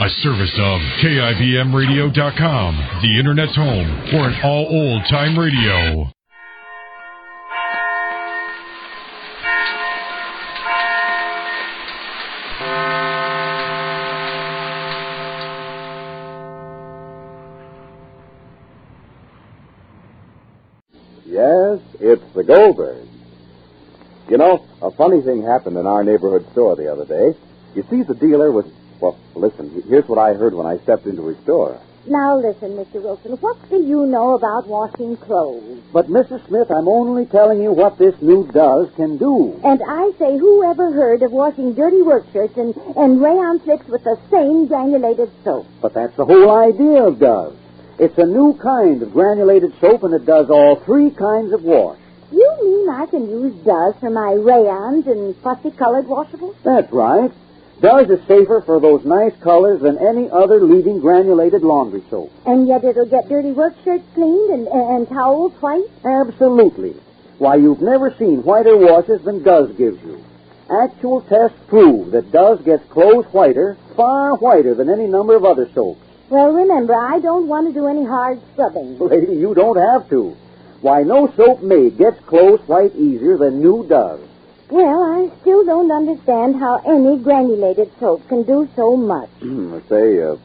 A service of KIBMradio.com, the Internet's home for an all old-time radio. Yes, it's the Goldbergs. You know, a funny thing happened in our neighborhood store the other day. You see, the dealer was... Well, listen, here's what I heard when I stepped into his store. Now listen, Mr. Wilson, what do you know about washing clothes? But, Mrs. Smith, I'm only telling you what this new Does can do. And I say, who ever heard of washing dirty work shirts and rayon slicks with the same granulated soap? But that's the whole idea of Does. It's a new kind of granulated soap, and it does all three kinds of wash. You mean I can use Does for my rayons and fussy-colored washables? That's right. Does is safer for those nice colors than any other leading granulated laundry soap. And yet it'll get dirty work shirts cleaned and towels white? Absolutely. Why, you've never seen whiter washes than Does gives you. Actual tests prove that Does gets clothes whiter, far whiter than any number of other soaps. Well, remember, I don't want to do any hard scrubbing. Lady, you don't have to. Why, no soap made gets clothes white easier than new Does. Well, I still don't understand how any granulated soap can do so much.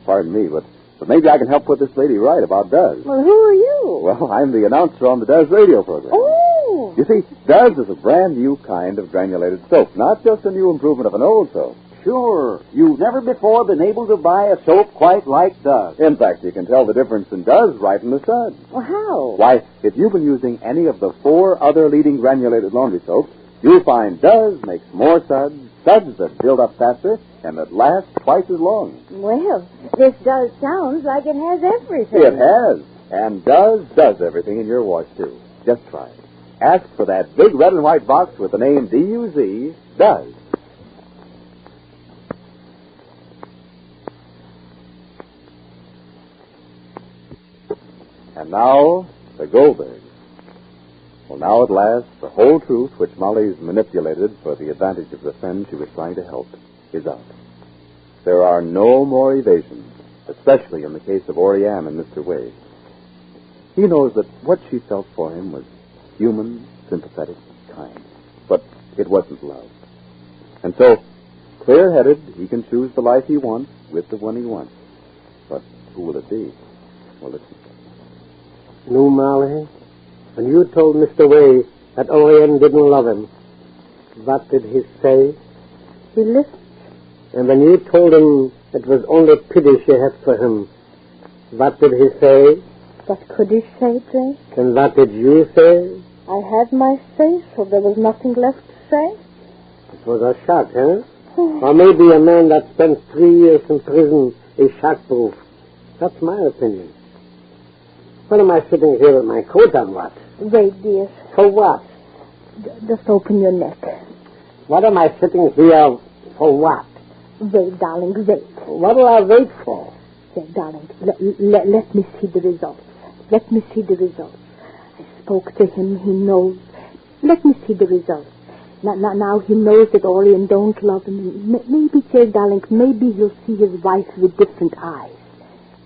Pardon me, but maybe I can help put this lady right about Does. Well, who are you? Well, I'm the announcer on the Does radio program. Oh! You see, Does is a brand new kind of granulated soap, not just a new improvement of an old soap. Sure. You've never before been able to buy a soap quite like Does. In fact, you can tell the difference in Does right in the suds. Well, how? Why, if you've been using any of the 4 other leading granulated laundry soaps, you'll find Does makes more suds that build up faster, and that last twice as long. Well, this Does sounds like it has everything. It has. And does everything in your wash, too. Just try it. Ask for that big red and white box with the name D-U-Z, Does. And now, the Goldbergs. Well, now at last, the whole truth which Molly's manipulated for the advantage of the friend she was trying to help is out. There are no more evasions, especially in the case of Orianne and Mr. Wade. He knows that what she felt for him was human, sympathetic, kind. But it wasn't love. And so, clear-headed, he can choose the life he wants with the one he wants. But who will it be? Well, listen. No, Molly. When you told Mr. Wade that Orianne didn't love him, what did he say? He listened. And when you told him it was only pity she had for him, what did he say? What could he say, Jake? And what did you say? I had my say, so there was nothing left to say. It was a shock, huh? Or maybe a man that spent 3 years in prison is shock-proof. That's my opinion. What am I sitting here with my coat on, what? Wait, dear. For what? Just open your neck. What am I sitting here for what? Wait, darling, wait. What will I wait for? Say, darling, let me see the results. Let me see the results. I spoke to him. He knows. Let me see the results. Now he knows that Orianne don't love him. Maybe, dear darling, maybe he'll see his wife with different eyes.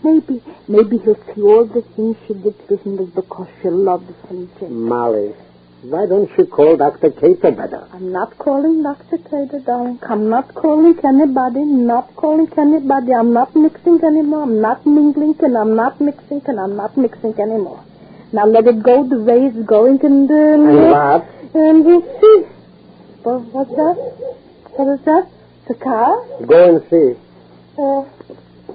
Maybe he'll see all the things she did to him was because she loves him, Jake. Molly, why don't you call Dr. Cater better? I'm not calling Dr. Cater, darling. I'm not calling anybody. I'm not mixing anymore. I'm not mingling, and I'm not mixing, and I'm not mixing anymore. Now let it go the way it's going, and what? And we'll see. Well, what's that? What is that? The car? Go and see.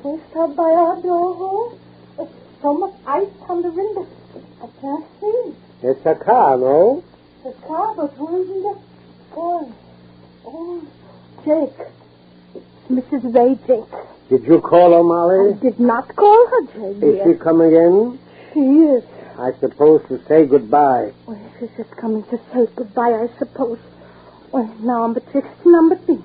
We stop by our door. There's so much ice on the window. I can't see. It's a car, no? The car, but who isn't it? Oh, Jake. Mrs. Ray, Jake. Did you call her, Molly? I did not call her, Jake. Is she coming in? She is. I suppose to say goodbye. Well, she's just coming to say goodbye, I suppose. Well, now, number 6, number 3.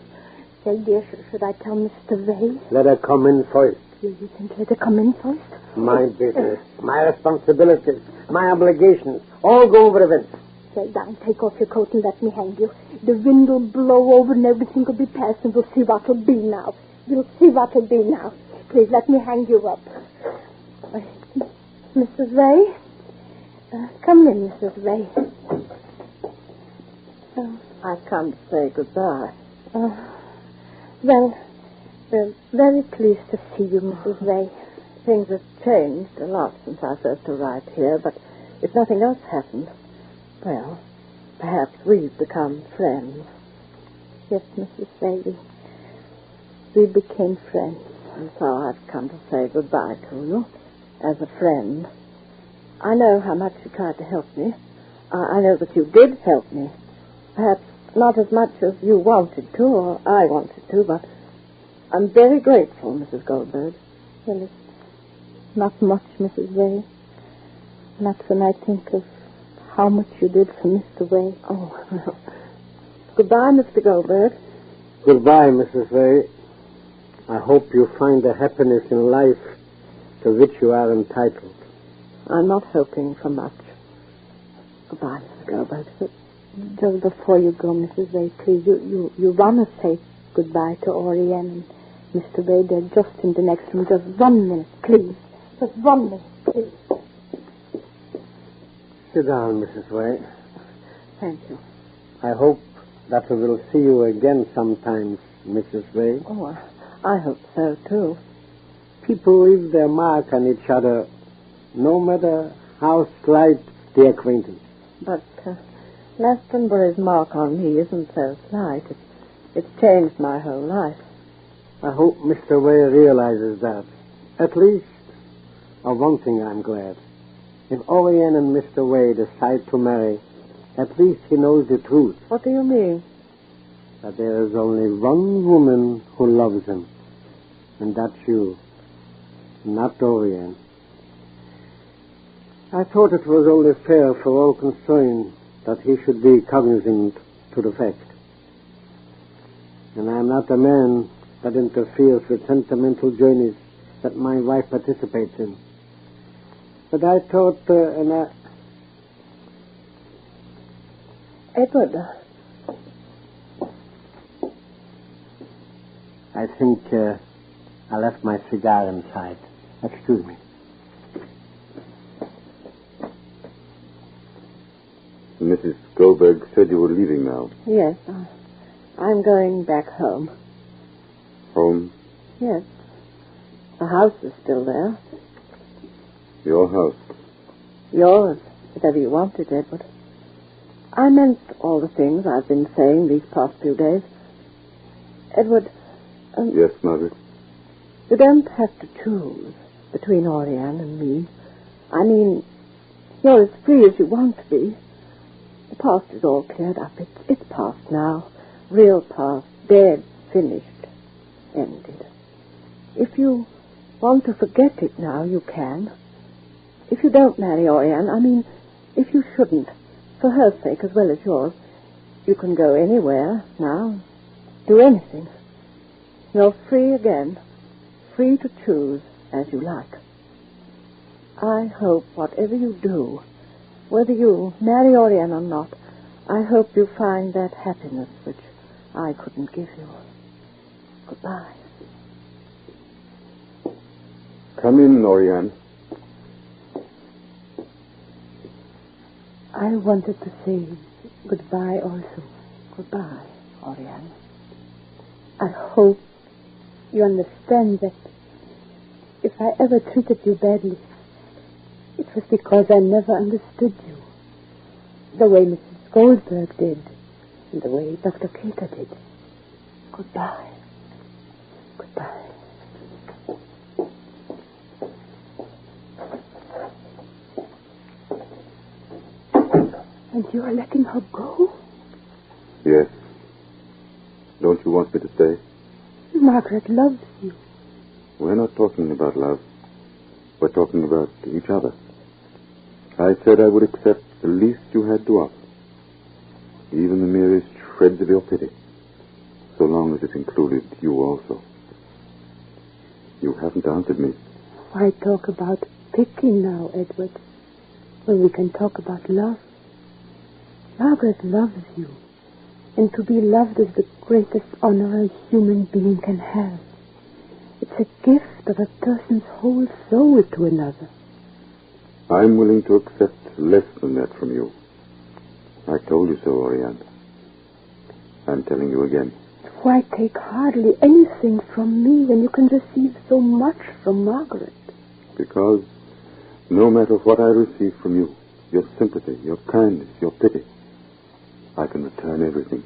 Say, dear, should I tell Mr. Ray? Let her come in first. You think let her come in first? My business, my responsibilities, my obligations, all go over the fence. Say, darling, take off your coat and let me hang you. The wind will blow over and everything will be past, and we'll see what will be now. You'll see what will be now. please, let me hang you up. Mrs. Ray? Come in, Mrs. Ray. I've come to say goodbye. Well, we're very pleased to see you, Mrs. Ray. Things have changed a lot since I first arrived here, but if nothing else happened, well, perhaps we've become friends. Yes, Mrs. Ray, we became friends. And so I've come to say goodbye to you as a friend. I know how much you tried to help me. I know that you did help me. Perhaps not as much as you wanted to or I wanted to, but I'm very grateful, Mrs. Goldberg. Well, it's not much, Mrs. Ray. Not when I think of how much you did for Mr. Ray. Oh, well. Goodbye, Mr. Goldberg. Goodbye, Mrs. Ray. I hope you find the happiness in life to which you are entitled. I'm not hoping for much. Goodbye, Mr. Goldberg. Just before you go, Mrs. Ray, please, you want to say goodbye to Orianne and Mr. Ray. They're just in the next room. Just 1 minute, please. Just 1 minute, please. Sit down, Mrs. Ray. Thank you. I hope that we will see you again sometimes, Mrs. Ray. Oh, I hope so, too. People leave their mark on each other, no matter how slight the acquaintance. But Glastonbury's mark on me isn't so slight. It's changed my whole life. I hope Mr. Ray realizes that. At least, of one thing I'm glad. If Orianne and Mr. Ray decide to marry, at least he knows the truth. What do you mean? That there is only one woman who loves him, and that's you, not Orianne. I thought it was only fair for all concerned that he should be cognizant to the fact. And I'm not a man that interferes with sentimental journeys that my wife participates in. But I thought, Edward. I think I left my cigar inside. Excuse me. Mrs. Goldberg said you were leaving now. Yes, I'm going back home. Home? Yes. The house is still there. Your house? Yours, whatever you wanted, Edward. I meant all the things I've been saying these past few days. Edward... Yes, Margaret? You don't have to choose between Orianne and me. I mean, you're as free as you want to be. The past is all cleared up. It's past now. Real past. Dead. Finished. Ended. If you want to forget it now, you can. If you don't marry Orianne, I mean, if you shouldn't, for her sake as well as yours, you can go anywhere now. Do anything. You're free again. Free to choose as you like. I hope whatever you do, whether you marry Orianne or not, I hope you find that happiness which I couldn't give you. Goodbye. Come in, Orianne. I wanted to say goodbye also. Goodbye, Orianne. I hope you understand that if I ever treated you badly, it was because I never understood you. The way Mrs. Goldberg did, and the way Dr. Cater did. Goodbye. Goodbye. And you are letting her go? Yes. Don't you want me to stay? Margaret loves you. We're not talking about love. We're talking about each other. I said I would accept the least you had to offer. Even the merest shreds of your pity. So long as it included you also. You haven't answered me. Why talk about pity now, Edward, when we can talk about love? Margaret loves you. And to be loved is the greatest honor a human being can have. It's a gift worth of a person's whole soul to another. I'm willing to accept less than that from you. I told you so, Orianne. I'm telling you again. Why take hardly anything from me when you can receive so much from Margaret? Because no matter what I receive from you, your sympathy, your kindness, your pity, I can return everything.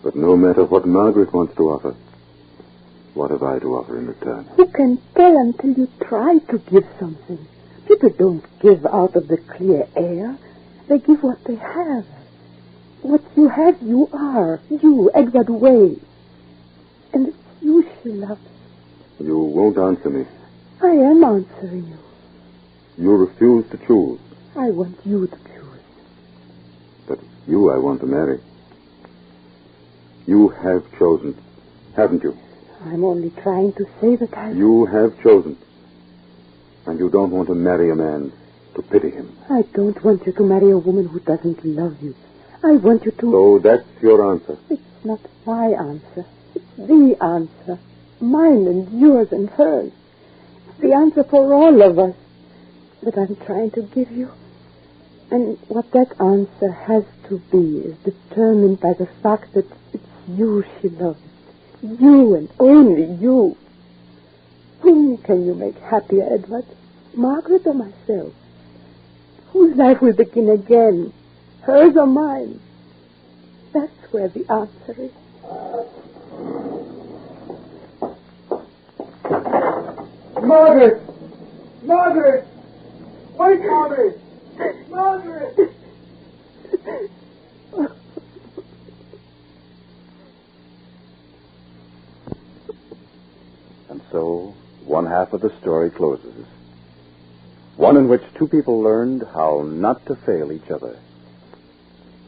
But no matter what Margaret wants to offer, what have I to offer in return? Who can tell until you try to give something? People don't give out of the clear air. They give what they have. What you have, you are. You, Edward Way. And it's you she loves. You won't answer me. I am answering you. You refuse to choose. I want you to choose. But it's you I want to marry. You have chosen, haven't you? I'm only trying to say that You have chosen. And you don't want to marry a man to pity him. I don't want you to marry a woman who doesn't love you. I want you to... So that's your answer. It's not my answer. It's the answer. Mine and yours and hers. It's the answer for all of us that I'm trying to give you. And what that answer has to be is determined by the fact that it's you she loves. You and only you. Whom can you make happier, Edward? Margaret or myself? Whose life will begin again? Hers or mine? That's where the answer is. Margaret! Margaret! Wait for me! Margaret! And so, one half of the story closes. One in which two people learned how not to fail each other.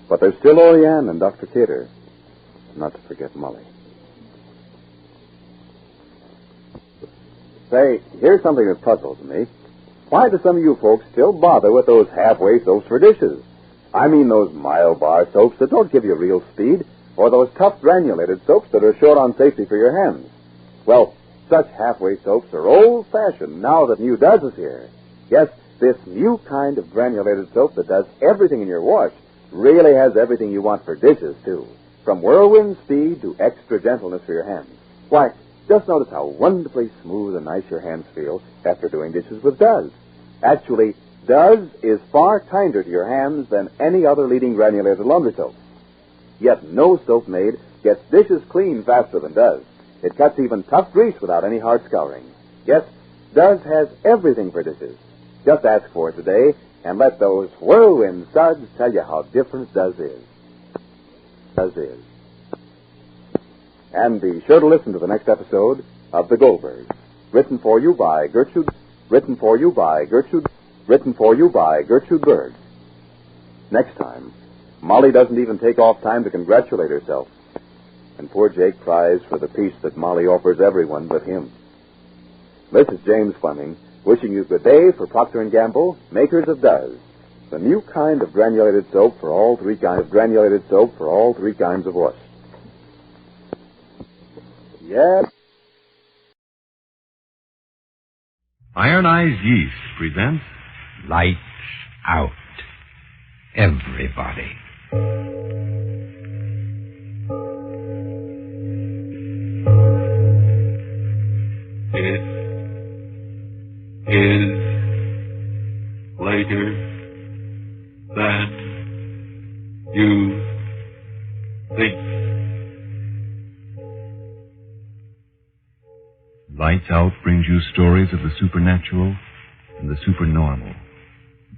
But there's still Orianne and Dr. Cater, not to forget Molly. Say, here's something that puzzles me. Why do some of you folks still bother with those halfway soaps for dishes? I mean those mile bar soaps that don't give you real speed, or those tough granulated soaps that are short on safety for your hands. Well, such halfway soaps are old-fashioned now that new Does is here. Yes, this new kind of granulated soap that does everything in your wash really has everything you want for dishes, too. From whirlwind speed to extra gentleness for your hands. Why, just notice how wonderfully smooth and nice your hands feel after doing dishes with Does. Actually, Does is far kinder to your hands than any other leading granulated laundry soap. Yet no soap made gets dishes clean faster than Does. It cuts even tough grease without any hard scouring. Yes, Does has everything for dishes. Just ask for it today and let those whirlwind suds tell you how different Does is. Does is. And be sure to listen to the next episode of The Goldbergs. Written for you by Gertrude Berg. Next time, Molly doesn't even take off time to congratulate herself. And poor Jake cries for the peace that Molly offers everyone but him. This is James Fleming, wishing you good day for Procter & Gamble, makers of Does, the new kind of granulated soap for all three kinds of wash. Yes. Iron Eyes Yeast presents Lights Out. Everybody. It is later than you think. Lights Out brings you stories of the supernatural and the supernormal,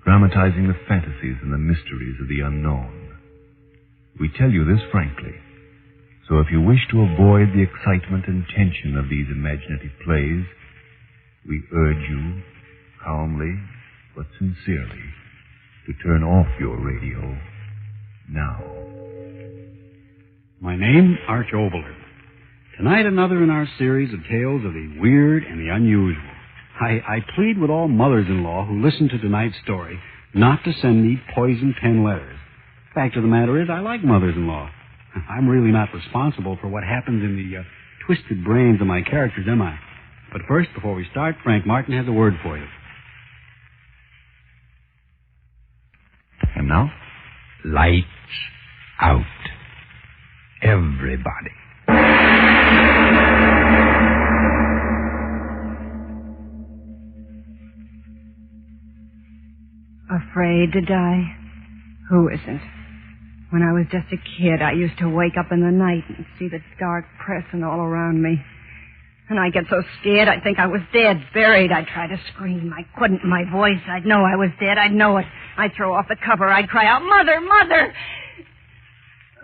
dramatizing the fantasies and the mysteries of the unknown. We tell you this frankly, so if you wish to avoid the excitement and tension of these imaginative plays, we urge you, calmly but sincerely, to turn off your radio now. My name, Arch Oboler. Tonight, another in our series of tales of the weird and the unusual. I plead with all mothers-in-law who listen to tonight's story not to send me poison pen letters. Fact of the matter is, I like mothers-in-law. I'm really not responsible for what happens in the twisted brains of my characters, am I? But first, before we start, Frank Martin has a word for you. And now, lights out. Everybody. Afraid to die? Who isn't? When I was just a kid, I used to wake up in the night and see the dark pressing all around me. And I'd get so scared I'd think I was dead, buried. I'd try to scream. I couldn't. My voice, I'd know I was dead. I'd know it. I'd throw off the cover. I'd cry out, Mother, Mother!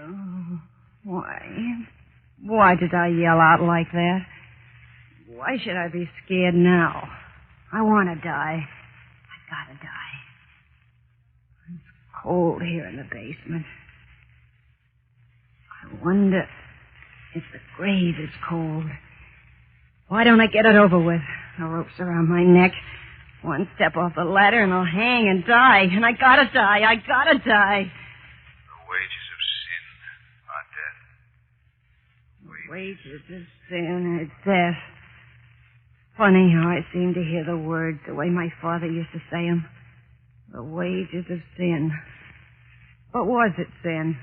Oh, why? Why did I yell out like that? Why should I be scared now? I want to die. I gotta die. It's cold here in the basement. I wonder if the grave is cold. Why don't I get it over with? The rope's around my neck. One step off the ladder and I'll hang and die. And I gotta die. I gotta die. The wages of sin are death. Wages of sin are death. Funny how I seem to hear the words the way my father used to say them. The wages of sin. But was it sin?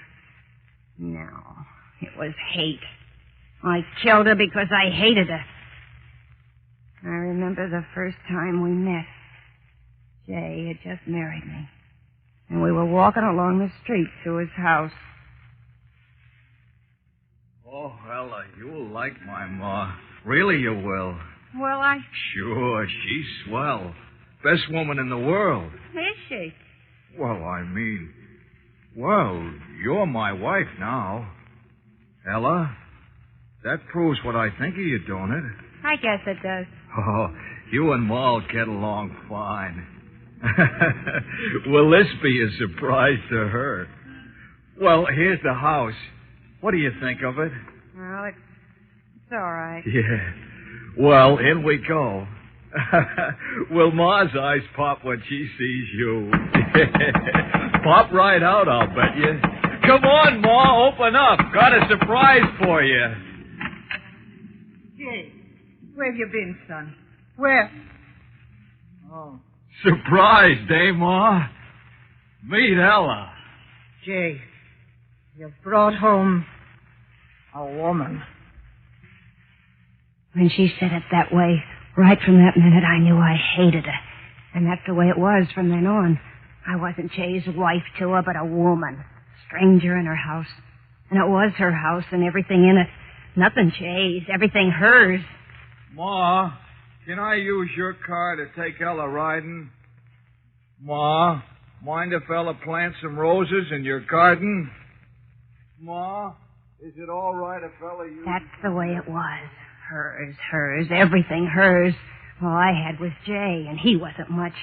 No. It was hate. I killed her because I hated her. I remember the first time we met. Jay had just married me. And we were walking along the street to his house. Oh, Ella, you'll like my ma. Really you will. Well, Sure, she's swell. Best woman in the world. Is she? Well, I mean... Well, you're my wife now. Ella, that proves what I think of you, don't it? I guess it does. Oh, you and Ma'll get along fine. Will this be a surprise to her? Well, here's the house. What do you think of it? Well, it's all right. Yeah. Well, in we go. Will Ma's eyes pop when she sees you? Pop right out, I'll bet you. Come on, Ma, open up. Got a surprise for you. Jay, where have you been, son? Where? Oh. Surprised, eh, Ma? Meet Ella. Jay, you brought home a woman. When she said it that way, right from that minute, I knew I hated her. And that's the way it was from then on. I wasn't Jay's wife to her, but a woman. Stranger in her house. And it was her house and everything in it. Nothing Jay's, everything hers. Ma, can I use your car to take Ella riding? Ma, mind if Ella plants some roses in your garden? Ma, is it all right if Ella uses... That's the way it was. Hers, everything hers. All I had was Jay, and he wasn't much.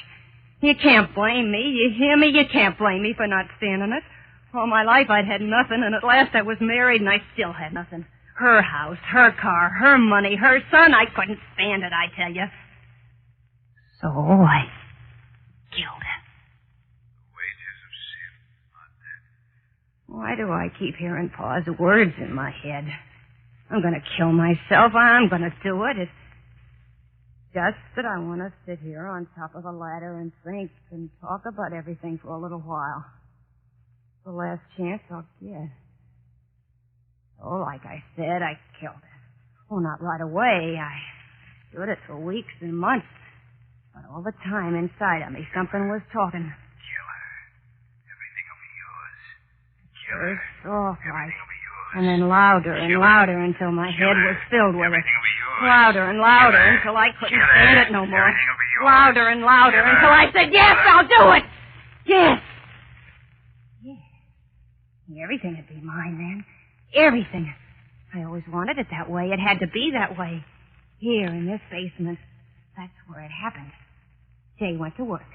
You can't blame me, you hear me? You can't blame me for not standing it. All my life I'd had nothing, and at last I was married, and I still had nothing. Her house, her car, her money, her son. I couldn't stand it, I tell you. So I killed her. The wages of sin are death. Why do I keep hearing Pa's words in my head? I'm going to kill myself. I'm going to do it. It's just that I want to sit here on top of a ladder and think and talk about everything for a little while. The last chance I'll get. Oh, like I said, I killed her. Well, not right away. I stood it for weeks and months. But all the time inside of me, something was talking. Kill her. Everything will be yours. Kill her. Soft like. Everything will be yours. And then louder and louder until my head was filled with it. Louder and louder until I couldn't stand it no more. Louder and louder until I said, yes, I'll do it. Yes. Yes. Everything would be mine then. Everything. I always wanted it that way. It had to be that way. Here in this basement. That's where it happened. Jay went to work.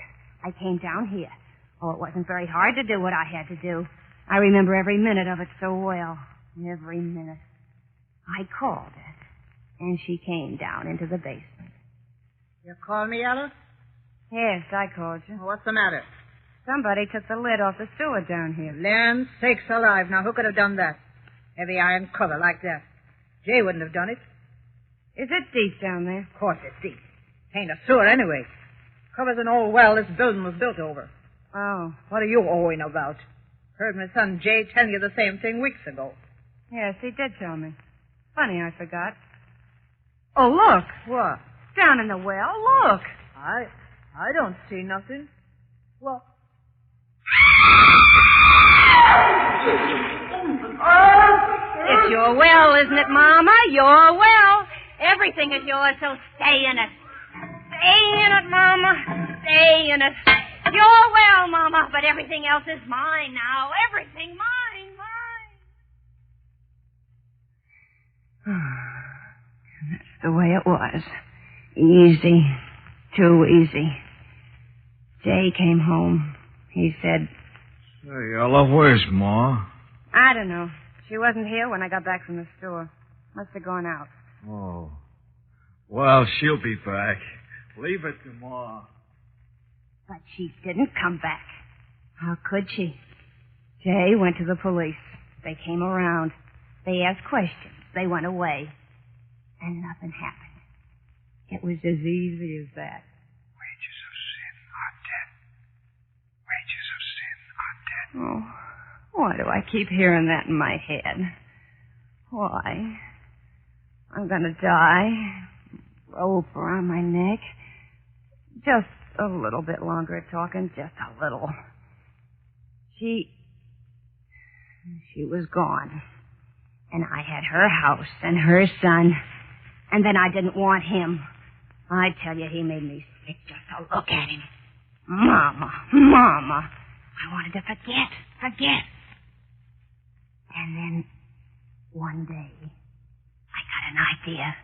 I came down here. Oh, it wasn't very hard to do what I had to do. I remember every minute of it so well. Every minute. I called her, and she came down into the basement. You called me, Ella? Yes, I called you. What's the matter? Somebody took the lid off the sewer down here. Land sakes alive. Now, who could have done that? Heavy iron cover like that. Jay wouldn't have done it. Is it deep down there? Of course it's deep. Ain't a sewer anyway. Covers an old well this building was built over. Oh. What are you owing about? Heard my son Jay tell you the same thing weeks ago. Yes, he did tell me. Funny, I forgot. Oh, look. What? Down in the well, look. I don't see nothing. Well... It's your well, isn't it, Mama? Your well. Everything is yours, so stay in it. Stay in it, Mama. Stay in it. Your well, Mama, but everything else is mine now. Everything mine, mine. That's the way it was. Easy. Too easy. Jay came home. He said... Say, Ella, where's Ma? I don't know. She wasn't here when I got back from the store. Must have gone out. Oh. Well, she'll be back. Leave it to Ma. But she didn't come back. How could she? Jay went to the police. They came around. They asked questions. They went away. And nothing happened. It was as easy as that. Wages of sin are death. Wages of sin are death. Oh, why do I keep hearing that in my head? Why? I'm gonna die. Rope around my neck. Just a little bit longer talking, just a little. She was gone. And I had her house and her son. And then I didn't want him. I tell you, he made me sick just to look at him. Mama. I wanted to forget. And then, one day, I got an idea.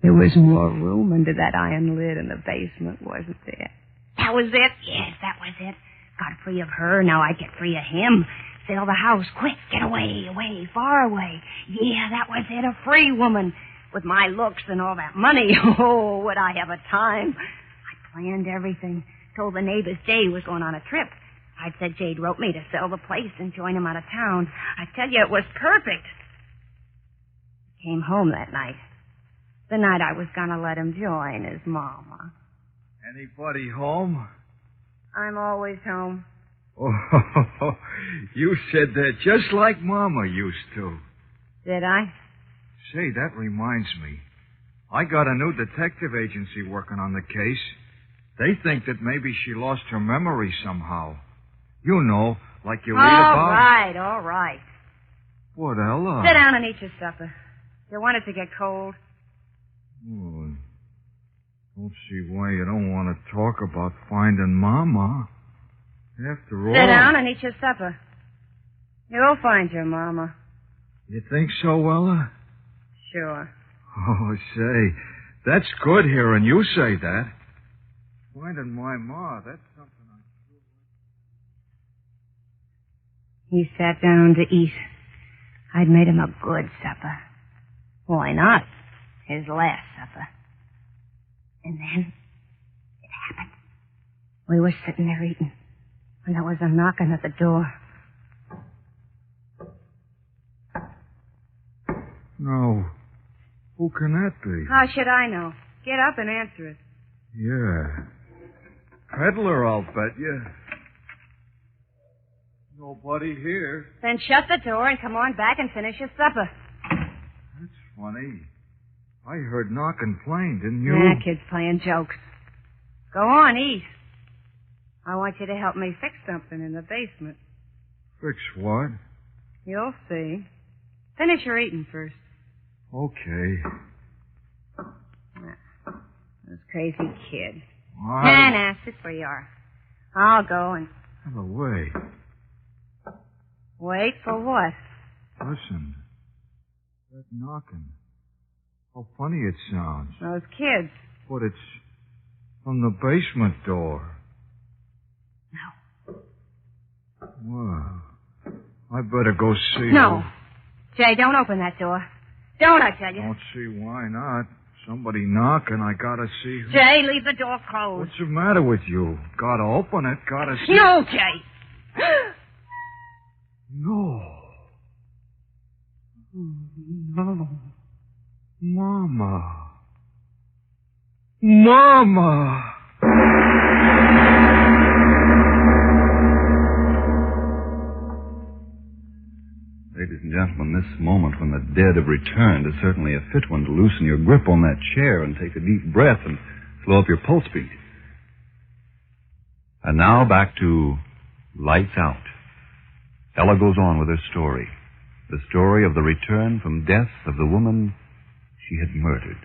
There was more room under that iron lid in the basement, wasn't there? That was it. Yes, that was it. Got free of her, now I get free of him. Sell the house, quick, get away, far away. Yeah, that was it, a free woman. With my looks and all that money, oh, would I have a time. I planned everything. Told the neighbors Jay was going on a trip. I'd said Jade wrote me to sell the place and join him out of town. I tell you, it was perfect. Came home that night. The night I was going to let him join his mama. Anybody home? I'm always home. Oh, you said that just like Mama used to. Did I? Say, that reminds me. I got a new detective agency working on the case. They think that maybe she lost her memory somehow. You know, like you read about. All right. What, Ella? Sit down and eat your supper. You want it to get cold? Oh, don't see why you don't want to talk about finding Mama. After all... Sit down and eat your supper. You'll find your Mama. You think so, Ella? Sure. Oh, say, that's good hearing you say that. Finding my Ma, that's something I do. He sat down to eat. I'd made him a good supper. Why not? His last supper. And then it happened. We were sitting there eating when there was a knocking at the door. No. Who can that be? How should I know? Get up and answer it. Yeah. Peddler, I'll bet you. Nobody here. Then shut the door and come on back and finish your supper. That's funny. I heard knocking plain, didn't you? Yeah, kids playing jokes. Go on, eat. I want you to help me fix something in the basement. Fix what? You'll see. Finish your eating first. Okay. This crazy kid. Nah, sit where you are. I'll go and... Have a way. Wait for what? Listen. That knocking. How funny it sounds. Those kids. But it's from the basement door. No. Well, I better go see. No. Jay, don't open that door. Don't, I tell you. Don't see why not. Somebody knocking, I gotta see who... Jay, leave the door closed. What's the matter with you? Gotta open it, gotta see... No, Jay! No. No. Mama. Mama! Ladies and gentlemen, this moment when the dead have returned is certainly a fit one to loosen your grip on that chair and take a deep breath and slow up your pulse beat. And now back to Lights Out. Ella goes on with her story. The story of the return from death of the woman she had murdered.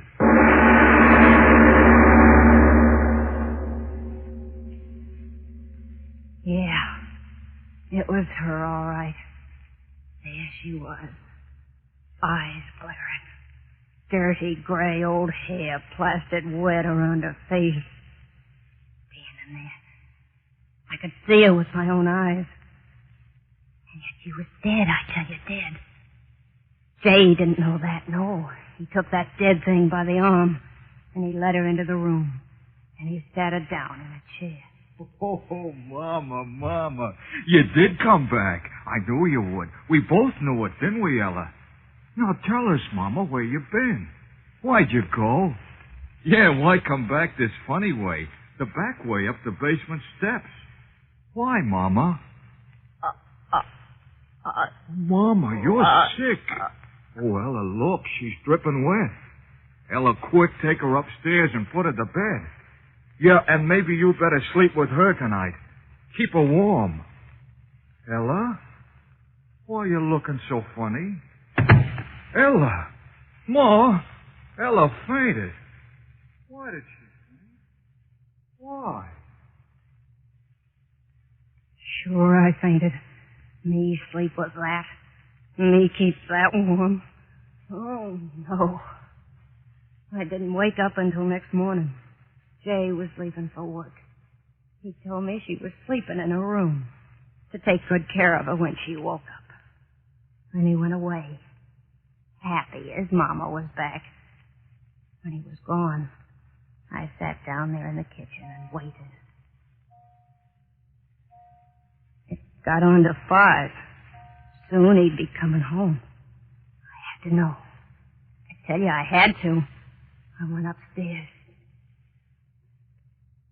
Yeah, it was her, all right. There she was, eyes glaring, dirty gray old hair plastered wet around her face. Standing there. I could see her with my own eyes. And yet she was dead, I tell you, dead. Jay didn't know that, no. He took that dead thing by the arm, and he led her into the room, and he sat her down in a chair. Oh, Mama. You did come back. I knew you would. We both knew it, didn't we, Ella? Now tell us, Mama, where you been. Why'd you go? Yeah, why come back this funny way? The back way up the basement steps. Why, Mama? Mama, you're sick. Oh, Ella, look, she's dripping wet. Ella, quick, take her upstairs and put her to bed. Yeah, and maybe you better sleep with her tonight. Keep her warm. Ella? Why are you looking so funny? Ella! Ma! Ella fainted. Why did she faint? Why? Sure, I fainted. Me sleep with that. Me keep that warm. Oh, no. I didn't wake up until next morning. Jay was leaving for work. He told me she was sleeping in her room to take good care of her when she woke up. And he went away, happy his Mama was back. When he was gone, I sat down there in the kitchen and waited. It got on to 5. Soon he'd be coming home. I had to know. I tell you, I had to. I went upstairs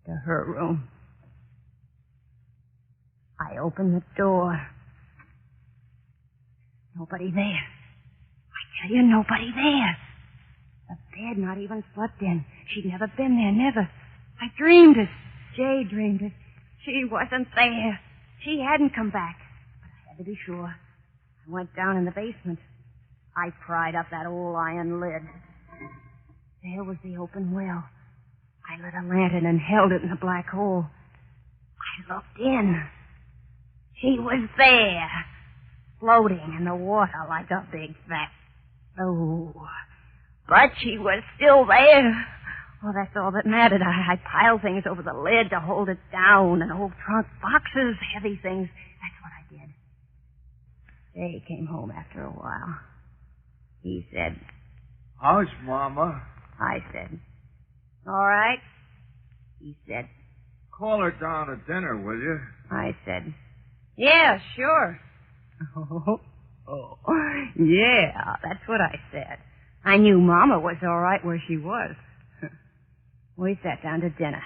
to her room. I opened the door. Nobody there. I tell you, nobody there. The bed not even slept in. She'd never been there, never. I dreamed it. Jay dreamed it. She wasn't there. She hadn't come back. But I had to be sure. I went down in the basement. I pried up that old iron lid. There was the open well. I lit a lantern and held it in the black hole. I looked in. She was there, floating in the water like a big fat... Oh, but she was still there. Well, that's all that mattered. I piled things over the lid to hold it down, and old trunk boxes, heavy things. That's what I did. Jay came home after a while. He said, "How's Mama?" I said, "All right." He said, "Call her down to dinner, will you?" I said, "Yeah, sure." Oh, yeah, that's what I said. I knew Mama was all right where she was. We sat down to dinner.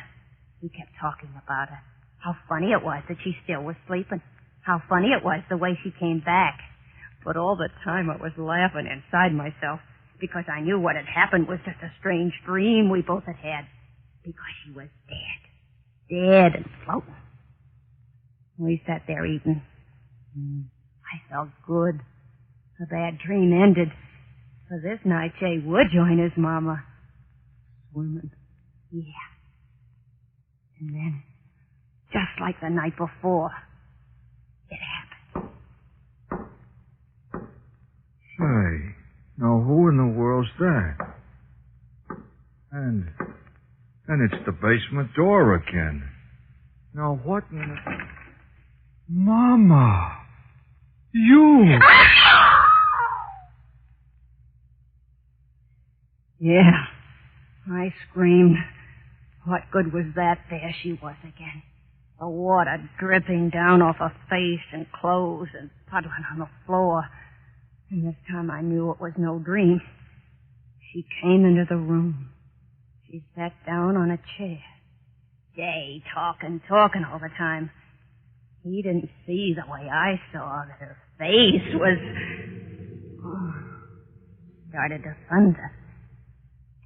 He kept talking about her. How funny it was that she still was sleeping. How funny it was the way she came back. But all the time I was laughing inside myself because I knew what had happened was just a strange dream we both had had. Because she was dead. Dead and floating. We sat there eating. I felt good. The bad dream ended. For this night, Jay would join his Mama. Swimming. Yeah. And then, just like the night before, it happened. Say, now who in the world's that? And it's the basement door again. Now what in the... Mama! You! Yeah. I screamed. What good was that? There she was again. The water dripping down off her face and clothes and puddling on the floor. And this time I knew it was no dream. She came into the room. She sat down on a chair. Jay talking all the time. He didn't see the way I saw that her face was... started to thunder.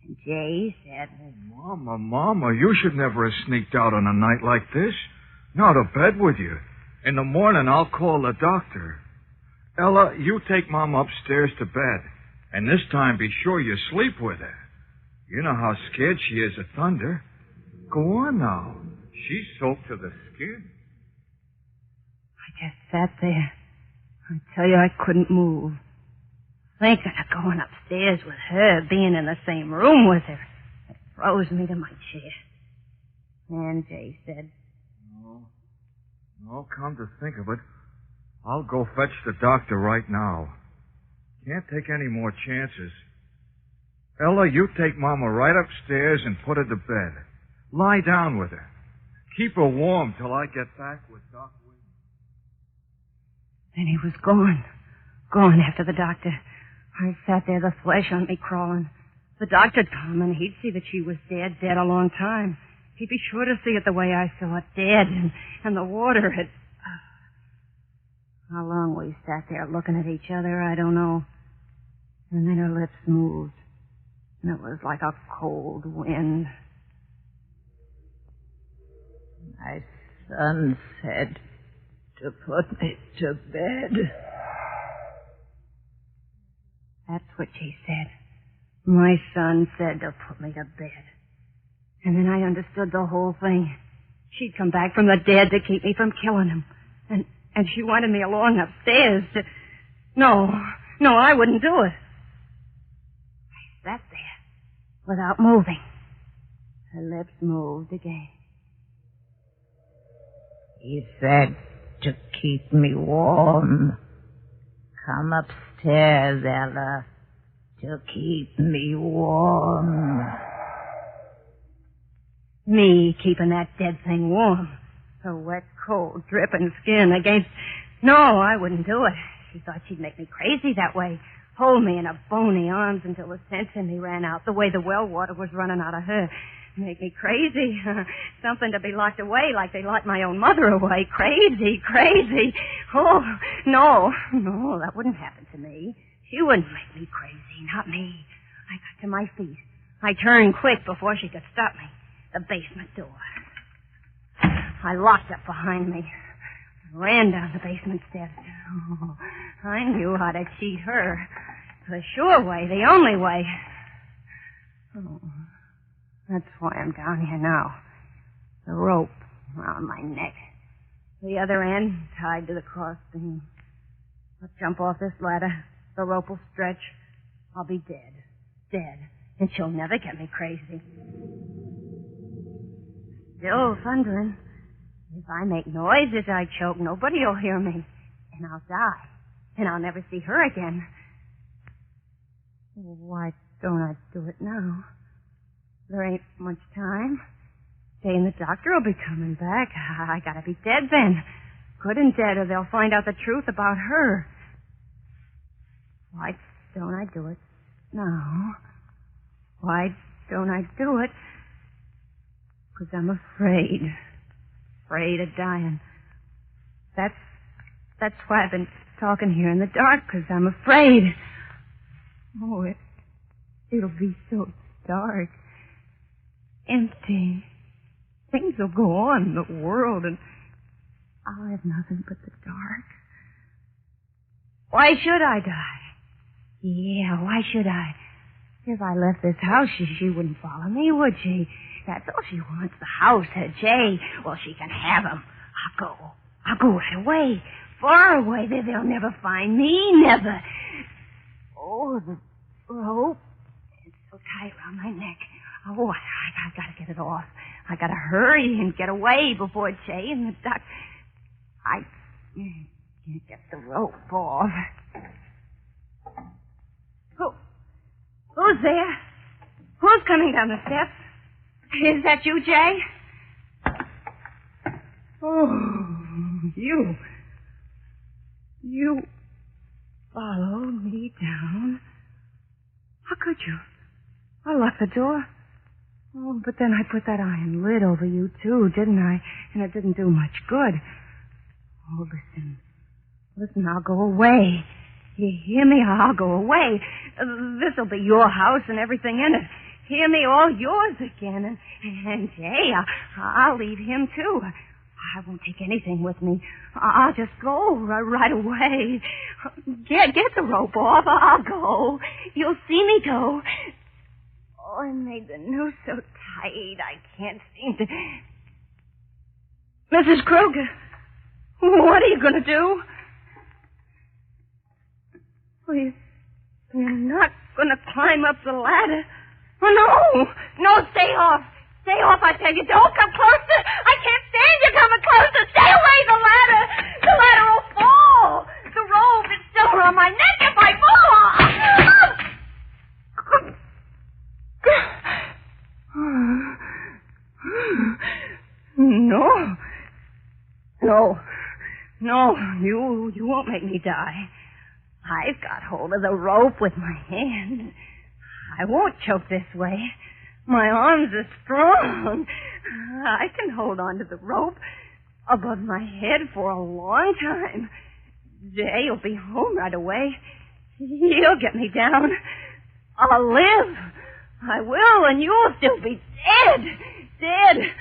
And Jay said... Oh, Mama, you should never have sneaked out on a night like this. Now to bed with you. In the morning, I'll call the doctor. Ella, you take Mama upstairs to bed. And this time, be sure you sleep with her. You know how scared she is of thunder. Go on now. She's soaked to the skin. I just sat there. I tell you, I couldn't move. Thinking of going upstairs with her, being in the same room with her. It froze me to my chair. And Jay said... No, come to think of it, I'll go fetch the doctor right now. Can't take any more chances. Ella, you take Mama right upstairs and put her to bed. Lie down with her. Keep her warm till I get back with Doc Williams. Then he was gone. Gone after the doctor. I sat there, the flesh on me crawling. The doctor'd come and he'd see that she was dead a long time. He'd be sure to see it the way I saw it, dead, and the water had... How long we sat there looking at each other, I don't know. And then her lips moved, and it was like a cold wind. My son said to put me to bed. That's what she said. My son said to put me to bed. And then I understood the whole thing. She'd come back from the dead to keep me from killing him. And she wanted me along upstairs to... No, I wouldn't do it. I sat there without moving. Her lips moved again. He said to keep me warm. Come upstairs, Ella, to keep me warm. Me keeping that dead thing warm. Her wet, cold, dripping skin against... No, I wouldn't do it. She thought she'd make me crazy that way. Hold me in her bony arms until the sense in me ran out, the way the well water was running out of her. Make me crazy. Something to be locked away like they locked my own mother away. Crazy. Oh, no, that wouldn't happen to me. She wouldn't make me crazy, not me. I got to my feet. I turned quick before she could stop me. The basement door. I locked it behind me. Ran down the basement steps. Oh, I knew how to cheat her. The sure way, the only way. Oh, that's why I'm down here now. The rope around my neck. The other end tied to the cross beam. I'll jump off this ladder. The rope will stretch. I'll be dead. And she'll never get me crazy. Still thundering. If I make noise as I choke, nobody'll hear me. And I'll die. And I'll never see her again. Why don't I do it now? There ain't much time. Jay and the doctor will be coming back. I gotta be dead then. Good and dead, or they'll find out the truth about her. Why don't I do it now? Why don't I do it? 'Cause I'm afraid. Afraid of dying. That's why I've been talking here in the dark, 'cause I'm afraid. Oh, it'll be so dark. Empty. Things will go on in the world, and I'll have nothing but the dark. Why should I die? Yeah, why should I? If I left this house, she wouldn't follow me, would she? That's all she wants, the house, her Jay. Well, she can have him. I'll go right away. Far away. They'll never find me, never. Oh, the rope. It's so tight around my neck. Oh, I gotta get it off. I gotta hurry and get away before Jay and the duck. I can't get the rope off. Who's there? Who's coming down the steps? Is that you, Jay? Oh, you followed me down. How could you? I locked the door. Oh, but then I put that iron lid over you, too, didn't I? And it didn't do much good. Oh, listen. Listen, I'll go away. You hear me? I'll go away. This'll be your house and everything in it. Hear me? All yours again. And Jay, I'll leave him, too. I won't take anything with me. I'll just go right away. Get the rope off. I'll go. You'll see me go. Oh, I made the noose so tight I can't seem to... Mrs. Kruger, what are you going to do? Well, you're not going to climb up the ladder. Oh, no, stay off. Stay off, I tell you. Don't come closer. I can't stand you coming closer. Stay away, the ladder. The ladder will fall. The rope is still around my neck if I fall. No, you won't make me die. I've got hold of the rope with my hand. I won't choke this way. My arms are strong. I can hold on to the rope above my head for a long time. Jay will be home right away. He'll get me down. I'll live. I will, and you'll still be dead. Dead.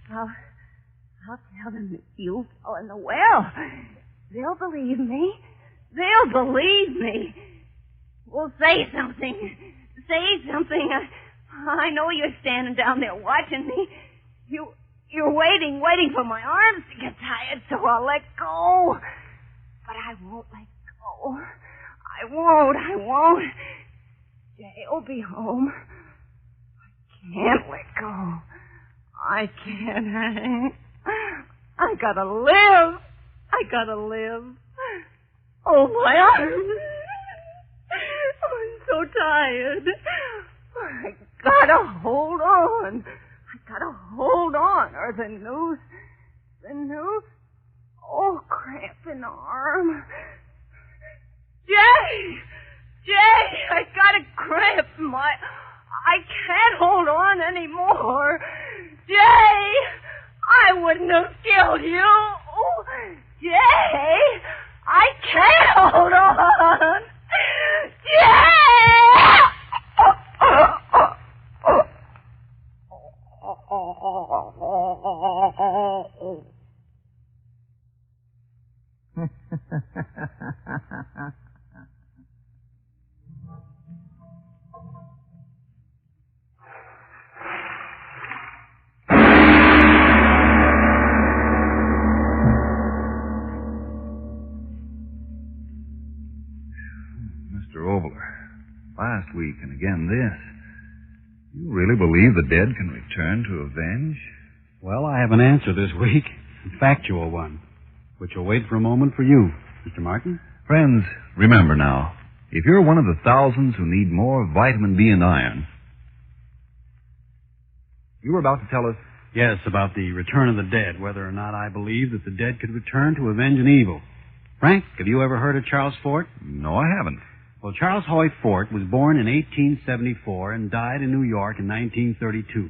I'll tell them that you fell in the well. They'll believe me. They'll believe me. Well, say something. Say something. I know you're standing down there watching me. You're waiting for my arms to get tired, so I'll let go. But I won't let go. I won't. Jay'll be home. I can't let go. I can't. I gotta live. Oh, my arms. I'm so tired. I gotta hold on. Or the noose. Oh, cramp in the arm. Jay, I got a cramp in I can't hold on anymore. Jay, I wouldn't have killed you. Jay, I can't hold on. Jay! Mr. Oboler, last week and again this. You really believe the dead can return to avenge? Well, I have an answer this week, a factual one, which will wait for a moment for you, Mr. Martin. Friends, remember now, if you're one of the thousands who need more vitamin B and iron... You were about to tell us... Yes, about the return of the dead, whether or not I believe that the dead could return to avenge an evil. Frank, have you ever heard of Charles Fort? No, I haven't. Well, Charles Hoy Fort was born in 1874 and died in New York in 1932.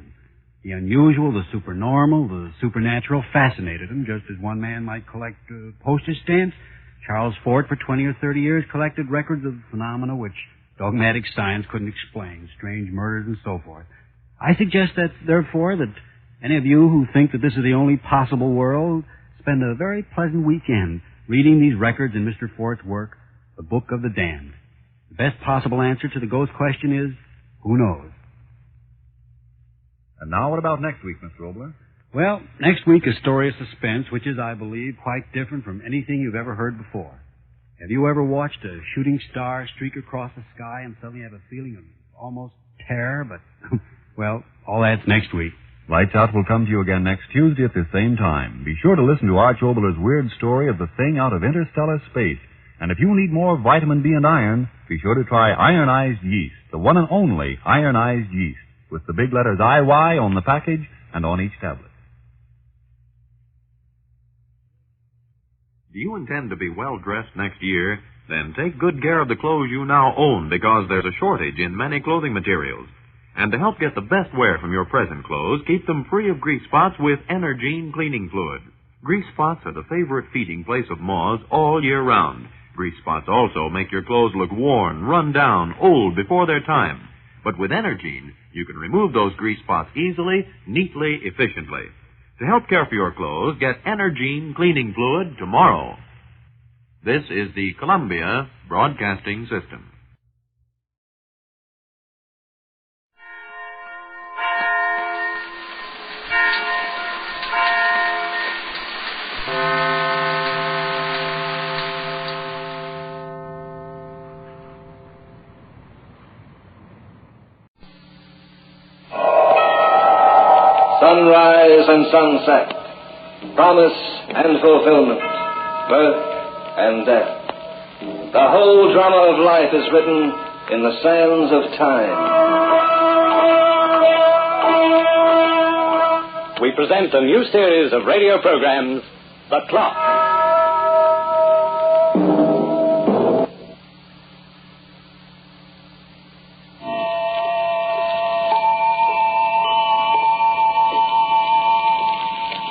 The unusual, the supernormal, the supernatural fascinated him, just as one man might collect postage stamps. Charles Fort, for 20 or 30 years, collected records of phenomena which dogmatic science couldn't explain, strange murders and so forth. I suggest that, therefore, that any of you who think that this is the only possible world spend a very pleasant weekend reading these records in Mr. Fort's work, The Book of the Damned. The best possible answer to the ghost question is, who knows? And now what about next week, Mr. Oboler? Well, next week a story of suspense, which is, I believe, quite different from anything you've ever heard before. Have you ever watched a shooting star streak across the sky and suddenly have a feeling of almost terror? But, well, all that's next week. Lights Out will come to you again next Tuesday at the same time. Be sure to listen to Arch Oboler's weird story of the thing out of interstellar space. And if you need more vitamin B and iron, be sure to try ironized yeast, the one and only ironized yeast, with the big letters IY on the package and on each tablet. Do you intend to be well-dressed next year? Then take good care of the clothes you now own, because there's a shortage in many clothing materials. And to help get the best wear from your present clothes, keep them free of grease spots with Energine cleaning fluid. Grease spots are the favorite feeding place of moths all year round. Grease spots also make your clothes look worn, run down, old before their time. But with Energine, you can remove those grease spots easily, neatly, efficiently. To help care for your clothes, get Energine cleaning fluid tomorrow. This is the Columbia Broadcasting System. Sunrise and sunset, promise and fulfillment, birth and death. The whole drama of life is written in the sands of time. We present a new series of radio programs, The Clock.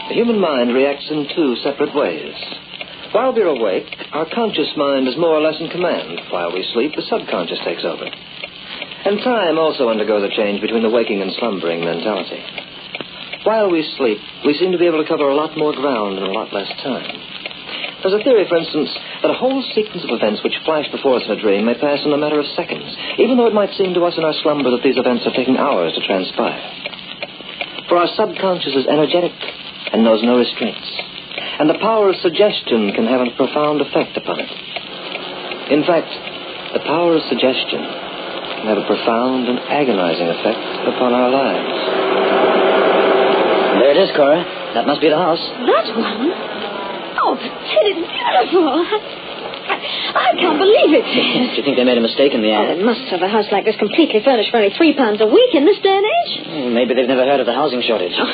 The human mind reacts in two separate ways. While we're awake, our conscious mind is more or less in command. While we sleep, the subconscious takes over. And time also undergoes a change between the waking and slumbering mentality. While we sleep, we seem to be able to cover a lot more ground in a lot less time. There's a theory, for instance, that a whole sequence of events which flash before us in a dream may pass in a matter of seconds, even though it might seem to us in our slumber that these events are taking hours to transpire. For our subconscious is energetic and knows no restraints. And the power of suggestion can have a profound effect upon it. In fact, the power of suggestion can have a profound and agonizing effect upon our lives. There it is, Cora. That must be the house. That one? Oh, Ted, it's beautiful. I can't believe it. Do you think they made a mistake in the ad? Oh, they must have a house like this completely furnished for only £3 a week in this day and age. Well, maybe they've never heard of the housing shortage. Oh,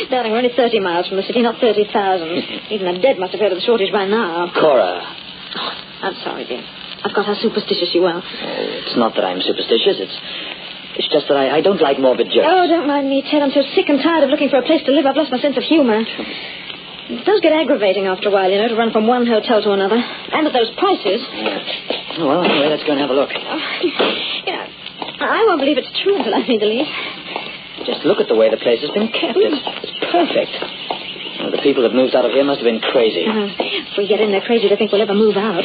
darling, we're only 30 miles from the city, not 30,000. Even the dead must have heard of the shortage by now. Cora. Oh, I'm sorry, dear. I've got how superstitious you are. It's not that I'm superstitious. It's just that I don't like morbid jokes. Oh, don't mind me, Ted. I'm so sick and tired of looking for a place to live. I've lost my sense of humor. It does get aggravating after a while, you know, to run from one hotel to another. And at those prices. Yeah. Well, anyway, let's go and have a look. Oh, you know, I won't believe it's true until I see the lease. Just look at the way the place has been kept. It's perfect. Well, the people that moved out of here must have been crazy. If we get in, they're crazy to think we'll ever move out.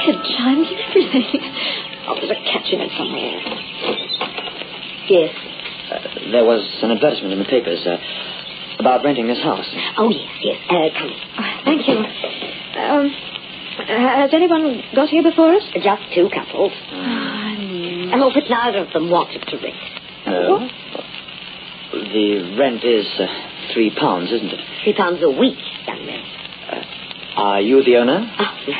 It chimes and everything. Oh, there's a catch in it somewhere. Yes. There was an advertisement in the papers about renting this house. Oh, yes. Come in. Thank you. Has anyone got here before us? Just two couples. Oh, but neither of them wanted to rent. What? The rent is £3, isn't it? £3 a week, young man. Are you the owner? Oh, no.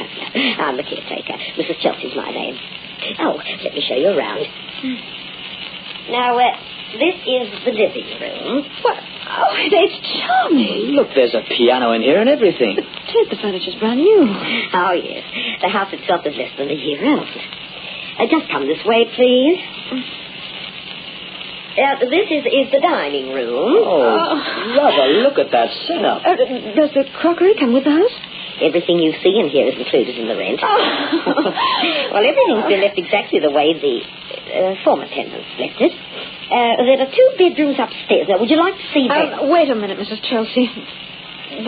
I'm the caretaker. Mrs. Chelsea's my name. Oh, let me show you around. Now, this is the living room. What? Oh, it's charming. Look, there's a piano in here and everything. But, Ted, the furniture's brand new. Oh, yes. The house itself is less than a year old. Just come this way, please. This is the dining room. Oh, brother, look at that setup. Does the crockery come with the house? Everything you see in here is included in the rent. Oh. Well, everything's been left exactly the way the former tenants left it. There are 2 bedrooms upstairs. Now, would you like to see them? Wait a minute, Mrs. Chelsea.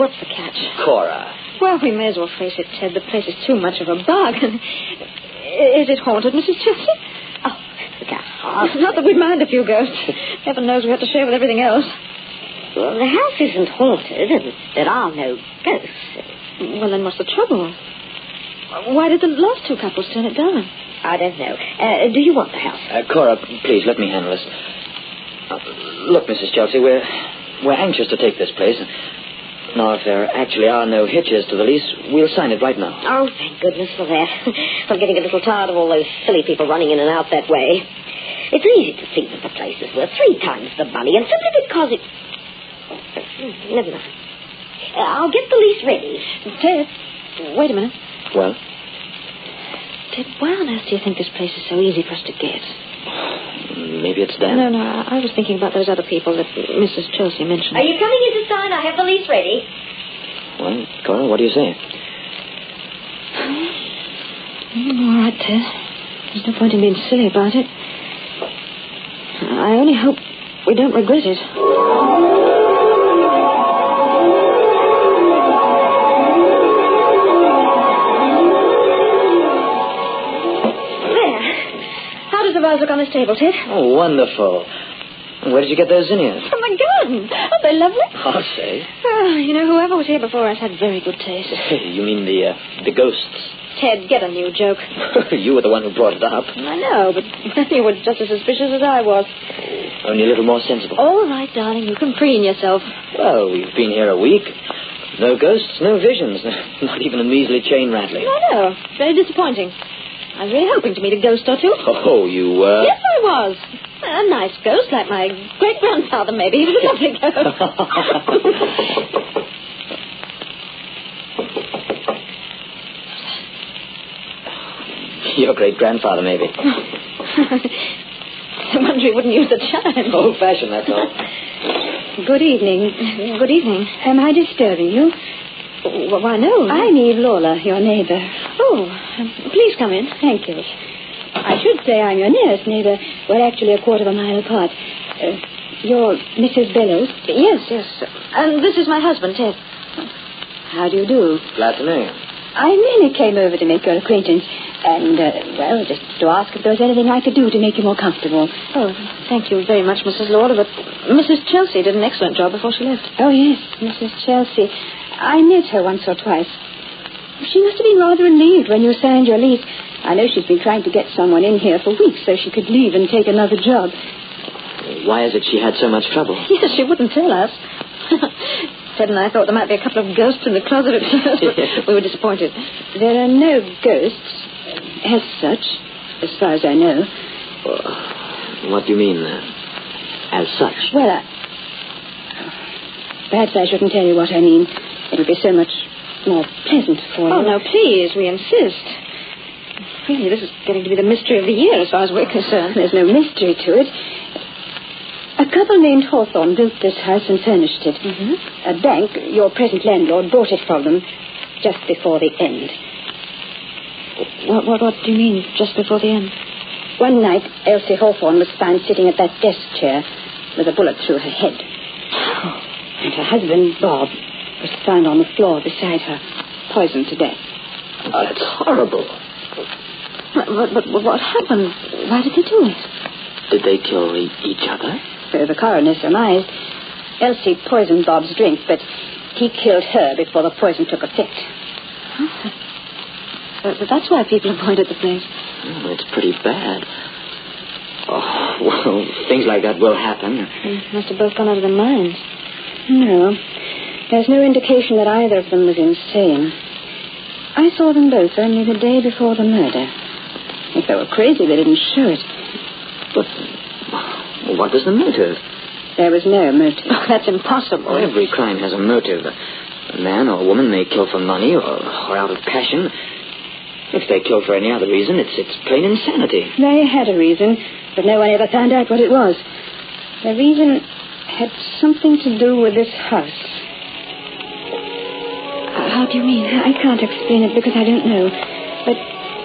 What's the catch? Cora. Well, we may as well face it, Ted. The place is too much of a bargain. Is it haunted, Mrs. Chelsea? Oh, not that we'd mind a few ghosts. Heaven knows we have to share with everything else. Well, the house isn't haunted, and there are no ghosts. Well, then what's the trouble? Why did the last 2 couples turn it down? I don't know. Do you want the house? Cora, please, let me handle this. Look, Mrs. Chelsea, we're anxious to take this place. Now, if there actually are no hitches to the lease, we'll sign it right now. Oh, thank goodness for that. I'm getting a little tired of all those silly people running in and out that way. It's easy to see that the place is worth 3 times the money, and simply because it... Never mind. I'll get the lease ready. Ted, wait a minute. Well? Ted, why on earth do you think this place is so easy for us to get? Maybe it's them. No, I was thinking about those other people that Mrs. Chelsea mentioned. Are you coming in to sign? I have the lease ready. Well, Cora, what do you say? All right, Ted. There's no point in being silly about it. I only hope we don't regret it. The vase look on this table, Ted? Oh, wonderful. Where did you get those zinnias? From the garden. Aren't they lovely? I'll say. Oh, you know, whoever was here before us had very good taste. You mean the ghosts? Ted, get a new joke. You were the one who brought it up. I know, but you were just as suspicious as I was. Only a little more sensible. All right, darling, you can preen yourself. Well, we've been here a week. No ghosts, no visions. Not even a measly chain rattling. I know. Very disappointing. I was really hoping to meet a ghost or two. Oh, you were? Yes, I was. A nice ghost, like my great-grandfather, maybe. He was a lovely ghost. Your great-grandfather, maybe. I wonder he wouldn't use the chime. Old-fashioned, that's all. Good evening. Good evening. Am I disturbing you? Well, why, no. I'm Eve Lawler, your neighbor. Oh, please come in. Thank you. I should say I'm your nearest neighbor. We're actually a quarter of a mile apart. You're Mrs. Bellows? Yes. And this is my husband, Ted. How do you do? Glad to know you. I merely came over to make your acquaintance and, just to ask if there was anything I could do to make you more comfortable. Oh, thank you very much, Mrs. Lawler, but Mrs. Chelsea did an excellent job before she left. Oh, yes, Mrs. Chelsea. I met her once or twice. She must have been rather relieved when you signed your lease. I know she's been trying to get someone in here for weeks so she could leave and take another job. Why is it she had so much trouble? Yes, she wouldn't tell us. Ted and I thought there might be a couple of ghosts in the closet at first, but we were disappointed. There are no ghosts as such, as far as I know. What do you mean, as such? Well, perhaps I shouldn't tell you what I mean. It would be so much more pleasant for you. Oh, no, please, we insist. Really, this is getting to be the mystery of the year as far as we're concerned. There's no mystery to it. A couple named Hawthorne built this house and furnished it. Mm-hmm. A bank, your present landlord, bought it from them just before the end. What do you mean, just before the end? One night, Elsie Hawthorne was found sitting at that desk chair with a bullet through her head. Oh. And her husband, Bob, was found on the floor beside her, poisoned to death. Oh, that's horrible. But what happened? Why did they do it? Did they kill each other? So the coroner surmised. Elsie poisoned Bob's drink, but he killed her before the poison took effect. Huh. That's why people avoided the place. Oh, it's pretty bad. Oh, well, things like that will happen. They must have both gone out of their minds. No. There's no indication that either of them was insane. I saw them both only the day before the murder. If they were crazy, they didn't show it. But what was the motive? There was no motive. Oh, that's impossible. Every crime has a motive. A man or a woman may kill for money or out of passion. If they kill for any other reason, it's plain insanity. They had a reason, but no one ever found out what it was. The reason had something to do with this house. How do you mean? I can't explain it because I don't know. But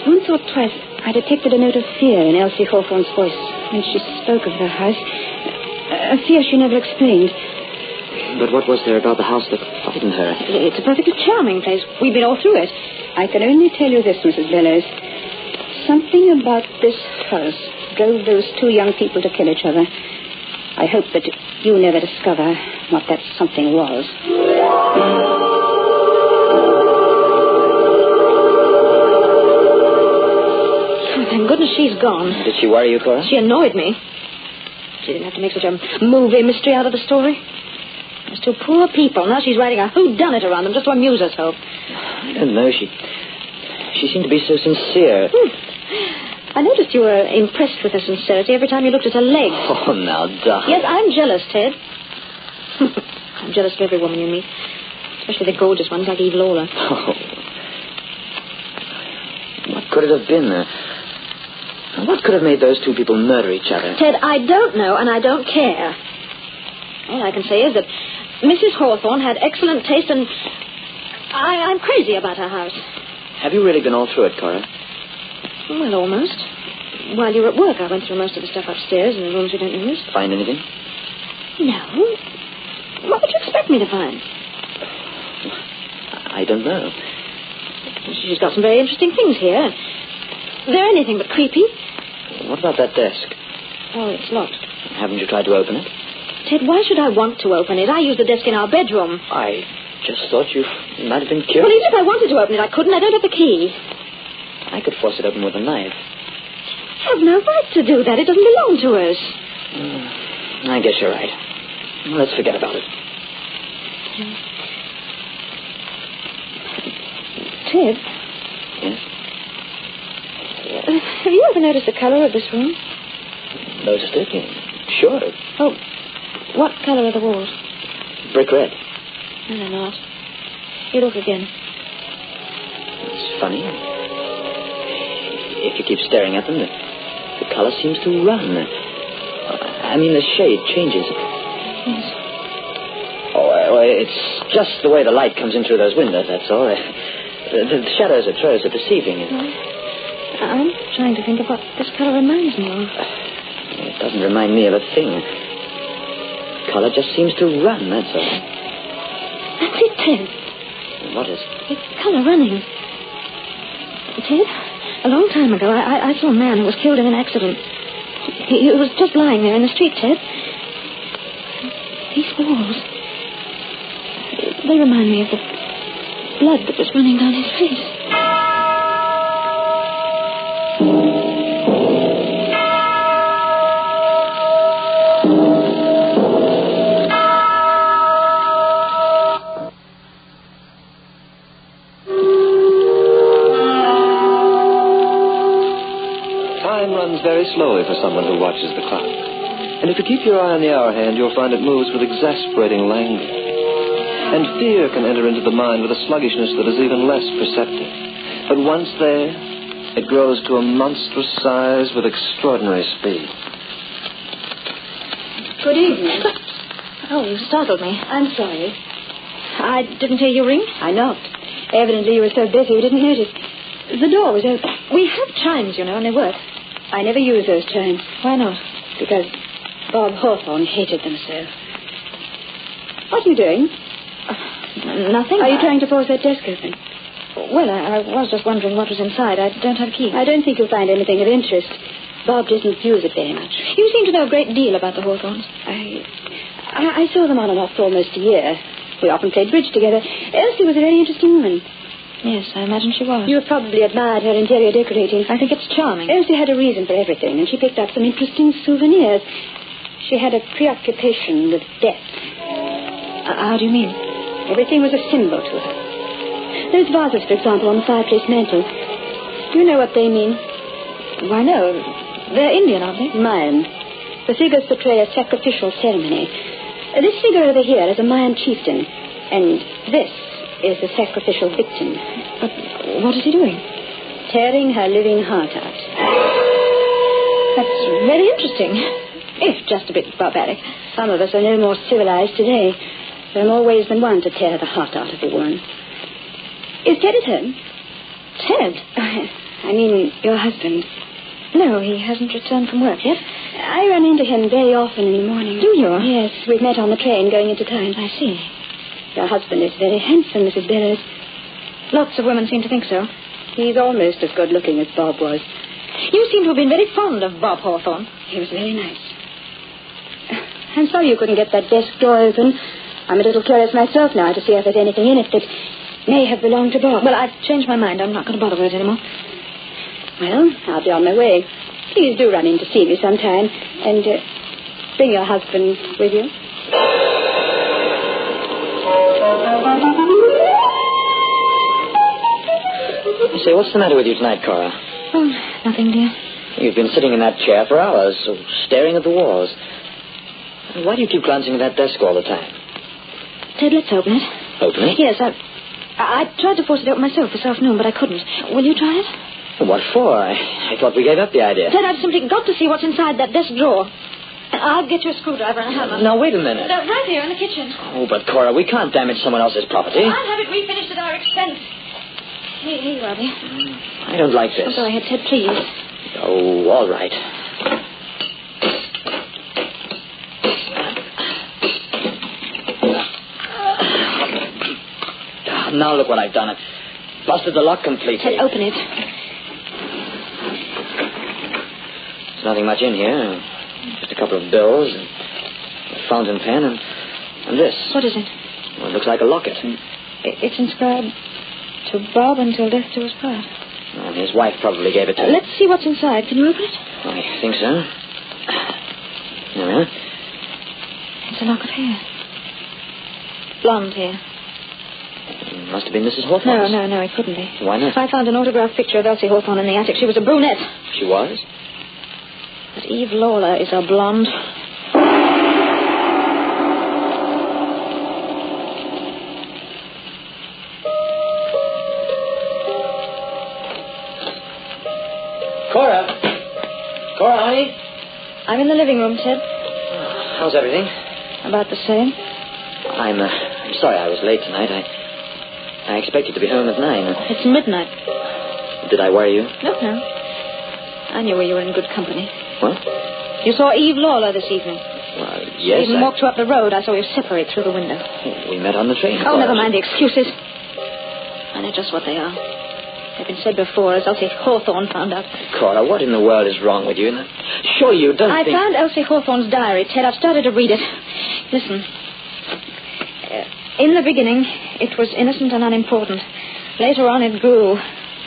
once or twice I detected a note of fear in Elsie Hawthorne's voice when she spoke of the house. A fear she never explained. But what was there about the house that frightened her? It's a perfectly charming place. We've been all through it. I can only tell you this, Mrs. Bellows. Something about this house drove those two young people to kill each other. I hope that you never discover what that something was. Oh, thank goodness she's gone. Did she worry you, Cora? She annoyed me. She didn't have to make such a movie mystery out of the story. There's two poor people. Now she's writing a whodunit around them just to amuse herself. I don't know. She seemed to be so sincere. I noticed you were impressed with her sincerity every time you looked at her legs. Oh, now, darling. Yes, I'm jealous, Ted. I'm jealous of every woman you meet, especially the gorgeous ones like Eve Lawler. Oh. What could it have been? What could have made those two people murder each other? Ted, I don't know, and I don't care. All I can say is that Mrs. Hawthorne had excellent taste, and I'm crazy about her house. Have you really been all through it, Cora? Well, almost. While you were at work, I went through most of the stuff upstairs in the rooms we don't use. Find anything? No. What would you expect me to find? I don't know. She's got some very interesting things here. They're anything but creepy. What about that desk? Oh, it's locked. Haven't you tried to open it? Ted, why should I want to open it? I use the desk in our bedroom. I just thought you might have been curious. Well, even if I wanted to open it, I couldn't. I don't have the key. I could force it open with a knife. I have no right to do that. It doesn't belong to us. I guess you're right. Let's forget about it. Ted? Yes? Have you ever noticed the color of this room? Noticed it? Sure. Oh, what color are the walls? Brick red. No, they're not. You look again. It's funny. If you keep staring at them, the color seems to run. I mean, the shade changes. Yes. Oh, it's just the way the light comes in through those windows, that's all. The shadows it throws are deceiving. I'm trying to think of what this color reminds me of. It doesn't remind me of a thing. Color just seems to run, that's all. That's it, Ted. What is? It's color running. Ted, a long time ago, I saw a man who was killed in an accident. He was just lying there in the street, Ted. These walls, they remind me of the blood that was running down his face. Very slowly for someone who watches the clock. And if you keep your eye on the hour hand, you'll find it moves with exasperating languor. And fear can enter into the mind with a sluggishness that is even less perceptive. But once there, it grows to a monstrous size with extraordinary speed. Good evening. Oh, you startled me. I'm sorry. I didn't hear you ring. I knocked. Evidently you were so busy you didn't notice. The door was open. We have chimes, you know, and they work. I never use those chimes. Why not? Because Bob Hawthorne hated them so. What are you doing? Nothing. Are you trying to force that desk open? Well, I was just wondering what was inside. I don't have a key. I don't think you'll find anything of interest. Bob doesn't use it very much. You seem to know a great deal about the Hawthornes. I saw them on and off for almost a year. We often played bridge together. Elsie was a very interesting woman. Yes, I imagine she was. You have probably admired her interior decorating. I think it's charming. Elsie had a reason for everything, and she picked up some interesting souvenirs. She had a preoccupation with death. How do you mean? Everything was a symbol to her. Those vases, for example, on the fireplace mantel. Do you know what they mean? Why, no. They're Indian, aren't they? Mayan. The figures portray a sacrificial ceremony. This figure over here is a Mayan chieftain, and this is the sacrificial victim. But what is he doing? Tearing her living heart out. That's very interesting, if just a bit barbaric. Some of us are no more civilized today. There are more ways than one to tear the heart out of a woman. Is Ted at home? Ted? I mean, your husband. No, he hasn't returned from work yet. I run into him very often in the morning. Do you? Yes, we've met on the train going into town. I see. Your husband is very handsome, Mrs. Bellows. Lots of women seem to think so. He's almost as good looking as Bob was. You seem to have been very fond of Bob Hawthorne. He was very nice. I'm sorry you couldn't get that desk door open. I'm a little curious myself now to see if there's anything in it that may have belonged to Bob. Well, I've changed my mind. I'm not going to bother with it anymore. Well, I'll be on my way. Please do run in to see me sometime. And bring your husband with you. Say, what's the matter with you tonight, Cora? Oh, nothing, dear. You've been sitting in that chair for hours, staring at the walls. Why do you keep glancing at that desk all the time? Ted, let's open it. Open it? Yes, I tried to force it open myself this afternoon, but I couldn't. Will you try it? What for? I thought we gave up the idea. Ted, I've simply got to see what's inside that desk drawer. I'll get you a screwdriver and a hammer. Now, wait a minute. Right here in the kitchen. Oh, but Cora, we can't damage someone else's property. I'll have it refinished at our expense. Here you are, dear. I don't like this. Go ahead, Ted, please. Oh, all right. Now look what I've done. I've busted the lock completely. Ted, open it. There's nothing much in here. Just a couple of bills, and a fountain pen, and this. What is it? Well, it looks like a locket. It's inscribed, "To Bob until death do us part." Well, his wife probably gave it to him. Let's see what's inside. Can you open it? I think so. There we are. It's a lock of hair. Blonde hair. It must have been Mrs. Hawthorne's. No, it couldn't be. Why not? I found an autographed picture of Elsie Hawthorne in the attic. She was a brunette. She was? But Eve Lawler is a blonde. Cora, honey? I'm in the living room, Ted. How's everything? About the same. I'm sorry I was late tonight. I expected to be home at 9. It's midnight. Did I worry you? No. I knew you were in good company. What? You saw Eve Lawler this evening. Well, yes. I even walked you up the road. I saw you separate through the window. We met on the train. Oh, never mind the excuses. I know just what they are. They've been said before, as Elsie Hawthorne found out. Cora, what in the world is wrong with you? Sure, you don't I found Elsie Hawthorne's diary, Ted. I've started to read it. Listen. In the beginning, it was innocent and unimportant. Later on, it grew.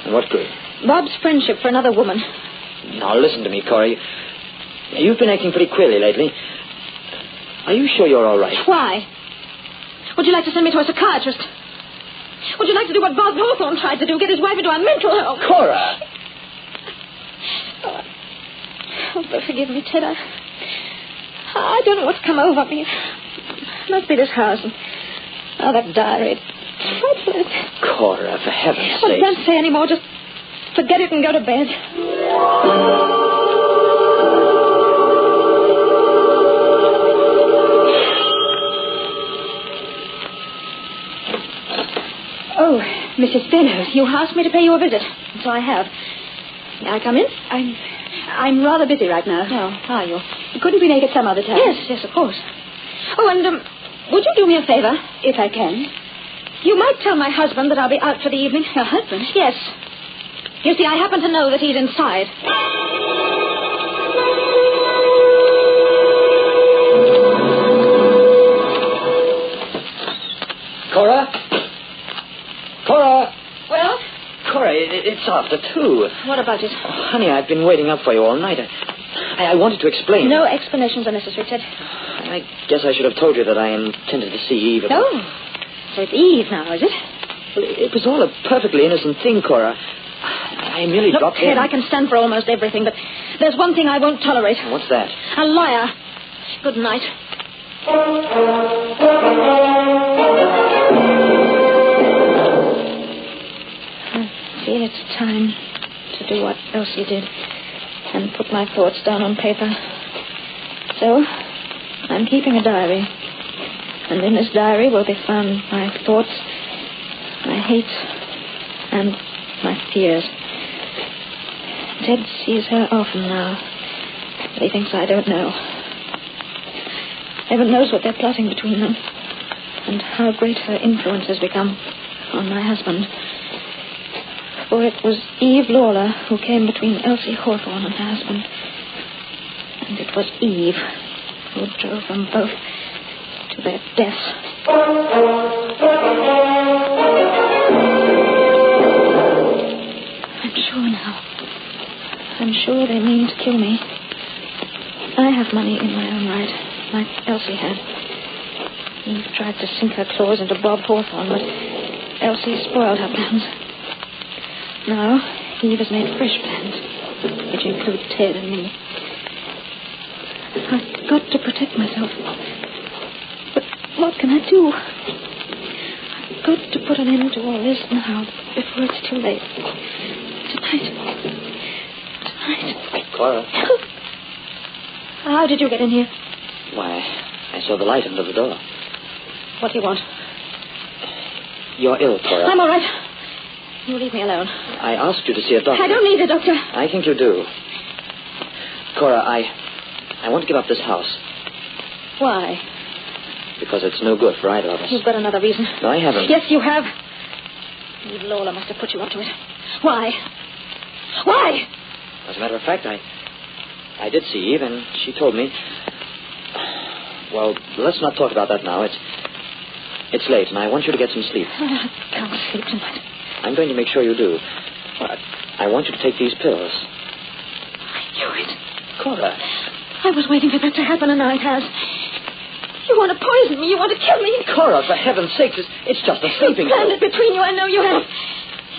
And what grew? Bob's friendship for another woman. Now, listen to me, Cora. You've been acting pretty queerly lately. Are you sure you're all right? Why? Would you like to send me to a psychiatrist? Would you like to do what Bob Hawthorne tried to do, get his wife into a mental home? Cora! Oh, but forgive me, Ted. I don't know what's come over me. It must be this house. And, that diary. Cora, for heaven's sake. Don't say any more. Just forget it and go to bed. Oh, Mrs. Benno, you asked me to pay you a visit, and so I have. May I come in? I'm rather busy right now. Oh, are you? Couldn't we make it some other time? Yes, of course. Oh, and would you do me a favor? If I can. You might tell my husband that I'll be out for the evening. Your husband? Yes. You see, I happen to know that he's inside. Cora? Cora? Well? Cora, it's after 2. What about it? Oh, honey, I've been waiting up for you all night. I wanted to explain. No explanations are necessary, Ted. I guess I should have told you that I intended to see Eve. Oh, so it's Eve now, is it? Well, it was all a perfectly innocent thing, Cora. I merely Look, dropped Ted, in. I can stand for almost everything, but there's one thing I won't tolerate. What's that? A liar. Good night. I feel it's time to do what Elsie did and put my thoughts down on paper. So, I'm keeping a diary. And in this diary will be found my thoughts, my hate, and my fears. Ted sees her often now, but he thinks I don't know. Heaven knows what they're plotting between them, and how great her influence has become on my husband. For it was Eve Lawler who came between Elsie Hawthorne and her husband. And it was Eve who drove them both to their death. I'm sure now. I'm sure they mean to kill me. I have money in my own right, like Elsie had. Eve tried to sink her claws into Bob Hawthorne, but Elsie spoiled her plans. Now, Eve has made fresh plans, which include Ted and me. I've got to protect myself. But what can I do? I've got to put an end to all this now, before it's too late. To Tonight. Cora. How did you get in here? Why, I saw the light under the door. What do you want? You're ill, Cora. I'm all right. You leave me alone. I asked you to see a doctor. I don't need a doctor. I think you do. Cora, I want to give up this house. Why? Because it's no good for either of us. You've got another reason. No, I haven't. Yes, you have. Lola must have put you up to it. Why? Why? As a matter of fact, I did see Eve, and she told me... Well, let's not talk about that now. It's late, and I want you to get some sleep. I can't sleep tonight. I'm going to make sure you do. I want you to take these pills. I knew it. Cora. I was waiting for that to happen, and now it has. You want to poison me. You want to kill me. Cora, for heaven's sake, it's just a sleeping pill. You planned it between you. I know you have.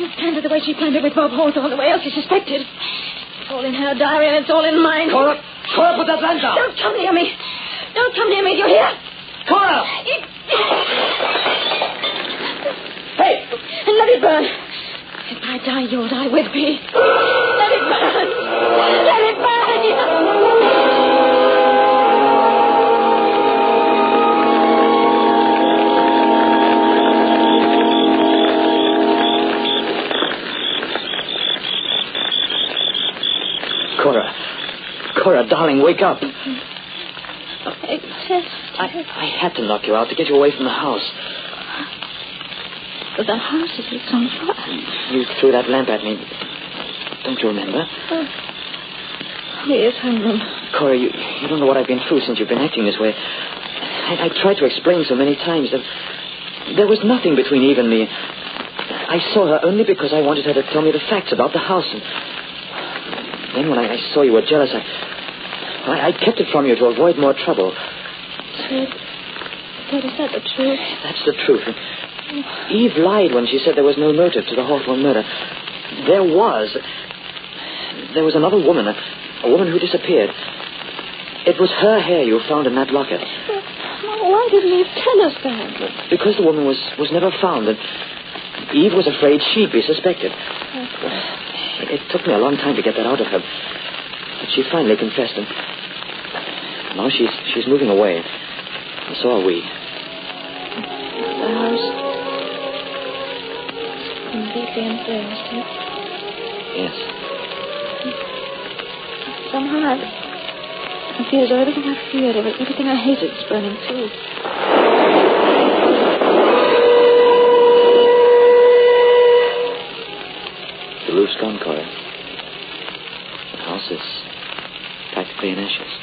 You planned it the way she planned it with Bob Hawthorne, the way Elsie suspected. It's all in her diary, and it's all in mine. Cora, put that lamp down. Don't come near me. Don't come near me. Do you hear? Cora! Hey! And let it burn. If I die, you'll die with me. Let it burn. Let it burn. Cora, darling, wake up. Yes. I had to knock you out to get you away from the house. But the house is on fire. You threw that lamp at me. Don't you remember? Yes, I remember. Cora, you don't know what I've been through since you've been acting this way. I tried to explain so many times that there was nothing between Eve and me. I saw her only because I wanted her to tell me the facts about the house. And then when I saw you were jealous, I kept it from you to avoid more trouble. Ted, is that the truth? That's the truth. Eve lied when she said there was no motive to the Hawthorne murder. There was. There was another woman, a woman who disappeared. It was her hair you found in that locket. Why didn't you tell us that? Because the woman was never found, and Eve was afraid she'd be suspected. It took me a long time to get that out of her. But she finally confessed, and now she's moving away. And so are we. The house is completely embarrassed. Yes. Somehow I feel as though everything I feared, everything I hated is burning through. The roof's gone, Cora. The house is practically in ashes.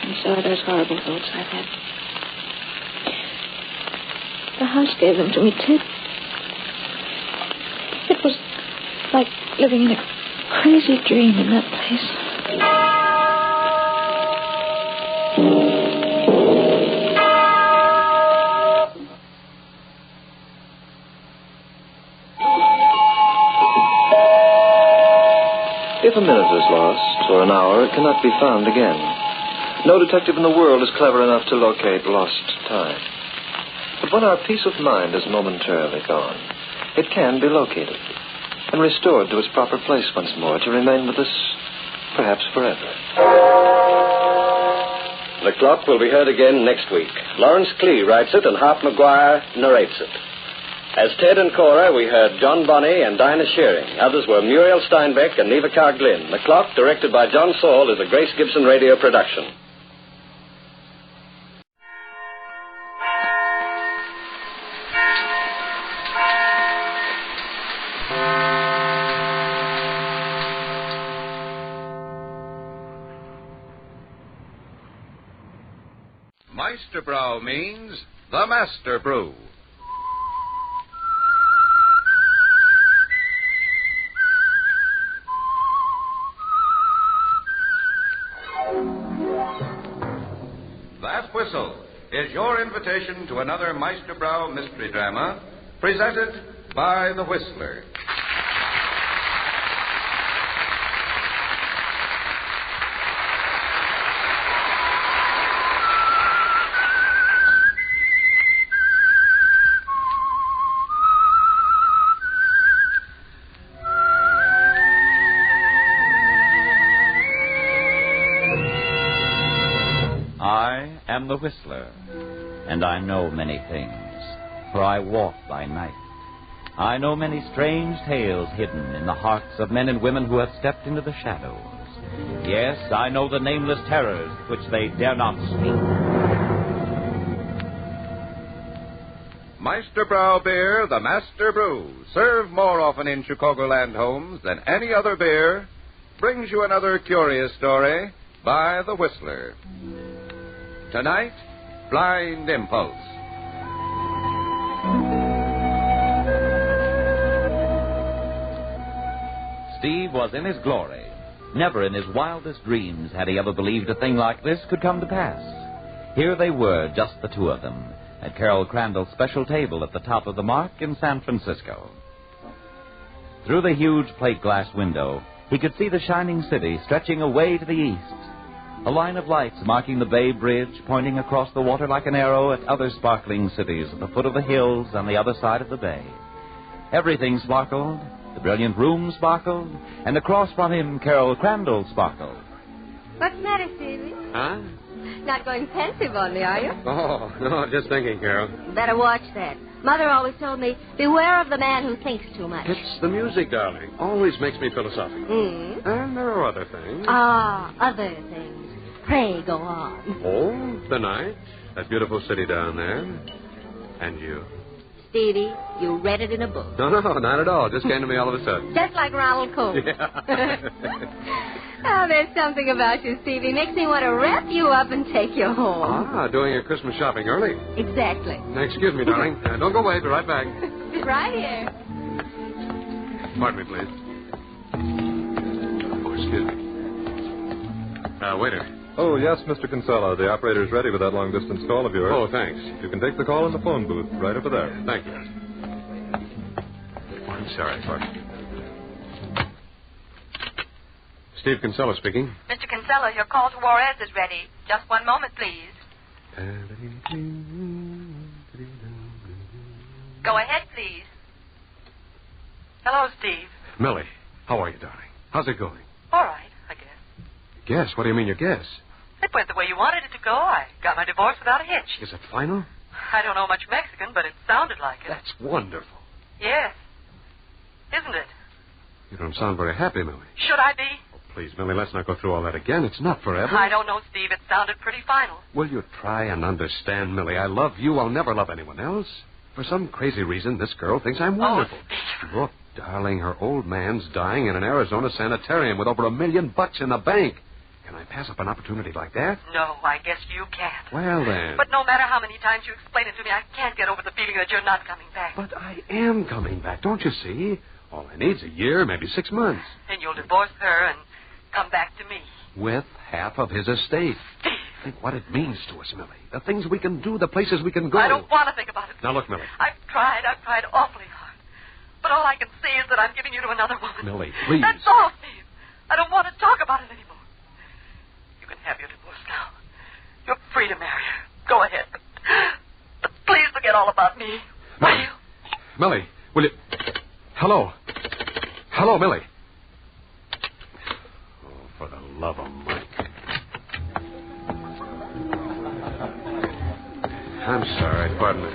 And so are those horrible thoughts I've had. The house gave them to me, Ted. It was like living in a crazy dream in that place. If a minute is lost, or an hour, it cannot be found again. No detective in the world is clever enough to locate lost time. But when our peace of mind is momentarily gone, it can be located and restored to its proper place once more to remain with us, perhaps forever. The Clock will be heard again next week. Lawrence Clee writes it and Hart McGuire narrates it. As Ted and Cora, we heard John Bonney and Dinah Shearing. Others were Muriel Steinbeck and Neva Carr-Glynn. The Clock, directed by John Saul, is a Grace Gibson radio production. Meisterbrow means the master brew. That whistle is your invitation to another Meisterbrow mystery drama presented by the Whistler. I am the Whistler, and I know many things, for I walk by night. I know many strange tales hidden in the hearts of men and women who have stepped into the shadows. Yes, I know the nameless terrors which they dare not speak. Meisterbrow Beer, the Master Brew, served more often in Chicagoland homes than any other beer, brings you another curious story by the Whistler. Tonight, Blind Impulse. Steve was in his glory. Never in his wildest dreams had he ever believed a thing like this could come to pass. Here they were, just the two of them, at Carol Crandall's special table at the top of the Mark in San Francisco. Through the huge plate glass window, he could see the shining city stretching away to the east. A line of lights marking the Bay Bridge, pointing across the water like an arrow at other sparkling cities at the foot of the hills on the other side of the bay. Everything sparkled, the brilliant room sparkled, and across from him, Carol Crandall sparkled. What's the matter, Stevie? Huh? Not going pensive on me, are you? Oh, no, just thinking, Carol. Better watch that. Mother always told me, beware of the man who thinks too much. It's the music, darling. Always makes me philosophical. Mm. And there are other things. Ah, other things. Pray go on. Oh, the night, that beautiful city down there, and you. Stevie, you read it in a book. No, not at all. Just came to me all of a sudden. Just like Ronald Colton. Yeah. Oh, there's something about you, Stevie. Makes me want to wrap you up and take you home. Ah, doing your Christmas shopping early. Exactly. Excuse me, darling. Don't go away. Be right back. Right here. Pardon me, please. Oh, excuse me. Waiter. Oh, yes, Mr. Kinsella. The operator's ready with that long-distance call of yours. Oh, thanks. You can take the call in the phone booth right over there. Thank you. I'm sorry, Clark. Steve Kinsella speaking. Mr. Kinsella, your call to Juarez is ready. Just one moment, please. Go ahead, please. Hello, Steve. Millie, how are you, darling? How's it going? All right, I guess. Guess? What do you mean you guess? It went the way you wanted it to go. I got my divorce without a hitch. Is it final? I don't know much Mexican, but it sounded like it. That's wonderful. Yes. Isn't it? You don't sound very happy, Millie. Should I be? Oh, please, Millie, let's not go through all that again. It's not forever. I don't know, Steve. It sounded pretty final. Will you try and understand, Millie? I love you. I'll never love anyone else. For some crazy reason, this girl thinks I'm wonderful. Oh, look, darling, her old man's dying in an Arizona sanitarium with over $1 million in the bank. Can I pass up an opportunity like that? No, I guess you can't. Well, then. But no matter how many times you explain it to me, I can't get over the feeling that you're not coming back. But I am coming back, don't you see? All I need's a year, maybe 6 months. And you'll divorce her and come back to me. With half of his estate. Think what it means to us, Millie. The things we can do, the places we can go. I don't want to think about it. Now, look, Millie. I've tried awfully hard. But all I can see is that I'm giving you to another woman. Millie, please. That's all, Steve. I don't want to talk about it anymore. You can have your divorce now. You're free to marry her. Go ahead. But please forget all about me. Will you? Millie, will you... Hello. Hello, Millie. Oh, for the love of Mike. I'm sorry. Pardon me.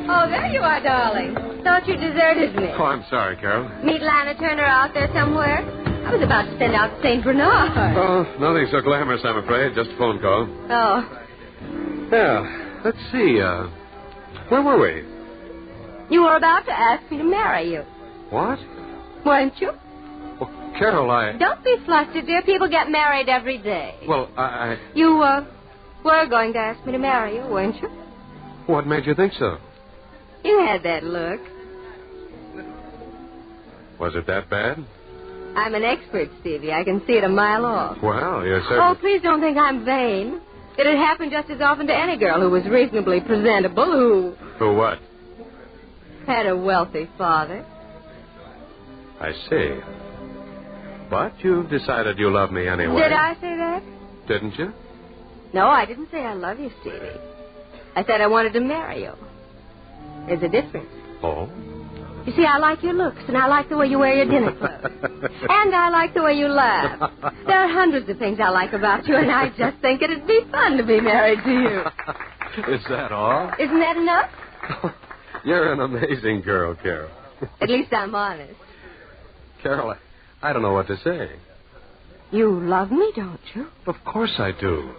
Oh, there you are, darling. Thought you deserted me. Oh, I'm sorry, Carol. Meet Lana Turner out there somewhere? I was about to send out St. Bernard. Oh, nothing so glamorous, I'm afraid. Just a phone call. Oh. Yeah. Let's see. Where were we? You were about to ask me to marry you. What? Weren't you? Well, Carol, Don't be flustered, dear. People get married every day. Well, I... You, were going to ask me to marry you, weren't you? What made you think so? You had that look. Was it that bad? I'm an expert, Stevie. I can see it a mile off. Well, you're certainly... Oh, please don't think I'm vain. It'd happen just as often to any girl who was reasonably presentable, Who what? had a wealthy father. I see. But you've decided you love me anyway. Did I say that? Didn't you? No, I didn't say I love you, Stevie. I said I wanted to marry you. There's a difference. Oh? You see, I like your looks, and I like the way you wear your dinner clothes. And I like the way you laugh. There are hundreds of things I like about you, and I just think it'd be fun to be married to you. Is that all? Isn't that enough? You're an amazing girl, Carol. At least I'm honest. Carol, I don't know what to say. You love me, don't you? Of course I do.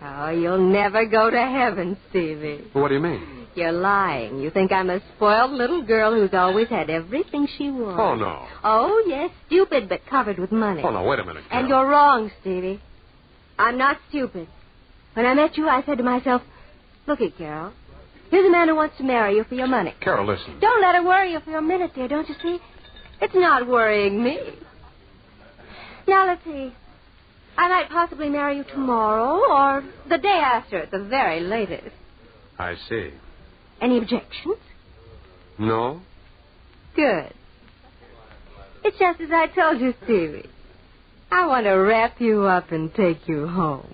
Oh, you'll never go to heaven, Stevie. Well, what do you mean? You're lying. You think I'm a spoiled little girl who's always had everything she wants. Oh, no. Oh, yes, stupid, but covered with money. Oh, no, wait a minute, Carol. And you're wrong, Stevie. I'm not stupid. When I met you, I said to myself, look it, Carol. Here's a man who wants to marry you for your money. Carol, listen. Don't let it worry you for a minute, dear, don't you see? It's not worrying me. Now, let's see. I might possibly marry you tomorrow or the day after at the very latest. I see. Any objections? No? Good. It's just as I told you, Stevie. I want to wrap you up and take you home.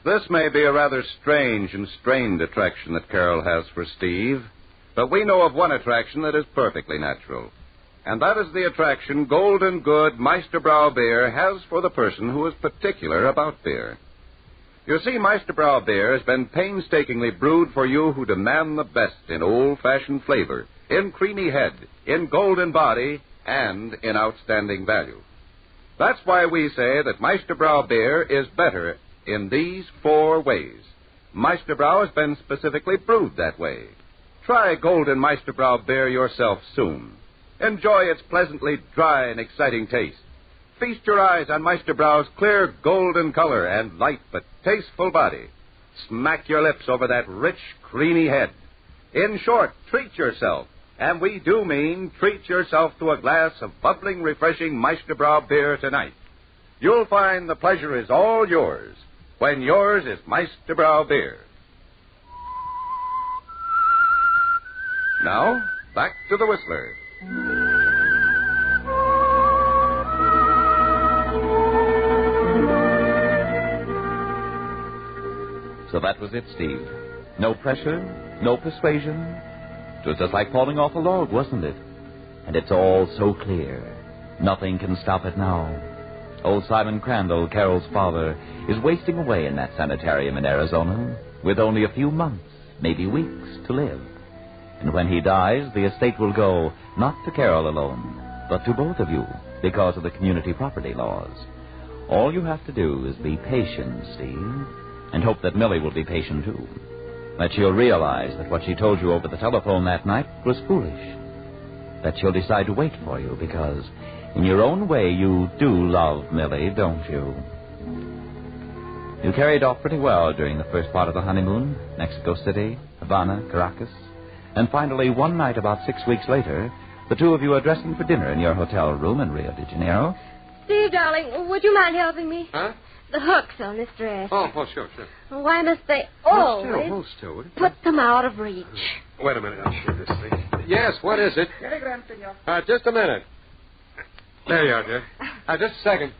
This may be a rather strange and strained attraction that Carol has for Steve, but we know of one attraction that is perfectly natural. And that is the attraction Golden Good Meisterbrau beer has for the person who is particular about beer. You see, Meisterbrau beer has been painstakingly brewed for you who demand the best in old-fashioned flavor, in creamy head, in golden body, and in outstanding value. That's why we say that Meisterbrau beer is better in these 4 ways. Meisterbrau has been specifically brewed that way. Try Golden Meisterbrau beer yourself soon. Enjoy its pleasantly dry and exciting taste. Feast your eyes on Meisterbrau's clear golden color and light but tasteful body. Smack your lips over that rich, creamy head. In short, treat yourself. And we do mean treat yourself to a glass of bubbling, refreshing Meisterbrau beer tonight. You'll find the pleasure is all yours when yours is Meisterbrau beer. Now, back to the Whistler. So that was it, Steve. No pressure, no persuasion. It was just like falling off a log, wasn't it? And it's all so clear. Nothing can stop it now. Old Simon Crandall, Carol's father, is wasting away in that sanitarium in Arizona with only a few months, maybe weeks, to live. And when he dies, the estate will go not to Carol alone, but to both of you because of the community property laws. All you have to do is be patient, Steve, and hope that Millie will be patient, too. That she'll realize that what she told you over the telephone that night was foolish. That she'll decide to wait for you because, in your own way, you do love Millie, don't you? You carried off pretty well during the first part of the honeymoon. Mexico City, Havana, Caracas. And finally, one night about 6 weeks later, the two of you are dressing for dinner in your hotel room in Rio de Janeiro. Steve, darling, would you mind helping me? Huh? The hooks on this dress. Oh, sure. Why must they always Hold still, will you? put them out of reach? Wait a minute, I'll show this thing. Yes, what is it? Telegram, senor. Just a minute. There you are, dear. Just a second.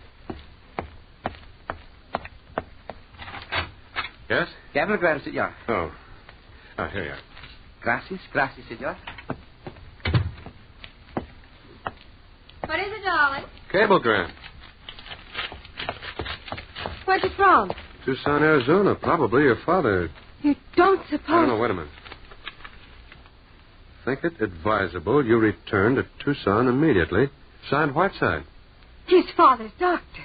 Yes? Cablegram, senor. Oh. Here you are. Gracias, senor. What is it, darling? Cablegram. Where's it from? Tucson, Arizona. Probably your father. You don't suppose... I don't know. Wait a minute. Think it advisable you return to Tucson immediately. Signed Whiteside. His father's doctor.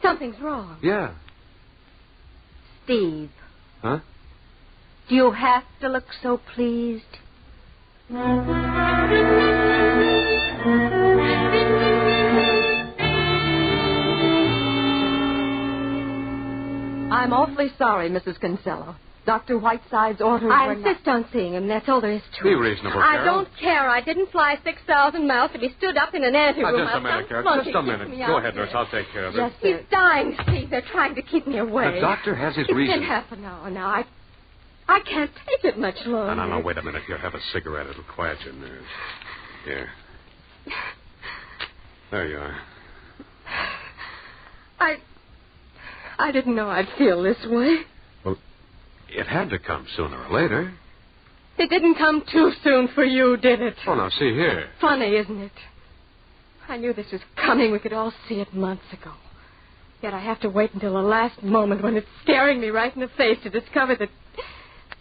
Something's wrong. Yeah. Steve. Huh? Do you have to look so pleased? I'm awfully sorry, Mrs. Kinsella. Dr. Whiteside's orders I were insist on seeing him. That's all there is to it. Be reasonable, I Carol. don't care. I didn't fly 6,000 miles to be stood up in an anteroom. Just a minute, Carol. Just a minute. Go ahead, nurse. I'll take care of it. Yes, he's dying, Steve. They're trying to keep me away. The doctor has his It's reasons. been half an hour now. I can't take it much longer. No, wait a minute. Here, have a cigarette. It'll quiet your nerves. Here. There you are. I didn't know I'd feel this way. Well, it had to come sooner or later. It didn't come too soon for you, did it? Oh, now, see here. Funny, isn't it? I knew this was coming. We could all see it months ago. Yet I have to wait until the last moment when it's staring me right in the face to discover that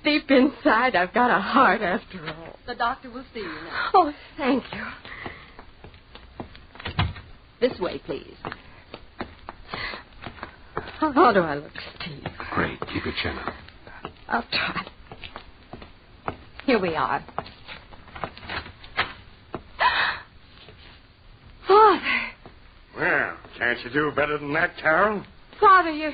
deep inside I've got a heart after all. The doctor will see you now. Oh, thank you. This way, please. How do I look, Steve? Great. Keep your chin up. I'll try. Here we are. Father. Well, can't you do better than that, Carol? Father, you're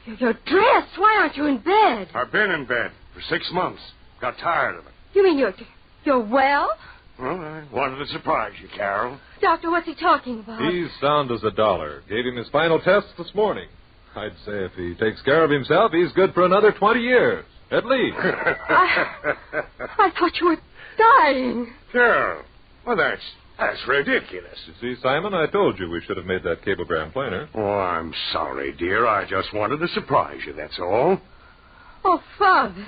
dressed. Why aren't you in bed? I've been in bed for 6 months. Got tired of it. You mean you're well? Well, I wanted to surprise you, Carol. Doctor, what's he talking about? He's sound as a dollar. Gave him his final test this morning. I'd say if he takes care of himself, he's good for another 20 years, at least. I thought you were dying. Carol, well, that's ridiculous. You see, Simon, I told you we should have made that cablegram plainer. Oh, I'm sorry, dear. I just wanted to surprise you, that's all. Oh, Father.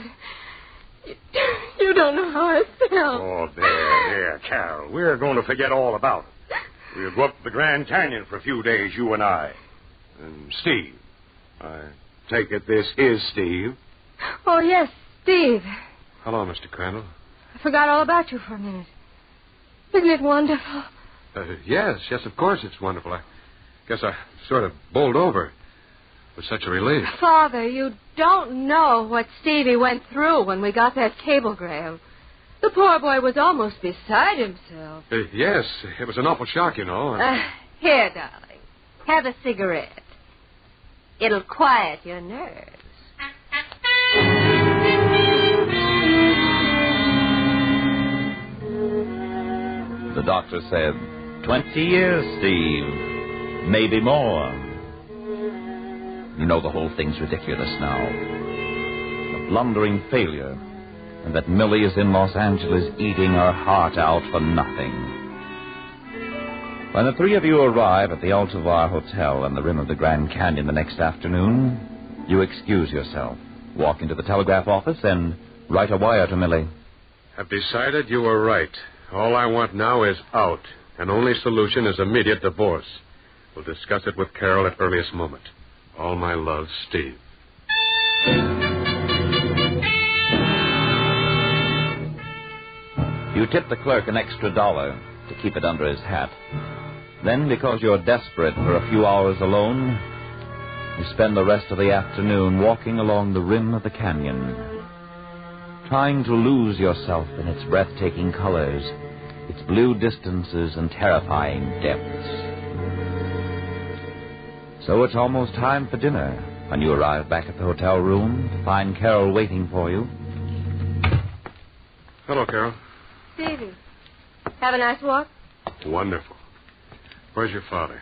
You don't know how I felt. Oh, there, Carol. We're going to forget all about it. We'll go up to the Grand Canyon for a few days, you and I. And Steve. I take it this is Steve. Oh, yes, Steve. Hello, Mr. Crandall. I forgot all about you for a minute. Isn't it wonderful? Yes, of course it's wonderful. I guess I sort of bowled over. It was such a relief. Father, you don't know what Stevie went through when we got that cablegram. The poor boy was almost beside himself. Yes, it was an awful shock, you know. Here, darling. Have a cigarette. It'll quiet your nerves. The doctor said, 20 years, Steve. Maybe more. You know the whole thing's ridiculous now. A blundering failure. And that Millie is in Los Angeles eating her heart out for nothing. When the three of you arrive at the Altovar Hotel on the rim of the Grand Canyon the next afternoon, you excuse yourself, walk into the telegraph office, and write a wire to Millie. I've decided you were right. All I want now is out, and only solution is immediate divorce. We'll discuss it with Carol at earliest moment. All my love, Steve. You tip the clerk an extra $1 to keep it under his hat. Then, because you're desperate for a few hours alone, you spend the rest of the afternoon walking along the rim of the canyon, trying to lose yourself in its breathtaking colors, its blue distances and terrifying depths. So it's almost time for dinner when you arrive back at the hotel room to find Carol waiting for you. Hello, Carol. Stevie, have a nice walk? Wonderful. Where's your father?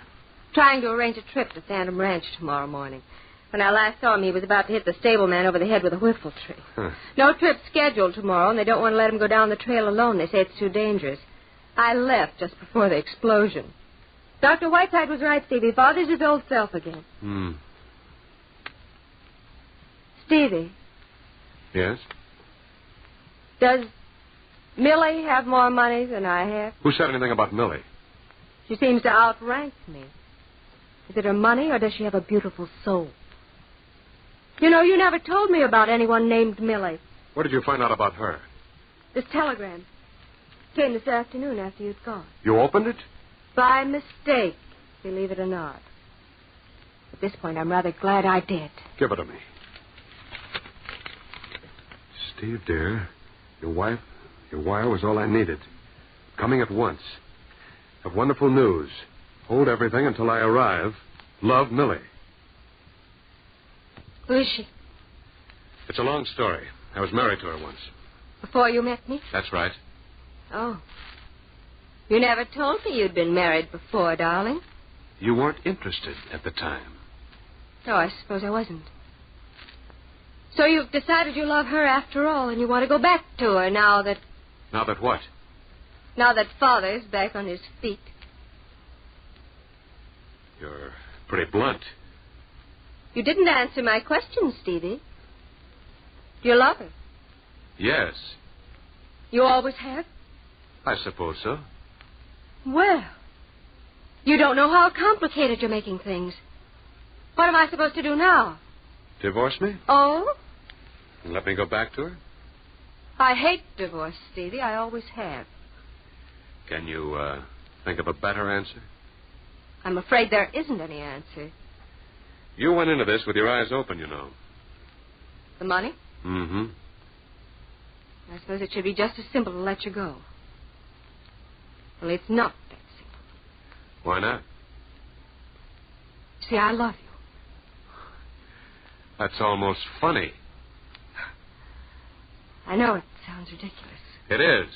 Trying to arrange a trip to Sanctum Ranch tomorrow morning. When I last saw him, he was about to hit the stableman over the head with a whiffle tree. Huh. No trip scheduled tomorrow, and they don't want to let him go down the trail alone. They say it's too dangerous. I left just before the explosion. Dr. Whiteside was right, Stevie. Father's his old self again. Stevie. Yes? Does Millie have more money than I have? Who said anything about Millie? She seems to outrank me. Is it her money, or does she have a beautiful soul? You know, you never told me about anyone named Millie. What did you find out about her? This telegram came this afternoon after you'd gone. You opened it? By mistake, believe it or not. At this point, I'm rather glad I did. Give it to me. Steve, dear, your wire was all I needed. Coming at once. Have wonderful news. Hold everything until I arrive. Love, Millie. Who is she? It's a long story. I was married to her once. Before you met me? That's right. Oh. You never told me you'd been married before, darling. You weren't interested at the time. Oh, I suppose I wasn't. So you've decided you love her after all, and you want to go back to her now that... Now that what? Now that Father's back on his feet. You're pretty blunt. You didn't answer my question, Stevie. Do you love her? Yes, You always have? I suppose so. Well, you don't know how complicated you're making things. What am I supposed to do now? Divorce me? Oh? And let me go back to her? I hate divorce, Stevie. I always have. Can you think of a better answer? I'm afraid there isn't any answer. You went into this with your eyes open, you know. The money? Mm-hmm. I suppose it should be just as simple to let you go. Well, it's not that simple. Why not? See, I love you. That's almost funny. I know it sounds ridiculous. It is.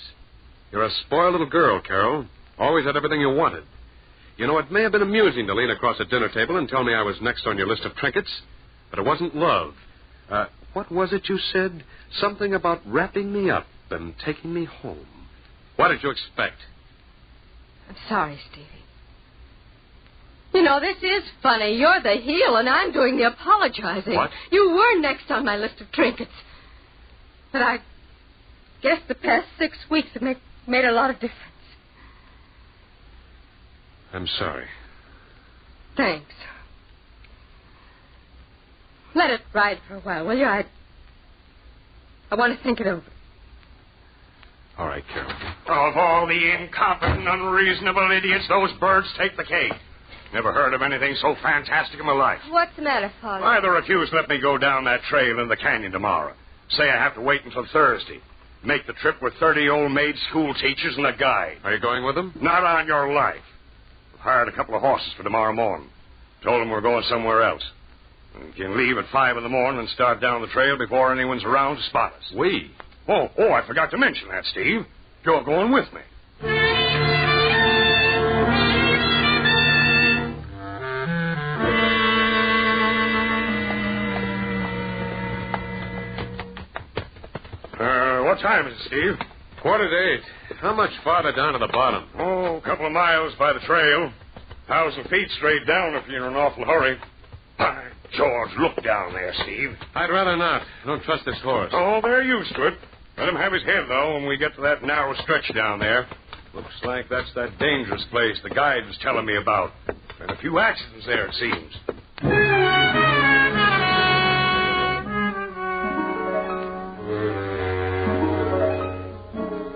You're a spoiled little girl, Carol. Always had everything you wanted. You know, it may have been amusing to lean across a dinner table and tell me I was next on your list of trinkets, but it wasn't love. What was it you said? Something about wrapping me up and taking me home. What did you expect? I'm sorry, Stevie. You know, this is funny. You're the heel, and I'm doing the apologizing. What? You were next on my list of trinkets. But I guess the past 6 weeks have made a lot of difference. I'm sorry. Thanks. Let it ride for a while, will you? I want to think it over. All right, Carol. Of all the incompetent, unreasonable idiots, those birds take the cake. Never heard of anything so fantastic in my life. What's the matter, Father? Either refuse to let me go down that trail in the canyon tomorrow. Say I have to wait until Thursday. Make the trip with 30 old maid school teachers and a guide. Are you going with them? Not on your life. I've hired a couple of horses for tomorrow morning. Told them we're going somewhere else. We can leave at 5 in the morning and start down the trail before anyone's around to spot us. We? Oh, I forgot to mention that, Steve. You're going with me. What time is it, Steve? 7:45. How much farther down to the bottom? Oh, a couple of miles by the trail. 1,000 feet straight down if you're in an awful hurry. By George, look down there, Steve. I'd rather not. I don't trust this horse. Oh, they're used to it. Let him have his head, though, when we get to that narrow stretch down there. Looks like that's that dangerous place the guide was telling me about. And a few accidents there, it seems.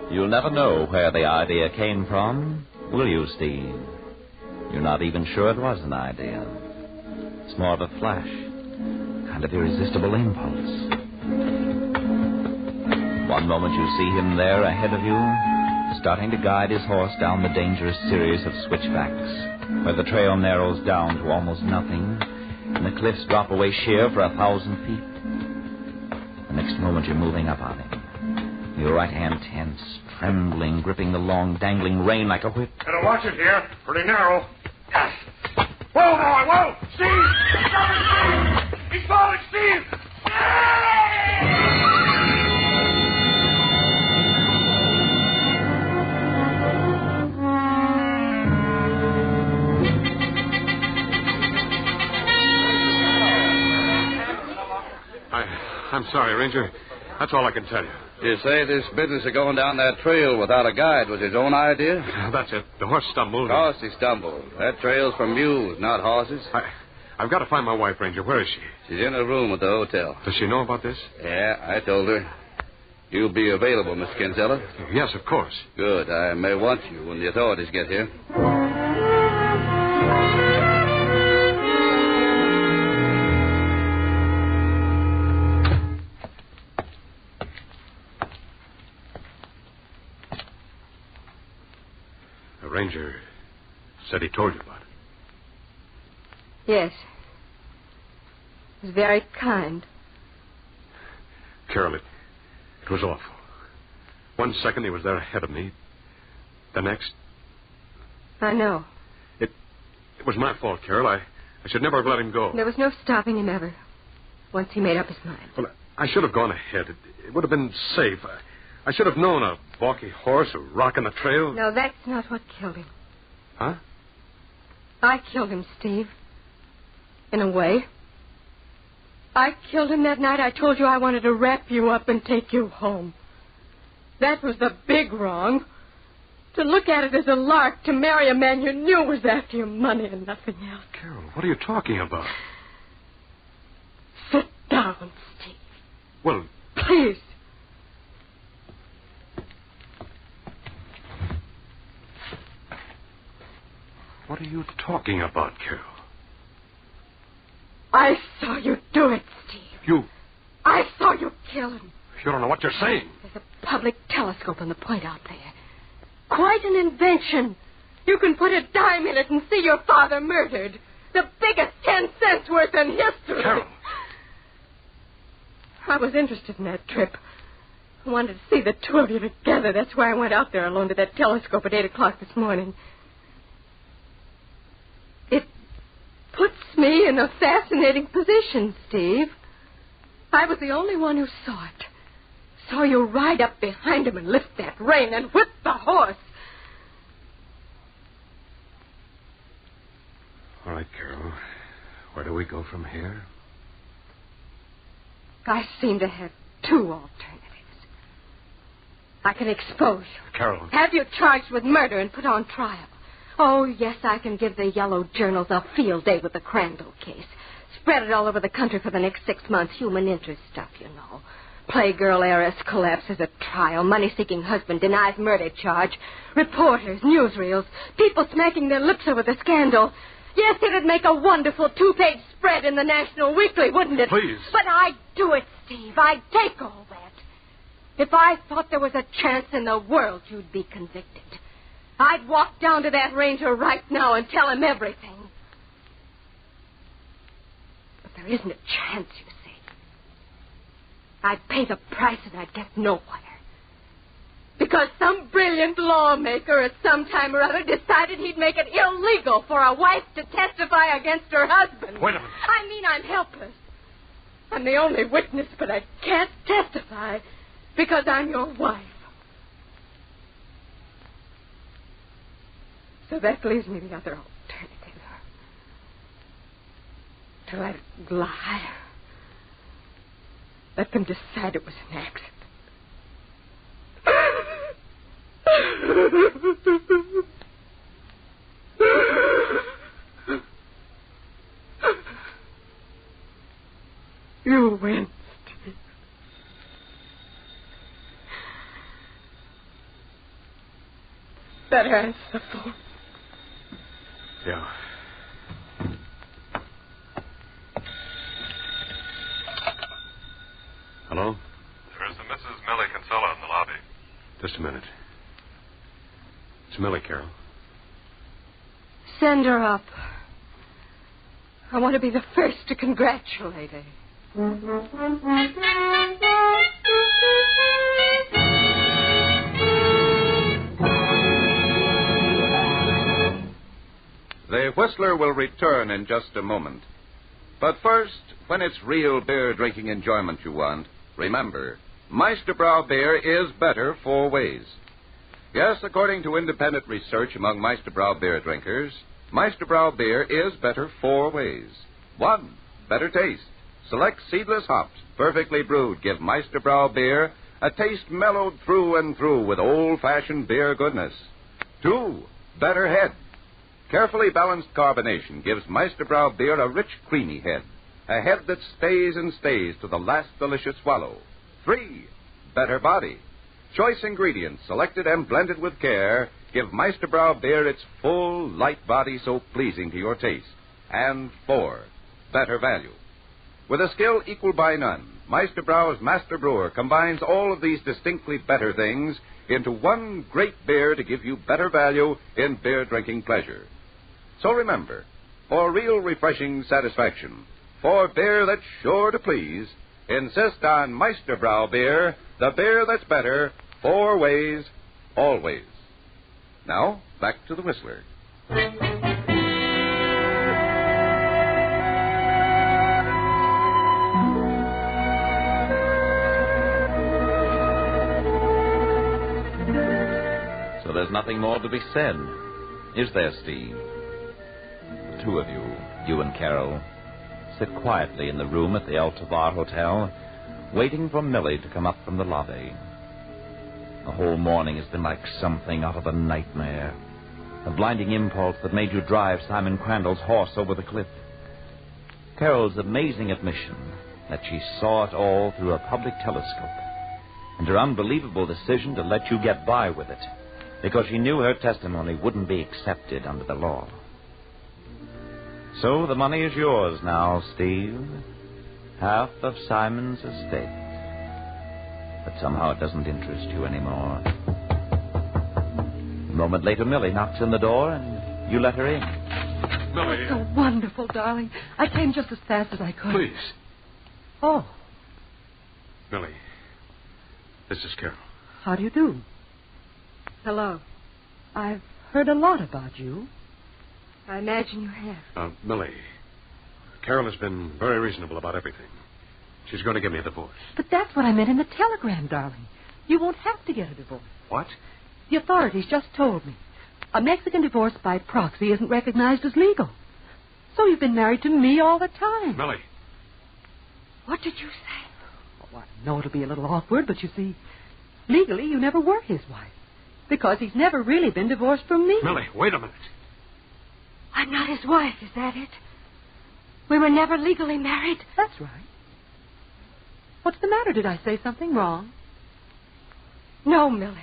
You'll never know where the idea came from, will you, Steve? You're not even sure it was an idea. It's more of a flash, kind of irresistible impulse. One moment you see him there ahead of you, starting to guide his horse down the dangerous series of switchbacks, where the trail narrows down to almost nothing, and the cliffs drop away sheer for 1,000 feet. The next moment you're moving up on him, your right hand tense, trembling, gripping the long, dangling rein like a whip. Better watch it here. Pretty narrow. Whoa, boy, whoa! Steve! He's coming, Steve! He's falling, Steve! I'm sorry, Ranger. That's all I can tell you. You say this business of going down that trail without a guide was his own idea? That's it. The horse stumbled. Of course he stumbled. That trail's for mules, not horses. I've got to find my wife, Ranger. Where is she? She's in a room at the hotel. Does she know about this? Yeah, I told her. You'll be available, Miss Kinsella? Yes, of course. Good. I may want you when the authorities get here. The ranger said he told you about it. Yes. It was very kind. Carol, it was awful. 1 second he was there ahead of me. The next... I know. It was my fault, Carol. I should never have let him go. There was no stopping him ever, once he made up his mind. Well, I should have gone ahead. It would have been safe. I should have known a balky horse, a rock in the trail. No, that's not what killed him. Huh? I killed him, Steve. In a way. I killed him that night. I told you I wanted to wrap you up and take you home. That was the big wrong. To look at it as a lark, to marry a man you knew was after your money and nothing else. Carol, what are you talking about? Sit down, Steve. Well, please. What are you talking about, Carol? I saw you do it, Steve. You... I saw you kill him. You don't know what you're saying. There's a public telescope on the point out there. Quite an invention. You can put a dime in it and see your father murdered. The biggest 10 cents worth in history. Carol. I was interested in that trip. I wanted to see the two of you together. That's why I went out there alone to that telescope at 8 o'clock this morning. It puts me in a fascinating position, Steve. I was the only one who saw it. Saw you ride up behind him and lift that rein and whip the horse. All right, Carol. Where do we go from here? I seem to have two alternatives. I can expose you. Carol. Have you charged with murder and put on trial. Oh, yes, I can give the yellow journals a field day with the Crandall case. Spread it all over the country for the next 6 months. Human interest stuff, you know. Playgirl heiress collapses at trial. Money-seeking husband denies murder charge. Reporters, newsreels, people smacking their lips over the scandal. Yes, it'd make a wonderful 2-page spread in the National Weekly, wouldn't it? Please. But I'd do it, Steve. I'd take all that. If I thought there was a chance in the world you'd be convicted, I'd walk down to that ranger right now and tell him everything. But there isn't a chance, you see. I'd pay the price and I'd get nowhere. Because some brilliant lawmaker at some time or other decided he'd make it illegal for a wife to testify against her husband. Wait a minute. I mean, I'm helpless. I'm the only witness, but I can't testify because I'm your wife. So that leaves me the other alternative. To let it lie. Let them decide it was an accident. You win, Steve. Better answer the phone. Yeah. Hello? There's a Mrs. Millie Kinsella in the lobby. Just a minute. It's Millie, Carol. Send her up. I want to be the first to congratulate her. The Whistler will return in just a moment. But first, when it's real beer drinking enjoyment you want, remember, Meisterbrau beer is better 4 ways. Yes, according to independent research among Meisterbrau beer drinkers, Meisterbrau beer is better 4 ways. 1, better taste. Select seedless hops, perfectly brewed, give Meisterbrau beer a taste mellowed through and through with old-fashioned beer goodness. 2, better head. Carefully balanced carbonation gives Meisterbrau beer a rich, creamy head, a head that stays and stays to the last delicious swallow. 3, better body. Choice ingredients selected and blended with care give Meisterbrau beer its full, light body so pleasing to your taste. And 4, better value. With a skill equal by none, Meisterbrau's master brewer combines all of these distinctly better things into one great beer to give you better value in beer drinking pleasure. So remember, for real refreshing satisfaction, for beer that's sure to please, insist on Meisterbrau beer, the beer that's better 4 ways, always. Now, back to the Whistler. So there's nothing more to be said, is there, Steve? The two of you, you and Carol, sit quietly in the room at the El Tovar Hotel, waiting for Millie to come up from the lobby. The whole morning has been like something out of a nightmare. A blinding impulse that made you drive Simon Crandall's horse over the cliff. Carol's amazing admission that she saw it all through a public telescope, and her unbelievable decision to let you get by with it because she knew her testimony wouldn't be accepted under the law. So the money is yours now, Steve. Half of Simon's estate. But somehow it doesn't interest you anymore. A moment later, Millie knocks on the door, and you let her in. Millie. Oh, so wonderful, darling. I came just as fast as I could. Please. Oh, Millie, this is Carol. how do you do? Hello. I've heard a lot about you. I imagine you have. Millie, Carol has been very reasonable about everything. She's going to give me a divorce. But that's what I meant in the telegram, darling. You won't have to get a divorce. What? The authorities just told me. A Mexican divorce by proxy isn't recognized as legal. So you've been married to me all the time. Millie. What did you say? Oh, I know it'll be a little awkward, but you see, legally you never were his wife. Because he's never really been divorced from me. Millie, wait a minute. I'm not his wife, is that it? We were never legally married? That's right. What's the matter? Did I say something wrong? No, Millie.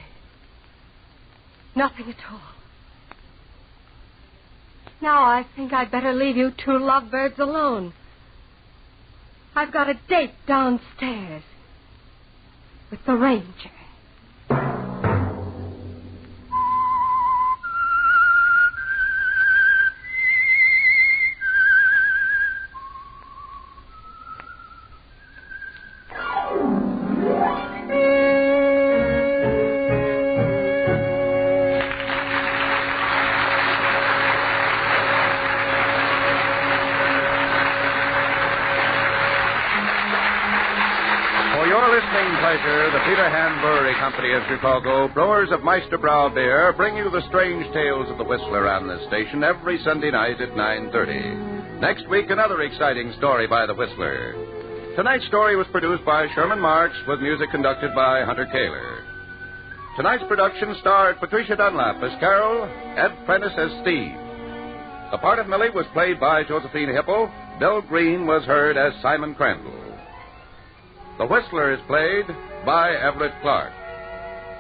Nothing at all. Now I think I'd better leave you two lovebirds alone. I've got a date downstairs with the ranger. The Peter Hand Brewery Company of Chicago, brewers of Meisterbrow beer, bring you the strange tales of the Whistler on this station every Sunday night at 9:30. Next week, another exciting story by the Whistler. Tonight's story was produced by Sherman Marks with music conducted by Hunter Kaler. Tonight's production starred Patricia Dunlap as Carol, Ed Prentice as Steve. The part of Millie was played by Josephine Hipple. Bill Green was heard as Simon Crandall. The Whistler is played by Everett Clark.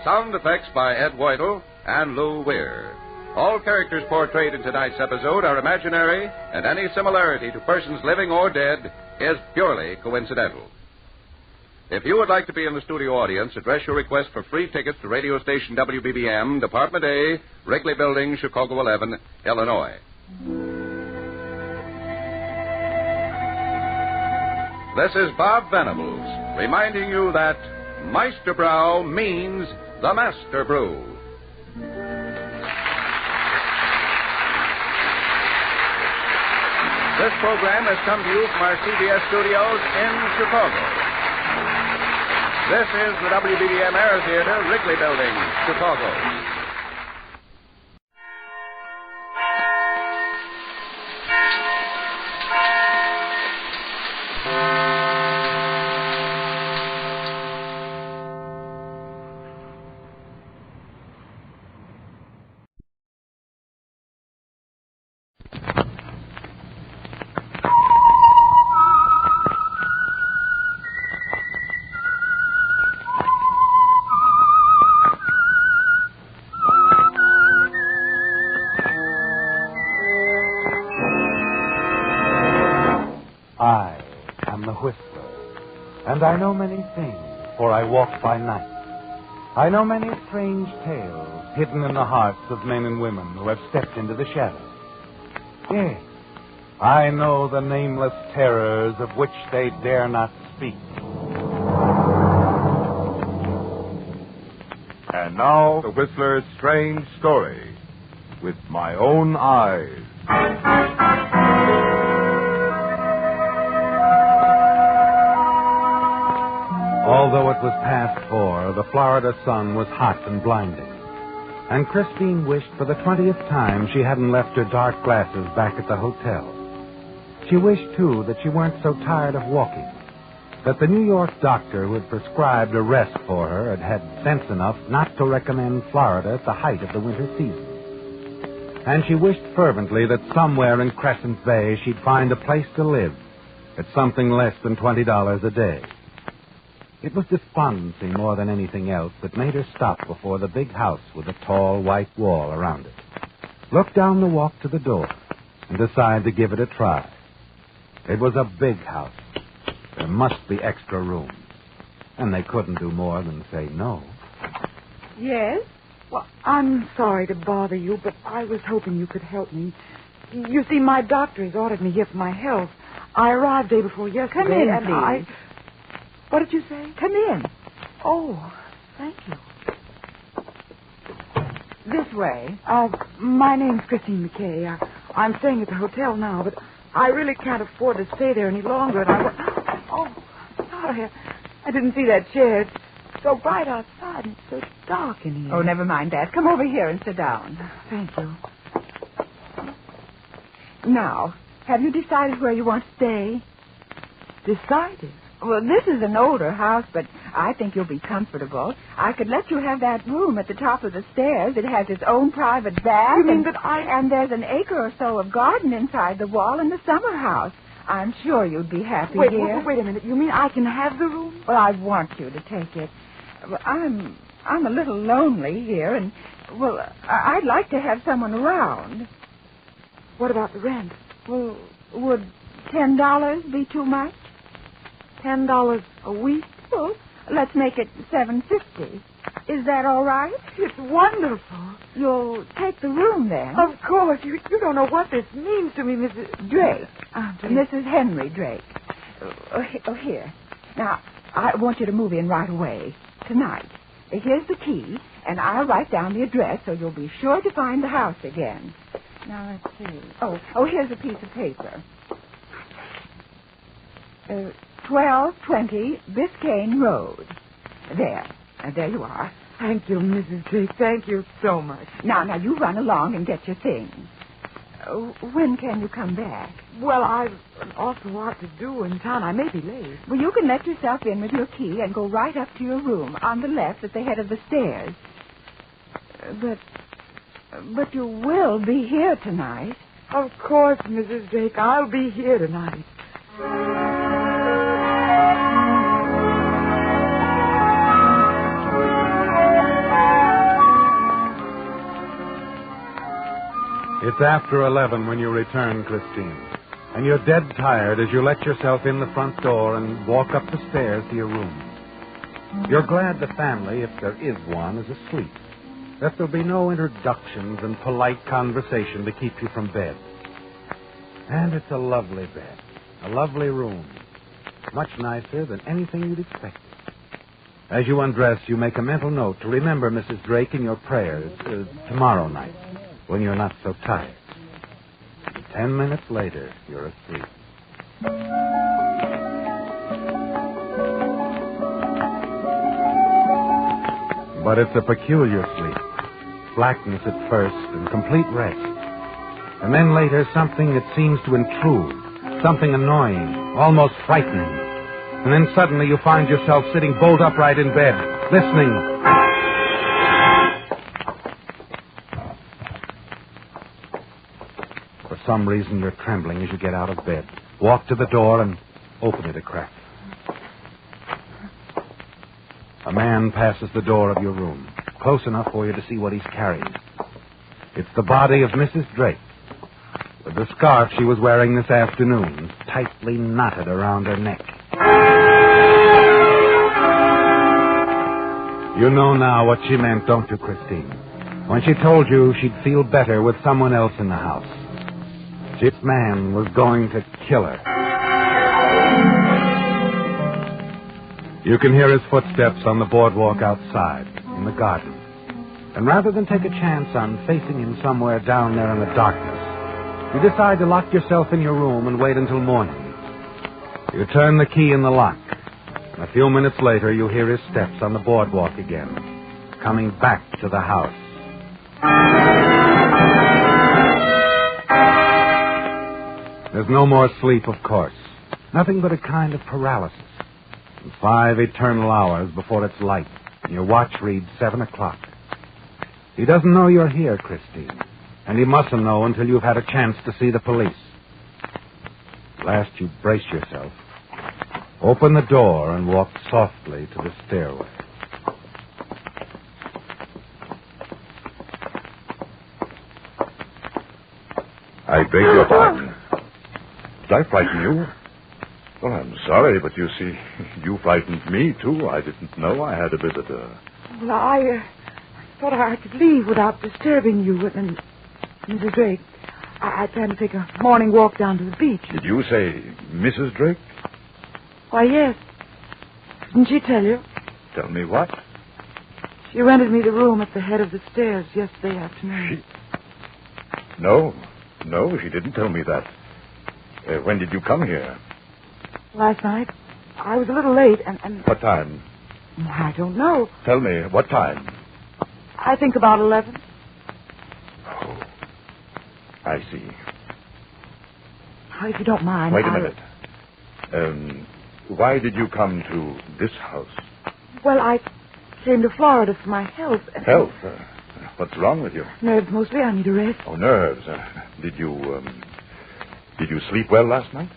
Sound effects by Ed Whittle and Lou Weir. All characters portrayed in tonight's episode are imaginary, and any similarity to persons living or dead is purely coincidental. If you would like to be in the studio audience, address your request for free tickets to radio station WBBM, Department A, Wrigley Building, Chicago 11, Illinois. This is Bob Venables, reminding you that Meisterbrow means the Master Brew. This program has come to you from our CBS studios in Chicago. This is the WBBM Air Theater, Wrigley Building, Chicago. And I know many things, for I walk by night. I know many strange tales hidden in the hearts of men and women who have stepped into the shadows. Yes, I know the nameless terrors of which they dare not speak. And now, the Whistler's strange story, with my own eyes. Although it was past 4, the Florida sun was hot and blinding. And Christine wished for the 20th time she hadn't left her dark glasses back at the hotel. She wished, too, that she weren't so tired of walking, that the New York doctor who had prescribed a rest for her had had sense enough not to recommend Florida at the height of the winter season. And she wished fervently that somewhere in Crescent Bay she'd find a place to live at something less than $20 a day. It was despondency more than anything else that made her stop before the big house with a tall white wall around it, look down the walk to the door, and decide to give it a try. It was a big house. There must be extra rooms. And they couldn't do more than say no. Yes? Well, I'm sorry to bother you, but I was hoping you could help me. You see, my doctor has ordered me here for my health. I arrived day before yesterday. Come in, and please. What did you say? Come in. Oh, thank you. This way. My name's Christine McKay. I'm staying at the hotel now, but I really can't afford to stay there any longer. And Oh, sorry. I didn't see that chair. It's so bright outside and so dark in here. Oh, never mind that. Come over here and sit down. Thank you. Now, have you decided where you want to stay? Decided? Well, this is an older house, but I think you'll be comfortable. I could let you have that room at the top of the stairs. It has its own private bath. You mean that And there's an acre or so of garden inside the wall in the summer house. I'm sure you'd be happy here. Wait a minute. You mean I can have the room? Well, I want you to take it. Well, I'm a little lonely here, and, well, I'd like to have someone around. What about the rent? Well, would $10 be too much? $10 a week? Well, let's make it $7.50. Is that all right? It's wonderful. You'll take the room, then? Of course. You don't know what this means to me, Mrs. Drake. Drake. Mrs. Henry Drake. Here. Now, I want you to move in right away. Tonight. Here's the key, and I'll write down the address so you'll be sure to find the house again. Now, let's see. Oh, here's a piece of paper. 1220 Biscayne Road. There you are. Thank you, Mrs. Drake. Thank you so much. Now, you run along and get your things. When can you come back? Well, I've an awful lot to do in town. I may be late. Well, you can let yourself in with your key and go right up to your room on the left at the head of the stairs. But you will be here tonight. Of course, Mrs. Drake. I'll be here tonight. It's after 11 when you return, Christine. And you're dead tired as you let yourself in the front door and walk up the stairs to your room. You're glad the family, if there is one, is asleep. That there'll be no introductions and polite conversation to keep you from bed. And it's a lovely bed. A lovely room. Much nicer than anything you'd expected. As you undress, you make a mental note to remember Mrs. Drake in your prayers tomorrow night, when you're not so tired. 10 minutes later, you're asleep. But it's a peculiar sleep. Blackness at first and complete rest. And then later, something that seems to intrude. Something annoying, almost frightening. And then suddenly you find yourself sitting bolt upright in bed, listening. For some reason, you're trembling as you get out of bed. Walk to the door and open it a crack. A man passes the door of your room, close enough for you to see what he's carrying. It's the body of Mrs. Drake, with the scarf she was wearing this afternoon tightly knotted around her neck. You know now what she meant, don't you, Christine? When she told you she'd feel better with someone else in the house. This man was going to kill her. You can hear his footsteps on the boardwalk outside, in the garden. And rather than take a chance on facing him somewhere down there in the darkness, you decide to lock yourself in your room and wait until morning. You turn the key in the lock. And a few minutes later, you hear his steps on the boardwalk again, coming back to the house. There's no more sleep, of course. Nothing but a kind of paralysis. And 5 eternal hours before it's light. And your watch reads 7 o'clock. He doesn't know you're here, Christine. And he mustn't know until you've had a chance to see the police. At last you brace yourself. Open the door and walk softly to the stairway. I beg your pardon. Did I frighten you? Well, I'm sorry, but you see, you frightened me, too. I didn't know I had a visitor. Well, I thought I could leave without disturbing you and Mrs. Drake. I planned to take a morning walk down to the beach. Did you say Mrs. Drake? Why, yes. Didn't she tell you? Tell me what? She rented me the room at the head of the stairs yesterday afternoon. No, she didn't tell me that. When did you come here? Last night. I was a little late and... What time? I don't know. Tell me, what time? I think about 11. Oh, I see. If you don't mind... Wait a minute. Why did you come to this house? Well, I came to Florida for my health. Health? What's wrong with you? Nerves mostly. I need a rest. Oh, nerves. Did you sleep well last night?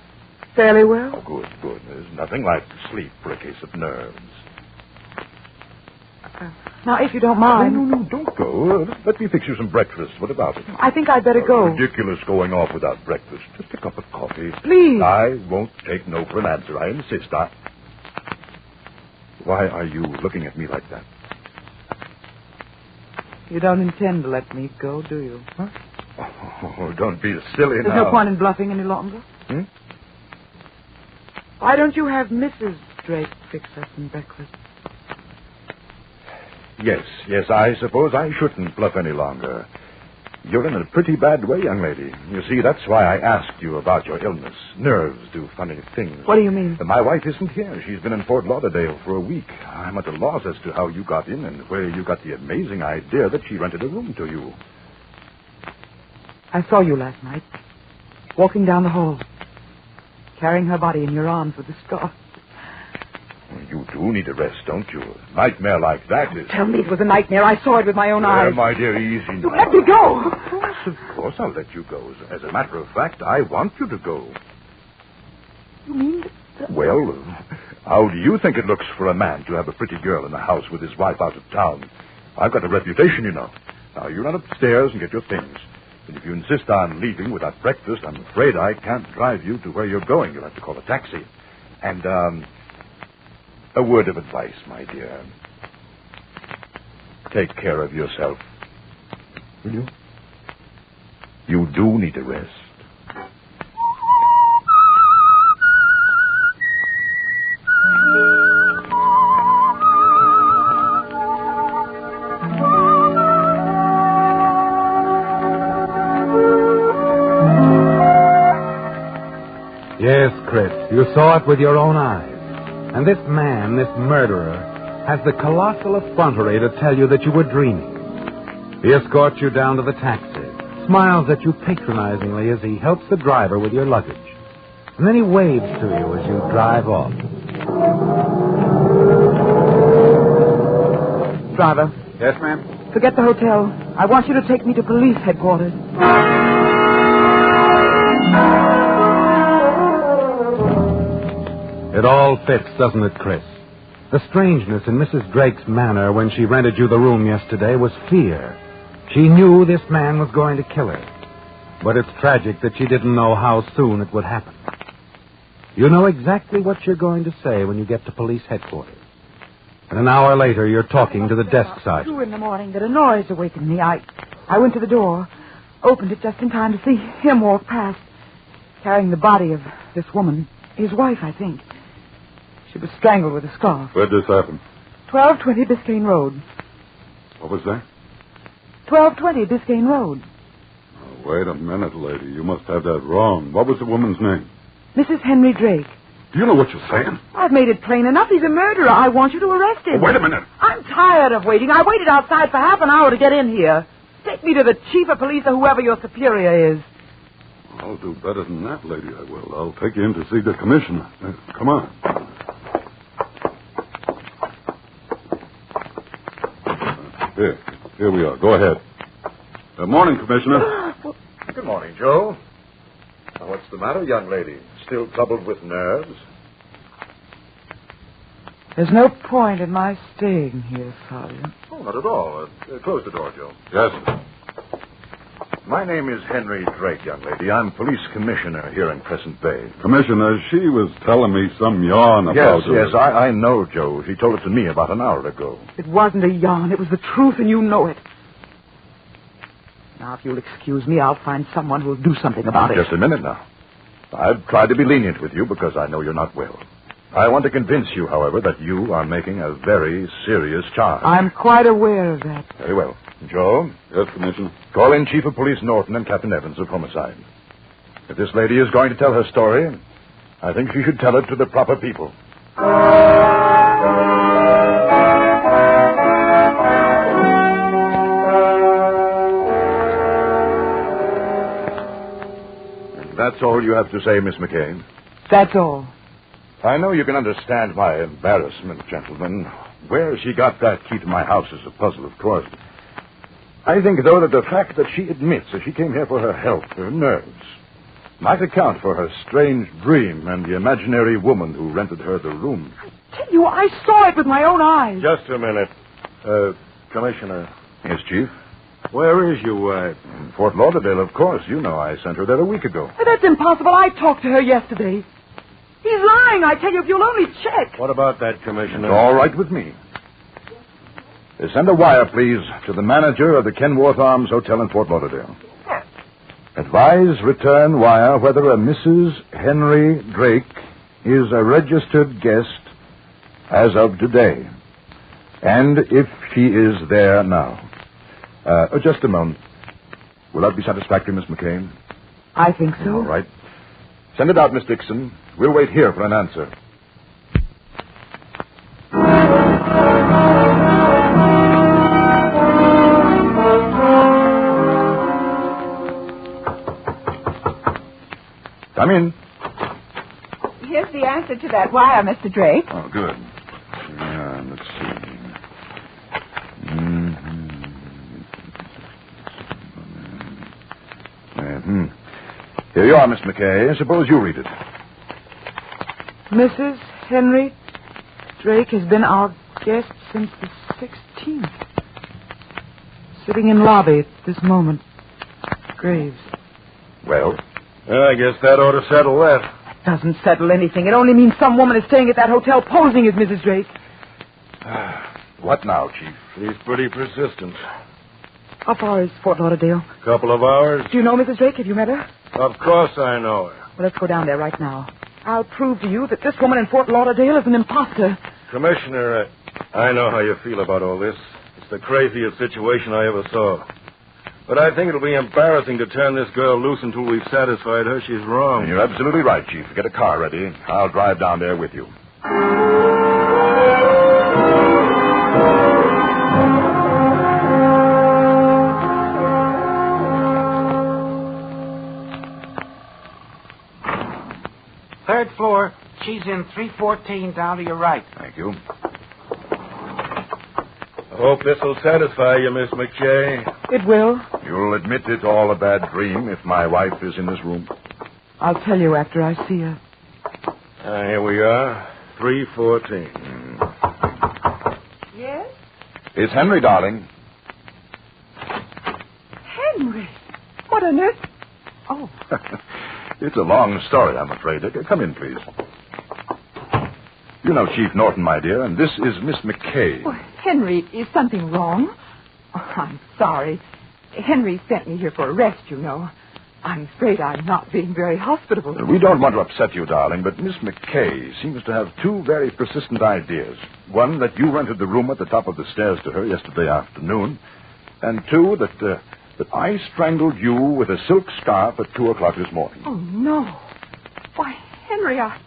Fairly well. Oh, good. There's nothing like sleep for a case of nerves. Now, if you don't mind... No, don't go. Let me fix you some breakfast. What about it? I think I'd better go. Ridiculous going off without breakfast. Just a cup of coffee. Please. I won't take no for an answer. I insist. Why are you looking at me like that? You don't intend to let me go, do you? Huh? Oh, don't be silly now. There's no point in bluffing any longer. Why don't you have Mrs. Drake fix us some breakfast? Yes, I suppose I shouldn't bluff any longer. You're in a pretty bad way, young lady. You see, that's why I asked you about your illness. Nerves do funny things. What do you mean? My wife isn't here. She's been in Fort Lauderdale for a week. I'm at a loss as to how you got in and where you got the amazing idea that she rented a room to you. I saw you last night, walking down the hall, carrying her body in your arms with a scarf. You do need a rest, don't you? A nightmare like that is... Tell me it was a nightmare. I saw it with my own eyes. My dear, easy now. You let me go. Of course I'll let you go. As a matter of fact, I want you to go. You mean... Well, how do you think it looks for a man to have a pretty girl in the house with his wife out of town? I've got a reputation, you know. Now, you run upstairs and get your things. And if you insist on leaving without breakfast, I'm afraid I can't drive you to where you're going. You'll have to call a taxi. And, a word of advice, my dear. Take care of yourself. Will you? You do need a rest. Yes, Chris, you saw it with your own eyes. And this man, this murderer, has the colossal effrontery to tell you that you were dreaming. He escorts you down to the taxi, smiles at you patronizingly as he helps the driver with your luggage. And then he waves to you as you drive off. Driver. Yes, ma'am? Forget the hotel. I want you to take me to police headquarters. It all fits, doesn't it, Chris? The strangeness in Mrs. Drake's manner when she rented you the room yesterday was fear. She knew this man was going to kill her. But it's tragic that she didn't know how soon it would happen. You know exactly what you're going to say when you get to police headquarters. And an hour later, you're talking to the desk sergeant. 2 a.m. that a noise awakened me. I went to the door, opened it just in time to see him walk past, carrying the body of this woman, his wife, I think. She was strangled with a scarf. Where'd this happen? 1220 Biscayne Road. What was that? 1220 Biscayne Road. Oh, wait a minute, lady. You must have that wrong. What was the woman's name? Mrs. Henry Drake. Do you know what you're saying? I've made it plain enough. He's a murderer. I want you to arrest him. Oh, wait a minute. I'm tired of waiting. I waited outside for half an hour to get in here. Take me to the chief of police or whoever your superior is. I'll do better than that, lady, I will. I'll take you in to see the commissioner. Come on. Here we are. Go ahead. Morning, Commissioner. Good morning, Joe. Now, what's the matter, young lady? Still troubled with nerves? There's no point in my staying here, Sergeant. Oh, not at all. Close the door, Joe. Yes, sir. My name is Henry Drake, young lady. I'm police commissioner here in Crescent Bay. Commissioner, she was telling me some yarn about Yes, I know, Joe. She told it to me about an hour ago. It wasn't a yarn. It was the truth, and you know it. Now, if you'll excuse me, I'll find someone who'll do something about it. Just a minute now. I've tried to be lenient with you because I know you're not well. I want to convince you, however, that you are making a very serious charge. I'm quite aware of that. Very well. Joe? Yes, Commissioner? Call in Chief of Police Norton and Captain Evans of Homicide. If this lady is going to tell her story, I think she should tell it to the proper people. And that's all you have to say, Miss McCain? That's all. I know you can understand my embarrassment, gentlemen. Where she got that key to my house is a puzzle, of course. I think, though, that the fact that she admits that she came here for her health, her nerves, might account for her strange dream and the imaginary woman who rented her the room. I tell you, I saw it with my own eyes. Just a minute. Commissioner. Yes, Chief? Where is your wife? In Fort Lauderdale, of course. You know I sent her there a week ago. That's impossible. I talked to her yesterday. He's lying, I tell you, if you'll only check. What about that, Commissioner? It's all right with me. Send a wire, please, to the manager of the Kenworth Arms Hotel in Fort Lauderdale. Yes. Advise return wire whether a Mrs. Henry Drake is a registered guest as of today, and if she is there now. Just a moment. Will that be satisfactory, Miss McCain? I think so. All right. Send it out, Miss Dixon. We'll wait here for an answer. Come in. Here's the answer to that wire, Mr. Drake. Oh, good. Let's see. Here you are, Miss McKay. Suppose you read it. Mrs. Henry Drake has been our guest since the 16th. Sitting in lobby at this moment. Graves. Well? I guess that ought to settle that. Doesn't settle anything. It only means some woman is staying at that hotel posing as Mrs. Drake. What now, Chief? She's pretty persistent. How far is Fort Lauderdale? Couple of hours. Do you know Mrs. Drake? Have you met her? Of course I know her. Well, let's go down there right now. I'll prove to you that this woman in Fort Lauderdale is an imposter. Commissioner, I know how you feel about all this. It's the craziest situation I ever saw. But I think it'll be embarrassing to turn this girl loose until we've satisfied her she's wrong. You're absolutely right, Chief. Get a car ready. I'll drive down there with you. Third floor. She's in 314 down to your right. Thank you. I hope this will satisfy you, Miss McShay. It will. You'll admit it's all a bad dream if my wife is in this room? I'll tell you after I see her. Here we are. 314. Yes? It's Henry, darling. Henry. What on earth? Oh. It's a long story, I'm afraid. Come in, please. You know Chief Norton, my dear, and this is Miss McKay. Oh, Henry, is something wrong? Oh, I'm sorry. Henry sent me here for a rest, you know. I'm afraid I'm not being very hospitable. We don't want to upset you, darling, but Miss McKay seems to have two very persistent ideas. One, that you rented the room at the top of the stairs to her yesterday afternoon. And two, that I strangled you with a silk scarf at 2 o'clock this morning. Oh, no. Why, Henry, I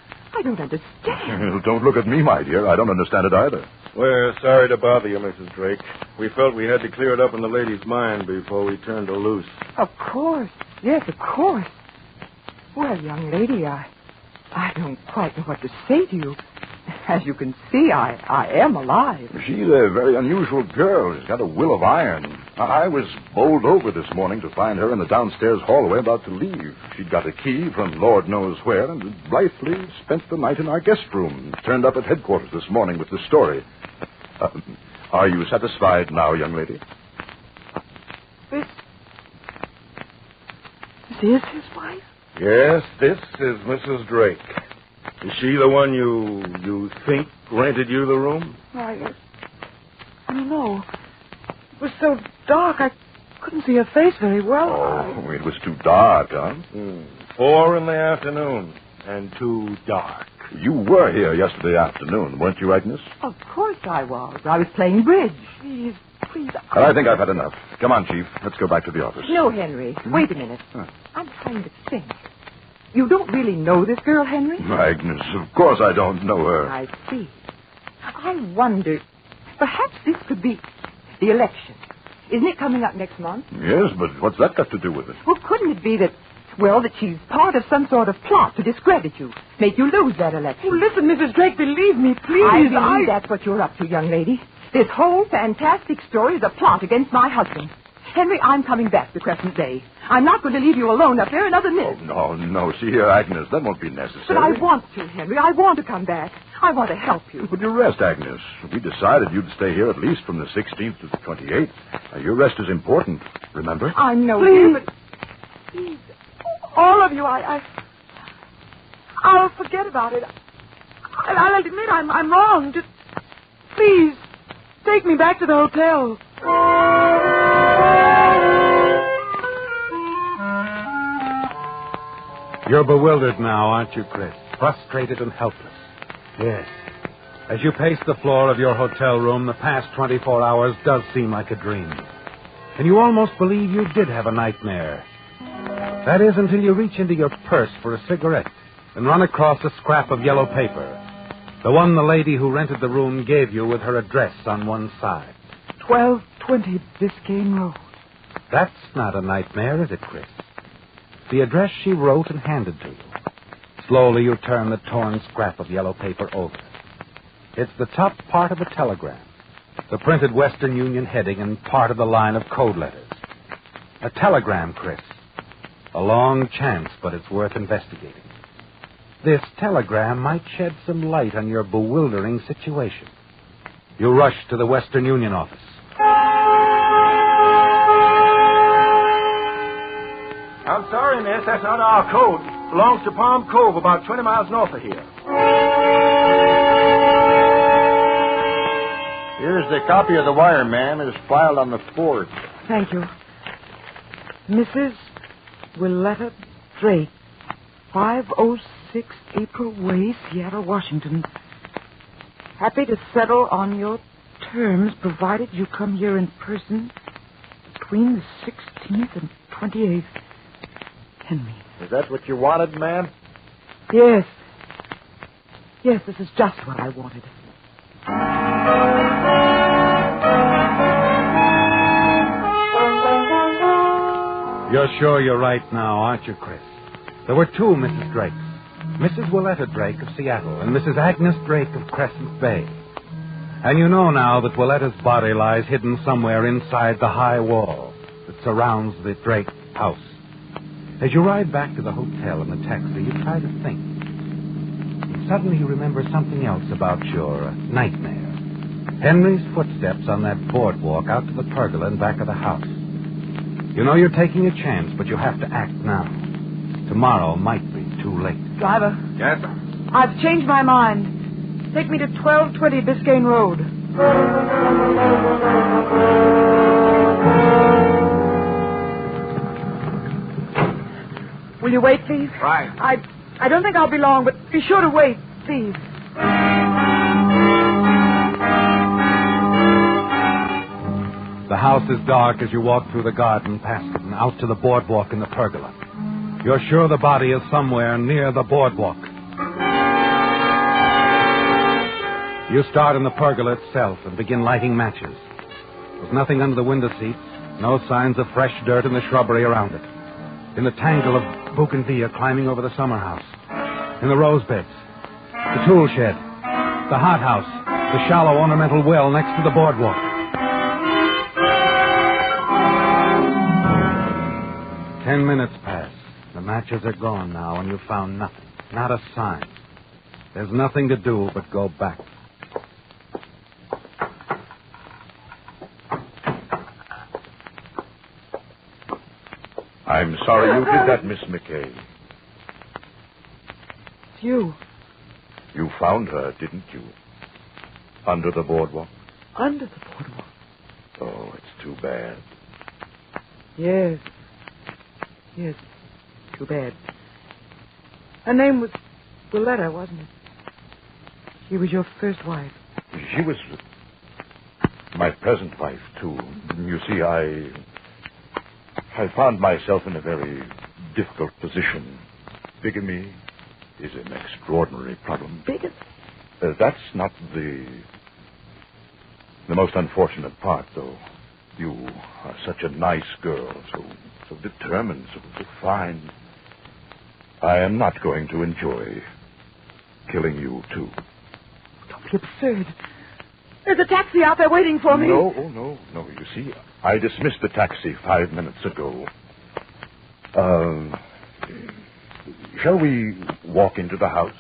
don't understand. Don't look at me, my dear. I don't understand it either. We're sorry to bother you, Mrs. Drake. We felt we had to clear it up in the lady's mind before we turned her loose. Of course. Yes, of course. Well, young lady, I don't quite know what to say to you. As you can see, I am alive. She's a very unusual girl. She's got a will of iron. I was bowled over this morning to find her in the downstairs hallway about to leave. She'd got a key from Lord knows where and had blithely spent the night in our guest room. Turned up at headquarters this morning with the story. Are you satisfied now, young lady? This is his wife? Yes, this is Mrs. Drake. Is she the one you think rented you the room? I don't know. It was so dark, I couldn't see her face very well. Oh, it was too dark, huh? 4 in the afternoon, and too dark. You were here yesterday afternoon, weren't you, Agnes? Of course I was. I was playing bridge. Please. I think I've had enough. Come on, Chief. Let's go back to the office. No, Henry. Wait a minute. I'm trying to think. You don't really know this girl, Henry? Agnes, of course I don't know her. I see. I wonder, perhaps this could be the election. Isn't it coming up next month? Yes, but what's that got to do with it? Well, couldn't it be that she's part of some sort of plot to discredit you, make you lose that election? Oh, listen, Mrs. Drake, believe me, please. I believe that's what you're up to, young lady. This whole fantastic story is a plot against my husband. Henry, I'm coming back to Crescent Bay. I'm not going to leave you alone up there another minute. Oh, no. See here, Agnes, that won't be necessary. But I want to, Henry. I want to come back. I want to help you. But your rest, Agnes. We decided you'd stay here at least from the 16th to the 28th. Your rest is important, remember? I know, dear, but please, all of you, I'll forget about it. I'll admit I'm wrong. Just please take me back to the hotel. You're bewildered now, aren't you, Chris? Frustrated and helpless. Yes. As you pace the floor of your hotel room, the past 24 hours does seem like a dream. And you almost believe you did have a nightmare. That is until you reach into your purse for a cigarette and run across a scrap of yellow paper. The one the lady who rented the room gave you with her address on one side. 1220 Biscayne Road. That's not a nightmare, is it, Chris? The address she wrote and handed to you. Slowly you turn the torn scrap of yellow paper over. It's the top part of a telegram, the printed Western Union heading and part of the line of code letters. A telegram, Chris. A long chance, but it's worth investigating. This telegram might shed some light on your bewildering situation. You rush to the Western Union office. I'm sorry, miss. That's not our code. Belongs to Palm Cove, about 20 miles north of here. Here's the copy of the wire, ma'am. It is filed on the 4th. Thank you. Mrs. Willetta Drake, 506 April Way, Seattle, Washington. Happy to settle on your terms, provided you come here in person between the 16th and 28th. Henry. Is that what you wanted, ma'am? Yes. Yes, this is just what I wanted. You're sure you're right now, aren't you, Chris? There were two Mrs. Drakes. Mrs. Willetta Drake of Seattle and Mrs. Agnes Drake of Crescent Bay. And you know now that Willetta's body lies hidden somewhere inside the high wall that surrounds the Drake house. As you ride back to the hotel in the taxi, you try to think. And suddenly you remember something else about your nightmare. Henry's footsteps on that boardwalk out to the pergola in back of the house. You know you're taking a chance, but you have to act now. Tomorrow might be too late. Driver. Yes, sir. I've changed my mind. Take me to 1220 Biscayne Road. Will you wait, please? Right. I don't think I'll be long, but be sure to wait, please. The house is dark as you walk through the garden past it and out to the boardwalk in the pergola. You're sure the body is somewhere near the boardwalk. You start in the pergola itself and begin lighting matches. There's nothing under the window seats, no signs of fresh dirt in the shrubbery around it. In the tangle of Bougainvillea climbing over the summer house. In the rose beds. The tool shed. The hothouse. The shallow ornamental well next to the boardwalk. 10 minutes pass. The matches are gone now, and you've found nothing. Not a sign. There's nothing to do but go back. I'm sorry you did that, Miss McKay. It's you. You found her, didn't you? Under the boardwalk? Under the boardwalk? Oh, it's too bad. Yes. Yes. Too bad. Her name was Willetta, wasn't it? She was your first wife. She was my present wife, too. You see, I found myself in a very difficult position. Bigamy is an extraordinary problem. Bigamy? That's not the most unfortunate part, though. You are such a nice girl, so determined, so fine. I am not going to enjoy killing you, too. Don't be absurd. There's a taxi out there waiting for me. No. You see, I dismissed the taxi 5 minutes ago. Shall we walk into the house?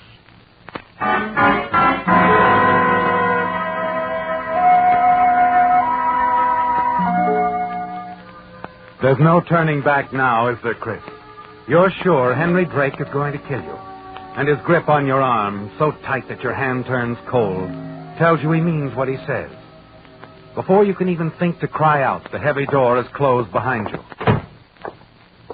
There's no turning back now, is there, Chris? You're sure Henry Drake is going to kill you. And his grip on your arm, so tight that your hand turns cold, tells you he means what he says. Before you can even think to cry out, the heavy door is closed behind you.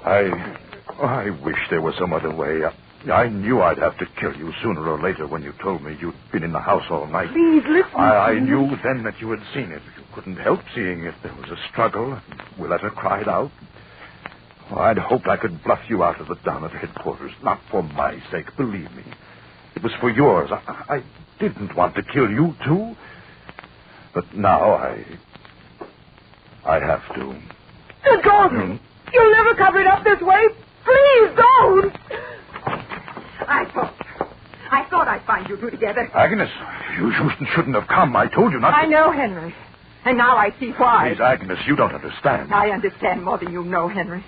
I wish there was some other way. I knew I'd have to kill you sooner or later when you told me you'd been in the house all night. Please, listen. I knew then that you had seen it. You couldn't help seeing it. There was a struggle. Willetta cried out. I'd hoped I could bluff you out of the down at headquarters. Not for my sake, believe me. It was for yours. I didn't want to kill you, too. But now I have to. Don't! You'll never cover it up this way. Please don't! I thought I'd find you two together. Agnes, you shouldn't have come. I told you not to. I know, Henry. And now I see why. Please, Agnes, you don't understand. I understand more than you know, Henry.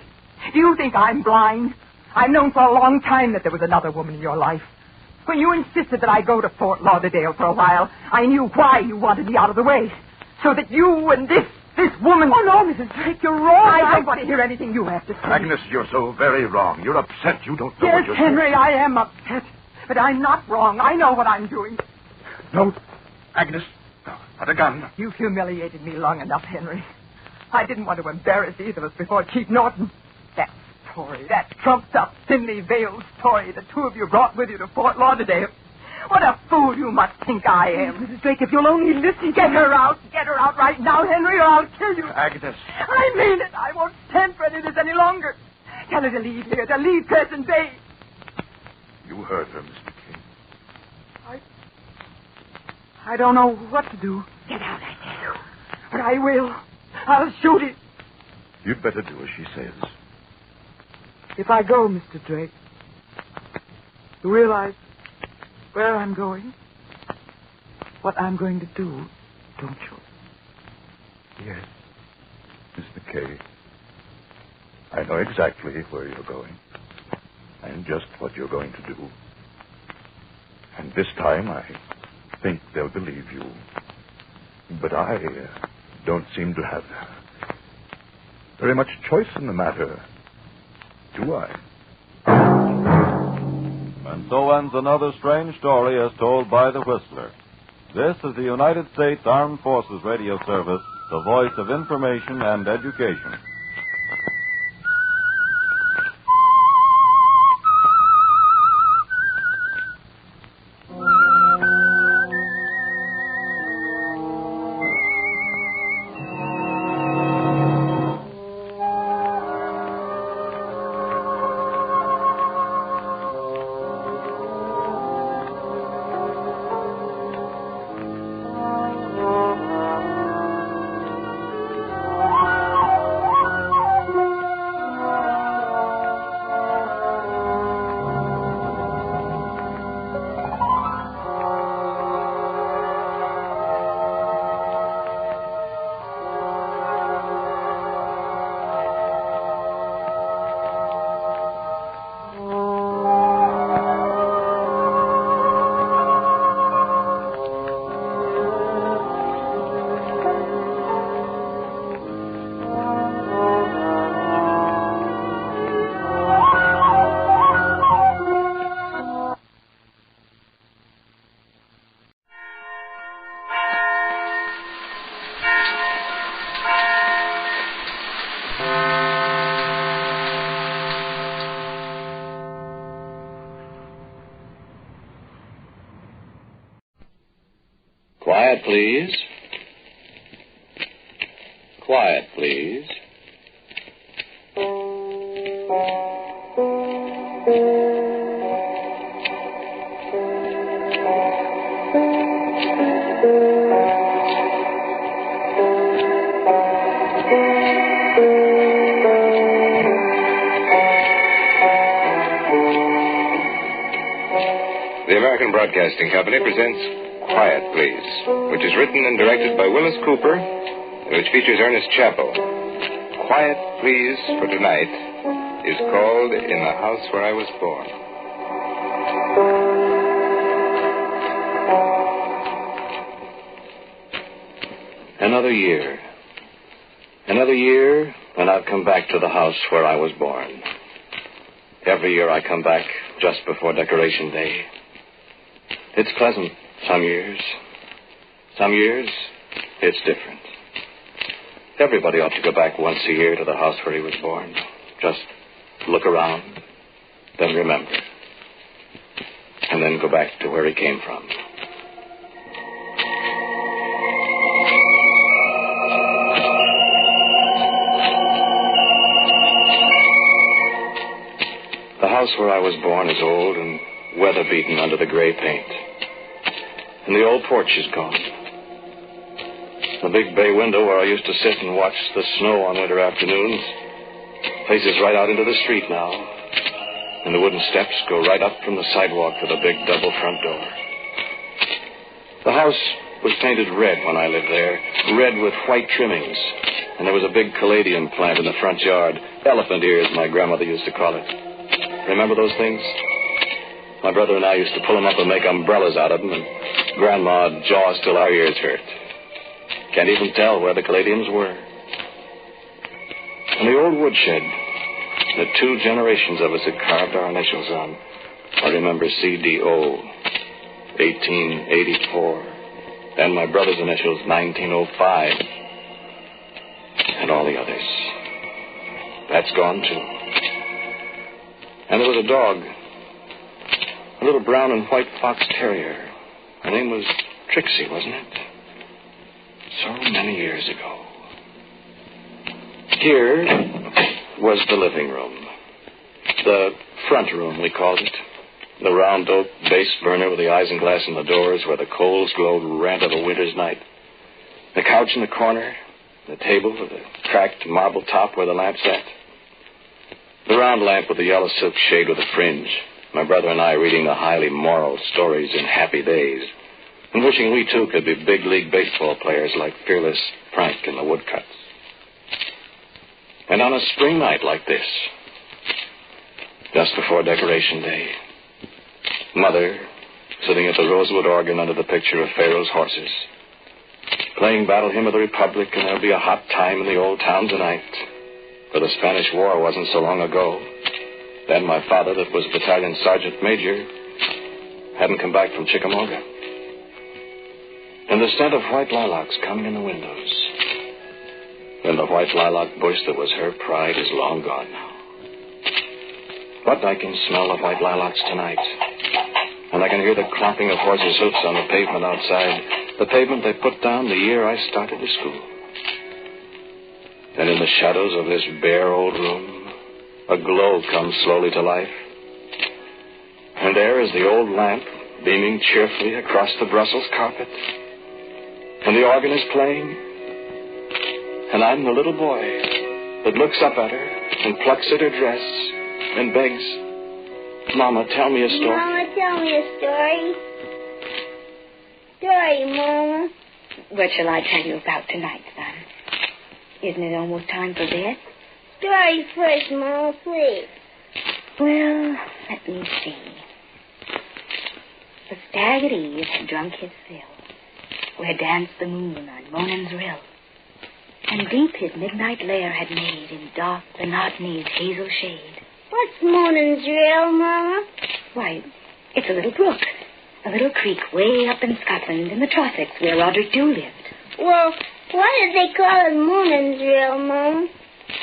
Do you think I'm blind? I've known for a long time that there was another woman in your life. When you insisted that I go to Fort Lauderdale for a while, I knew why you wanted me out of the way. So that you and this woman... Oh, no, Mrs. Drake, you're wrong. I don't want to hear anything you have to say. Agnes, you're so very wrong. You're upset. You don't know what you're Yes, Henry, I am upset. But I'm not wrong. I know what I'm doing. No, Agnes, not a gun. You've humiliated me long enough, Henry. I didn't want to embarrass either of us before Chief Norton. That story, that trumped-up, thinly veiled story the two of you brought with you to Fort Lauderdale. What a fool you must think I am. Mrs. Drake, if you'll only listen... Get her out. Get her out right now, Henry, or I'll kill you. Agnes. I mean it. I won't stand for any of this any longer. Tell her to leave here, to leave Crescent Bay. You heard her, Mr. King. I don't know what to do. Get out, I tell you. But I will. I'll shoot it. You'd better do as she says. If I go, Mr. Drake, you realize where I'm going? What I'm going to do, don't you? Yes, Mr. Kay. I know exactly where you're going. And just what you're going to do. And this time I think they'll believe you. But I don't seem to have very much choice in the matter, do I? And so ends another strange story as told by the Whistler. This is the United States Armed Forces Radio Service, the voice of information and education. please. Quiet, please. The American Broadcasting Company presents Quiet, Please, which is written and directed by Willis Cooper, and which features Ernest Chappell. Quiet, Please, for tonight, is called In the House Where I Was Born. Another year. Another year, and I've come back to the house where I was born. Every year I come back just before Decoration Day. It's pleasant some years. Some years, it's different. Everybody ought to go back once a year to the house where he was born. Just look around, then remember. And then go back to where he came from. The house where I was born is old and weather-beaten under the gray paint. And the old porch is gone. The big bay window where I used to sit and watch the snow on winter afternoons faces right out into the street now. And the wooden steps go right up from the sidewalk to the big double front door. The house was painted red when I lived there, red with white trimmings. And there was a big caladium plant in the front yard, elephant ears, my grandmother used to call it. Remember those things? My brother and I used to pull them up and make umbrellas out of them, and Grandma'd jaw till our ears hurt. Can't even tell where the caladiums were. And the old woodshed that 2 generations of us had carved our initials on. I remember CDO, 1884, and my brother's initials, 1905, and all the others. That's gone, too. And there was a dog, a little brown and white fox terrier. Her name was Trixie, wasn't it? So many years ago. Here was the living room. The front room, we called it. The round oak base burner with the isinglass in the doors where the coals glowed red of a winter's night. The couch in the corner. The table with the cracked marble top where the lamp sat. The round lamp with the yellow silk shade with a fringe. My brother and I reading the highly moral stories in happy days, and wishing we, too, could be big league baseball players like fearless Frank in the woodcuts. And on a spring night like this, just before Decoration Day, Mother, sitting at the rosewood organ under the picture of Pharaoh's horses, playing Battle Hymn of the Republic, and there'll be a hot time in the old town tonight, for the Spanish War wasn't so long ago. Then my father, that was battalion sergeant major, hadn't come back from Chickamauga. And the scent of white lilacs coming in the windows. And the white lilac bush that was her pride is long gone now. But I can smell the white lilacs tonight. And I can hear the clomping of horses' hoofs on the pavement outside. The pavement they put down the year I started to school. And in the shadows of this bare old room, a glow comes slowly to life. And there is the old lamp beaming cheerfully across the Brussels carpet. And the organ is playing. And I'm the little boy that looks up at her and plucks at her dress and begs, Mama, tell me a story. Mama, tell me a story. Story, Mama. What shall I tell you about tonight, son? Isn't it almost time for bed? Story first, Mama, please. Well, let me see. The stag at eve had drunk his fill, where danced the moon on Monan's rill, and deep his midnight lair had made in dark the Knotney's hazel shade. What's Monan's rill, Mama? Why, it's a little brook, a little creek way up in Scotland in the Trossachs where Roderick Dhu lived. Well, why did they call it Monan's rill, Mama?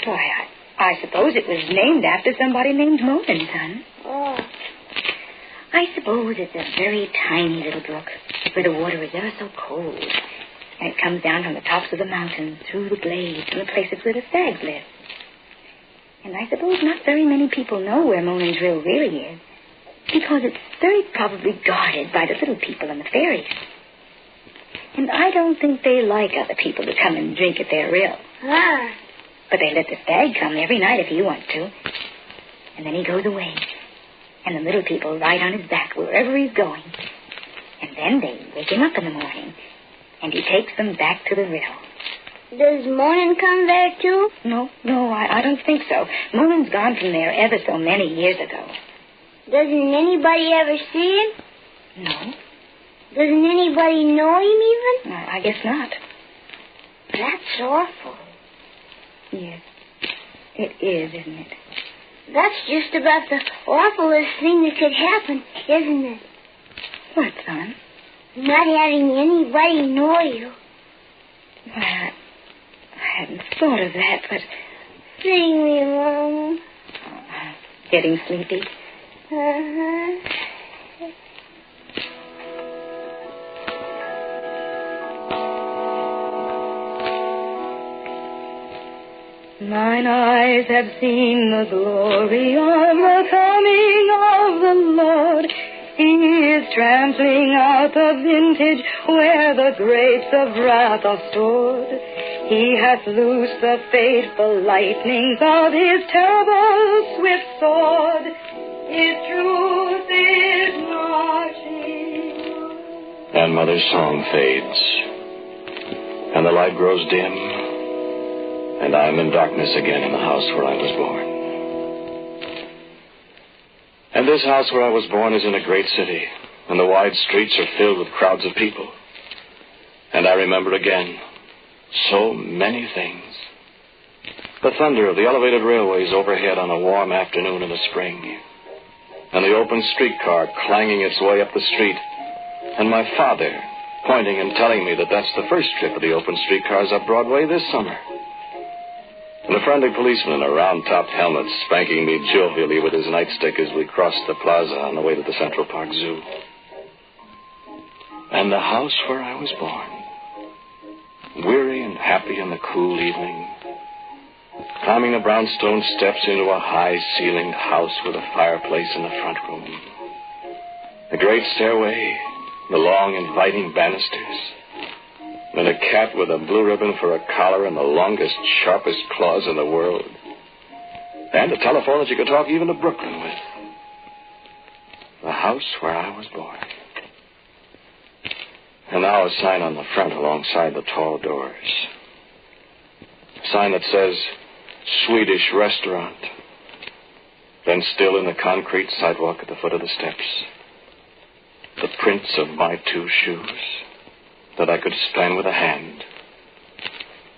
Why, I suppose it was named after somebody named Monan, son. Oh. I suppose it's a very tiny little brook where the water is ever so cold And it comes down from the tops of the mountains, through the glades, and the places where the stags live. And I suppose not very many people know where Monan's Rill really is, because it's very probably guarded by the little people and the fairies. And I don't think they like other people to come and drink at their rill. Ah. But they let the stag come every night if he wants to. And then he goes away. And the little people ride on his back wherever he's going. And then they wake him up in the morning. And he takes them back to the rill. Does Monan come there, too? No, I don't think so. Monan's gone from there ever so many years ago. Doesn't anybody ever see him? No. Doesn't anybody know him even? No, I guess not. That's awful. Yes, it is, isn't it? That's just about the awfulest thing that could happen, isn't it? What, son? Not having anybody know you. Well, I hadn't thought of that, but... Sing me, Mama. Getting sleepy? Uh-huh. Mine eyes have seen the glory of the coming of the Lord. He is trampling out the vintage where the grapes of wrath are stored. He hath loosed the fateful lightnings of his terrible swift sword. His truth is marching. And Mother's song fades, and the light grows dim, and I am in darkness again in the house where I was born. And this house where I was born is in a great city, and the wide streets are filled with crowds of people. And I remember again so many things. The thunder of the elevated railways overhead on a warm afternoon in the spring, and the open streetcar clanging its way up the street, and my father pointing and telling me that that's the first trip of the open streetcars up Broadway this summer. And a friendly policeman in a round-topped helmet spanking me jovially with his nightstick as we crossed the plaza on the way to the Central Park Zoo. And the house where I was born, weary and happy in the cool evening, climbing the brownstone steps into a high-ceilinged house with a fireplace in the front room. The great stairway, the long, inviting banisters, and a cat with a blue ribbon for a collar and the longest, sharpest claws in the world. And a telephone that you could talk even to Brooklyn with. The house where I was born. And now a sign on the front alongside the tall doors. A sign that says, Swedish Restaurant. Then still in the concrete sidewalk at the foot of the steps, the prints of my 2 shoes that I could span with a hand,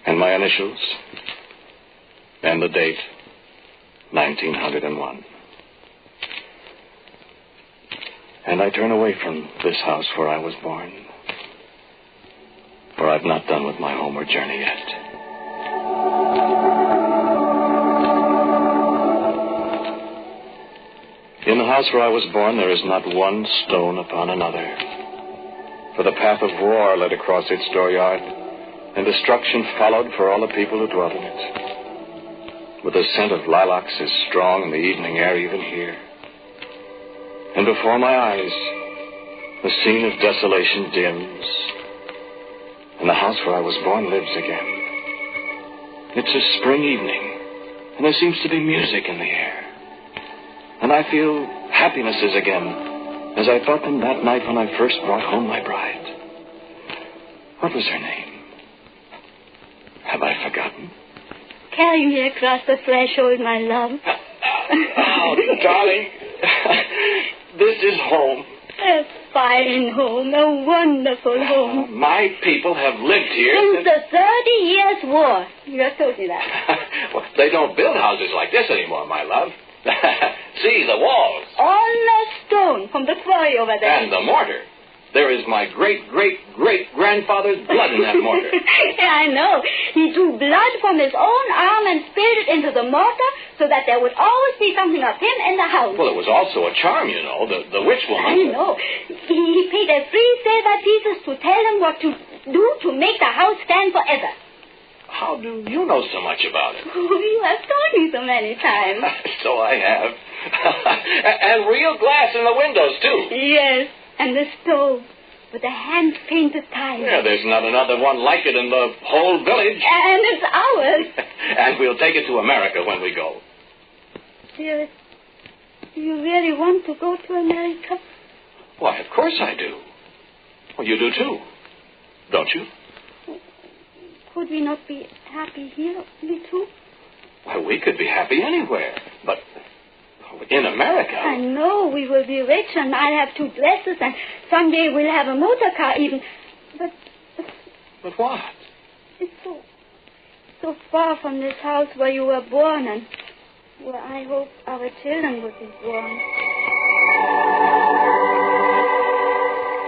and my initials, and the date, 1901. And I turn away from this house where I was born, for I've not done with my homeward journey yet. In the house where I was born, there is not one stone upon another. For the path of war led across its dooryard, and destruction followed for all the people who dwelt in it. But the scent of lilacs is strong in the evening air even here. And before my eyes, the scene of desolation dims, and the house where I was born lives again. It's a spring evening, and there seems to be music in the air. And I feel happinesses again, as I felt them that night when I first brought home my bride. What was her name? Have I forgotten? Carry me across the threshold, my love. Oh, darling. This is home. A fine home, a wonderful home. My people have lived here Since the 30 Years' War. You have told me that. Well, they don't build houses like this anymore, my love. See, the walls. All stone from the quarry over there. And the mortar. There is my great-great-great-grandfather's blood in that mortar. I know. He drew blood from his own arm and spilled it into the mortar so that there would always be something of him in the house. Well, it was also a charm, you know, the witch woman. I know. He paid a 3 silver pieces to tell him what to do to make the house stand forever? How do you know so much about it? You have told me so many times. So I have. And real glass in the windows, too. Yes, and the stove with the hand-painted tiles. Yeah, there's not another one like it in the whole village. And it's ours. And we'll take it to America when we go. Dear, do you really want to go to America? Why, of course I do. Well, you do, too. Don't you? Could we not be happy here, we two? Why, we could be happy anywhere. But in America... I know we will be rich, and I'll have 2 dresses, and someday we'll have a motor car even. But what? It's so far from this house where you were born, and where I hope our children would be born.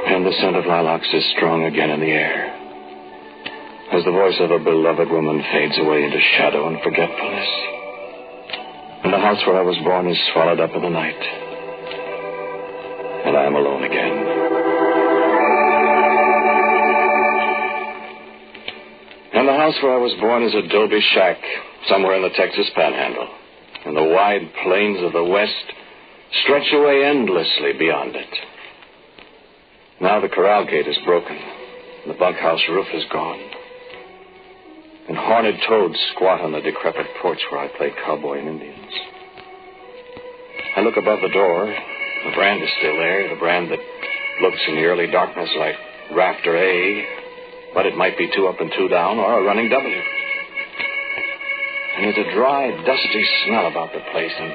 And the scent of lilacs is strong again in the air, as the voice of a beloved woman fades away into shadow and forgetfulness. And the house where I was born is swallowed up in the night. And I am alone again. And the house where I was born is a adobe shack somewhere in the Texas Panhandle. And the wide plains of the West stretch away endlessly beyond it. Now the corral gate is broken. The bunkhouse roof is gone. And horned toads squat on the decrepit porch where I played cowboy and Indians. I look above the door. The brand is still there, the brand that looks in the early darkness like rafter A, but it might be 2 up and 2 down or a running W. And there's a dry, dusty smell about the place, and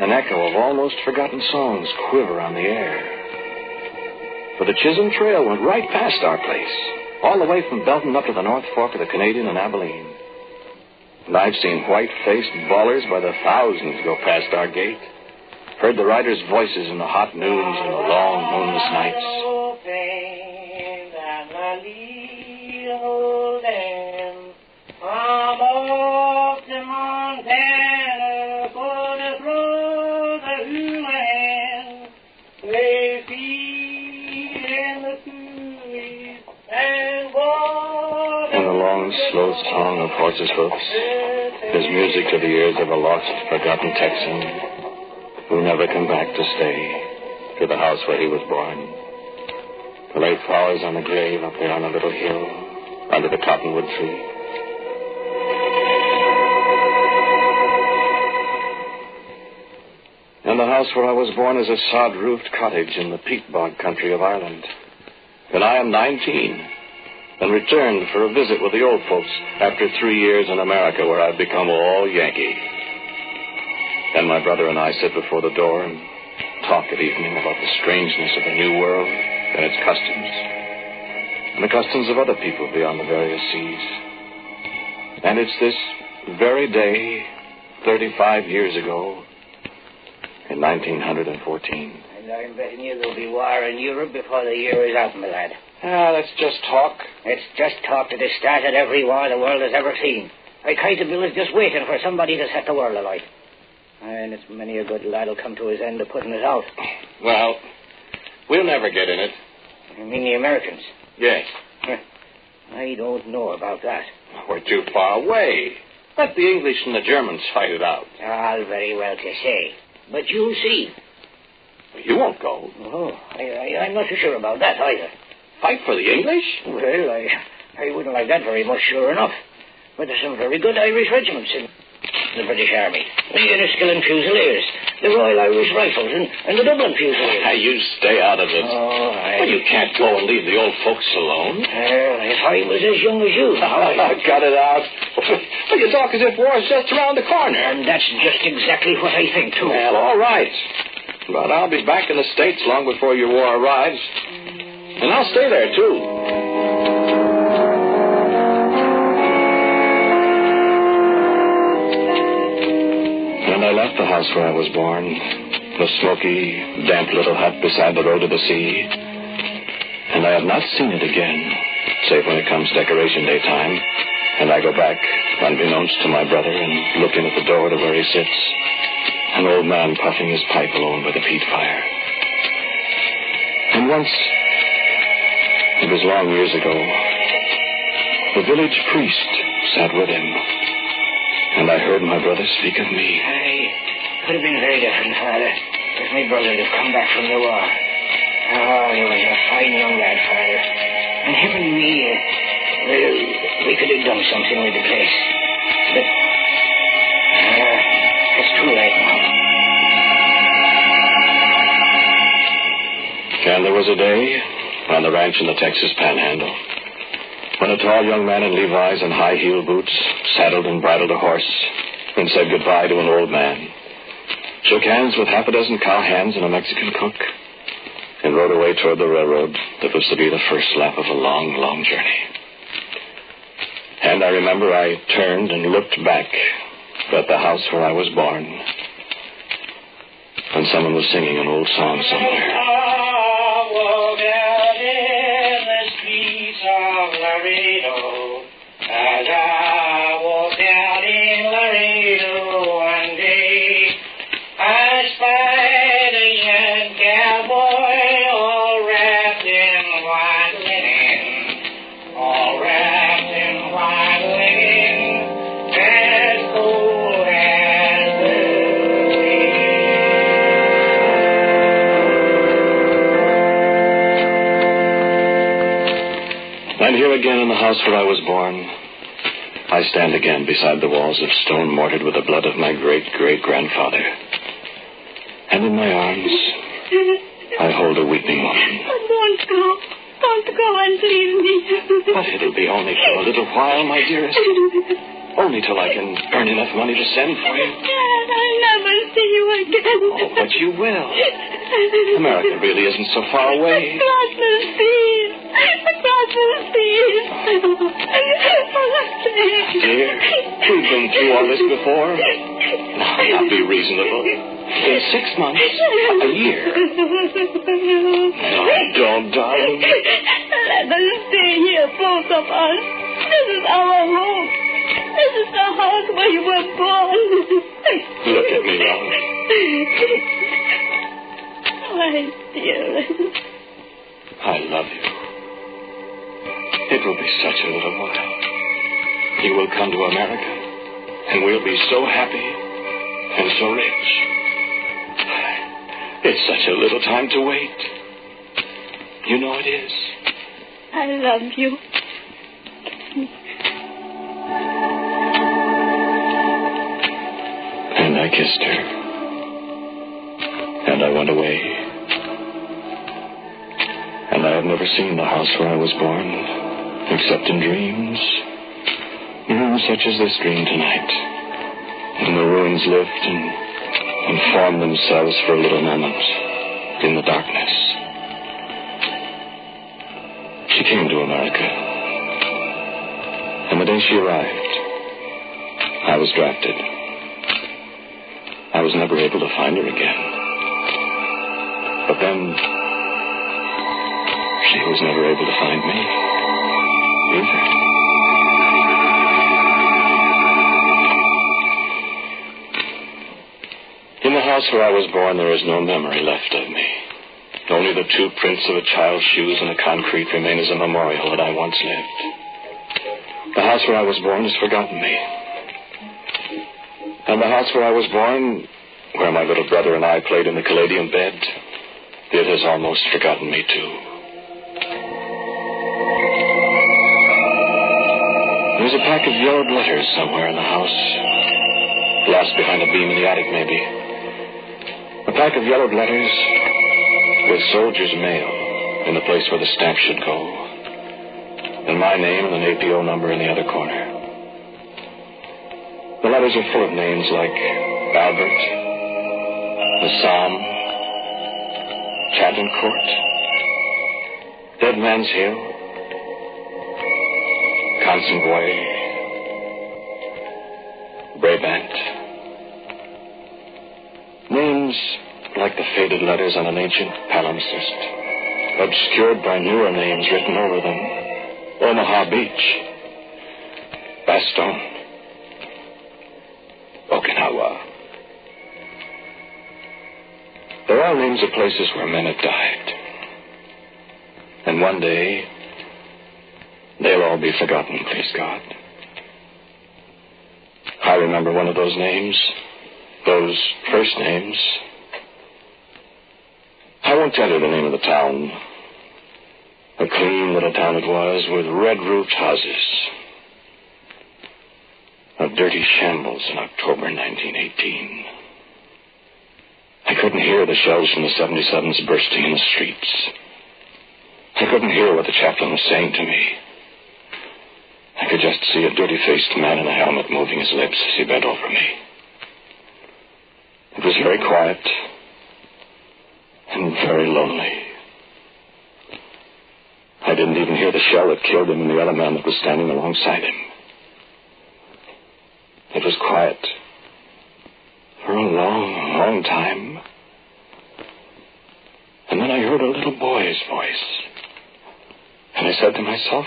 an echo of almost forgotten songs quiver on the air. For the Chisholm Trail went right past our place, all the way from Belton up to the North Fork of the Canadian and Abilene. And I've seen white-faced ballers by the thousands go past our gate. Heard the riders' voices in the hot noons and the long moonless nights. And the long, slow song of horses' hoofs is music to the ears of a lost, forgotten Texan who never come back to stay to the house where he was born. To lay flowers on the grave up there on a little hill under the cottonwood tree. And the house where I was born is a sod-roofed cottage in the peat bog country of Ireland. And I am 19 and returned for a visit with the old folks after 3 years in America where I've become all Yankee. And my brother and I sit before the door and talk at evening about the strangeness of the new world and its customs, and the customs of other people beyond the various seas. And it's this very day, 35 years ago, in 1914. And I'm betting you there'll be war in Europe before the year is out, my lad. That's just talk. It's just talk that has started every war the world has ever seen. I kind of Bill is just waiting for somebody to set the world alight. And it's many a good lad will come to his end of putting it out. Well, we'll never get in it. You mean the Americans? Yes. I don't know about that. We're too far away. Let the English and the Germans fight it out. All very well to say. But you'll see. You won't go. Oh, I'm not so sure about that either. Fight for the English? Well, I wouldn't like that very much, sure enough. But there's some very good Irish regiments in the British Army. The Enniskillen Fusiliers, the Royal Irish Rifles, and the Dublin Fusiliers. You stay out of it. Oh, Well, you can't go and leave the old folks alone. If I was as young as you. Cut it out. Well, you talk as if war's just around the corner. And that's just exactly what I think, too. Well, all right. But I'll be back in the States long before your war arrives. And I'll stay there, too. And I left the house where I was born, the smoky, damp little hut beside the road to the sea. And I have not seen it again, save when it comes Decoration Day time, and I go back, unbeknownst to my brother, and look in at the door to where he sits, an old man puffing his pipe alone by the peat fire. And once, it was long years ago, The village priest sat with him, and I heard my brother speak of me. Could have been very different, Father, if my brother had come back from the war. Oh, he was a fine young lad, Father. And him and me, well, we could have done something with the place. But, it's too late now. And there was a day on the ranch in the Texas Panhandle when a tall young man in Levi's and high-heeled boots saddled and bridled a horse and said goodbye to an old man, shook hands with half a dozen cowhands and a Mexican cook, and rode away toward the railroad that was to be the first lap of a long, long journey. And I remember I turned and looked back at the house where I was born, and someone was singing an old song somewhere. As I walked out in Laredo one day, I spied a young cowboy all wrapped in white linen, all wrapped in white linen, as cold as the wind. And here again in the house where I was born, I stand again beside the walls of stone mortared with the blood of my great-great-grandfather. And in my arms, I hold a weeping woman. Oh, don't go. Don't go and leave me. But it'll be only for a little while, my dearest. Only till I can earn enough money to send for you. Dad, I'll never see you again. Oh, but you will. America really isn't so far away. Across the seas. Across the seas. Dear, we've been through all this before. Now be reasonable. In 6 months, a year. No, don't, darling. Let us stay here, both of us. This is our home. This is the house where you were born. Look at me, love. My dearest. I love you. It will be such a little while. You will come to America, and we'll be so happy and so rich. It's such a little time to wait. You know it is. I love you. And I kissed her. And I went away. And I have never seen the house where I was born, except in dreams. Such as this dream tonight. And the ruins lift and form themselves for a little moment in the darkness. She came to America. And the day she arrived, I was drafted. I was never able to find her again. But then, she was never able to find me either. In the house where I was born, there is no memory left of me. Only the 2 prints of a child's shoes in the concrete remain as a memorial that I once lived. The house where I was born has forgotten me. And the house where I was born, where my little brother and I played in the Caladium bed, it has almost forgotten me, too. There's a pack of yellowed letters somewhere in the house. Lost behind a beam in the attic, maybe. A pack of yellowed letters with soldier's mail in the place where the stamp should go. And my name and an APO number in the other corner. The letters are full of names like Albert, the Psalm, Chadden Court, Dead Man's Hill, Consenboy, Brabant. Names like the faded letters on an ancient palimpsest, obscured by newer names written over them. Omaha Beach, Bastogne, Okinawa. They're all names of places where men have died. And one day, They'll all be forgotten, please God. I remember one of those names, those first names. I won't tell you the name of the town. A clean little town it was, with red-roofed houses. A dirty shambles in October 1918. I couldn't hear the shells from the 77s bursting in the streets. I couldn't hear what the chaplain was saying to me. I could just see a dirty-faced man in a helmet moving his lips as he bent over me. It was very quiet and very lonely. I didn't even hear the shell that killed him and the other man that was standing alongside him. It was quiet for a long, long time. And then I heard a little boy's voice. And I said to myself,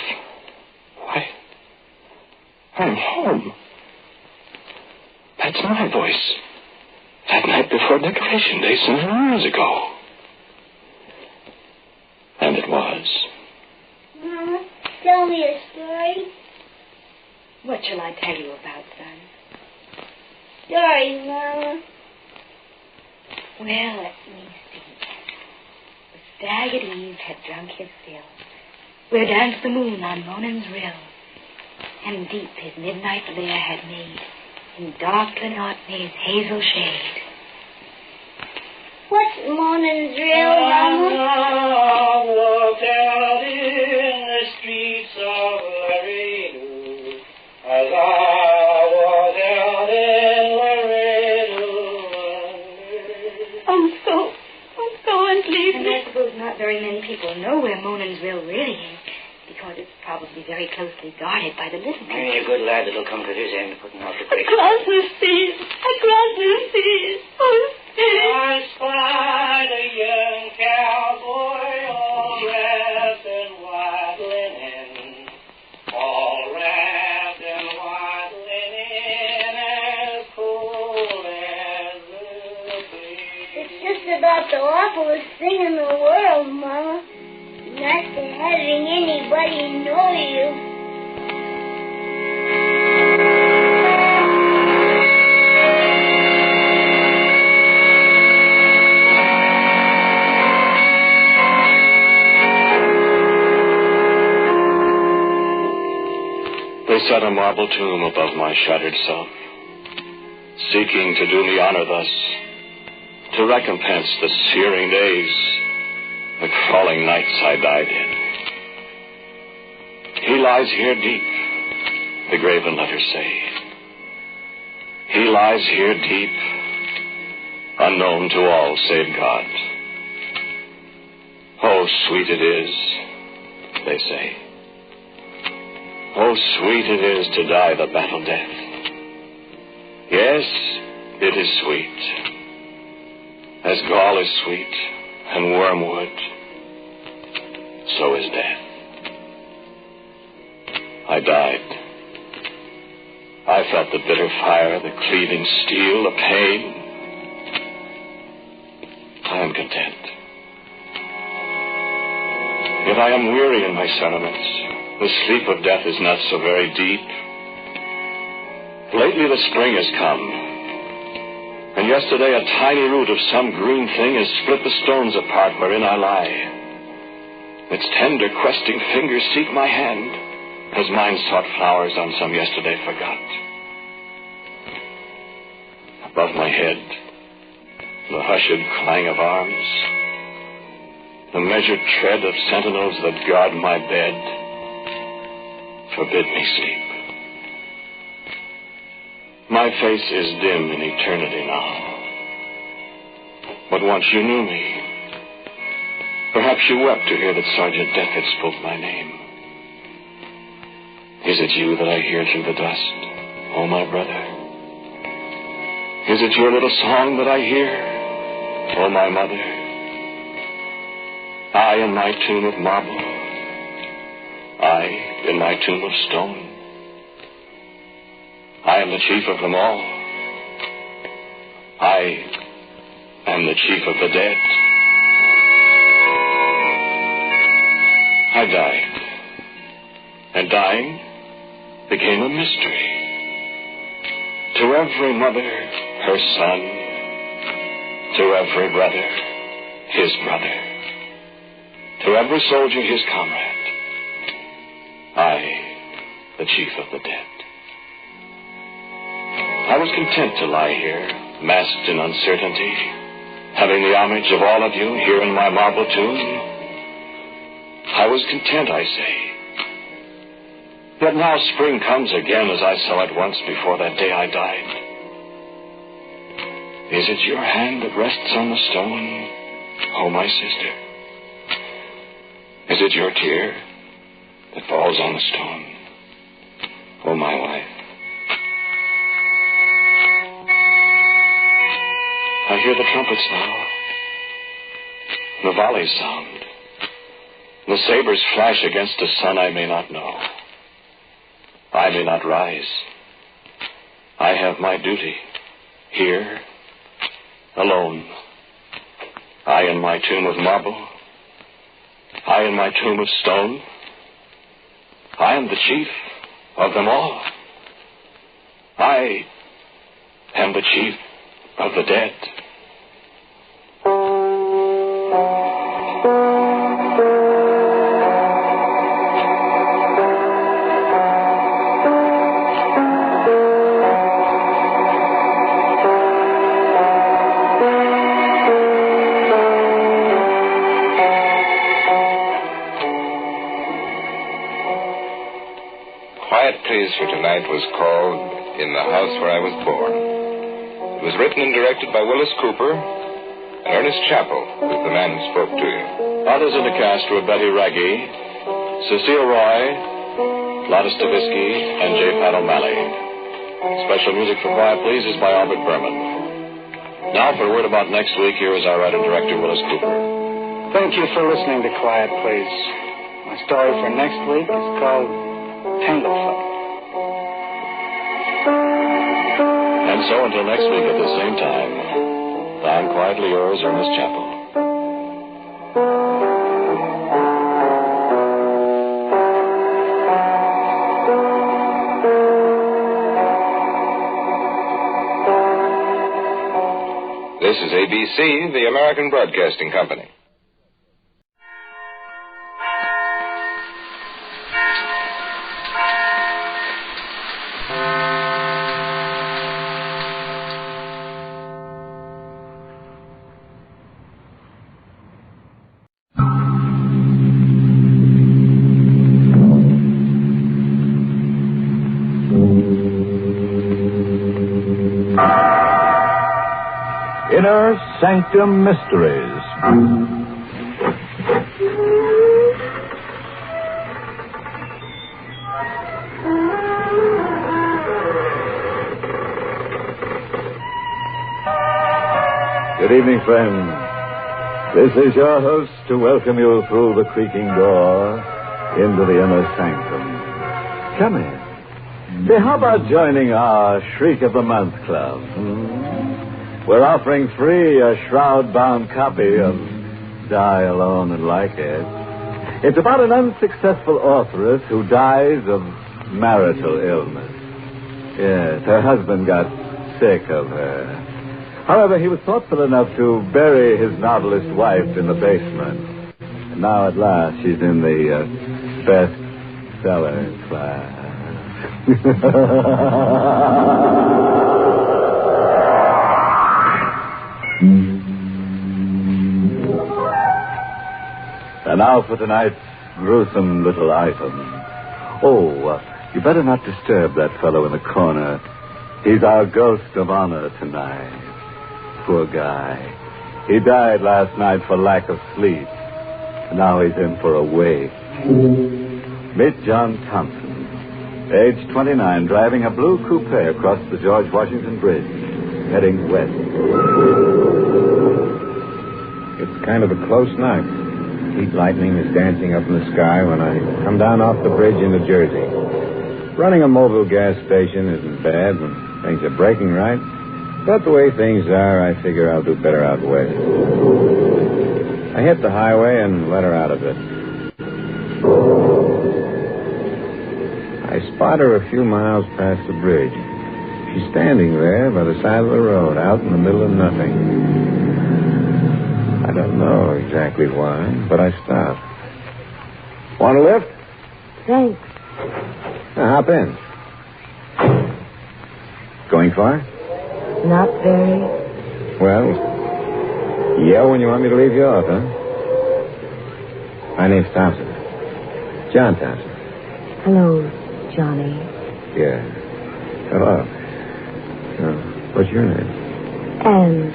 why, I'm home. That's my voice. That night before Decoration Day some years ago. And it was. Mama, tell me a story. What shall I tell you about, son? Story, Mama. Well, let me see. The stag at eve had drunk his fill, where danced the moon on Monan's rill, and deep his midnight lair had made, in dark Glenotney's hazel shade. What's Monan's rill, Mama? I walked out in the streets of Laredo, as I walked out in Laredo. And I suppose not very many people know where Monan's rill really is, because it's probably very closely guarded by the little people. You're a good lad that'll come to this end, putting out the creek. Across the seas. Oh, I spied a young cowboy all wrapped in white linen, all wrapped in white linen, as cold as the sea. it's just about the awfulest thing in the world, Mama. Not to having anybody know you. They set a marble tomb above my shattered self, seeking to do me honor thus, to recompense the searing days, the crawling nights I died in. He lies here deep, the graven letters say. He lies here deep, unknown to all save God. Oh, sweet it is, they say. Oh, sweet it is to die the battle death. Yes, it is sweet. As gall is sweet, and wormwood, so is death. I died. I felt the bitter fire, the cleaving steel, the pain. I am content. If I am weary in my sentiments, the sleep of death is not so very deep. Lately the spring has come, and yesterday a tiny root of some green thing has split the stones apart wherein I lie. Its tender, questing fingers seek my hand, as mine sought flowers on some yesterday forgot. Above my head, the hushed clang of arms, the measured tread of sentinels that guard my bed, forbid me sleep. My face is dim in eternity now. But once you knew me. Perhaps you wept to hear that Sergeant Death had spoke my name. Is it you that I hear through the dust, oh my brother? Is it your little song that I hear, oh my mother? I in my tomb of marble, I in my tomb of stone. I am the chief of them all. I am the chief of the dead. I died. and dying became a mystery. To every mother, her son. To every brother, his brother. To every soldier, his comrade. I, the chief of the dead. I was content to lie here, masked in uncertainty, having the homage of all of you here in my marble tomb. I was content, I say. Yet now spring comes again as I saw it once before that day I died. Is it your hand that rests on the stone, oh my sister? Is it your tear that falls on the stone, oh my wife? I hear the trumpets now. The volleys sound. The sabers flash against a sun I may not know. I may not rise. I have my duty here, alone. I in my tomb of marble. I in my tomb of stone. I am the chief of them all. I am the chief of the dead. Quiet Please for Tonight was called In the House Where I Was Born. It was written and directed by Willis Cooper, and Ernest Chappell was the man who spoke to you. Others in the cast were Betty Raggy, Cecile Roy, Lotta Stavisky, and J. Pat O'Malley. Special music for Quiet Please is by Albert Berman. Now for a word about next week, here is our writer-director, Willis Cooper. Thank you for listening to Quiet Please. My story for next week is called Tanglefoot. And so until next week at the same time, I'm quietly yours, Ernest Chappell. This is ABC, the American Broadcasting Company. Inner Sanctum Mysteries. Good evening, friends. This is your host to welcome you through the creaking door into the inner sanctum. Come in. Say, how about joining our Shriek of the Month Club? We're offering free a shroud-bound copy of Die Alone and Like It. It's about an unsuccessful authoress who dies of marital illness. Yes, her husband got sick of her. However, he was thoughtful enough to bury his novelist wife in the basement. And now, at last, she's in the bestseller class. And now for tonight's gruesome little item. Oh, you better not disturb that fellow in the corner. He's our ghost of honor tonight. Poor guy. He died last night for lack of sleep. And now he's in for a wake. Meet John Thompson, age 29, driving a blue coupe across the George Washington Bridge, heading west. It's kind of a close night. Heat lightning is dancing up in the sky when I come down off the bridge into Jersey. Running a mobile gas station isn't bad when things are breaking right. But the way things are, I figure I'll do better out west. I hit the highway and let her out of it. I spot her a few miles past the bridge. She's standing there by the side of the road, out in the middle of nothing. I don't know exactly why, but I stop. Want a lift? Thanks. Now, hop in. Going far? Not very. Well, yell when you want me to leave you off, huh? My name's Thompson. John Thompson. Hello, Johnny. Yeah. Hello. What's your name? Anne.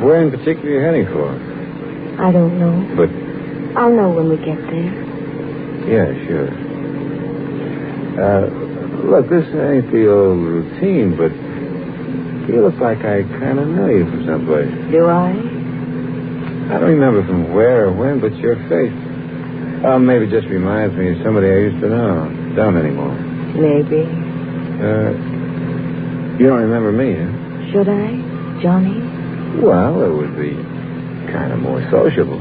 Where in particular are you heading for? I don't know. But, I'll know when we get there. yeah, sure. Look, this ain't the old routine, but you look like I kind of know you from someplace. Do I? I don't remember from where or when, but your face. Oh, maybe it just reminds me of somebody I used to know. Don't anymore. Maybe. You don't remember me, huh? Should I, Johnny? Well, it would be kind of more sociable.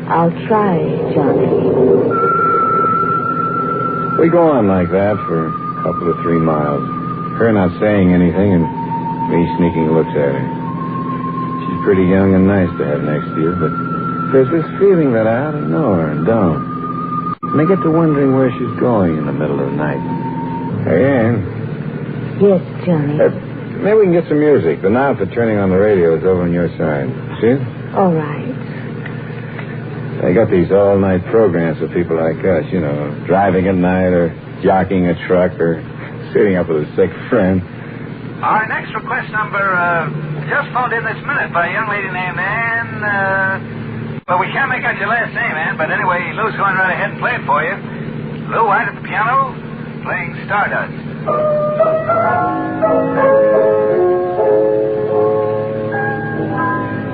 I'll try, Johnny. We go on like that for a couple of 3 miles. Her not saying anything and me sneaking looks at her. She's pretty young and nice to have next to you, but there's this feeling that I ought to know her and don't. And I get to wondering where she's going in the middle of the night. Hey, Ann. Yes, Johnny. Maybe we can get some music. The knob for turning on the radio is over on your side. See? All right. They got these all-night programs for people like us, you know, driving at night or jockeying a truck or sitting up with a sick friend. Our next request number just phoned in this minute by a young lady named Ann. Well, we can't make out your last name, Ann, but anyway, Lou's going right ahead and play it for you. Lou White at the piano, playing Stardust.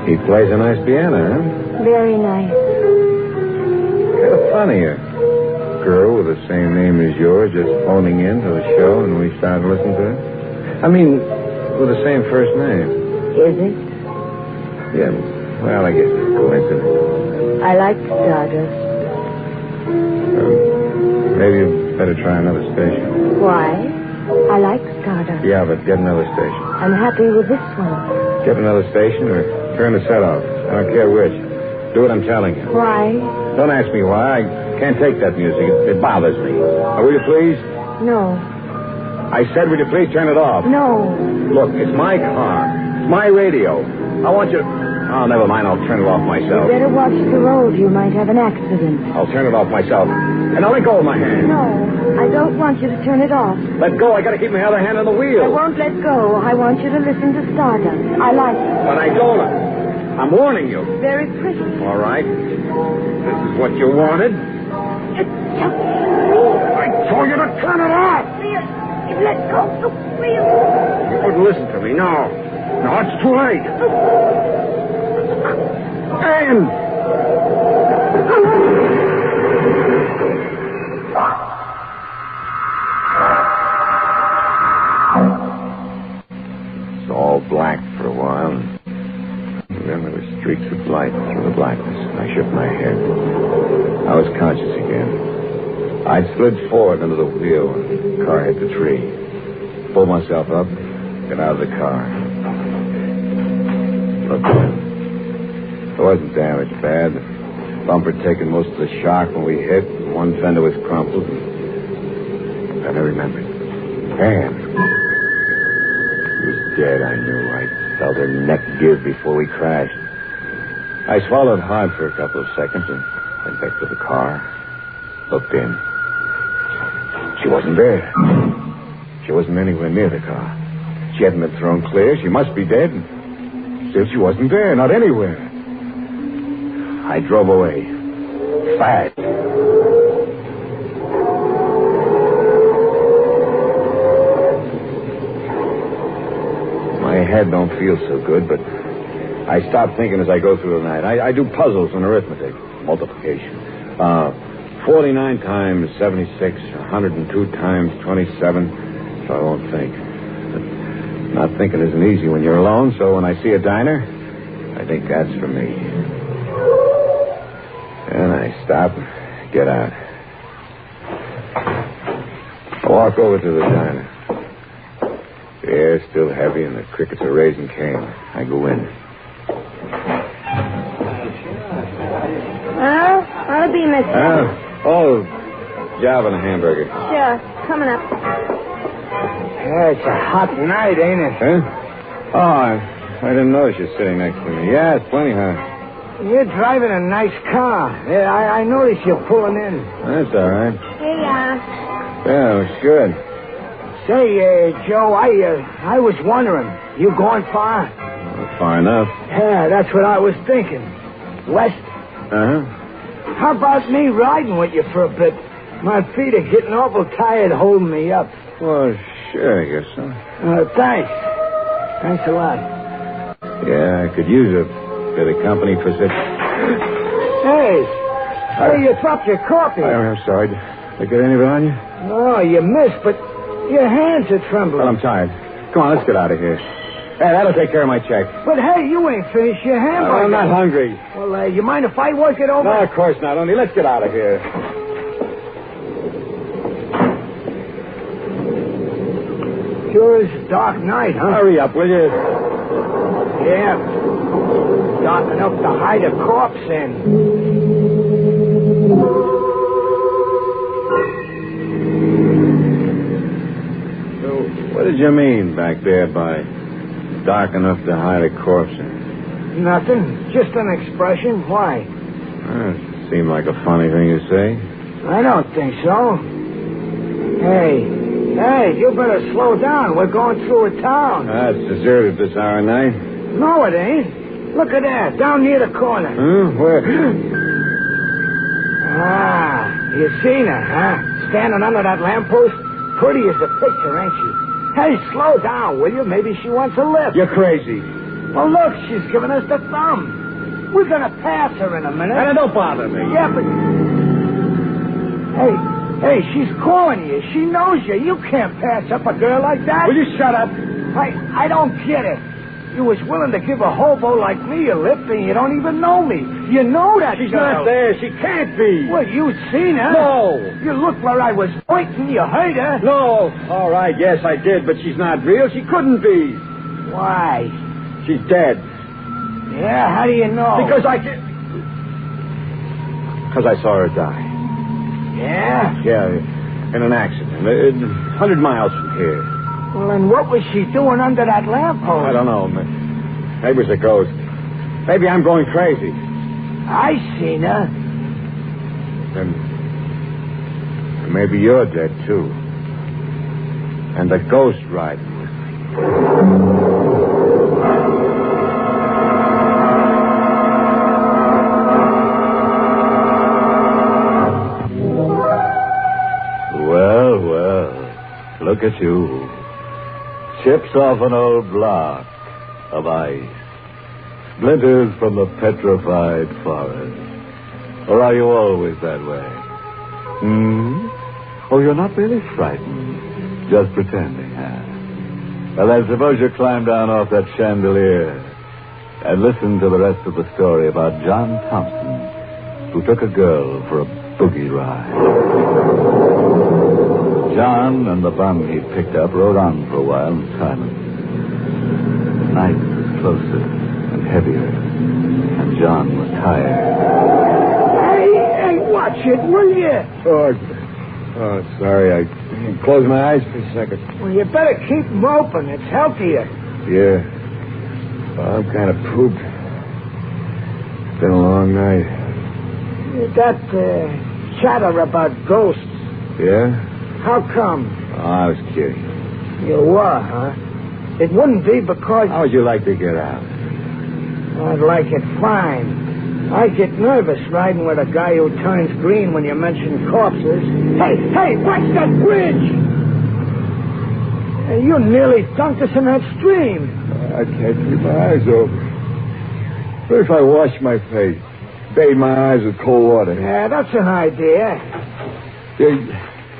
He plays a nice piano, huh? Very nice. Kind of funny, a girl with the same name as yours just phoning in to the show and we started listening to her. I mean, with the same first name. Is it? Yeah, well, I guess it's a coincidence. I like Stardust. Maybe you better try another station. Why? I like Stardust. Yeah, but get another station. I'm happy with this one. Get another station or turn the set off. I don't care which. Do what I'm telling you. Why? Don't ask me why. I can't take that music. It bothers me. Will you please? No. I said, will you please turn it off? No. Look, it's my car. It's my radio. I want you to... Oh, never mind. I'll turn it off myself. You better watch the road. You might have an accident. I'll turn it off myself. And I'll let go of my hand. No, I don't want you to turn it off. Let go. I got to keep my other hand on the wheel. I won't let go. I want you to listen to Stardust. I like it. But I don't. I'm warning you. Very pretty. All right. This is what you wanted. I told you to turn it off. You let go. You wouldn't listen to me. No. No, it's too late. Ann! It's all black for a while, and then there were streaks of light through the blackness. I shook my head. I was conscious again. I'd slid forward under the wheel when the car hit the tree. Pulled myself up, got out of the car. Look, it wasn't damaged bad. The bumper taken most of the shock when we hit. One fender was crumpled. Then I remembered. Ann. She was dead, I knew. I felt her neck give before we crashed. I swallowed hard for a couple of seconds and went back to the car. Looked in. She wasn't there. She wasn't anywhere near the car. She hadn't been thrown clear. She must be dead. Still, she wasn't there, not anywhere. I drove away. Fast. My head don't feel so good, but I stop thinking as I go through the night. I do puzzles and arithmetic, multiplication. 49 times 76, 102 times 27, so I won't think. But not thinking isn't easy when you're alone, so when I see a diner, I think that's for me. And I stop and get out. walk over to the diner. The air's still heavy and the crickets are raising Cain. I go in. What'll be, mister? Job and a hamburger. Sure. Coming up. Yeah, it's a hot night, ain't it? Huh? Oh, I didn't notice you sitting next to me. Yeah, it's plenty hot. You're driving a nice car. Yeah, I noticed you're pulling in. That's all right. Here you are. Yeah, it looks good. Say, Joe, I was wondering, you going far? Far enough. Yeah, that's what I was thinking. West? Uh-huh. How about me riding with you for a bit? My feet are getting awful tired holding me up. Well, sure, I guess so. Thanks. Thanks a lot. Yeah, I could use a bit of company for such... Hey, you dropped your coffee. I'm sorry. Did I get any of it on you? Oh, you missed, but your hands are trembling. Well, I'm tired. Come on, let's get out of here. Hey, that'll take care of my check. But, hey, you ain't finished your hamburger. I'm not hungry. Well, you mind if I work it over? No, of course not. Only let's get out of here. Sure is a dark night, huh? Hurry up, will you? Yeah. Dark enough to hide a corpse in. So, what did you mean back there by dark enough to hide a corpse in? Nothing. Just an expression. Why? It seemed like a funny thing to say. I don't think so. Hey, you better slow down. We're going through a town. It's deserted this hour of night. No, it ain't. Look at that, down near the corner. Where? You seen her, huh? Standing under that lamppost? Pretty as a picture, ain't she? Hey, slow down, will you? Maybe she wants a lift. You're crazy. Well, look, she's giving us the thumb. We're going to pass her in a minute. Now, don't bother me. Yeah, but... Hey, she's calling you. She knows you. You can't pass up a girl like that. Will you shut up? I don't get it. You was willing to give a hobo like me a lift, and you don't even know me. You know that She's girl. not there. She can't be. Well, you'd seen her. No. You looked where I was pointing. You heard her. No. All right, yes, I did, but she's not real. She couldn't be. Why? She's dead. Yeah, how do you know? Because I saw her die. Yeah? Yeah, in an accident. 100 miles from here. Well, and what was she doing under that lamppost? I don't know. Maybe it was a ghost. Maybe I'm going crazy. I seen her. Then maybe you're dead, too. And the ghost riding with me. Well, look at you. Chips off an old block of ice. Splinters from the petrified forest. Or are you always that way? Oh, you're not really frightened. Just pretending, huh? Well, then suppose you climb down off that chandelier and listen to the rest of the story about John Thompson, who took a girl for a boogie ride. John and the bum he'd picked up rode on for a while in silence. The night was closer and heavier, and John was tired. Hey, watch it, will you? Oh, sorry. I closed my eyes for a second. Well, you better keep them open. It's healthier. Yeah. Well, I'm kind of pooped. It's been a long night. That chatter about ghosts. Yeah? How come? Oh, I was kidding. You were, huh? It wouldn't be because... How would you like to get out? I'd like it fine. I get nervous riding with a guy who turns green when you mention corpses. Hey, watch that bridge! Hey, you nearly dunked us in that stream. I can't keep my eyes open. What if I wash my face? Bathe my eyes with cold water? Yeah, that's an idea.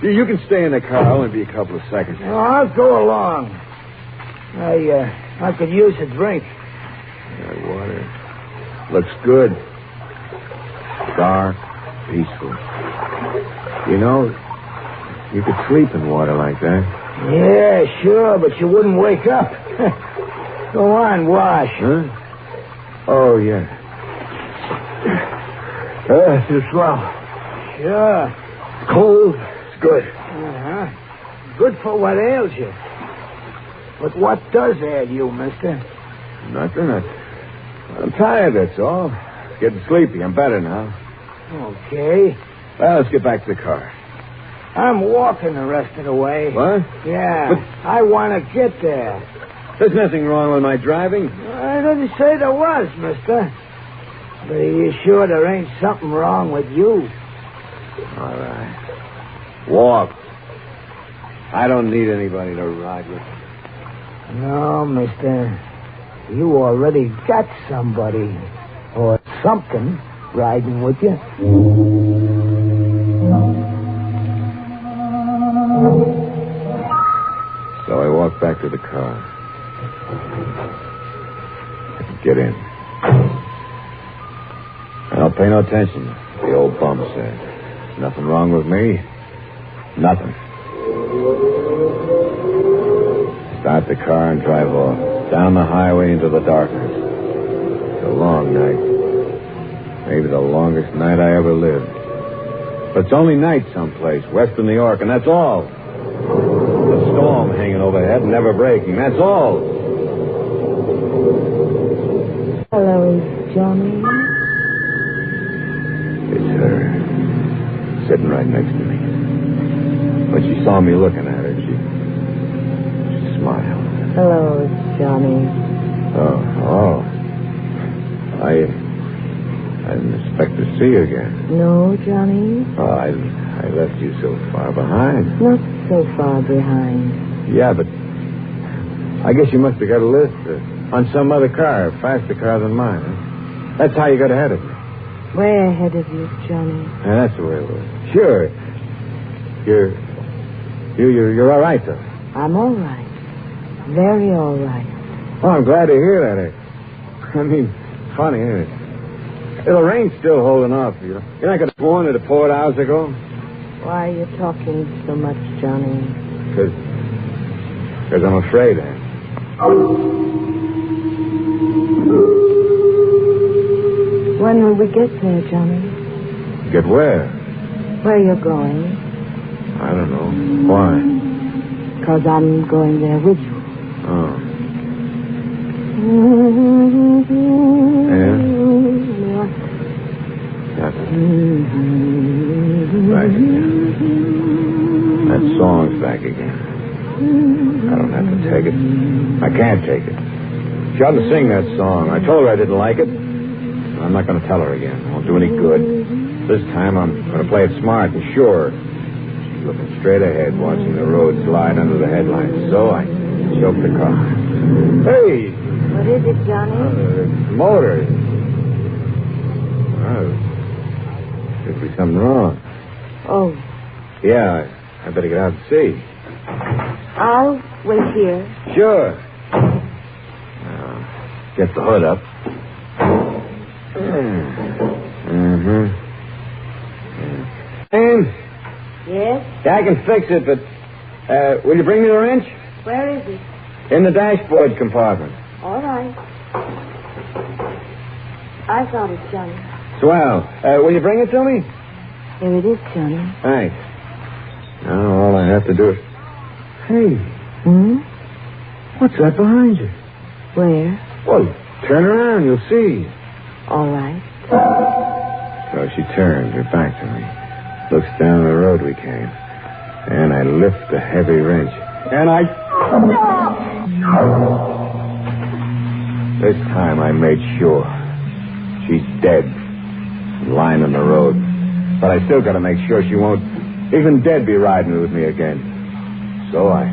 You can stay in the car. I'll only be a couple of seconds. Oh, I'll go along. I could use a drink. That water looks good. Dark, peaceful. You know, You could sleep in water like that. Yeah, sure, but you wouldn't wake up. Go on, wash. Huh? Oh, yeah. It's swell. Sure. Cold. It's good. Uh-huh. Good for what ails you. But what does ail you, mister? Nothing. I'm tired, that's all. Getting sleepy. I'm better now. Okay. Well, let's get back to the car. I'm walking the rest of the way. What? Yeah. But I want to get there. There's nothing wrong with my driving. I didn't say there was, mister. But are you sure there ain't something wrong with you? All right. Walk. I don't need anybody to ride with. No, mister. You already got somebody or something riding with you. So I walked back to the car. Get in. I don't pay no attention, the old bum said. Nothing wrong with me. Nothing. Start the car and drive off. Down the highway into the darkness. It's a long night. Maybe the longest night I ever lived. But it's only night someplace, west of New York, and that's all. The storm hanging overhead and never breaking. That's all. Hello, Johnny. It's her. Sitting right next to me. When she saw me looking at her, she smiled. Hello, Johnny. Oh. I didn't expect to see you again. No, Johnny? Oh, I left you so far behind. Not so far behind. Yeah, but I guess you must have got a list on some other car, faster car than mine. Huh? That's how you got ahead of me. Way ahead of you, Johnny. Yeah, that's the way it was. Sure. You're all right, though. I'm all right. Very all right. Oh, I'm glad to hear that. I mean, funny, isn't it? The rain's still holding off, you know. You're not going to warn it poured hours ago? Why are you talking so much, Johnny? Because I'm afraid, Ann. When will we get there, Johnny? Get where? Where you're going. I don't know. Why? Because I'm going there with you. Oh. Yeah? Back again. That song's back again. I don't have to take it. I can't take it. She ought to sing that song. I told her I didn't like it. I'm not going to tell her again. It won't do any good. This time I'm going to play it smart and sure. She's looking straight ahead, watching the road slide under the headlights. So I choked the car. Hey! What is it, Johnny? Motor. Oh. Could be something wrong. Oh. Yeah, I better get out and see. I'll wait here. Sure. Now, get the hood up. Mm-hmm. And? Yes? Yeah, I can fix it, but will you bring me the wrench? Where is it? In the dashboard compartment. All right. I got it, Johnny. Swell. Will you bring it to me? Here it is, Johnny. Thanks. Now all I have to do is... Hey. What's that behind you? Where? Well, turn around. You'll see. All right. So she turns her back to me. Looks down the road we came. And I lift the heavy wrench. And I... This time I made sure. She's dead. Lying on the road. But I still got to make sure she won't, even dead, be riding with me again. So I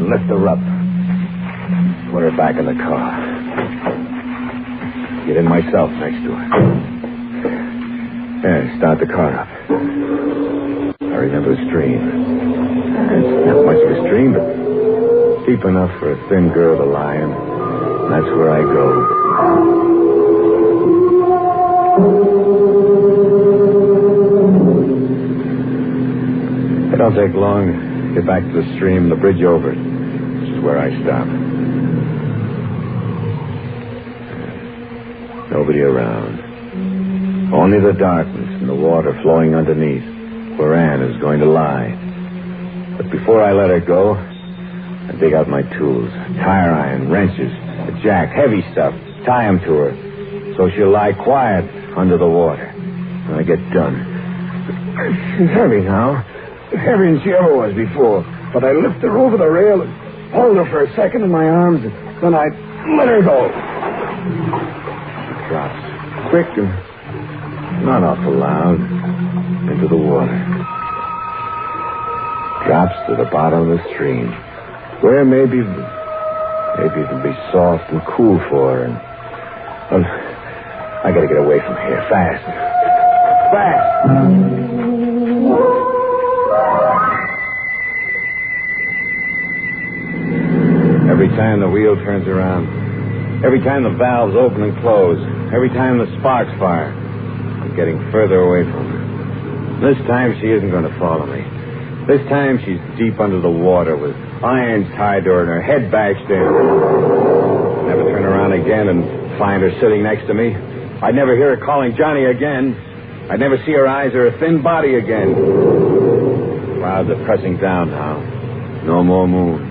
lift her up. Put her back in the car. Get in myself next to her. Yeah, start the car up. I remember the stream. It's not much of a stream, but deep enough for a thin girl to lie in. That's where I go. It don't take long to get back to the stream, the bridge over. This is where I stop. Nobody around. Only the darkness and the water flowing underneath, where Anne is going to lie. But before I let her go, I dig out my tools. Tire iron, wrenches, a jack, heavy stuff. Tie them to her, so she'll lie quiet under the water. When I get done. She's heavy now. Heavier than she ever was before. But I lift her over the rail and hold her for a second in my arms, and then I let her go. She drops quick and not awful loud into the water. Drops to the bottom of the stream, where maybe it'll be soft and cool for her. And I gotta get away from here fast. Every time the wheel turns around, every time the valves open and close, every time the sparks fire, I'm getting further away from her. This time she isn't going to follow me. This time she's deep under the water with irons tied to her and her head bashed in. I'd never turn around again and find her sitting next to me. I'd never hear her calling Johnny again. I'd never see her eyes or her thin body again. Clouds are pressing down now. No more moon.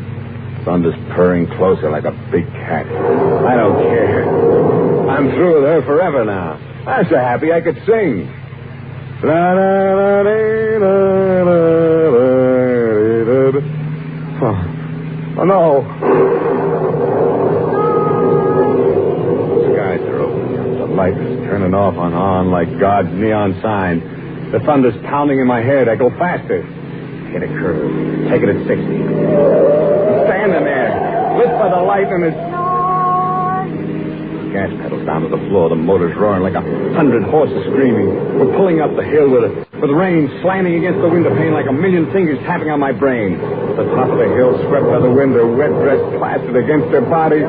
Thunder's purring closer like a big cat. I don't care. I'm through with her forever now. I'm so happy I could sing. Oh no. The skies are opening. The light is turning off and on like God's neon sign. The thunder's pounding in my head. I go faster. Hit a curve. Take it at 60. Standing there, lit by the light, and it's... Gas pedals down to the floor. The motor's roaring like 100 horses screaming. We're pulling up the hill with rain slamming against the window pane like a million fingers tapping on my brain. The top of the hill swept by the wind, her wet dress plastered against her body.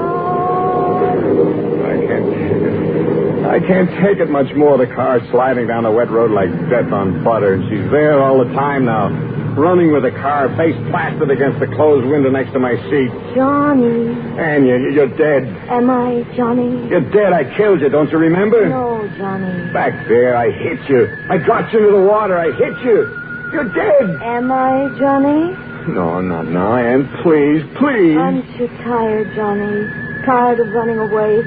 I can't take it much more. The car's sliding down the wet road like death on butter, and she's there all the time now. Running with the car, face plastered against the closed window next to my seat. Johnny. Anne, you're dead. Am I, Johnny? You're dead. I killed you. Don't you remember? No, Johnny. Back there, I hit you. I got you into the water. I hit you. You're dead. Am I, Johnny? No, not now, Anne. Please, please. I'm too tired, Johnny. Tired of running away.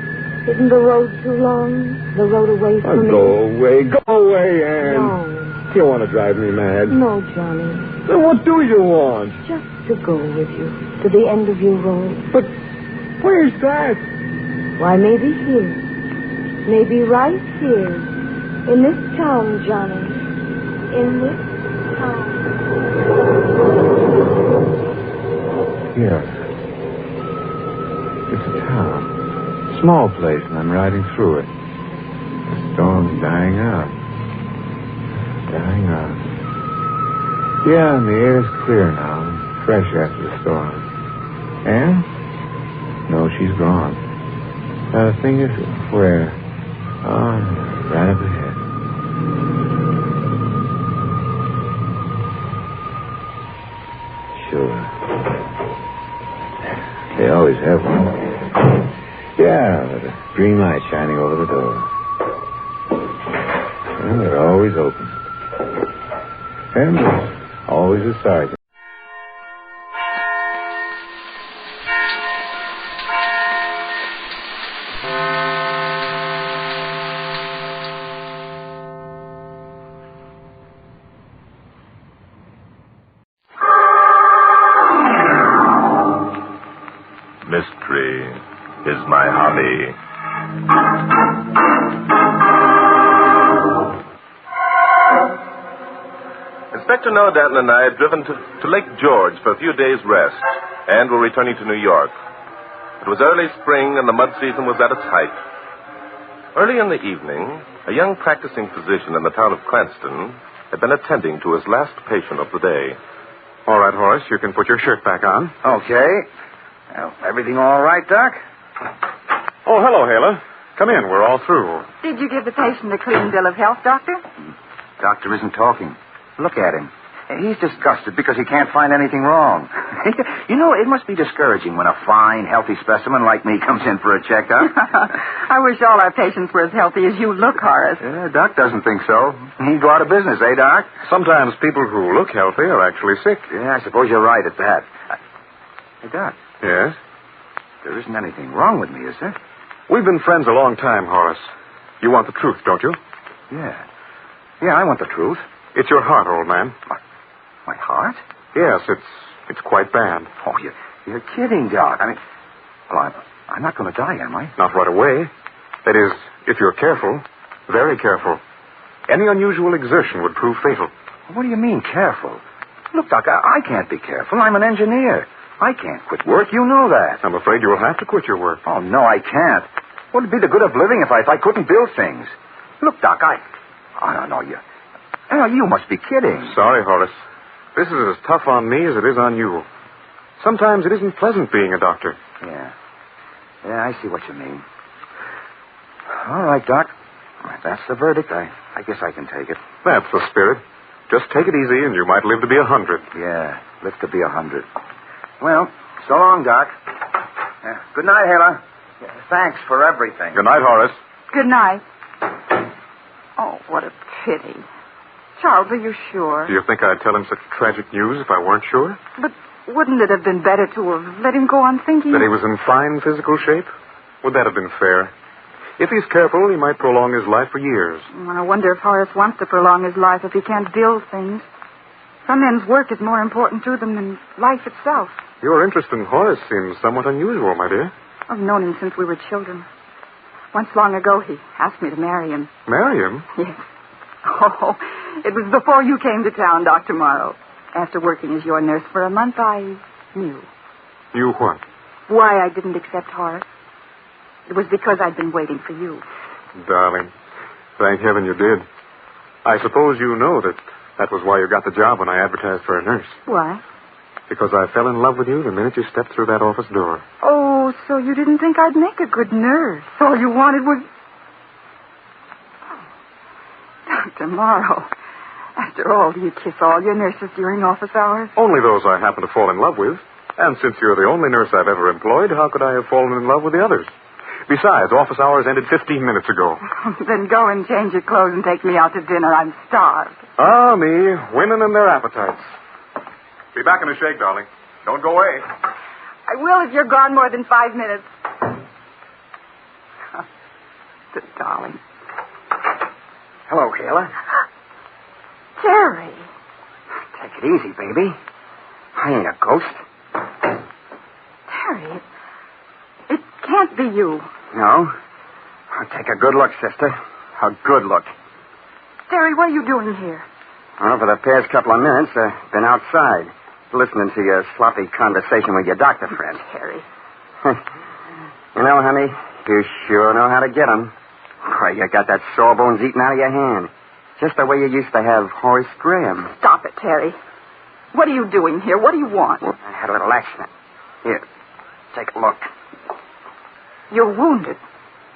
Isn't the road too long? The road away from me? Go away. Go away, Anne. No. You want to drive me mad? No, Johnny. Then what do you want? Just to go with you to the end of your road. But where's that? Why, maybe here. Maybe right here. In this town, Johnny. In this town. Yes. It's a town. Small place, and I'm riding through it. The storm's dying out. Dying out. Yeah, and the air's clear now, fresh after the storm. Anne? No, she's gone. The thing is, where? Oh, right up ahead. Sure. They always have one. Yeah, with a green light shining over the door. And they're always open. And there's always a sergeant. Mystery is my hobby. Inspector Nodatin and I have driven to Lake George for a few days' rest, and we're returning to New York. It was early spring, and the mud season was at its height. Early in the evening, a young practicing physician in the town of Cranston had been attending to his last patient of the day. All right, Horace, you can put your shirt back on. Okay. Well, everything all right, Doc? Oh, hello, Hala. Come in. We're all through. Did you give the patient a clean bill of health, Doctor? Doctor isn't talking. Look at him. He's disgusted because he can't find anything wrong. You know, it must be discouraging when a fine, healthy specimen like me comes in for a checkup. I wish all our patients were as healthy as you look, Horace. Yeah, Doc doesn't think so. He'd go out of business, eh, Doc? Sometimes people who look healthy are actually sick. Yeah, I suppose you're right at that. Hey, Doc. Yes? There isn't anything wrong with me, is there? We've been friends a long time, Horace. You want the truth, don't you? Yeah. Yeah, I want the truth. It's your heart, old man. My heart? Yes, it's quite bad. Oh, you're kidding, Doc. I mean, well, I'm not going to die, am I? Not right away. That is, if you're careful, very careful. Any unusual exertion would prove fatal. What do you mean, careful? Look, Doc, I can't be careful. I'm an engineer. I can't quit work. You know that. I'm afraid you'll have to quit your work. Oh, no, I can't. What would be the good of living if I couldn't build things? Look, Doc, I don't know. You must be kidding. Sorry, Horace. This is as tough on me as it is on you. Sometimes it isn't pleasant being a doctor. Yeah. Yeah, I see what you mean. All right, Doc. That's the verdict. I guess I can take it. That's the spirit. Just take it easy and you might live to be 100. Yeah, live to be 100. Well, so long, Doc. Good night, Hela. Thanks for everything. Good night, Horace. Good night. Oh, what a pity. Charles, are you sure? Do you think I'd tell him such tragic news if I weren't sure? But wouldn't it have been better to have let him go on thinking? That he was in fine physical shape? Would that have been fair? If he's careful, he might prolong his life for years. I wonder if Horace wants to prolong his life if he can't build things. Some men's work is more important to them than life itself. Your interest in Horace seems somewhat unusual, my dear. I've known him since we were children. Once long ago, he asked me to marry him. Marry him? Yes. Oh, it was before you came to town, Dr. Morrow. After working as your nurse for a month, I knew. Knew what? Why I didn't accept Horace. It was because I'd been waiting for you. Darling, thank heaven you did. I suppose you know that was why you got the job when I advertised for a nurse. Why? Because I fell in love with you the minute you stepped through that office door. Oh, so you didn't think I'd make a good nurse. All you wanted was... Dr. Morrow, after all, do you kiss all your nurses during office hours? Only those I happen to fall in love with. And since you're the only nurse I've ever employed, how could I have fallen in love with the others? Besides, office hours ended 15 minutes ago. Then go and change your clothes and take me out to dinner. I'm starved. Ah, me. Women and their appetites. Be back in a shake, darling. Don't go away. I will if you're gone more than 5 minutes. The darling. Hello, Kayla. Jerry. Take it easy, baby. I ain't a ghost. Terry, it can't be you. No. Take a good look, sister. A good look. Terry, what are you doing here? Well, for the past couple of minutes, been outside, listening to your sloppy conversation with your doctor friend. Terry. You know, honey, you sure know how to get 'em. Why, you got that sawbones eaten out of your hand. Just the way you used to have Horace Graham. Stop it, Terry. What are you doing here? What do you want? Well, I had a little accident. Here, take a look. You're wounded.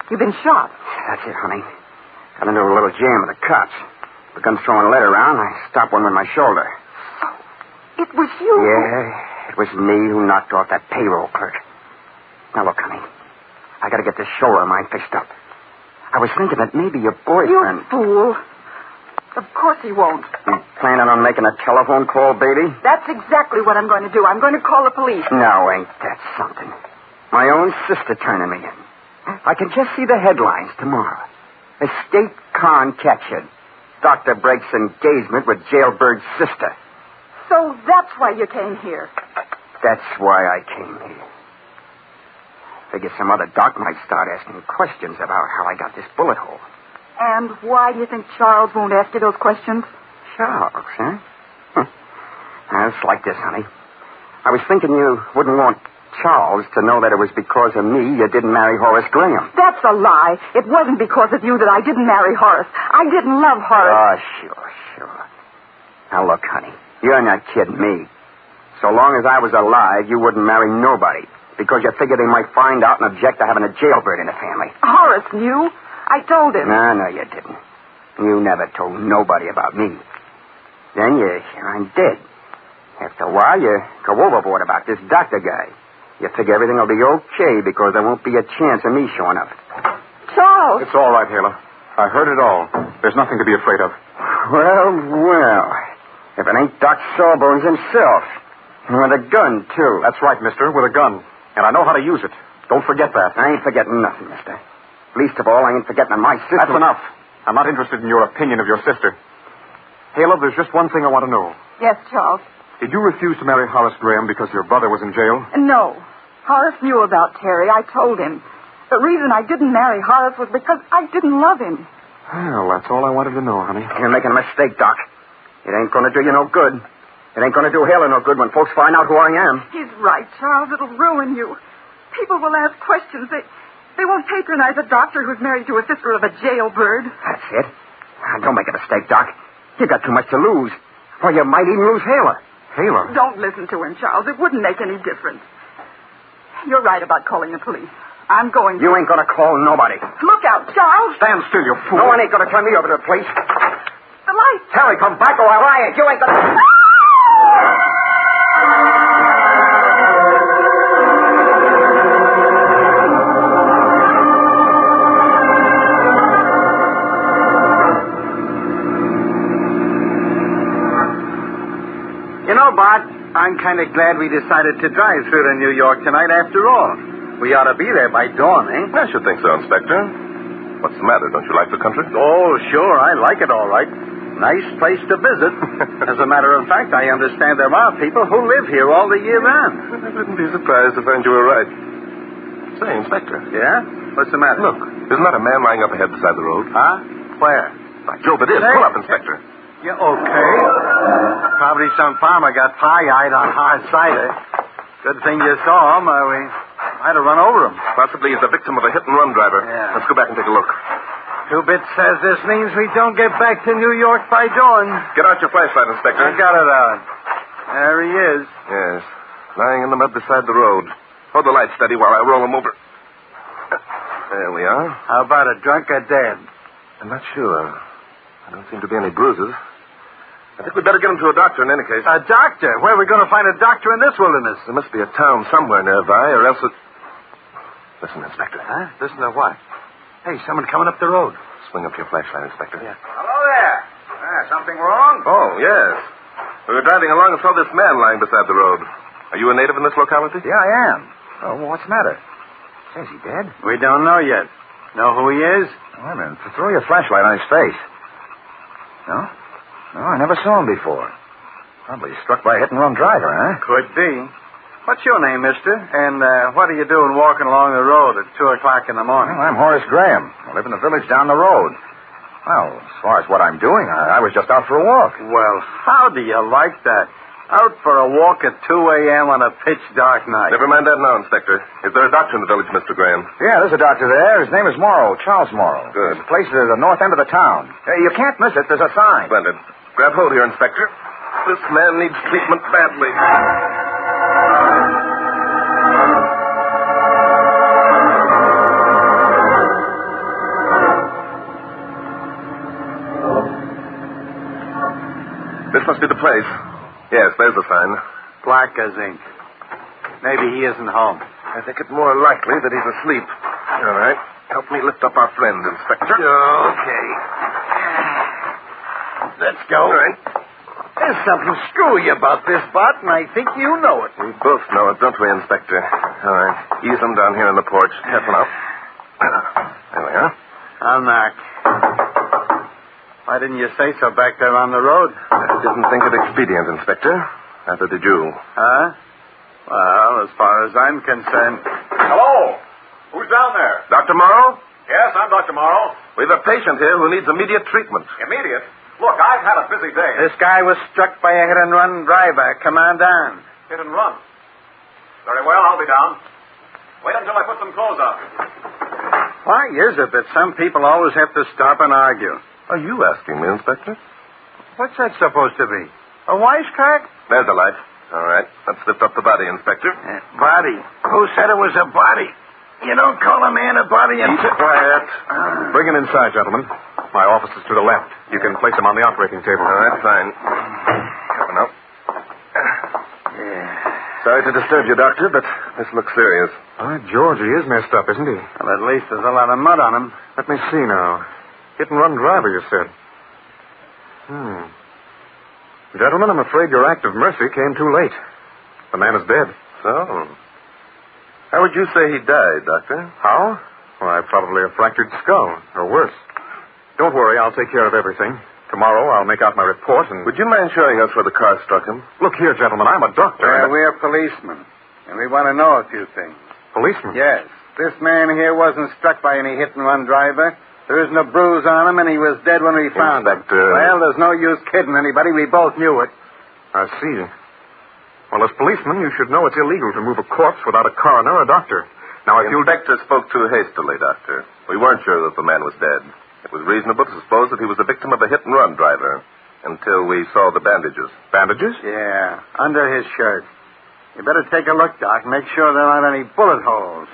You've been shot. That's it, honey. Got into a little jam with the cops. Begun throwing lead around. I stopped one with my shoulder. So, it was you. Yeah, it was me who knocked off that payroll clerk. Now, look, honey. I got to get this shoulder of mine fixed up. I was thinking that maybe your boyfriend... You fool. Of course he won't. You planning on making a telephone call, baby? That's exactly what I'm going to do. I'm going to call the police. No, ain't that something? My own sister turning me in. I can just see the headlines tomorrow. Estate con captured. Doctor breaks engagement with jailbird's sister. So that's why you came here. That's why I came here. Figure some other doc might start asking questions about how I got this bullet hole. And why do you think Charles won't ask you those questions? Charles, huh? It's like this, honey. I was thinking you wouldn't want Charles to know that it was because of me you didn't marry Horace Graham. That's a lie. It wasn't because of you that I didn't marry Horace. I didn't love Horace. Oh, sure. Now, look, honey, you're not kidding me. So long as I was alive, you wouldn't marry nobody because you figured they might find out and object to having a jailbird in the family. Horace knew. I told him. No, you didn't. You never told nobody about me. Then I'm dead. After a while, you go overboard about this doctor guy. You figure everything will be okay because there won't be a chance of me showing up. Charles! It's all right, Hela. I heard it all. There's nothing to be afraid of. Well. If it ain't Doc Sawbones himself. With a gun, too. That's right, mister, with a gun. And I know how to use it. Don't forget that. I ain't forgetting nothing, mister. Least of all, I ain't forgetting my sister. That's enough. I'm not interested in your opinion of your sister. Hela, there's just one thing I want to know. Yes, Charles. Did you refuse to marry Horace Graham because your brother was in jail? No. Horace knew about Terry. I told him. The reason I didn't marry Horace was because I didn't love him. Well, that's all I wanted to know, honey. You're making a mistake, Doc. It ain't going to do you no good. It ain't going to do Helen no good when folks find out who I am. He's right, Charles. It'll ruin you. People will ask questions. They won't patronize a doctor who's married to a sister of a jailbird. That's it. Don't make a mistake, Doc. You got too much to lose. Or you might even lose Hela. Hela? Don't listen to him, Charles. It wouldn't make any difference. You're right about calling the police. I'm going to. You ain't going to call nobody. Look out, Charles. Stand still, you fool. No one ain't going to turn me over to the police. The light. Terry, come back or I'll riot. You ain't going to... You know, Bart, I'm kind of glad we decided to drive through to New York tonight after all. We ought to be there by dawn, eh? I should think so, Inspector. What's the matter? Don't you like the country? Oh, sure. I like it all right. Nice place to visit. As a matter of fact, I understand there are people who live here all the year round. I wouldn't be surprised to find you were right. Say, Inspector. Yeah? What's the matter? Look, isn't that a man lying up ahead beside the road? Huh? Where? By Jove, it is. Say. Pull up, Inspector. Yeah, okay. Probably some farmer got pie-eyed on hard cider. Good thing you saw him, or we might have run over him. Possibly he's the victim of a hit-and-run driver. Yeah. Let's go back and take a look. Two-Bit says this means we don't get back to New York by dawn. Get out your flashlight, Inspector. I got it out. There he is. Yes. Lying in the mud beside the road. Hold the light steady while I roll him over. There we are. How about a drunk or dead? I'm not sure. There don't seem to be any bruises. I think we'd better get him to a doctor in any case. A doctor? Where are we going to find a doctor in this wilderness? There must be a town somewhere nearby, or else it... Listen, Inspector. Huh? Listen to what? Hey, someone coming up the road. Swing up your flashlight, Inspector. Yeah. Hello there. Something wrong? Oh, yes. We were driving along and saw this man lying beside the road. Are you a native in this locality? Yeah, I am. Oh, well, what's the matter? Is he dead? We don't know yet. Know who he is? Wait a minute. Throw your flashlight on his face. No? No, I never saw him before. Probably struck by a hit-and-run driver, huh? Could be. What's your name, mister? And what are you doing walking along the road at 2 o'clock in the morning? Well, I'm Horace Graham. I live in the village down the road. Well, as far as what I'm doing, I was just out for a walk. Well, how do you like that? Out for a walk at 2 a.m. on a pitch-dark night. Never mind that now, Inspector. Is there a doctor in the village, Mr. Graham? Yeah, there's a doctor there. His name is Morrow, Charles Morrow. Good. The place is at the north end of the town. You can't miss it. There's a sign. Splendid. Grab hold here, Inspector. This man needs treatment badly. This must be the place. Yes, there's the sign. Black as ink. Maybe he isn't home. I think it more likely that he's asleep. All right. Help me lift up our friend, Inspector. Okay. Let's go. All right. There's something screwy about this, Bart, and I think you know it. We both know it, don't we, Inspector? All right. Ease him down here on the porch. Careful now. There we are. I'll knock. Why didn't you say so back there on the road? I didn't think it expedient, Inspector. Neither did you. Huh? Well, as far as I'm concerned... Hello? Who's down there? Dr. Morrow? Yes, I'm Dr. Morrow. We've a patient here who needs immediate treatment. Immediate? Look, I've had a busy day. This guy was struck by a hit-and-run driver. Come on down. Hit and run. Very well, I'll be down. Wait until I put some clothes on. Why is it that some people always have to stop and argue? Are you asking me, Inspector? What's that supposed to be? A wisecrack? There's the light. All right. Let's lift up the body, Inspector. Body? Who said it was a body? You don't call a man a body Keep until... quiet. Bring him inside, gentlemen. My office is to the left. You can place him on the operating table. All right, fine. Coming up. Sorry to disturb you, Doctor, but this looks serious. George, he is messed up, isn't he? Well, at least there's a lot of mud on him. Let me see now. Hit-and-run driver, you said. Gentlemen, I'm afraid your act of mercy came too late. The man is dead. So? How would you say he died, Doctor? How? Why, probably a fractured skull, or worse. Don't worry, I'll take care of everything. Tomorrow I'll make out my report and... Would you mind showing us where the car struck him? Look here, gentlemen, I'm a doctor. We're policemen, and we want to know a few things. Policemen? Yes. This man here wasn't struck by any hit-and-run driver. There isn't a bruise on him, and he was dead when we found him. Well, there's no use kidding anybody. We both knew it. I see. Well, as policemen, you should know it's illegal to move a corpse without a coroner or a doctor. Now, if the inspector spoke too hastily, Doctor. We weren't sure that the man was dead. It was reasonable to suppose that he was the victim of a hit-and-run driver until we saw the bandages. Bandages? Yeah, under his shirt. You better take a look, Doc. Make sure there aren't any bullet holes.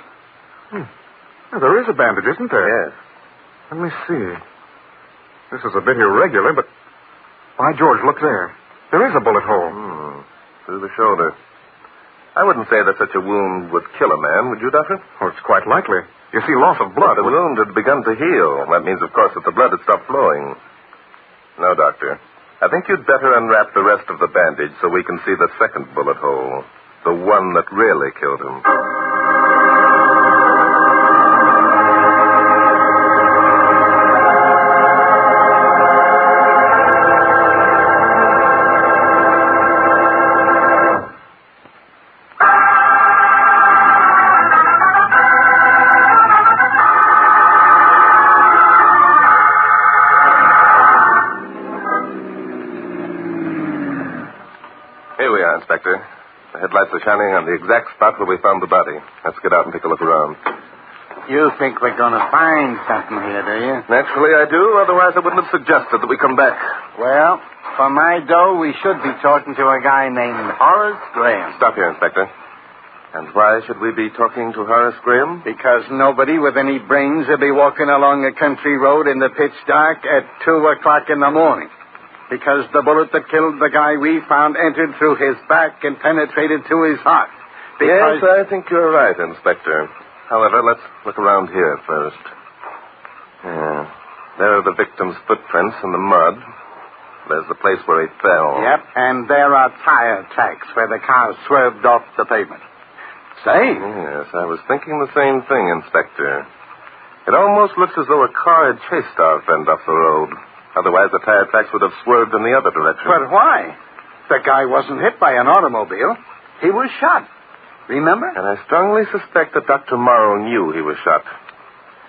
Well, there is a bandage, isn't there? Yes. Let me see. This is a bit irregular, but... By George, look there. There is a bullet hole. Through the shoulder. I wouldn't say that such a wound would kill a man, would you, Doctor? Oh, it's quite likely. You see, loss of blood... The wound had begun to heal. That means, of course, that the blood had stopped flowing. No, Doctor. I think you'd better unwrap the rest of the bandage so we can see the second bullet hole. The one that really killed him. Inspector. The headlights are shining on the exact spot where we found the body. Let's get out and take a look around. You think we're going to find something here, do you? Naturally, I do. Otherwise, I wouldn't have suggested that we come back. Well, for my dough, we should be talking to a guy named Horace Graham. Stop here, Inspector. And why should we be talking to Horace Graham? Because nobody with any brains will be walking along a country road in the pitch dark at 2 o'clock in the morning. Because the bullet that killed the guy we found entered through his back and penetrated to his heart. Yes, I think you're right, Inspector. However, let's look around here first. Yeah. There are the victim's footprints in the mud. There's the place where he fell. Yep, and there are tire tracks where the car swerved off the pavement. Say? Yes, I was thinking the same thing, Inspector. It almost looks as though a car had chased our friend off the road. Otherwise, the tire tracks would have swerved in the other direction. But why? The guy wasn't hit by an automobile. He was shot. Remember? And I strongly suspect that Dr. Morrow knew he was shot.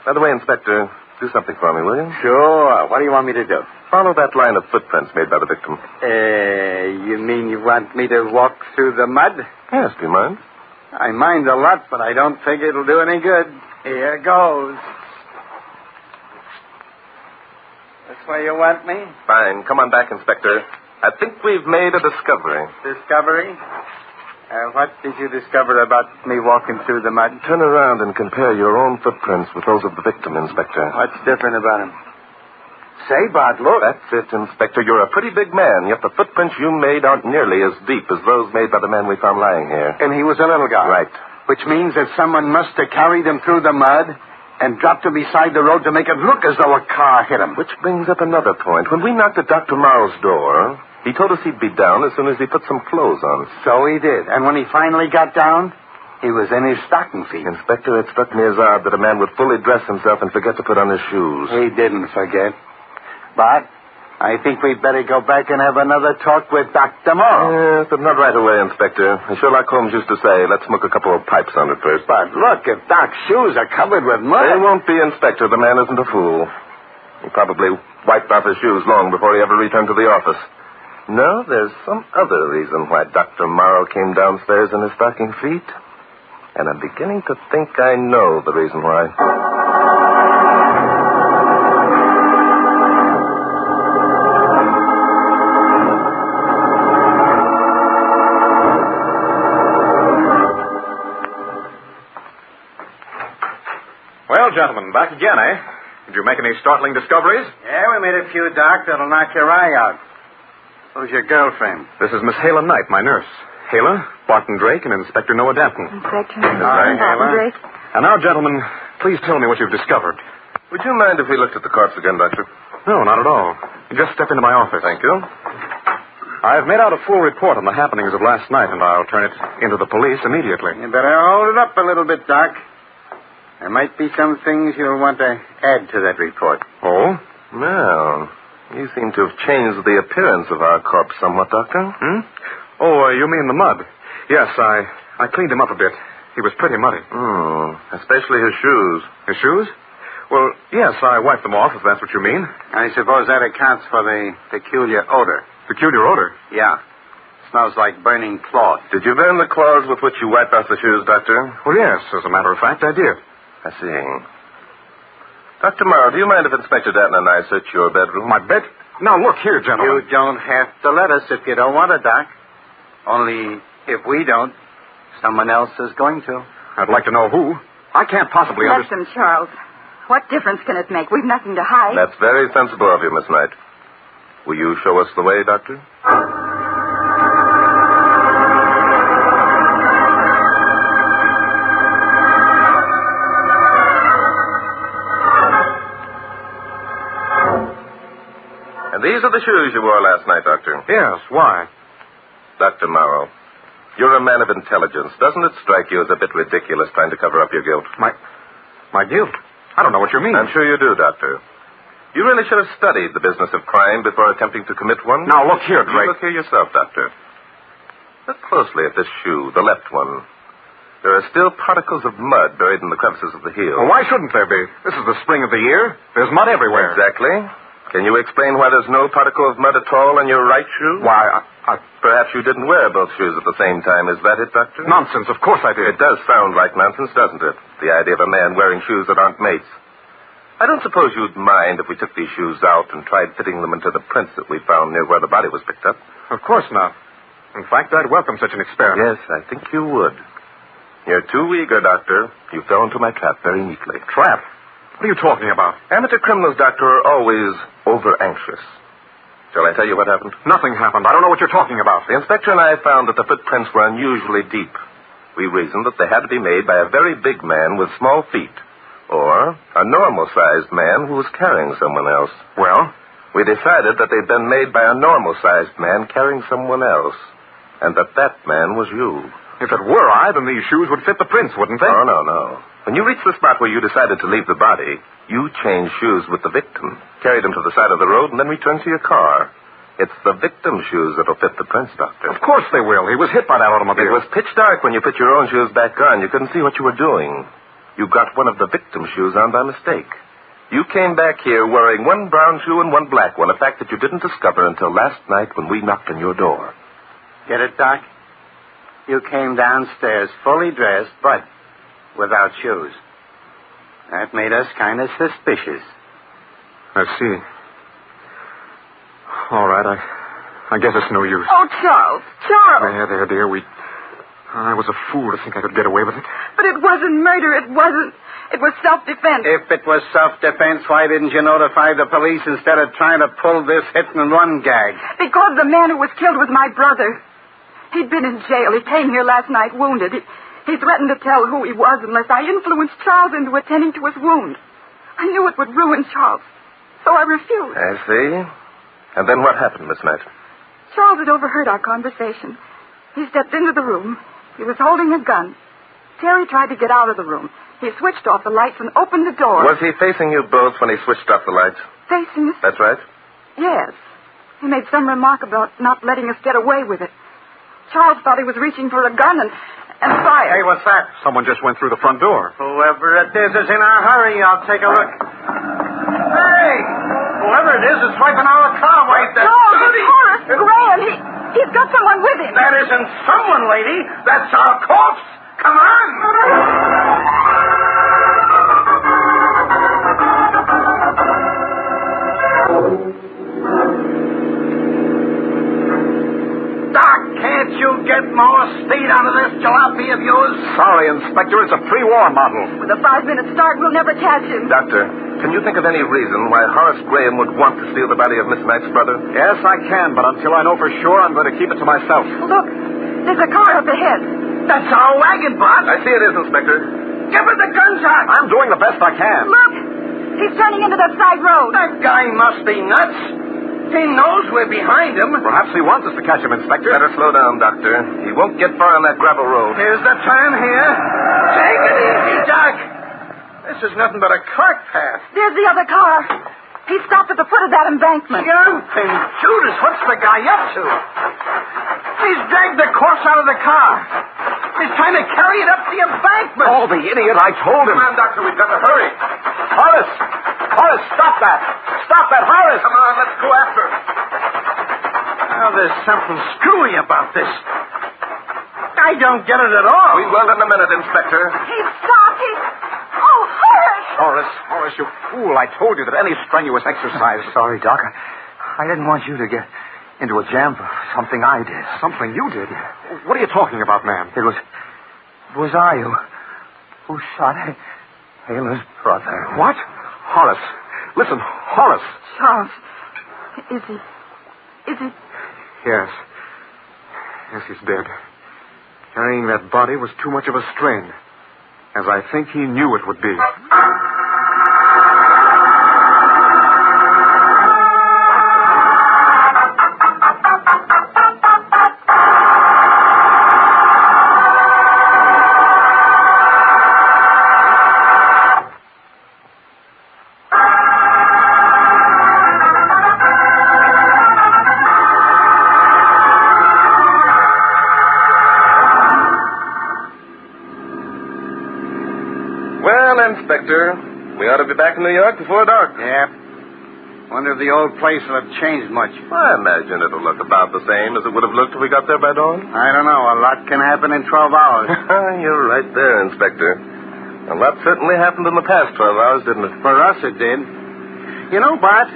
By the way, Inspector, do something for me, will you? Sure. What do you want me to do? Follow that line of footprints made by the victim. You mean you want me to walk through the mud? Yes, do you mind? I mind a lot, but I don't think it'll do any good. Here goes. This way you want me? Fine. Come on back, Inspector. I think we've made a discovery. Discovery? What did you discover about me walking through the mud? Turn around and compare your own footprints with those of the victim, Inspector. What's different about him? Say, Bart, look. That's it, Inspector. You're a pretty big man, yet the footprints you made aren't nearly as deep as those made by the man we found lying here. And he was a little guy. Right. Which means that someone must have carried him through the mud and dropped him beside the road to make it look as though a car hit him. Which brings up another point. When we knocked at Dr. Morrow's door, he told us he'd be down as soon as he put some clothes on. So he did. And when he finally got down, he was in his stocking feet. Inspector, it struck me as odd that a man would fully dress himself and forget to put on his shoes. He didn't forget. But I think we'd better go back and have another talk with Dr. Morrow. Yes, but not right away, Inspector. As Sherlock Holmes used to say, let's smoke a couple of pipes on it first. But look, if Doc's shoes are covered with mud... They won't be, Inspector. The man isn't a fool. He probably wiped off his shoes long before he ever returned to the office. No, there's some other reason why Dr. Morrow came downstairs in his stocking feet. And I'm beginning to think I know the reason why. Well, gentlemen, back again, eh? Did you make any startling discoveries? Yeah, we made a few, Doc, that'll knock your eye out. Who's your girlfriend? This is Miss Hala Knight, my nurse. Hala, Barton Drake, and Inspector Noah Danton. Inspector All right, Barton Hala. Drake. And now, gentlemen, please tell me what you've discovered. Would you mind if we looked at the corpse again, Doctor? No, not at all. You just step into my office. Thank you. I've made out a full report on the happenings of last night, and I'll turn it into the police immediately. You better hold it up a little bit, Doc. There might be some things you'll want to add to that report. Oh? Well, you seem to have changed the appearance of our corpse somewhat, Doctor. Oh, you mean the mud? Yes, I cleaned him up a bit. He was pretty muddy. Especially his shoes. His shoes? Well, yes, I wiped them off, if that's what you mean. I suppose that accounts for the peculiar odor. Peculiar odor? Yeah. Smells like burning cloth. Did you burn the cloths with which you wiped off the shoes, Doctor? Well, yes, as a matter of fact, I did. I see. Dr. Morrow, do you mind if Inspector Danton and I search your bedroom? My bed? Now, look here, gentlemen. You don't have to let us if you don't want to, Doc. Only if we don't, someone else is going to. I'd like to know who. I can't possibly Let understand. them, Charles. What difference can it make? We've nothing to hide. That's very sensible of you, Miss Knight. Will you show us the way, Doctor? And these are the shoes you wore last night, Doctor. Yes, why? Dr. Morrow, you're a man of intelligence. Doesn't it strike you as a bit ridiculous trying to cover up your guilt? My guilt? I don't know what you mean. I'm sure you do, Doctor. You really should have studied the business of crime before attempting to commit one. Now, look here, Drake. You look here yourself, Doctor. Look closely at this shoe, the left one. There are still particles of mud buried in the crevices of the heel. Well, why shouldn't there be? This is the spring of the year. There's mud everywhere. Exactly. Can you explain why there's no particle of mud at all in your right shoe? Why, Perhaps you didn't wear both shoes at the same time. Is that it, Doctor? Nonsense. Of course I did. It does sound like nonsense, doesn't it? The idea of a man wearing shoes that aren't mates. I don't suppose you'd mind if we took these shoes out and tried fitting them into the prints that we found near where the body was picked up. Of course not. In fact, I'd welcome such an experiment. Yes, I think you would. You're too eager, Doctor. You fell into my trap very neatly. Trap? What are you talking about? Amateur criminals, Doctor, are always over-anxious. Shall I tell you what happened? Nothing happened. I don't know what you're talking about. The inspector and I found that the footprints were unusually deep. We reasoned that they had to be made by a very big man with small feet, or a normal-sized man who was carrying someone else. Well? We decided that they'd been made by a normal-sized man carrying someone else, and that man was you. If it were I, then these shoes would fit the prints, wouldn't they? Oh, no. When you reached the spot where you decided to leave the body, you changed shoes with the victim, carried him to the side of the road, and then returned to your car. It's the victim's shoes that'll fit the prints, Doctor. Of course they will. He was hit by that automobile. It was pitch dark when you put your own shoes back on. You couldn't see what you were doing. You got one of the victim's shoes on by mistake. You came back here wearing one brown shoe and one black one, a fact that you didn't discover until last night when we knocked on your door. Get it, Doc? You came downstairs fully dressed, but without shoes. That made us kind of suspicious. I see. All right, I guess it's no use. Oh, Charles. Charles. There, dear. I was a fool to think I could get away with it. But it wasn't murder. It wasn't. It was self-defense. If it was self-defense, why didn't you notify the police instead of trying to pull this hit-and-run gag? Because the man who was killed was my brother. He'd been in jail. He came here last night wounded. He threatened to tell who he was unless I influenced Charles into attending to his wound. I knew it would ruin Charles, so I refused. I see. And then what happened, Miss Knight? Charles had overheard our conversation. He stepped into the room. He was holding a gun. Terry tried to get out of the room. He switched off the lights and opened the door. Was he facing you both when he switched off the lights? Facing us? That's right. Yes. He made some remark about not letting us get away with it. Charles thought he was reaching for a gun and fired. Hey, what's that? Someone just went through the front door. Whoever it is in a hurry. I'll take a look. Hey! Whoever it is swiping our car. Wait, that's Horace Graham. He's got someone with him. That isn't someone, lady. That's our corpse. Come on! Doc, can't you get more speed onto this jalopy of yours? Sorry, Inspector. It's a pre-war model. With a 5-minute start, we'll never catch him. Doctor, can you think of any reason why Horace Graham would want to steal the body of Miss Knight's brother? Yes, I can, but until I know for sure, I'm going to keep it to myself. Look, there's a car up ahead. That's our wagon, boss. I see it is, Inspector. Give her the gun shot. I'm doing the best I can. Look, he's turning into that side road. That guy must be nuts. He knows we're behind him. Perhaps he wants us to catch him, Inspector. Better slow down, Doctor. He won't get far on that gravel road. Here's the turn here. Take it easy, Doc. This is nothing but a cart path. There's the other car. He stopped at the foot of that embankment. Jumping Judas, what's the guy up to? He's dragged the corpse out of the car. He's trying to carry it up the embankment. Oh, the idiot. I told him. Come on, Doctor. We've got to hurry. Horace! Horace, stop that! Stop that, Horace! Come on, let's go after him. Now, there's something screwy about this. I don't get it at all. We will in a minute, Inspector. He stopped. Oh, Horace! Horace, you fool. I told you that any strenuous exercise... Sorry, Doc. I didn't want you to get into a jam for something I did. Something you did? What are you talking about, man? It was I who shot Ayla's brother. What? Horace. Listen, Horace. Charles, is he? Yes. Yes, he's dead. Carrying that body was too much of a strain, as I think he knew it would be. Inspector. We ought to be back in New York before dark. Yeah. Wonder if the old place will have changed much. I imagine it'll look about the same as it would have looked if we got there by dawn. I don't know. A lot can happen in 12 hours. You're right there, Inspector. A lot certainly happened in the past 12 hours, didn't it? For us, it did. You know, Bart,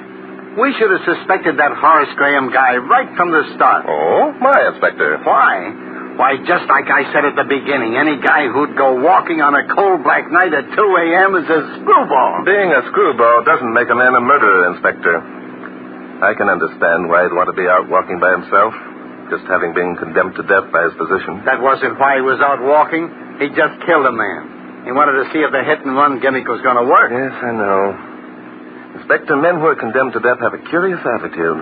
we should have suspected that Horace Graham guy right from the start. Oh? Why, Inspector? Why? Why, just like I said at the beginning, any guy who'd go walking on a cold black night at 2 a.m. is a screwball. Being a screwball doesn't make a man a murderer, Inspector. I can understand why he'd want to be out walking by himself, just having been condemned to death by his physician. That wasn't why he was out walking. He just killed a man. He wanted to see if the hit-and-run gimmick was going to work. Yes, I know. Inspector, men who are condemned to death have a curious attitude.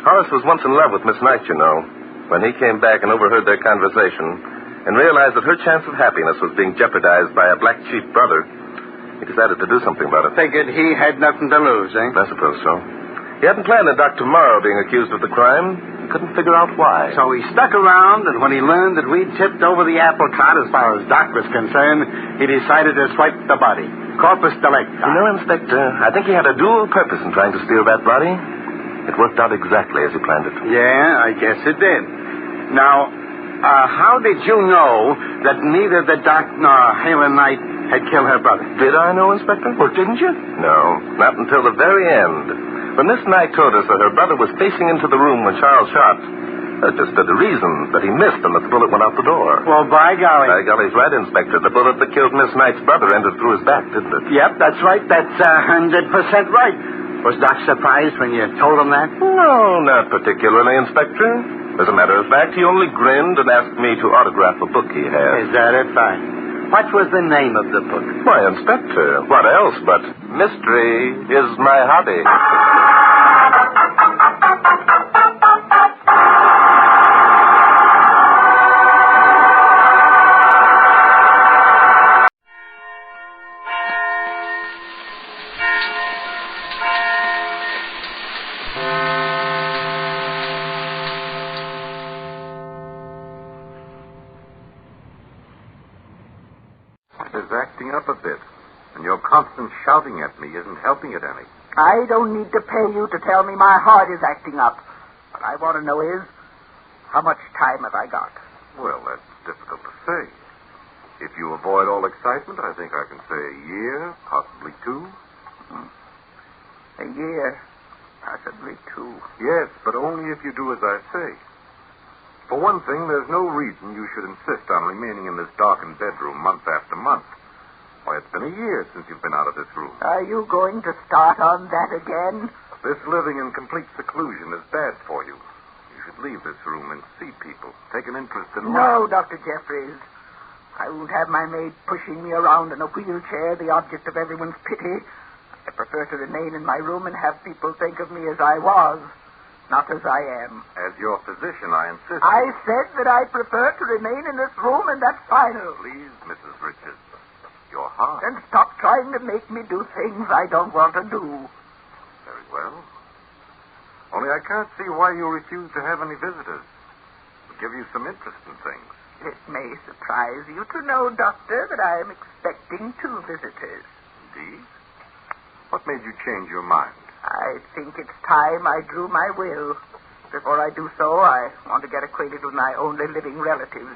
Horace was once in love with Miss Knight, you know. When he came back and overheard their conversation and realized that her chance of happiness was being jeopardized by a black sheep brother, he decided to do something about it. Figured he had nothing to lose, eh? I suppose so. He hadn't planned on Dr. Morrow being accused of the crime. He couldn't figure out why. So he stuck around, and when he learned that we'd tipped over the apple cart as far as Doc was concerned, he decided to swipe the body. Corpus delicti. You know, Inspector, I think he had a dual purpose in trying to steal that body. It worked out exactly as he planned it. Yeah, I guess it did. Now, how did you know that neither the Doc nor Helen Knight had killed her brother? Did I know, Inspector? Well, didn't you? No, not until the very end. When Miss Knight told us that her brother was facing into the room when Charles shot, that just stood to reason that he missed and that the bullet went out the door. Well, by golly. By golly's right, Inspector. The bullet that killed Miss Knight's brother entered through his back, didn't it? Yep, that's right. That's 100% right. Was Doc surprised when you told him that? No, not particularly, Inspector. As a matter of fact, he only grinned and asked me to autograph a book he had. Is that it? Fine. What was the name of the book? Why, Inspector, what else but mystery is my hobby. Acting up a bit, and your constant shouting at me isn't helping it any. I don't need to pay you to tell me my heart is acting up. What I want to know is, how much time have I got? Well, that's difficult to say. If you avoid all excitement, I think I can say a year, possibly 2. A year, possibly 2. Yes, but only if you do as I say. 4 For one thing, there's no reason you should insist on remaining in this darkened bedroom month after month. Why, it's been a year since you've been out of this room. Are you going to start on that again? This living in complete seclusion is bad for you. You should leave this room and see people. Take an interest in No, life. Dr. Jeffries. I won't have my maid pushing me around in a wheelchair, the object of everyone's pity. I prefer to remain in my room and have people think of me as I was, not as I am. As your physician, I insist. I said that I prefer to remain in this room, and that's final. Please, Mrs. Richards. Your heart. Then stop trying to make me do things I don't want to do. Very well. Only I can't see why you refuse to have any visitors. It'll give you some interest in things. It may surprise you to know, Doctor, that I am expecting 2 visitors. Indeed? What made you change your mind? I think it's time I drew my will. Before I do so, I want to get acquainted with my only living relatives.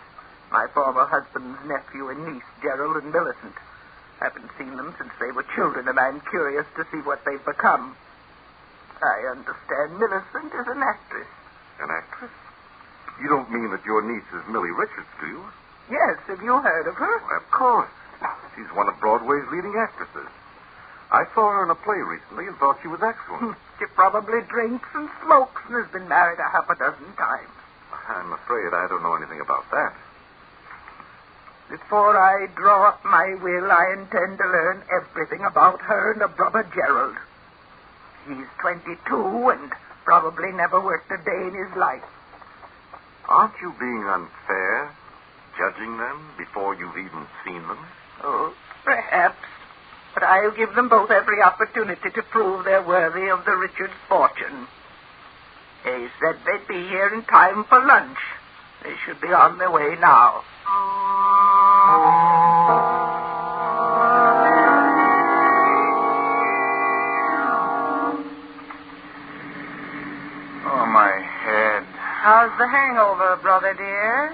My former husband's nephew and niece, Gerald and Millicent. I haven't seen them since they were children, and I'm curious to see what they've become. I understand Millicent is an actress. An actress? You don't mean that your niece is Millie Richards, do you? Yes, have you heard of her? Why, of course. She's one of Broadway's leading actresses. I saw her in a play recently and thought she was excellent. She probably drinks and smokes and has been married 6 times. I'm afraid I don't know anything about that. Before I draw up my will, I intend to learn everything about her and her brother Gerald. He's 22 and probably never worked a day in his life. Aren't you being unfair, judging them before you've even seen them? Oh, perhaps. But I'll give them both every opportunity to prove they're worthy of the Richards fortune. They said they'd be here in time for lunch. They should be on their way now. Oh, my head. How's the hangover, brother dear?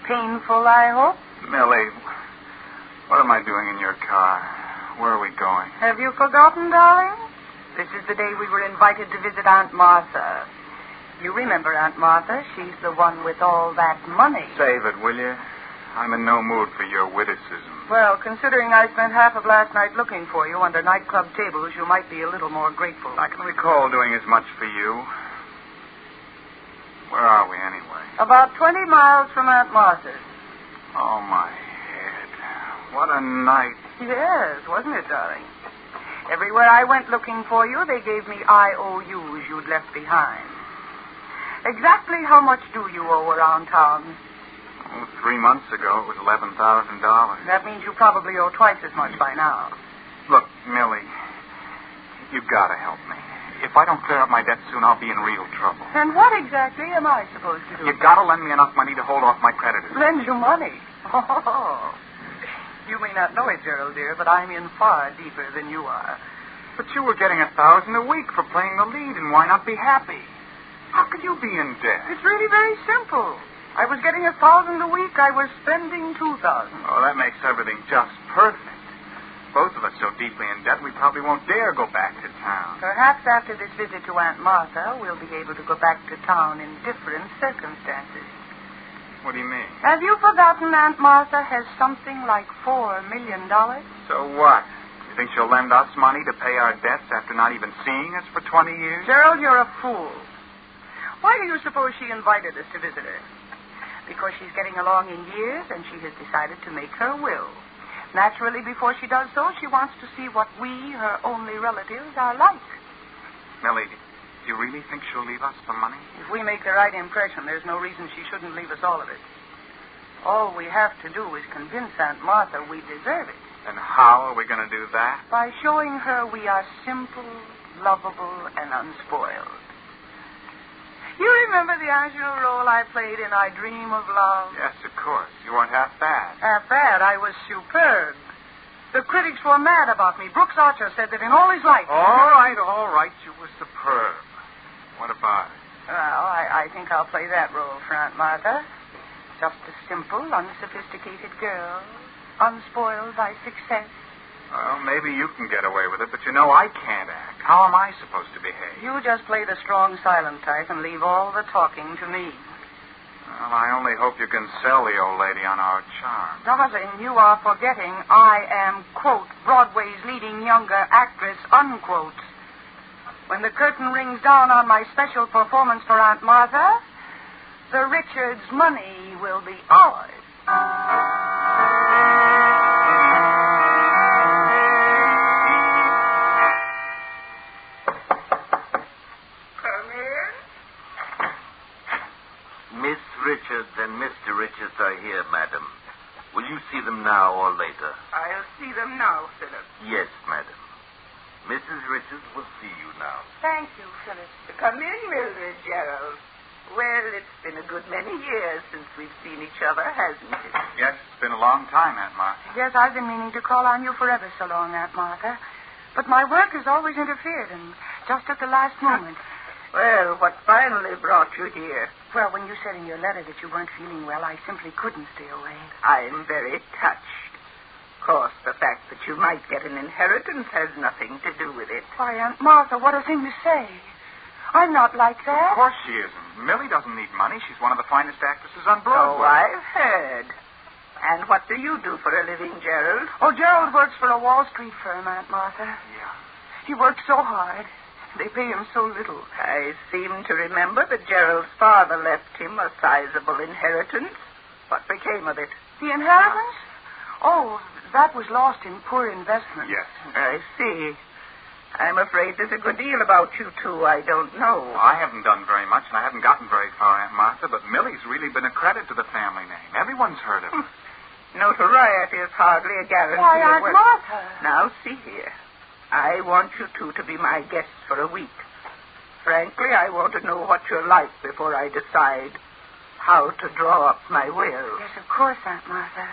Painful, I hope? Millie, what am I doing in your car? Where are we going? Have you forgotten, darling? This is the day we were invited to visit Aunt Martha. You remember Aunt Martha? She's the one with all that money. Save it, will you? I'm in no mood for your witticism. Well, considering I spent half of last night looking for you under nightclub tables, you might be a little more grateful. I can recall doing as much for you. Where are we, anyway? About 20 miles from Aunt Martha's. Oh, my head. What a night. Yes, wasn't it, darling? Everywhere I went looking for you, they gave me IOUs you'd left behind. Exactly how much do you owe around town? Oh, 3 months ago, it was $11,000. That means you probably owe twice as much by now. Look, Millie, you've got to help me. If I don't clear up my debt soon, I'll be in real trouble. And what exactly am I supposed to do? You've got to lend me enough money to hold off my creditors. Lend you money? Oh. You may not know it, Gerald, dear, but I'm in far deeper than you are. But you were getting $1,000 a week for playing the lead, and why not be happy? How could you be in debt? It's really very simple. I was getting $1,000 a week. I was spending $2,000. Oh, that makes everything just perfect. Both of us so deeply in debt, we probably won't dare go back to town. Perhaps after this visit to Aunt Martha, we'll be able to go back to town in different circumstances. What do you mean? Have you forgotten Aunt Martha has something like $4 million? So what? You think she'll lend us money to pay our debts after not even seeing us for 20 years? Gerald, you're a fool. Why do you suppose she invited us to visit her? Because she's getting along in years and she has decided to make her will. Naturally, before she does so, she wants to see what we, her only relatives, are like. Millie, do you really think she'll leave us the money? If we make the right impression, there's no reason she shouldn't leave us all of it. All we have to do is convince Aunt Martha we deserve it. And how are we going to do that? By showing her we are simple, lovable, and unspoiled. You remember the actual role I played in I Dream of Love? Yes, of course. You weren't half bad. Half bad? I was superb. The critics were mad about me. Brooks Archer said that in all his life... All right. You were superb. What about it? Well, I think I'll play that role for Aunt Martha. Just a simple, unsophisticated girl, unspoiled by success. Well, maybe you can get away with it, but you know I can't act. How am I supposed to behave? You just play the strong, silent type and leave all the talking to me. Well, I only hope you can sell the old lady on our charm. Darling, you are forgetting I am, quote, Broadway's leading younger actress, unquote. When the curtain rings down on my special performance for Aunt Martha, the Richards' money will be ours. Come in. Miss Richards and Mr. Richards are here, madam. Will you see them now or later? I'll see them now, Philip. Yes, madam. Mrs. Richards will see you now. Thank you, Philip. Come in, Mildred Gerald. Well, it's been a good many years since we've seen each other, hasn't it? Yes, it's been a long time, Aunt Martha. Yes, I've been meaning to call on you forever so long, Aunt Martha. But my work has always interfered, and just at the last moment. Well, what finally brought you here? Well, when you said in your letter that you weren't feeling well, I simply couldn't stay away. I'm very touched. Of course, the fact that you might get an inheritance has nothing to do with it. Why, Aunt Martha, what a thing to say. I'm not like that. Of course she isn't. Millie doesn't need money. She's one of the finest actresses on Broadway. Oh, I've heard. And what do you do for a living, Gerald? Oh, Gerald works for a Wall Street firm, Aunt Martha. Yeah. He works so hard. They pay him so little. I seem to remember that Gerald's father left him a sizable inheritance. What became of it? The inheritance? Oh, that was lost in poor investments. Yes. I see. I'm afraid there's a good deal about you two I don't know. Well, I haven't done very much, and I haven't gotten very far, Aunt Martha, but Millie's really been a credit to the family name. Everyone's heard of her. Notoriety is hardly a guarantee. Why, Aunt Martha. Now, see here. I want you two to be my guests for a week. Frankly, I want to know what you're like before I decide how to draw up my will. Yes, of course, Aunt Martha.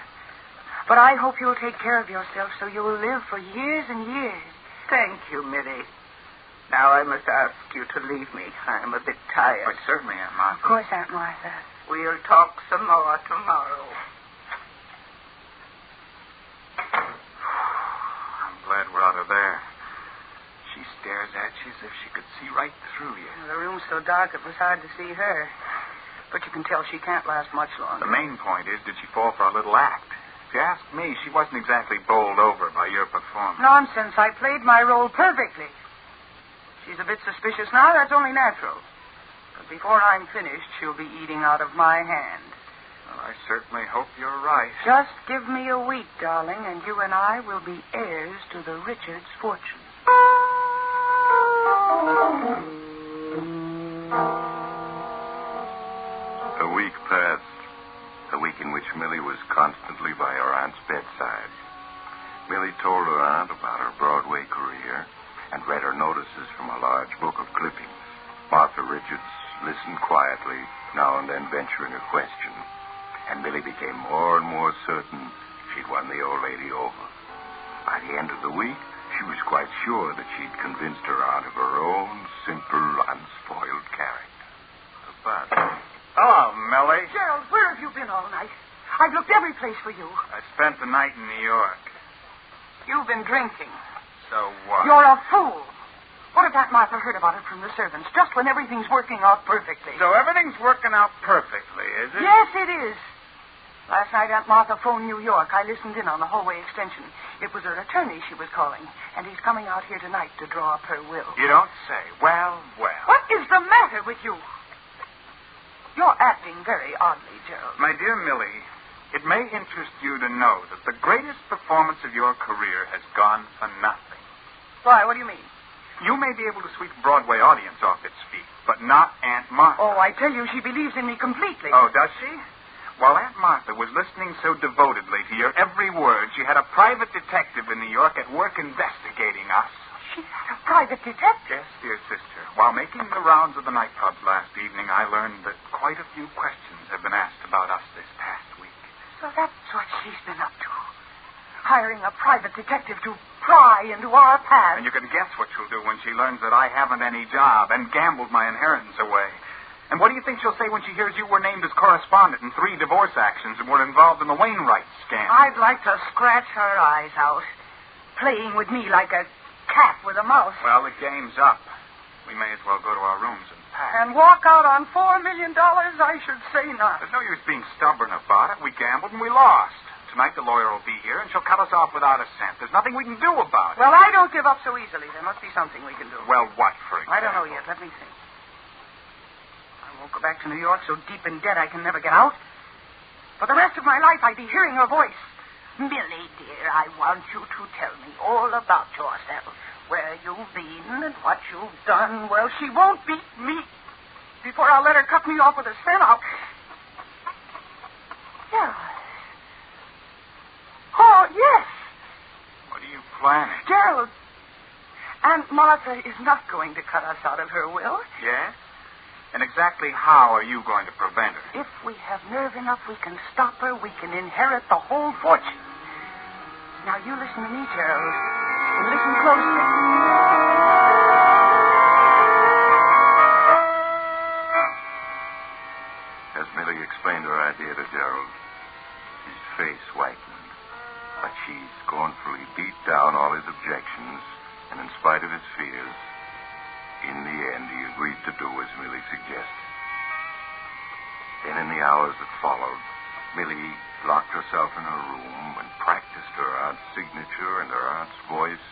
But I hope you'll take care of yourself so you'll live for years and years. Thank you, Millie. Now I must ask you to leave me. I'm a bit tired. But certainly, Aunt Martha. Of course, Aunt Martha. We'll talk some more tomorrow. I'm glad we're out of there. She stares at you as if she could see right through you. The room's so dark it was hard to see her. But you can tell she can't last much longer. The main point is, did she fall for a little act? If you ask me, she wasn't exactly bowled over by your performance. Nonsense. I played my role perfectly. She's a bit suspicious now. That's only natural. But before I'm finished, she'll be eating out of my hand. Well, I certainly hope you're right. Just give me a week, darling, and you and I will be heirs to the Richards' fortune. A week passed. A week in which Millie was constantly by her aunt's bedside. Millie told her aunt about her Broadway career and read her notices from a large book of clippings. Martha Richards listened quietly, now and then venturing a question. And Millie became more and more certain she'd won the old lady over. By the end of the week, she was quite sure that she'd convinced her aunt of her own simple, unspoiled character. But... Hello, Millie. Gerald, where have you been all night? I've looked every place for you. I spent the night in New York. You've been drinking. So what? You're a fool. What if Aunt Martha heard about it from the servants, just when everything's working out perfectly? So everything's working out perfectly, is it? Yes, it is. Last night, Aunt Martha phoned New York. I listened in on the hallway extension. It was her attorney she was calling, and he's coming out here tonight to draw up her will. You don't say. Well, well. What is the matter with you? You're acting very oddly, Gerald. My dear Millie, it may interest you to know that the greatest performance of your career has gone for nothing. Why, what do you mean? You may be able to sweep a Broadway audience off its feet, but not Aunt Martha. Oh, I tell you, she believes in me completely. Oh, does she? While Aunt Martha was listening so devotedly to your every word, she had a private detective in New York at work investigating us. She had a private detective? Yes, dear sister. While making the rounds of the nightclubs last evening, I learned that quite a few questions have been asked about us this past week. So that's what she's been up to. Hiring a private detective to pry into our past. And you can guess what she'll do when she learns that I haven't any job and gambled my inheritance away. And what do you think she'll say when she hears you were named as correspondent in 3 divorce actions and were involved in the Wainwright scandal? I'd like to scratch her eyes out. Playing with me like a cat with a mouse. Well, the game's up. We may as well go to our rooms and pack. And walk out on $4 million, I should say not. There's no use being stubborn about it. We gambled and we lost. Tonight the lawyer will be here, and she'll cut us off without a cent. There's nothing we can do about it. Well, I don't give up so easily. There must be something we can do. Well, what, for example? I don't know yet. Let me think. I won't go back to New York so deep in debt I can never get out. For the rest of my life, I'd be hearing her voice. Millie, dear, I want you to tell me all about yourself. Where you've been and what you've done. Well, she won't beat me. Before I'll let her cut me off with a cent, I'll... Yeah. Oh, yes. What are you planning? Gerald, Aunt Martha is not going to cut us out of her will. Yes? And exactly how are you going to prevent her? If we have nerve enough, we can stop her. We can inherit the whole fortune. Now, you listen to me, Gerald, and listen closely. As Millie explained her idea to Gerald, his face whitened, but she scornfully beat down all his objections, and in spite of his fears, in the end, he agreed to do as Millie suggested. Then in the hours that followed, Millie locked herself in her room and practiced her aunt's signature and her aunt's voice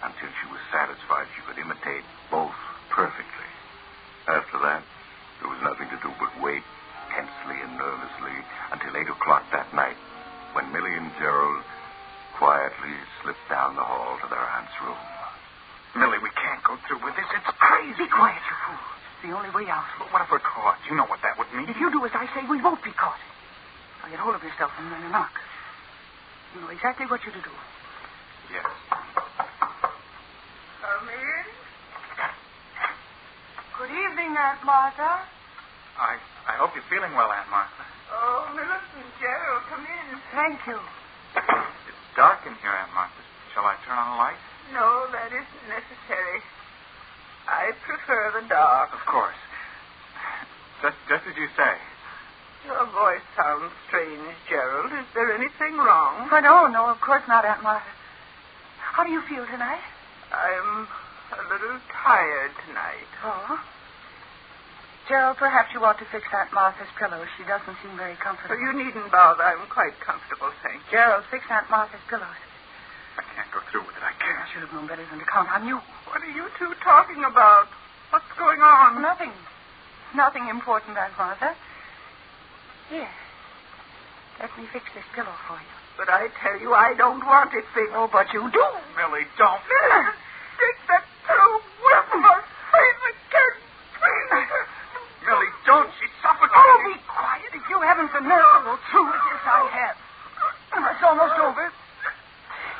until she was satisfied she could imitate both perfectly. After that, there was nothing to do but wait tensely and nervously until 8 o'clock that night, when Millie and Gerald quietly slipped down the hall to their aunt's room. Millie, we can't go through with this. It's crazy. Be quiet, you fool. It's the only way out. But what if we're caught? You know what that would mean. If you do as I say, we won't be caught. Now get hold of yourself and then knock. You know exactly what you're to do. Yes. Come in. Good evening, Aunt Martha. I hope you're feeling well, Aunt Martha. Oh, Millicent, Gerald, come in. Thank you. It's dark in here, Aunt Martha. Shall I turn on the light? No, that isn't necessary. I prefer the dark. Of course. Just as you say. Your voice sounds strange, Gerald. Is there anything wrong? Oh, No, of course not, Aunt Martha. How do you feel tonight? I'm a little tired tonight. Oh? Gerald, perhaps you ought to fix Aunt Martha's pillow. She doesn't seem very comfortable. You needn't bother. I'm quite comfortable, thank you. Gerald, fix Aunt Martha's pillows. I can't go through with it. I can't. I should have known better than to count on you. What are you two talking about? What's going on? Nothing. Nothing important, Aunt Martha. Here. Let me fix this pillow for you. But I tell you, I don't want it fixed. Oh, but you do. Millie, don't. Take that pillow away from my face. I can't breathe. Millie, don't. She's suffocating. Oh, be quiet. If you haven't the nerve to go through with this, I have. It's almost over.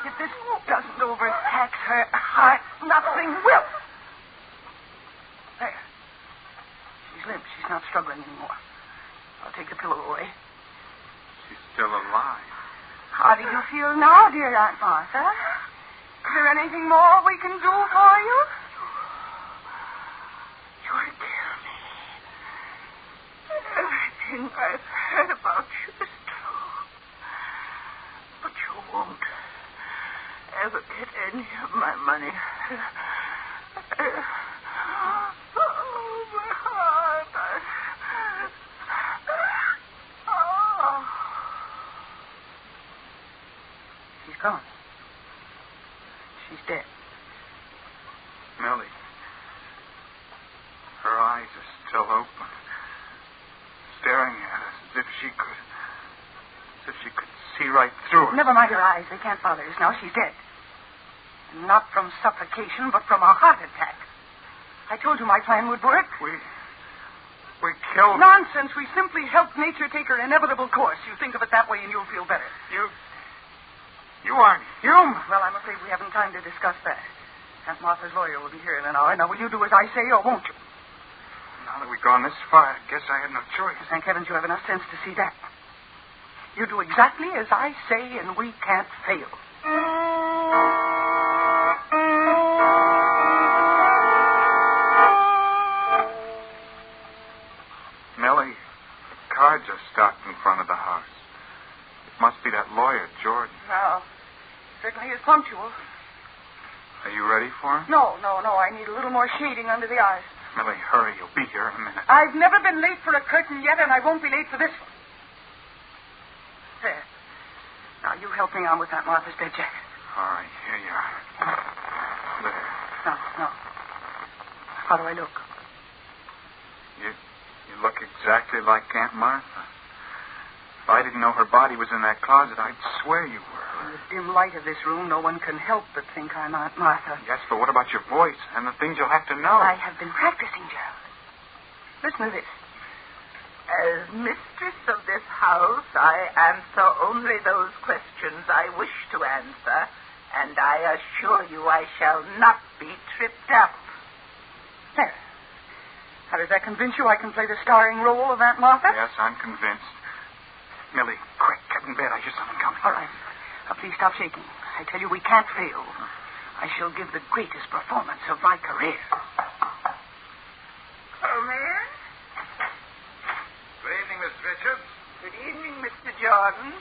If this doesn't overtax her heart, nothing will. There. She's limp. She's not struggling anymore. I'll take the pillow away. She's still alive. How do you feel now, dear Aunt Martha? Is there anything more we can do for you? You'll kill me. Everything I've heard about you is true. But you won't ever get any of my money. Oh, my heart. She's gone. She's dead. Millie. Her eyes are still open. Staring at us as if she could see right through us. Never mind her eyes. They can't bother us now. She's dead. And not from suffocation, but from a heart attack. I told you my plan would work. We killed her. Nonsense. We simply helped nature take her inevitable course. You think of it that way and you'll feel better. You aren't human. Well, I'm afraid we haven't time to discuss that. Aunt Martha's lawyer will be here in an hour. Now, will you do as I say, or won't you? Now that we've gone this far, I guess I had no choice. Thank heavens you have enough sense to see that. You do exactly as I say, and we can't fail. Millie, the car just stopped in front of the house. It must be that lawyer, Jordan. Well, certainly is punctual. Are you ready for him? No. I need a little more shading under the eyes. Millie, hurry. You'll be here in a minute. I've never been late for a curtain yet, and I won't be late for this one. There. Now, you help me on with that Martha's bed jacket. All right, here you are. There. No. How do I look? You look exactly like Aunt Martha. If I didn't know her body was in that closet, I'd swear you were. In the dim light of this room, no one can help but think I'm Aunt Martha. Yes, but what about your voice and the things you'll have to know? I have been practicing, Gerald. Listen to this. As mistress of this house, I answer only those questions I wish to answer, and I assure you I shall not be tripped up. There. How does that convince you I can play the starring role of Aunt Martha? Yes, I'm convinced. Millie, quick, get in bed. I hear something coming. All right. Now, please stop shaking. I tell you, we can't fail. I shall give the greatest performance of my career. Come in. Good evening, Miss Richards. Good evening, Mr. Jordan.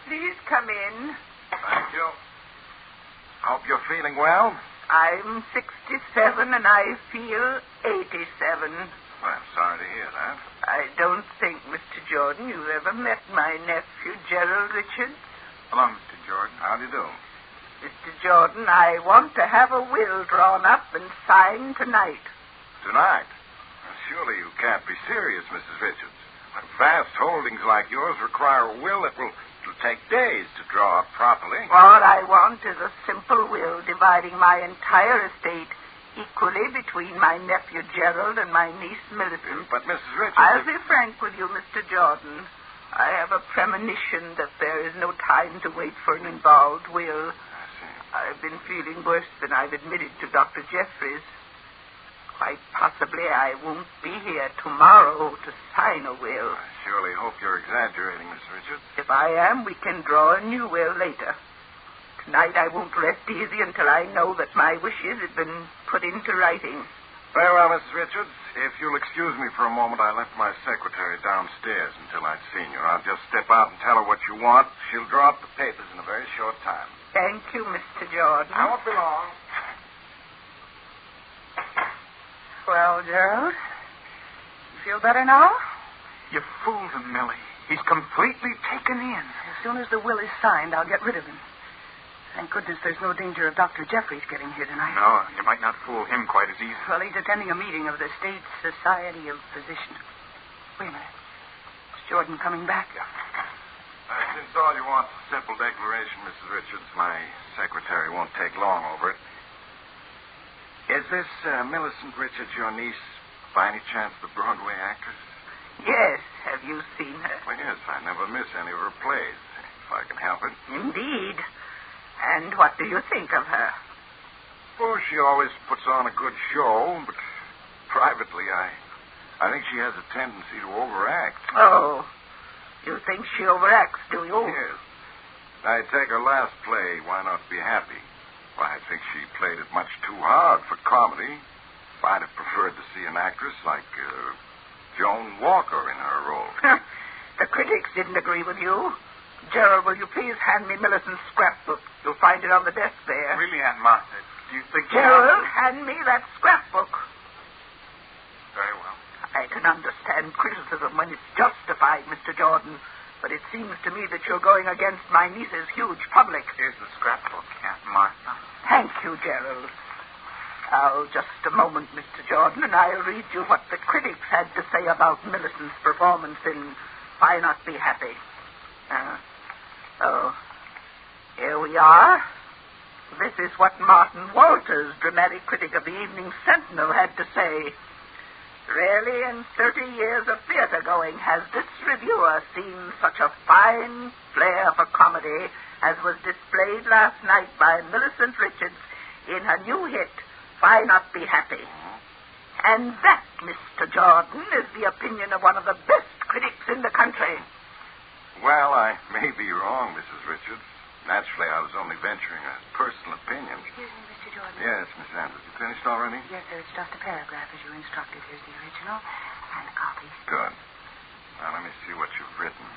Please come in. Thank you. Hope you're feeling well. I'm 67 and I feel 87. Well, I'm sorry to hear that. I don't think, Mr. Jordan, you've ever met my nephew, Gerald Richards. Hello, Mr. Jordan. How do you do? Mr. Jordan, I want to have a will drawn up and signed tonight. Tonight? Well, surely you can't be serious, Mrs. Richards. Vast holdings like yours require a will that will take days to draw up properly. All I want is a simple will dividing my entire estate equally between my nephew Gerald and my niece Millicent. But, Mrs. Richards... I'll be frank with you, Mr. Jordan. I have a premonition that there is no time to wait for an involved will. I see. I've been feeling worse than I've admitted to Dr. Jeffries. Quite possibly I won't be here tomorrow to sign a will. I surely hope you're exaggerating, Miss Richards. If I am, we can draw a new will later. Tonight I won't rest easy until I know that my wishes have been put into writing. Very well, Mrs. Richards. If you'll excuse me for a moment, I left my secretary downstairs until I'd seen you. I'll just step out and tell her what you want. She'll draw up the papers in a very short time. Thank you, Mr. Jordan. I won't be long. Well, Gerald, you feel better now? You fooled him, Millie. He's completely taken in. As soon as the will is signed, I'll get rid of him. Thank goodness there's no danger of Dr. Jeffries getting here tonight. No, you might not fool him quite as easy. Well, he's attending a meeting of the State Society of Physicians. Wait a minute. Is Jordan coming back? Since all you want is a simple declaration, Mrs. Richards, my secretary won't take long over it. Is this Millicent Richards your niece, by any chance, the Broadway actress? Yes. Have you seen her? Well, yes. I never miss any of her plays, if I can help it. Indeed. And what do you think of her? Oh, she always puts on a good show, but privately, I think she has a tendency to overact. Oh. You think she overacts, do you? Yes. I take her last play, Why Not Be Happy. Well, I think she played it much too hard for comedy. I'd have preferred to see an actress like Joan Walker in her role. The critics didn't agree with you. Gerald, will you please hand me Millicent's scrapbook? You'll find it on the desk there. Really, Aunt Martha, do you think... Gerald, hand me that scrapbook. Very well. I can understand criticism when it's justified, Mr. Jordan, but it seems to me that you're going against my niece's huge public. Here's the scrapbook, Aunt Martha. Thank you, Gerald. Now, just a moment, Mr. Jordan, and I'll read you what the critics had to say about Millicent's performance in Why Not Be Happy. Here we are. This is what Martin Walters, dramatic critic of the Evening Sentinel, had to say. Rarely in 30 years of theater-going has this reviewer seen such a fine flair for comedy as was displayed last night by Millicent Richards in her new hit, Why Not Be Happy. And that, Mr. Jordan, is the opinion of one of the best critics in the country. Well, I may be wrong, Mrs. Richards. Naturally, I was only venturing a personal opinion. Excuse me, Mr. Jordan. Yes, Miss Andrews. You finished already? Yes, sir. It's just a paragraph as you instructed. Here's the original and a copy. Good. Now, let me see what you've written.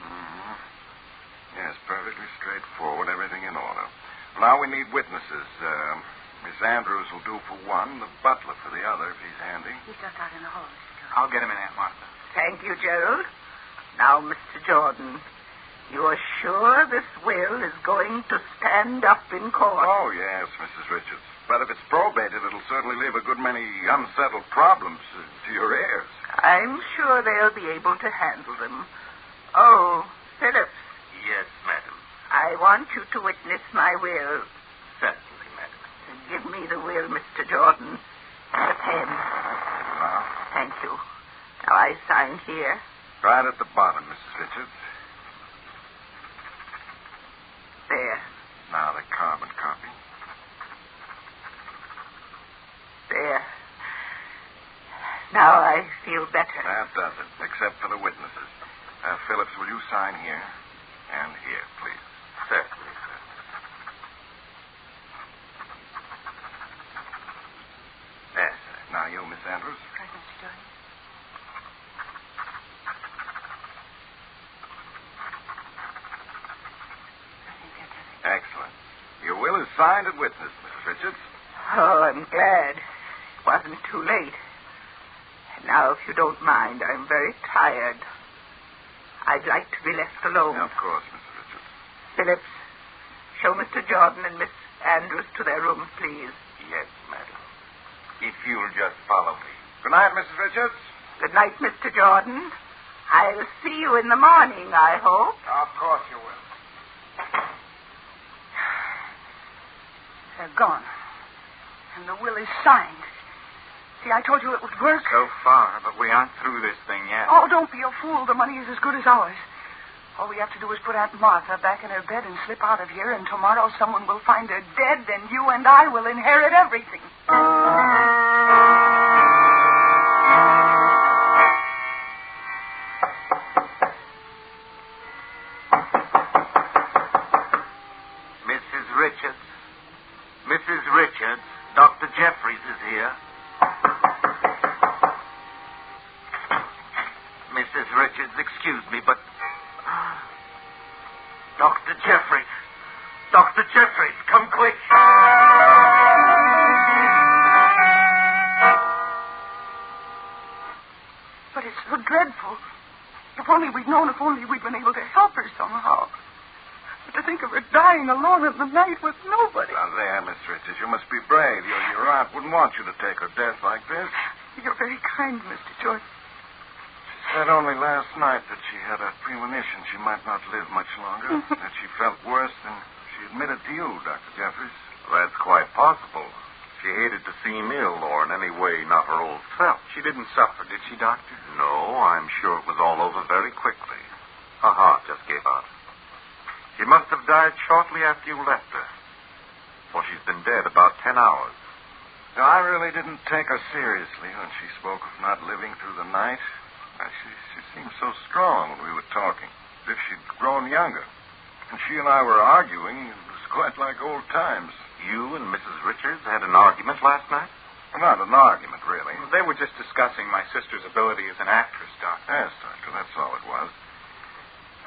Mm-hmm. Yes, perfectly straightforward. Everything in order. Now we need witnesses. Miss Andrews will do for one, the butler for the other, if he's handy. He's just out in the hall, Mr. Jordan. I'll get him in, Aunt Martha. Thank you, Gerald. Now, Mr. Jordan, you are sure this will is going to stand up in court? Oh, yes, Mrs. Richards. But if it's probated, it'll certainly leave a good many unsettled problems to your heirs. I'm sure they'll be able to handle them. Oh, Phillips. Yes, madam. I want you to witness my will. Certainly, madam. Give me the will, Mr. Jordan, and a pen. Thank you. Now, I sign here. Right at the bottom, Mrs. Richards. There. Now the carbon copy. There. Now I feel better. That does it, except for the witnesses. Phillips, will you sign here? And here, please. Certainly, sir. Yes, sir. Now you, Miss Andrews. Right, Mr. Jordan. Excellent. Your will is signed and witnessed, Mrs. Richards. Oh, I'm glad. It wasn't too late. And now, if you don't mind, I'm very tired. I'd like to be left alone. Of course, Mrs. Richards. Phillips, show Mr. Jordan and Miss Andrews to their rooms, please. Yes, madam. If you'll just follow me. Good night, Mrs. Richards. Good night, Mr. Jordan. I'll see you in the morning, I hope. Of course you will. They're gone. And the will is signed. See, I told you it would work. So far, but we aren't through this thing yet. Oh, don't be a fool. The money is as good as ours. All we have to do is put Aunt Martha back in her bed and slip out of here, and tomorrow someone will find her dead, and you and I will inherit everything. Mrs. Richards. Mrs. Richards, Dr. Jeffries is here. Mrs. Richards, excuse me, but... Dr. Jeffries. Dr. Jeffries, come quick. But it's so dreadful. If only we'd known, if only we'd been able to help her somehow. But to think of her dying alone in the night with nobody. Now there, Miss Richards, you must be brave. Your aunt wouldn't want you to take her death like this. You're very kind, Mr. Jordan. She said only last night that she had a premonition she might not live much longer. That she felt worse than she admitted to you, Dr. Jeffries. That's quite possible. She hated to seem ill, or in any way not her old self. She didn't suffer, did she, Doctor? No, I'm sure it was all over very quickly. Her heart just gave out. She must have died shortly after you left her. For she's been dead about 10 hours. Now, I really didn't take her seriously when she spoke of not living through the night. She seemed so strong when we were talking, as if she'd grown younger. And she and I were arguing. It was quite like old times. You and Mrs. Richards had an argument last night? Well, not an argument, really. They were just discussing my sister's ability as an actress, Doctor. Yes, Doctor, that's all it was.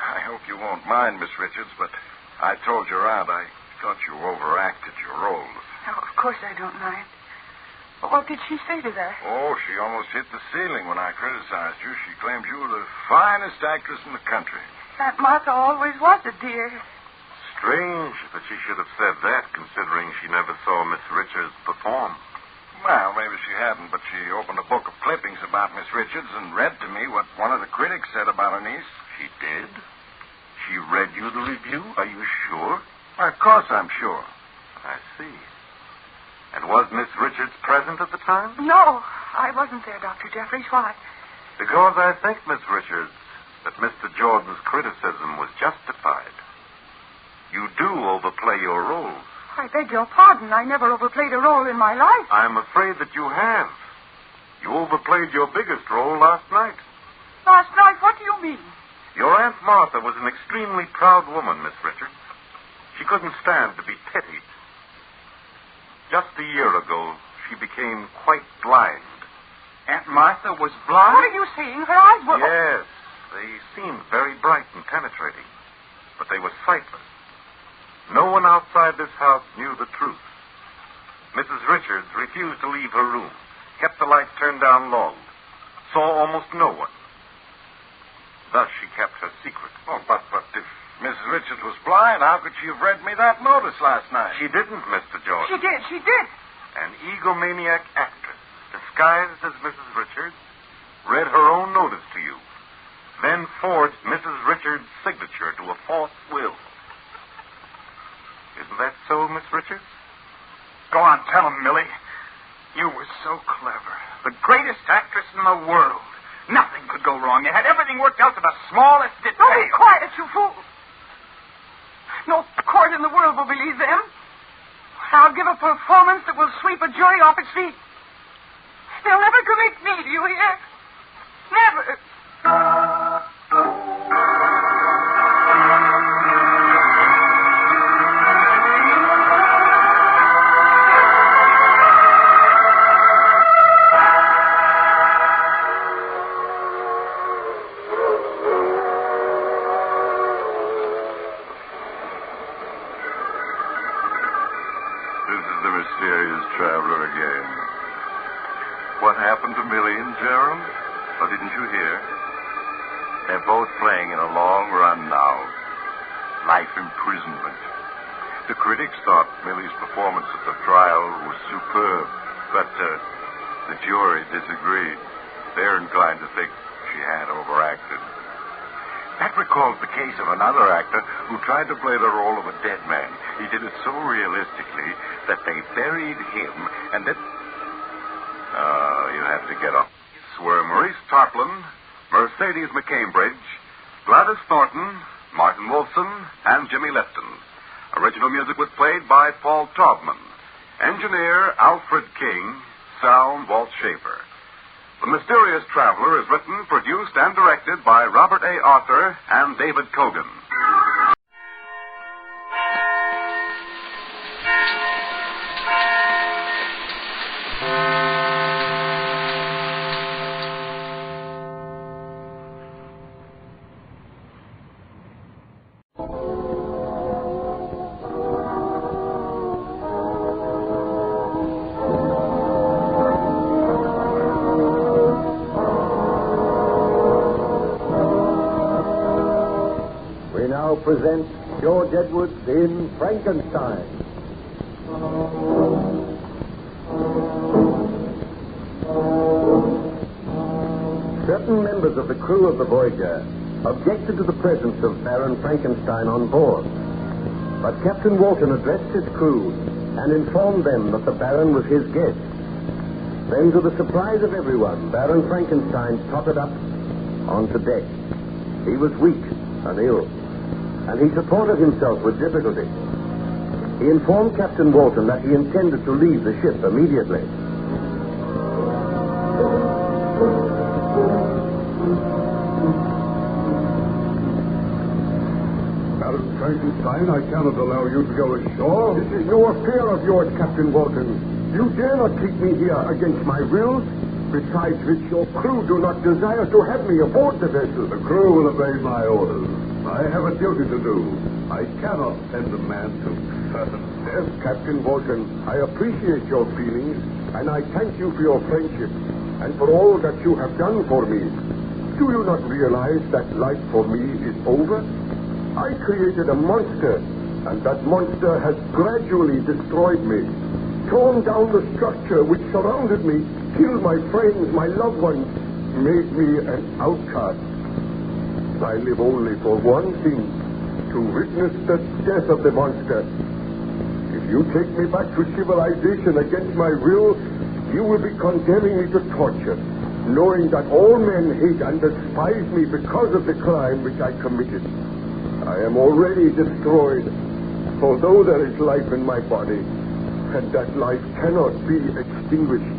I hope you won't mind, Miss Richards, but I told your aunt I thought you overacted your roles. Oh, of course I don't mind. But what did she say to that? Oh, she almost hit the ceiling when I criticized you. She claimed you were the finest actress in the country. Aunt Martha always was a dear. Strange that she should have said that, considering she never saw Miss Richards perform. Well, maybe she hadn't, but she opened a book of clippings about Miss Richards and read to me what one of the critics said about her niece. She did? She read you the review? Are you sure? Well, of course I'm sure. I see. And was Miss Richards present at the time? No, I wasn't there, Dr. Jeffries. Why? Because I think, Miss Richards, that Mr. Jordan's criticism was justified. You do overplay your roles. I beg your pardon. I never overplayed a role in my life. I'm afraid that you have. You overplayed your biggest role last night. Last night? What do you mean? Your Aunt Martha was an extremely proud woman, Miss Richards. She couldn't stand to be pitied. Just a year ago, she became quite blind. Aunt Martha was blind? What are you saying? Her eyes were... Yes. They seemed very bright and penetrating. But they were sightless. No one outside this house knew the truth. Mrs. Richards refused to leave her room, kept the lights turned down low, saw almost no one. Thus she kept her secret. Oh, but if Mrs. Richards was blind, how could she have read me that notice last night? She didn't, Mr. Jordan. She did. An egomaniac actress, disguised as Mrs. Richards, read her own notice to you, then forged Mrs. Richards' signature to a false will. Isn't that so, Miss Richards? Go on, tell him, Millie. You were so clever. The greatest actress in the world. Nothing could go wrong. You had everything worked out to the smallest detail. Oh, be quiet, you fool. No court in the world will believe them. I'll give a performance that will sweep a jury off its feet. They'll never convict me, do you hear? Never. Traveler again. What happened to Millie and Gerald? Oh, didn't you hear? They're both playing in a long run now. Life imprisonment. The critics thought Millie's performance at the trial was superb, but the jury disagreed. They're inclined to think she had overacted. That recalls the case of another actor who tried to play the role of a dead man. He did it so realistically that they buried him and then... Oh, you have to get off. Were Maurice Tarplin, Mercedes McCambridge, Gladys Thornton, Martin Wolfson, and Jimmy Lefton. Original music was played by Paul Taubman. Engineer Alfred King. Sound Walt Schaefer. The Mysterious Traveler is written, produced, and directed by Robert A. Arthur and David Cogan. Present George Edwards in Frankenstein. Certain members of the crew of the Voyager objected to the presence of Baron Frankenstein on board. But Captain Walton addressed his crew and informed them that the Baron was his guest. Then, to the surprise of everyone, Baron Frankenstein tottered up onto deck. He was weak and ill, and he supported himself with difficulty. He informed Captain Walton that he intended to leave the ship immediately. Baron Frankenstein, I cannot allow you to go ashore. This is no affair of yours, Captain Walton. You dare not keep me here against my will. Besides which, your crew do not desire to have me aboard the vessel. The crew will obey my orders. I have a duty to do. I cannot send a man to certain death. Captain Walton, I appreciate your feelings, and I thank you for your friendship, and for all that you have done for me. Do you not realize that life for me is over? I created a monster, and that monster has gradually destroyed me, torn down the structure which surrounded me, killed my friends, my loved ones, made me an outcast. I live only for one thing, to witness the death of the monster. If you take me back to civilization against my will, you will be condemning me to torture, knowing that all men hate and despise me because of the crime which I committed. I am already destroyed, although there is life in my body, and that life cannot be extinguished.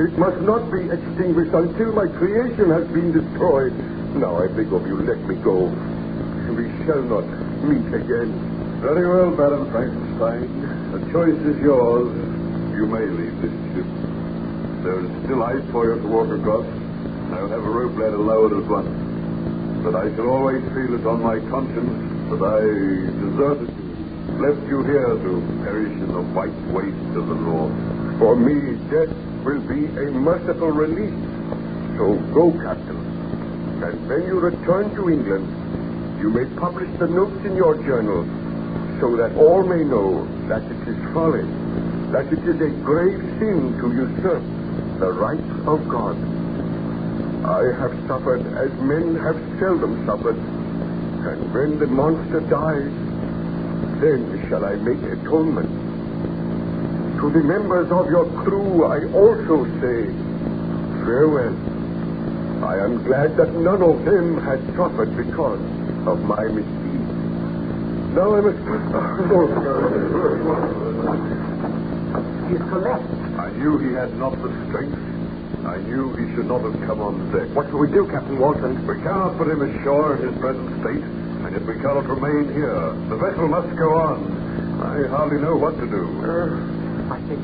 It must not be extinguished until my creation has been destroyed. Now, I beg of you, let me go. We shall not meet again. Very well, Baron Frankenstein. The choice is yours. You may leave this ship. There is still ice for you to walk across. I'll have a rope ladder lowered at once. But I shall always feel it on my conscience that I deserted you. left you here to perish in the white waste of the north. For me, death will be a merciful release. So go, Captain. And when you return to England, you may publish the notes in your journal so that all may know that it is folly, that it is a grave sin to usurp the rights of God. I have suffered as men have seldom suffered, and when the monster dies, then shall I make atonement. To the members of your crew, I also say farewell. I am glad that none of them had suffered because of my misdeeds. Now I must... He's collapsed. I knew he had not the strength. I knew he should not have come on deck. What shall we do, Captain Walton? We cannot put him ashore in his present state, and yet we cannot remain here. The vessel must go on. I hardly know what to do. I think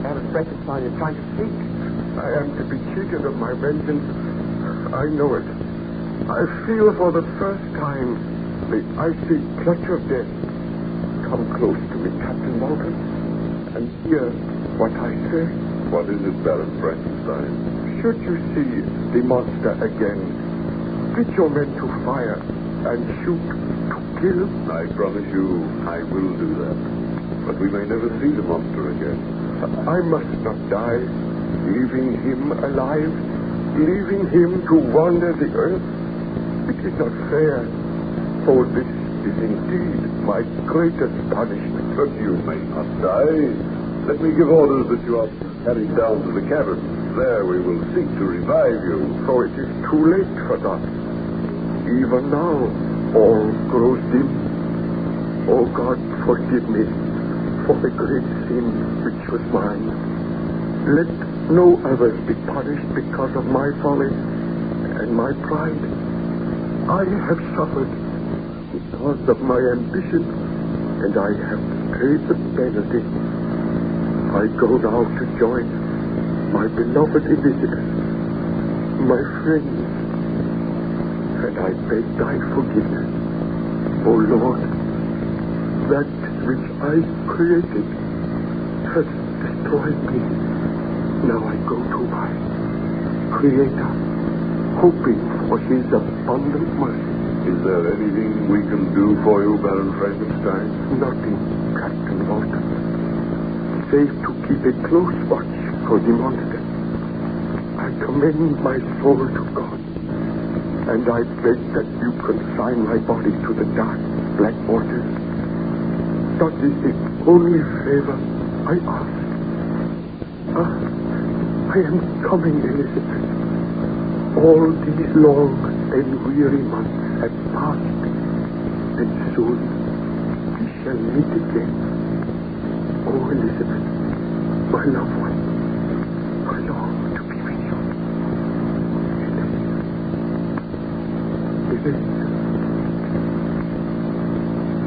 Baron Frankenstein is trying to speak. I am to be cheated of my vengeance. I know it. I feel for the first time the icy clutch of death. Come close to me, Captain Walton, and hear what I say. What is it, Baron Frankenstein? Should you see the monster again, get your men to fire and shoot to kill. I promise you I will do that. But we may never see the monster again. I must not die, leaving him alive, leaving him to wander the earth. It is not fair. For this is indeed my greatest punishment. But you may not die. Let me give orders that you are carried down to the cabin. There we will seek to revive you. For it is too late for that. Even now, all grows dim. Oh God, forgive me for the great sin which was mine. Let no others be punished because of my folly and my pride. I have suffered because of my ambition, and I have paid the penalty. I go now to join my beloved Elizabeth, my friends, and I beg thy forgiveness. O Lord, that which I created has destroyed me. Now I go to my Creator, hoping for his abundant mercy. Is there anything we can do for you, Baron Frankenstein? Nothing, Captain Walton. Save to keep a close watch for the monster. I commend my soul to God, and I beg that you consign my body to the dark, black waters. That is the only favor I ask. I am coming, Elizabeth. All these long and weary months have passed, and soon we shall meet again. Oh, Elizabeth, my loved one, I long to be with you. Elizabeth.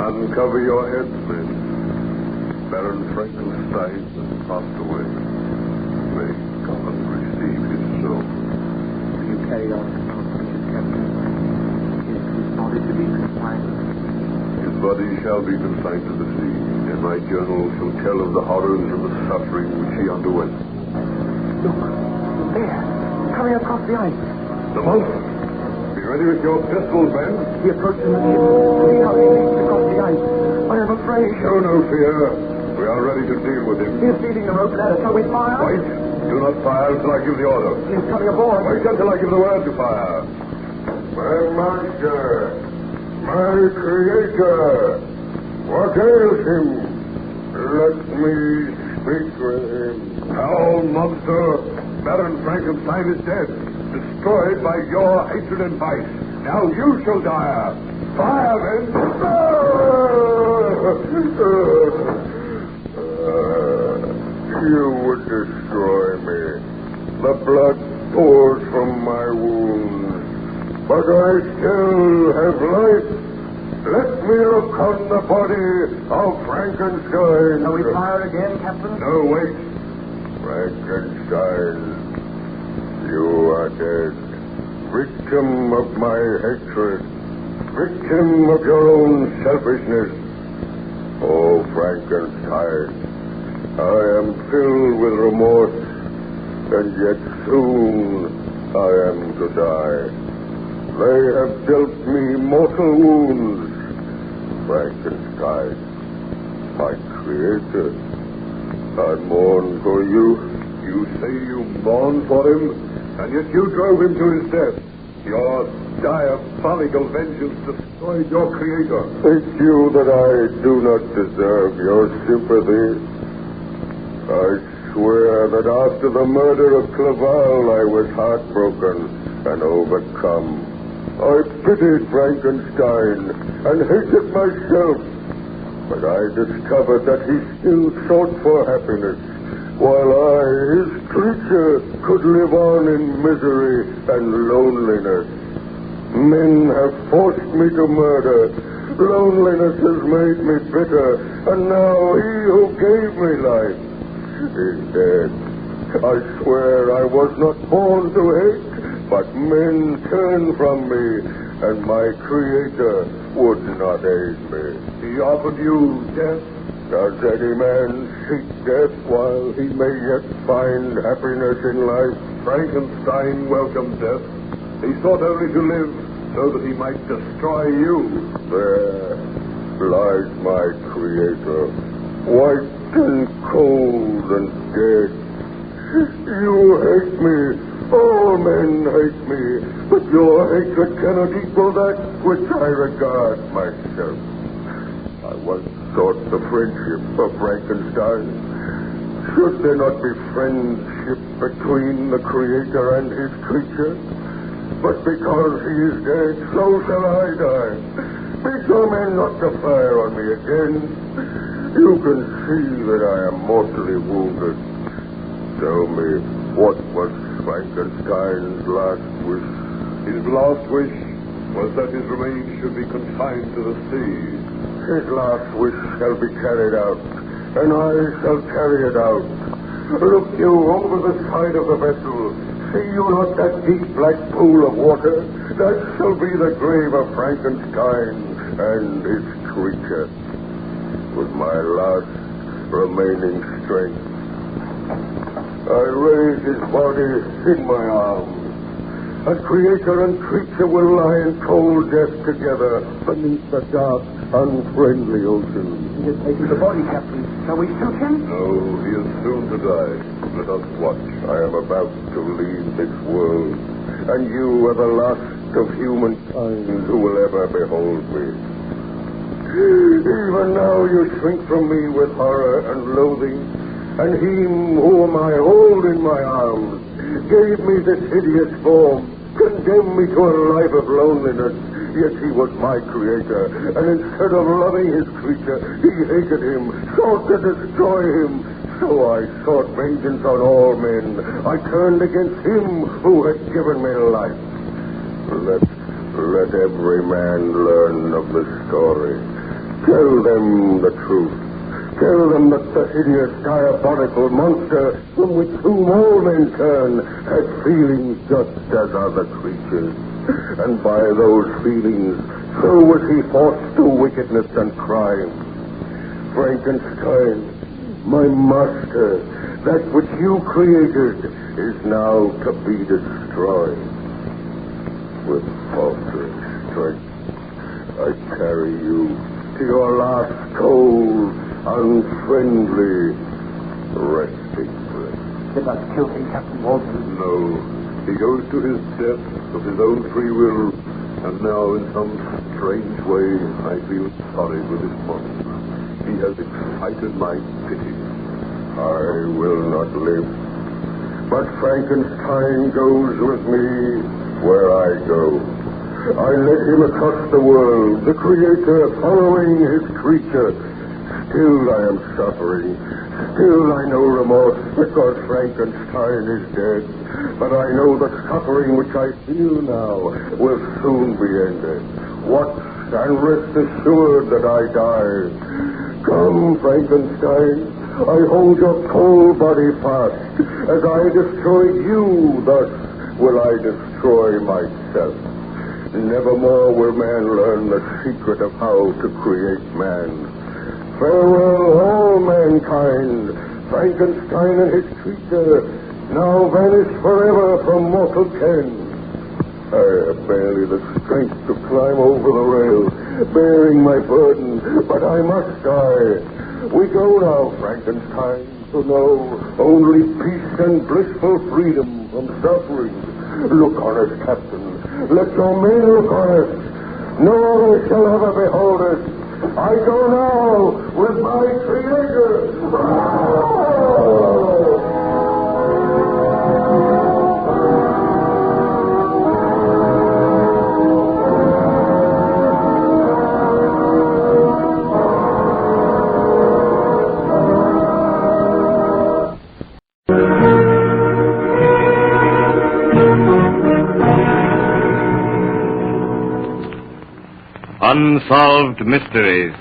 Uncover your heads, men. Baron Frankenstein has passed away. May God receive his soul. Will you carry on the conversation, Captain? Is his body to be consigned? His body shall be consigned to the sea, and my journal shall tell of the horrors and the suffering which he underwent. Look, there, coming across the ice. The monster. Be ready with your pistols, men. He approaches the ship. See how he leaps across the ice. I am afraid. Show no fear. We are ready to deal with him. He is feeding the rope ladder. Shall we fire? Wait. Do not fire until I give the order. He is coming aboard. Wait until I give the word to fire. My master, my creator, what ails him? Let me speak with him. Foul monster, Baron Frankenstein is dead, destroyed by your hatred and vice. Now you shall die. Fire, men! You would destroy me. The blood pours from my wounds. But I still have life. Let me look on the body of Frankenstein. Shall we fire again, Captain? No, wait. Frankenstein, you are dead. Victim of my hatred. Victim of your own selfishness. Oh, Frankenstein, I am filled with remorse, and yet soon I am to die. They have dealt me mortal wounds. Frankenstein, my creator, I mourn for you. You say you mourn for him, and yet you drove him to his death. Your diabolical vengeance destroyed your creator. Think you that I do not deserve your sympathy? I swear that after the murder of Clerval, I was heartbroken and overcome. I pitied Frankenstein and hated myself, but I discovered that he still sought for happiness, while I, his creature, could live on in misery and loneliness. Men have forced me to murder. Loneliness has made me bitter, and now he who gave me life is dead. I swear I was not born to hate, but men turned from me, and my creator would not aid me. He offered you death? Does any man seek death while he may yet find happiness in life? Frankenstein welcomed death. He sought only to live so that he might destroy you. There lies my creator, white and cold and dead. You hate me. All men hate me. But your hatred cannot equal that which I regard myself. I once sought the friendship of Frankenstein. Should there not be friendship between the creator and his creature? But because he is dead, so shall I die. Be so men not to fire on me again. You can see that I am mortally wounded. Tell me, what was Frankenstein's last wish? His last wish was that his remains should be consigned to the sea. His last wish shall be carried out, and I shall carry it out. Look you over the side of the vessel. See you not that deep black pool of water? That shall be the grave of Frankenstein and his creature. With my last remaining strength, I raise his body in my arms. And creator and creature will lie in cold death together beneath the dark, unfriendly ocean. He has taken the body, Captain. Shall we shoot him? No, he is soon to die. Let us watch. I am about to leave this world, and you are the last of humankind who will ever behold me. Even now you shrink from me with horror and loathing, and him whom I hold in my arms gave me this hideous form, condemned me to a life of loneliness, yet he was my creator, and instead of loving his creature, he hated him, sought to destroy him. So I sought vengeance on all men. I turned against him who had given me life. Let every man learn of the story. Tell them the truth. Tell them that the hideous, diabolical monster from which whom all men turn had feelings just as other creatures. And by those feelings, so was he forced to wickedness and crime. Frankenstein, my master, that which you created is now to be destroyed. With faltering strength, I carry you to your last cold, unfriendly resting place. Did not kill him, Captain Walton. No. He goes to his death of his own free will, and now in some strange way I feel sorry for this monster. He has excited my pity. I will not live, but Frankenstein goes with me where I go. I led him across the world, the creator following his creature. Still I am suffering. Still I know remorse because Frankenstein is dead. But I know the suffering which I feel now will soon be ended. Watch and rest assured that I die. Come, Frankenstein. I hold your cold body fast. As I destroyed you, thus will I destroy myself. Nevermore will man learn the secret of how to create man. Farewell, all mankind. Frankenstein and his creature now vanish forever from mortal ken. I have barely the strength to climb over the rail, bearing my burden, but I must die. We go now, Frankenstein, to know only peace and blissful freedom from suffering. Look on us, Captain. Let your men look on us. No other shall ever behold us. I go now with my Creator. Unsolved Mysteries.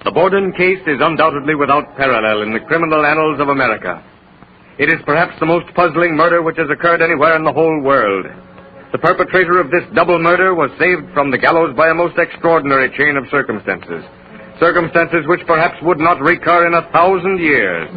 The Borden case is undoubtedly without parallel in the criminal annals of America. It is perhaps the most puzzling murder which has occurred anywhere in the whole world. The perpetrator of this double murder was saved from the gallows by a most extraordinary chain of circumstances. Circumstances which perhaps would not recur in 1,000 years.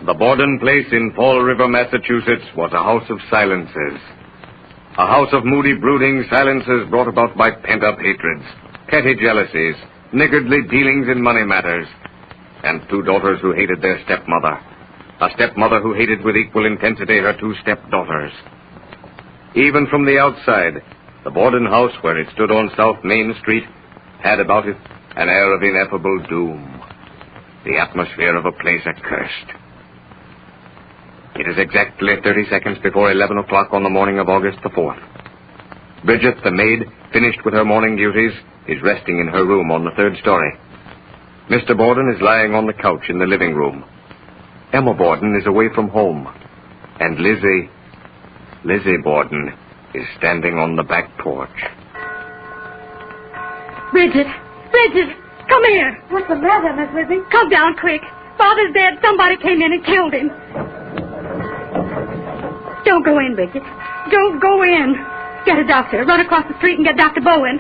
The Borden place in Fall River, Massachusetts, was a house of silences. A house of moody, brooding silences brought about by pent-up hatreds, petty jealousies, niggardly dealings in money matters, and two daughters who hated their stepmother. A stepmother who hated with equal intensity her two stepdaughters. Even from the outside, the Borden house, where it stood on South Main Street, had about it an air of ineffable doom. The atmosphere of a place accursed. It is exactly 30 seconds before 11 o'clock on the morning of August the 4th. Bridget, the maid, finished with her morning duties, is resting in her room on the 3rd story. Mr. Borden is lying on the couch in the living room. Emma Borden is away from home. And Lizzie Borden, is standing on the back porch. Bridget, come here. What's the matter, Miss Lizzie? Come down quick. Father's dead. Somebody came in and killed him. Don't go in, Bridget. Don't go in. Get a doctor. Run across the street and get Dr. Bowen.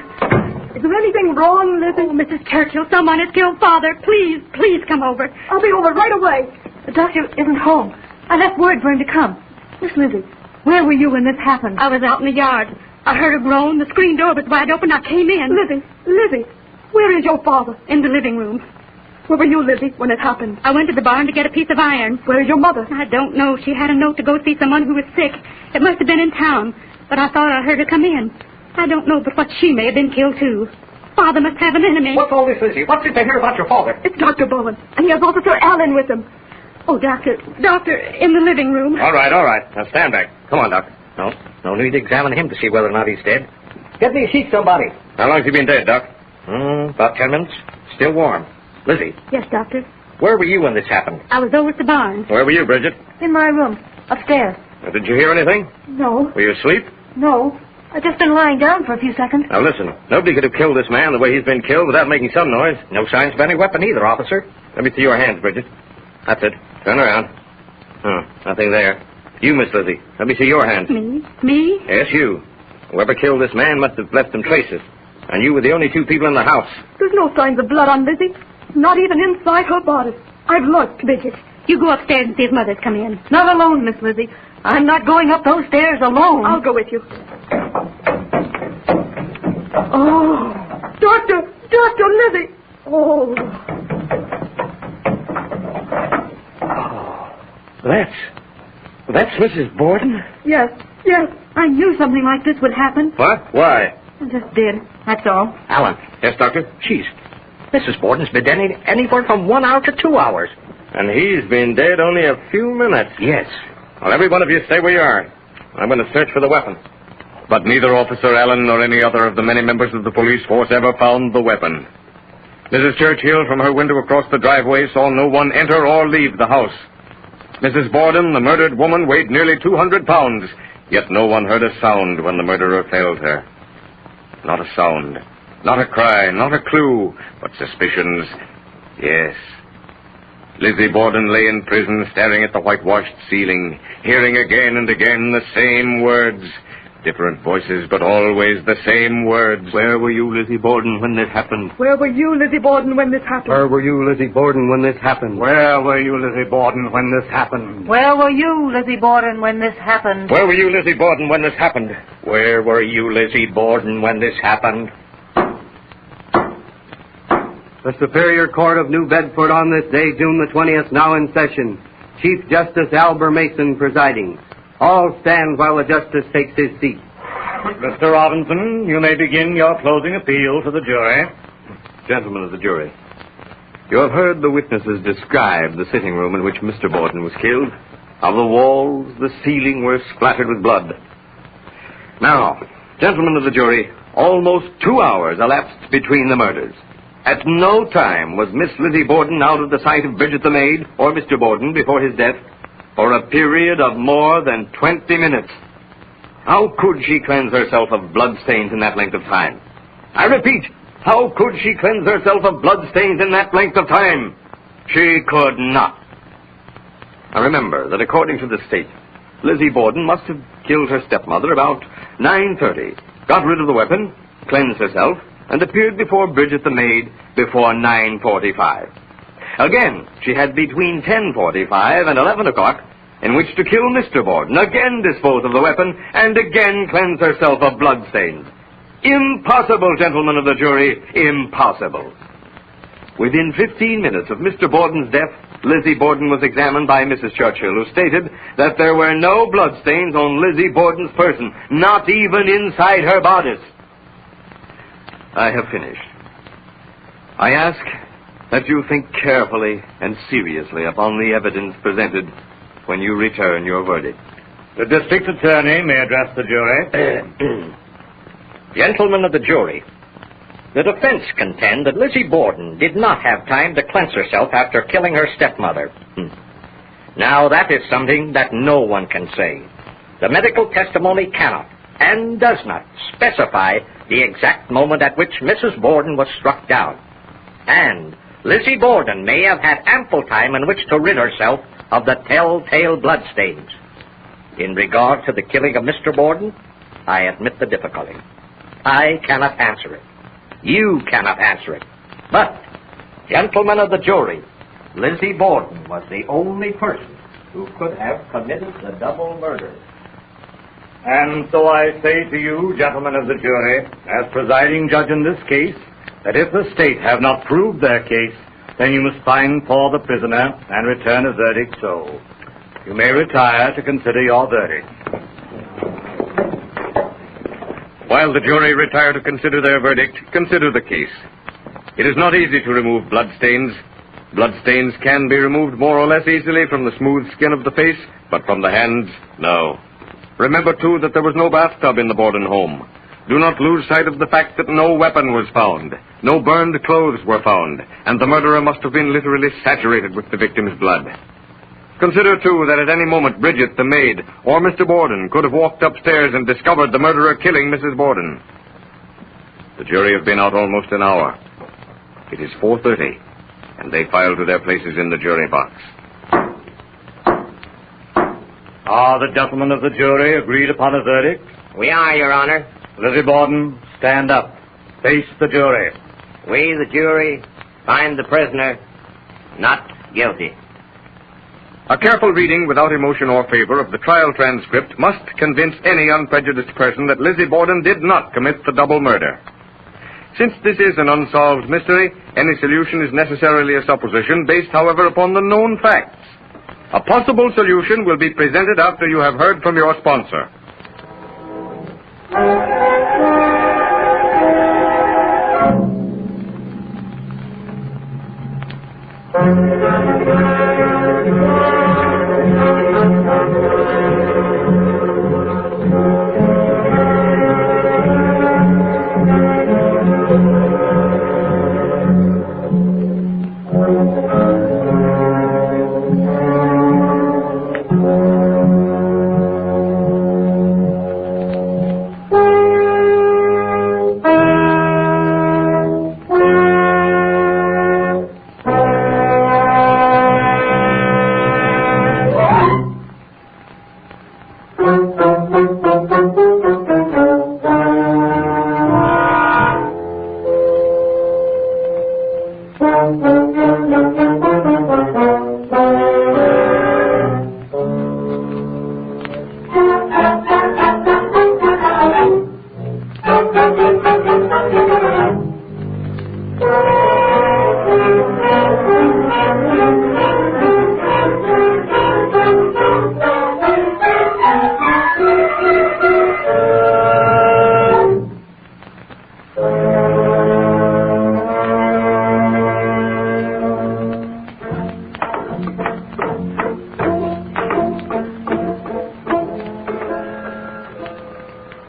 Is there anything wrong, Lizzie? Oh, Mrs. Churchill, someone has killed Father. Please come over. I'll be over right away. The doctor isn't home. I left word for him to come. Miss Lizzie, where were you when this happened? I was out in the yard. I heard a groan. The screen door was wide open. I came in. Lizzie, where is your father? In the living room. Where were you, Lizzie, when it happened? I went to the barn to get a piece of iron. Where is your mother? I don't know. She had a note to go see someone who was sick. It must have been in town. But I thought I heard her come in. I don't know but what she may have been killed, too. Father must have an enemy. What's all this, Lizzie? What's it to hear about your father? It's Dr. Bowen, and he has Officer Allen with him. Oh, Doctor, in the living room. All right. Now stand back. Come on, Doctor. No need to examine him to see whether or not he's dead. Get me a sheet, somebody. How long's he been dead, Doc? About 10 minutes. Still warm. Lizzie. Yes, Doctor. Where were you when this happened? I was over at the barn. Where were you, Bridget? In my room, upstairs. Did you hear anything? No. Were you asleep? No. I've just been lying down for a few seconds. Now listen, nobody could have killed this man the way he's been killed without making some noise. No signs of any weapon either, officer. Let me see your hands, Bridget. That's it. Turn around. Nothing there. You, Miss Lizzie. Let me see your hands. Me? Yes, you. Whoever killed this man must have left some traces. And you were the only two people in the house. There's no signs of blood on Lizzie. Not even inside her bodice. I've looked. Bridget, you go upstairs and see if Mother's come in. Not alone, Miss Lizzie. I'm not going up those stairs alone. I'll go with you. Oh, Dr. Lizzie. Oh. That's Mrs. Borden? Yes. I knew something like this would happen. What? Why? I just did. That's all. Alan. Yes, Doctor? Jeez. Mrs. Borden's been dead anywhere from 1 hour to 2 hours. And he's been dead only a few minutes. Yes. Well, every one of you stay where you are. I'm going to search for the weapon. But neither Officer Allen nor any other of the many members of the police force ever found the weapon. Mrs. Churchill, from her window across the driveway, saw no one enter or leave the house. Mrs. Borden, the murdered woman, weighed nearly 200 pounds, yet no one heard a sound when the murderer felled her. Not a sound, not a cry, not a clue, but suspicions. Yes. Lizzie Borden lay in prison, staring at the whitewashed ceiling, hearing again and again the same words. Different voices, but always the same words. Where were you, Lizzie Borden, when this happened? Where were you, Lizzie Borden, when this happened? Where were you, Lizzie Borden, when this happened? Where were you, Lizzie Borden, when this happened? Where were you, Lizzie Borden, when this happened? Where were you, Lizzie Borden, when this happened? Where were you, Lizzie Borden, when this happened? The Superior Court of New Bedford on this day, June the 20th, now in session. Chief Justice Albert Mason presiding. All stand while the justice takes his seat. Mr. Robinson, you may begin your closing appeal to the jury. Gentlemen of the jury, you have heard the witnesses describe the sitting room in which Mr. Borden was killed. How the walls, the ceiling were splattered with blood. Now, gentlemen of the jury, almost 2 hours elapsed between the murders. At no time was Miss Lizzie Borden out of the sight of Bridget the maid or Mr. Borden before his death for a period of more than 20 minutes. How could she cleanse herself of bloodstains in that length of time? I repeat, how could she cleanse herself of bloodstains in that length of time? She could not. Now remember that according to the state, Lizzie Borden must have killed her stepmother about 9:30, got rid of the weapon, cleansed herself, and appeared before Bridget the maid before 9:45. Again, she had between 10:45 and 11 o'clock in which to kill Mr. Borden, again dispose of the weapon, and again cleanse herself of bloodstains. Impossible, gentlemen of the jury, impossible. Within 15 minutes of Mr. Borden's death, Lizzie Borden was examined by Mrs. Churchill, who stated that there were no bloodstains on Lizzie Borden's person, not even inside her bodice. I have finished. I ask that you think carefully and seriously upon the evidence presented when you return your verdict. The district attorney may address the jury. Gentlemen of the jury, the defense contend that Lizzie Borden did not have time to cleanse herself after killing her stepmother. Now, that is something that no one can say. The medical testimony cannot and does not specify the exact moment at which Mrs. Borden was struck down. And Lizzie Borden may have had ample time in which to rid herself of the telltale bloodstains. In regard to the killing of Mr. Borden, I admit the difficulty. I cannot answer it. You cannot answer it. But, gentlemen of the jury, Lizzie Borden was the only person who could have committed the double murder. And so I say to you, gentlemen of the jury, as presiding judge in this case, that if the state have not proved their case, then you must find for the prisoner and return a verdict so. You may retire to consider your verdict. While the jury retire to consider their verdict, consider the case. It is not easy to remove bloodstains. Bloodstains can be removed more or less easily from the smooth skin of the face, but from the hands, no. Remember, too, that there was no bathtub in the Borden home. Do not lose sight of the fact that no weapon was found. No burned clothes were found, and the murderer must have been literally saturated with the victim's blood. Consider, too, that at any moment Bridget, the maid, or Mr. Borden could have walked upstairs and discovered the murderer killing Mrs. Borden. The jury have been out almost an hour. It is 4:30, and they file to their places in the jury box. Are the gentlemen of the jury agreed upon a verdict? We are, Your Honor. Lizzie Borden, stand up. Face the jury. We, the jury, find the prisoner not guilty. A careful reading without emotion or favor of the trial transcript must convince any unprejudiced person that Lizzie Borden did not commit the double murder. Since this is an unsolved mystery, any solution is necessarily a supposition based, however, upon the known facts. A possible solution will be presented after you have heard from your sponsor.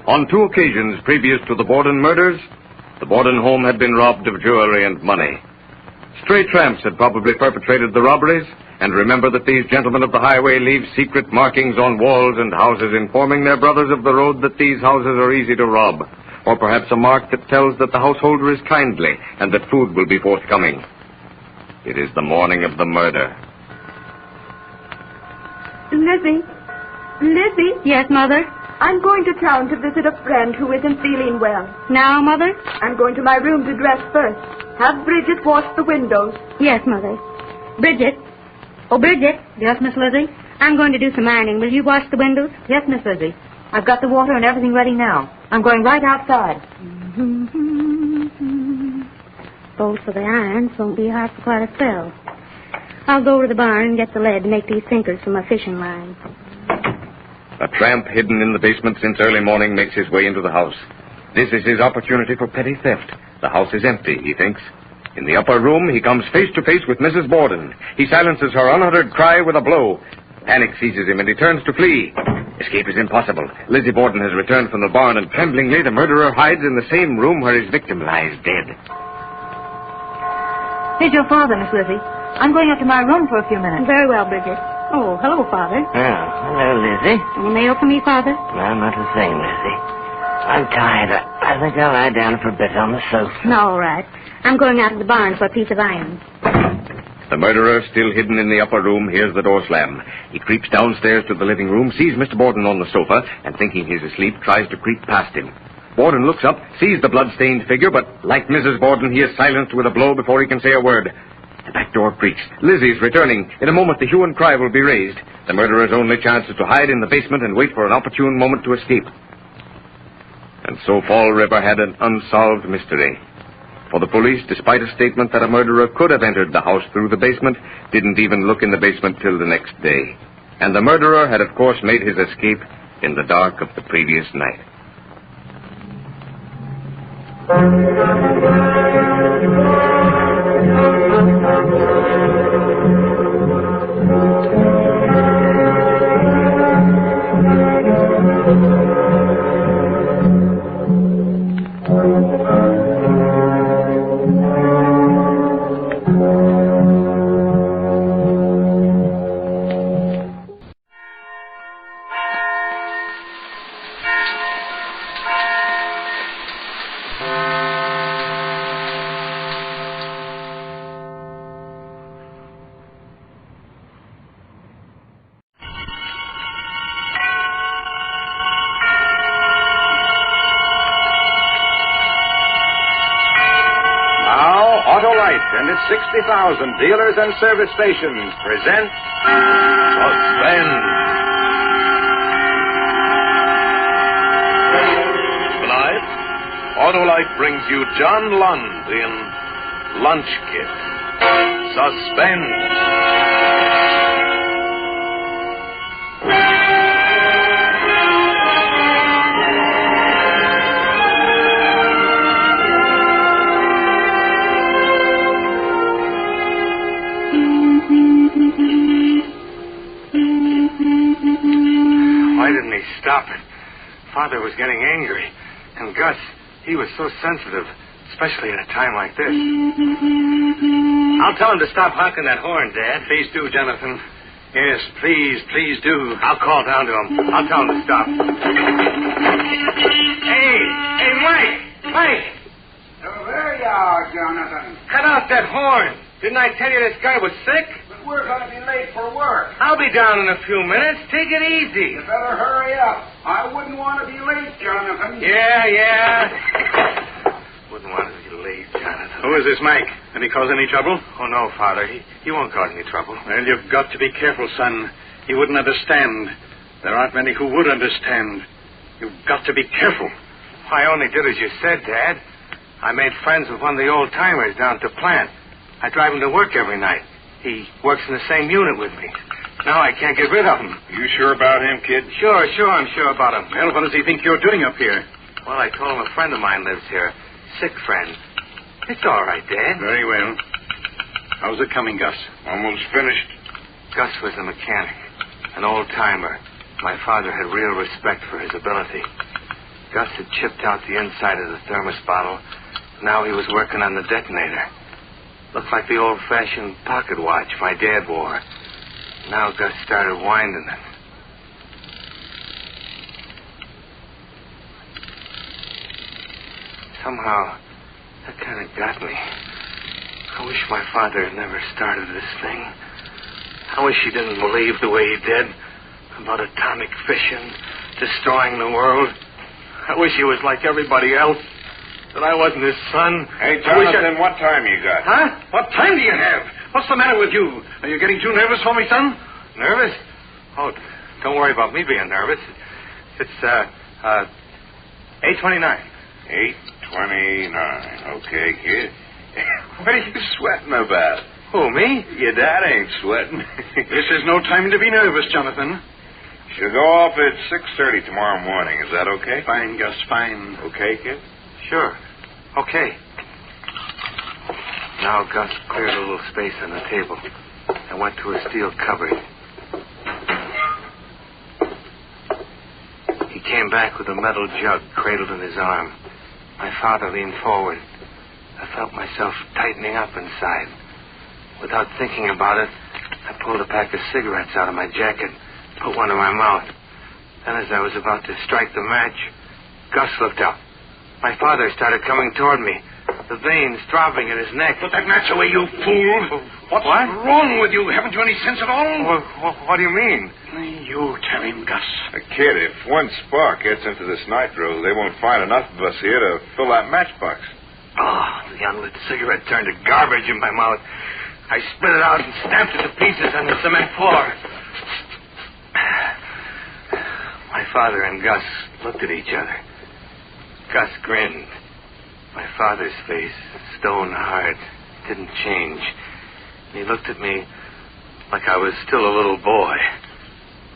On 2 occasions previous to the Borden murders, the Borden home had been robbed of jewelry and money. Stray tramps had probably perpetrated the robberies, and remember that these gentlemen of the highway leave secret markings on walls and houses informing their brothers of the road that these houses are easy to rob, or perhaps a mark that tells that the householder is kindly and that food will be forthcoming. It is the morning of the murder. Lizzie? Lizzie? Yes, Mother? I'm going to town to visit a friend who isn't feeling well. Now, Mother? I'm going to my room to dress first. Have Bridget wash the windows. Yes, Mother. Bridget. Oh, Bridget. Yes, Miss Lizzie? I'm going to do some ironing. Will you wash the windows? Yes, Miss Lizzie. I've got the water and everything ready now. I'm going right outside. Both for the irons won't be hot for quite a spell. I'll go to the barn and get the lead to make these sinkers for my fishing line. A tramp hidden in the basement since early morning makes his way into the house. This is his opportunity for petty theft. The house is empty, he thinks. In the upper room, he comes face to face with Mrs. Borden. He silences her unuttered cry with a blow. Panic seizes him and he turns to flee. Escape is impossible. Lizzie Borden has returned from the barn and tremblingly the murderer hides in the same room where his victim lies dead. Here's your father, Miss Lizzie. I'm going up to my room for a few minutes. Very well, Bridget. Oh, hello, Father. Hello, Lizzie. Any mail for me, Father? No, not a thing, Lizzie. I'm tired. I think I'll lie down for a bit on the sofa. No, all right. I'm going out to the barn for a piece of iron. The murderer, still hidden in the upper room, hears the door slam. He creeps downstairs to the living room, sees Mr. Borden on the sofa, and thinking he's asleep, tries to creep past him. Borden looks up, sees the blood-stained figure, but like Mrs. Borden, he is silenced with a blow before he can say a word. The back door creaks. Lizzie's returning. In a moment, the hue and cry will be raised. The murderer's only chance is to hide in the basement and wait for an opportune moment to escape. And so Fall River had an unsolved mystery. For the police, despite a statement that a murderer could have entered the house through the basement, didn't even look in the basement till the next day. And the murderer had, of course, made his escape in the dark of the previous night. and its 60,000 dealers and service stations present Suspense. Tonight, Autolite brings you John Lund in Lunch Kit. Suspense. Why didn't he stop it? Father was getting angry. And Gus, he was so sensitive, especially at a time like this. I'll tell him to stop honking that horn, Dad. Please do, Jonathan. Yes, please do. I'll call down to him. I'll tell him to stop. Hey, Mike! So there you are, Jonathan. Cut out that horn. Didn't I tell you this guy was sick? But we're going to be late for work. I'll be down in a few minutes. Take it easy. You better hurry up. I wouldn't want to be late, Jonathan. Yeah. Wouldn't want to be late, Jonathan. Who is this Mike? Did he cause any trouble? Oh, no, Father. He won't cause any trouble. Well, you've got to be careful, son. He wouldn't understand. There aren't many who would understand. You've got to be careful. I only did as you said, Dad. I made friends with one of the old-timers down at the plant. I drive him to work every night. He works in the same unit with me. Now I can't get rid of him. You sure about him, kid? Sure, I'm sure about him. Well, what does he think you're doing up here? Well, I told him a friend of mine lives here. Sick friend. It's all right, Dad. Very well. How's it coming, Gus? Almost finished. Gus was a mechanic, an old-timer. My father had real respect for his ability. Gus had chipped out the inside of the thermos bottle. Now he was working on the detonator. Looked like the old-fashioned pocket watch my dad wore. Now Gus started winding it. Somehow, that kind of got me. I wish my father had never started this thing. I wish he didn't believe the way he did about atomic fission, destroying the world. I wish he was like everybody else, that I wasn't his son. Hey, Jonathan, what time you got? Huh? What time do you have? What's the matter with you? Are you getting too nervous for me, son? Nervous? Oh, don't worry about me being nervous. It's, 8:29. 8:29. Okay, kid. What are you sweating about? Who, me? Your dad ain't sweating. This is no time to be nervous, Jonathan. She'll go off at 6:30 tomorrow morning. Is that okay? Fine, Gus, fine. Okay, kid? Sure. Okay. Now Gus cleared a little space on the table and went to a steel cupboard. He came back with a metal jug cradled in his arm. My father leaned forward. I felt myself tightening up inside. Without thinking about it, I pulled a pack of cigarettes out of my jacket, put one in my mouth. Then as I was about to strike the match, Gus looked up. My father started coming toward me, the veins throbbing in his neck. Put that match away, you fool. What's wrong with you? Haven't you any sense at all? What do you mean? You tell him, Gus. Kid, if one spark gets into this nitro, they won't find enough of us here to fill that matchbox. Oh, the unlit cigarette turned to garbage in my mouth. I spit it out and stamped it to pieces on the cement floor. My father and Gus looked at each other. Gus grinned. My father's face, stone hard, didn't change. And he looked at me like I was still a little boy.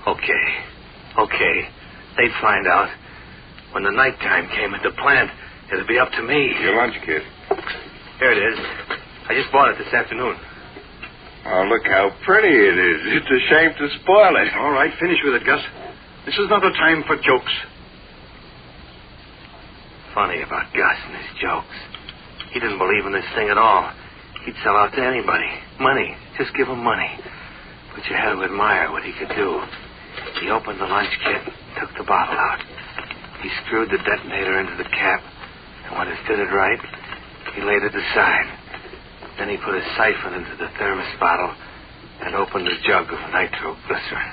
Okay. They'd find out. When the nighttime came at the plant, it'd be up to me. Your lunch, kid. Here it is. I just bought it this afternoon. Oh, look how pretty it is. It's a shame to spoil it. All right, finish with it, Gus. This is not a time for jokes. Funny about Gus and his jokes. He didn't believe in this thing at all. He'd sell out to anybody. Money. Just give him money. But you had to admire what he could do. He opened the lunch kit, took the bottle out. He screwed the detonator into the cap, and when it fitted right, he laid it aside. Then he put a siphon into the thermos bottle and opened the jug of nitroglycerin.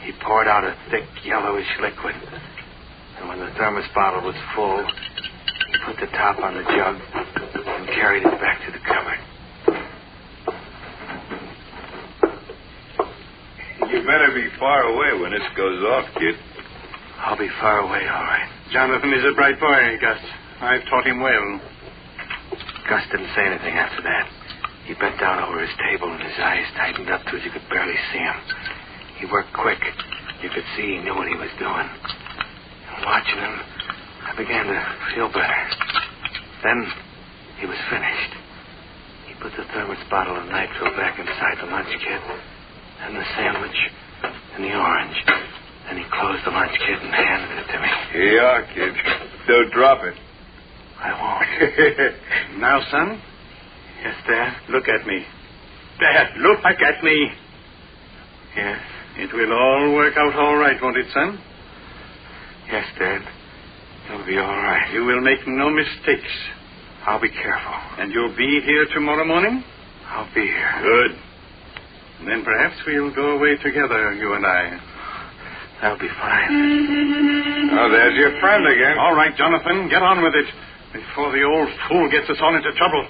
He poured out a thick, yellowish liquid, and when the thermos bottle was full, he put the top on the jug and carried it back to the cupboard. You better be far away when this goes off, kid. I'll be far away, all right. Jonathan is a bright boy, Gus. I've taught him well. Gus didn't say anything after that. He bent down over his table and his eyes tightened up till you could barely see him. He worked quick. You could see he knew what he was doing. And watching him, I began to feel better. Then he was finished. He put the thermos bottle of nitro back inside the lunch kit, and the sandwich, and the orange. Then he closed the lunch kit and handed it to me. Here you are, kid. Don't drop it. I won't. Now, son? Yes, Dad? Look at me. Dad, look back at me. Yes? It will all work out all right, won't it, son? Yes, Dad. It'll be all right. You will make no mistakes. I'll be careful. And you'll be here tomorrow morning? I'll be here. Good. Then perhaps we'll go away together, you and I. That'll be fine. Oh, there's your friend again. All right, Jonathan, get on with it before the old fool gets us all into trouble.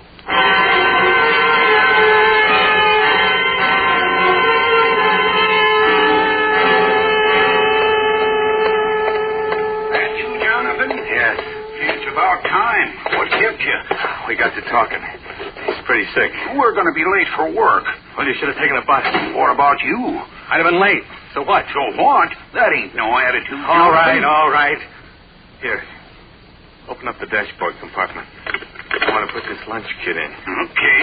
That you, Jonathan? Yes. It's about time. What kept you? We got to talking. He's pretty sick. We're going to be late for work. Well, you should have taken a bus. What about you? I'd have been late. So what? So what? That ain't no attitude, All Jonathan. right. Here. Open up the dashboard compartment. I want to put this lunch kit in. Okay.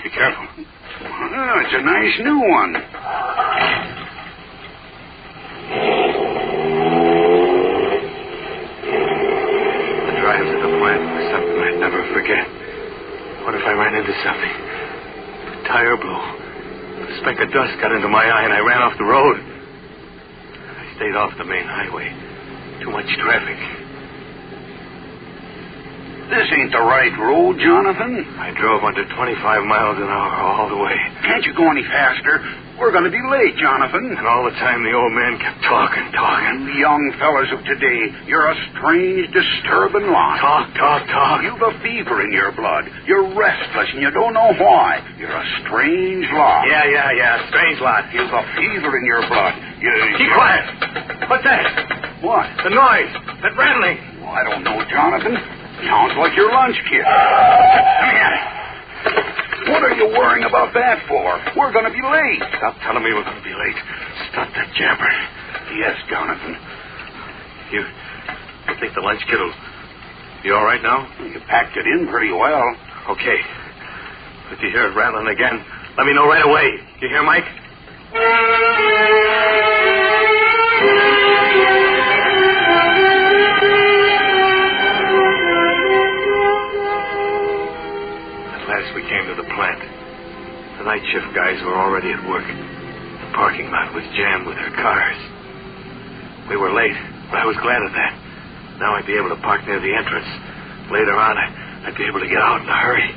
Be careful. Oh, it's a nice new one. The drive to the plant was something I'd never forget. What if I ran into something? The tire blew. A speck of dust got into my eye and I ran off the road. I stayed off the main highway. Too much traffic. This ain't the right road, Jonathan. I drove under 25 miles an hour all the way. Can't you go any faster? We're going to be late, Jonathan. And all the time the old man kept talking. The young fellas of today, you're a strange, disturbing lot. Talk. You've a fever in your blood. You're restless and you don't know why. You're a strange lot. Yeah. Strange lot. You've a fever in your blood. Keep quiet. What's that? What? The noise. That rattling. Well, I don't know, Jonathan. Sounds like your lunch kit. Come here. What are you worrying about that for? We're going to be late. Stop telling me we're going to be late. Stop that jabber. Yes, Jonathan. You think the lunch kit will be all right now? You packed it in pretty well. Okay. If you hear it rattling again, let me know right away. You hear, Mike? We came to the plant. The night shift guys were already at work. The parking lot was jammed with their cars. We were late, but I was glad of that. Now I'd be able to park near the entrance. Later on, I'd be able to get out in a hurry.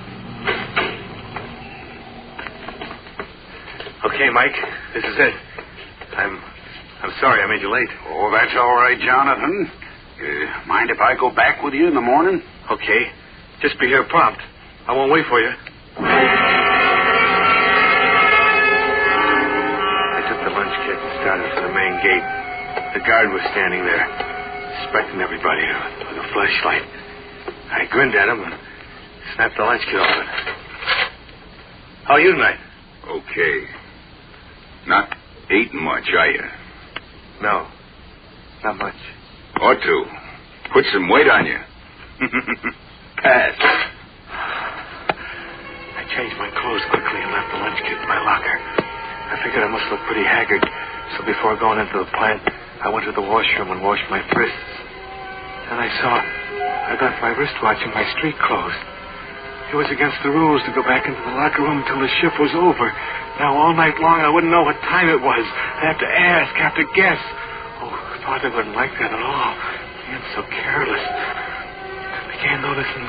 Okay, Mike, this is it. I'm sorry I made you late. Oh, that's all right, Jonathan. Mind if I go back with you in the morning? Okay. Just be here prompt. I won't wait for you. I took the lunch kit and started for the main gate. The guard was standing there, inspecting everybody with a flashlight. I grinned at him and snapped the lunch kit open. How are you tonight? Okay. Not eating much, are you? No, not much. Ought to. Put some weight on you. Pass. I changed my clothes quickly and left the lunch kit in my locker. I figured I must look pretty haggard, so before going into the plant, I went to the washroom and washed my wrists. Then I saw I'd left my wristwatch in my street clothes. It was against the rules to go back into the locker room until the shift was over. Now, all night long, I wouldn't know what time it was. I'd have to ask, have to guess. Oh, Father wouldn't like that at all. I'm so careless. I began noticing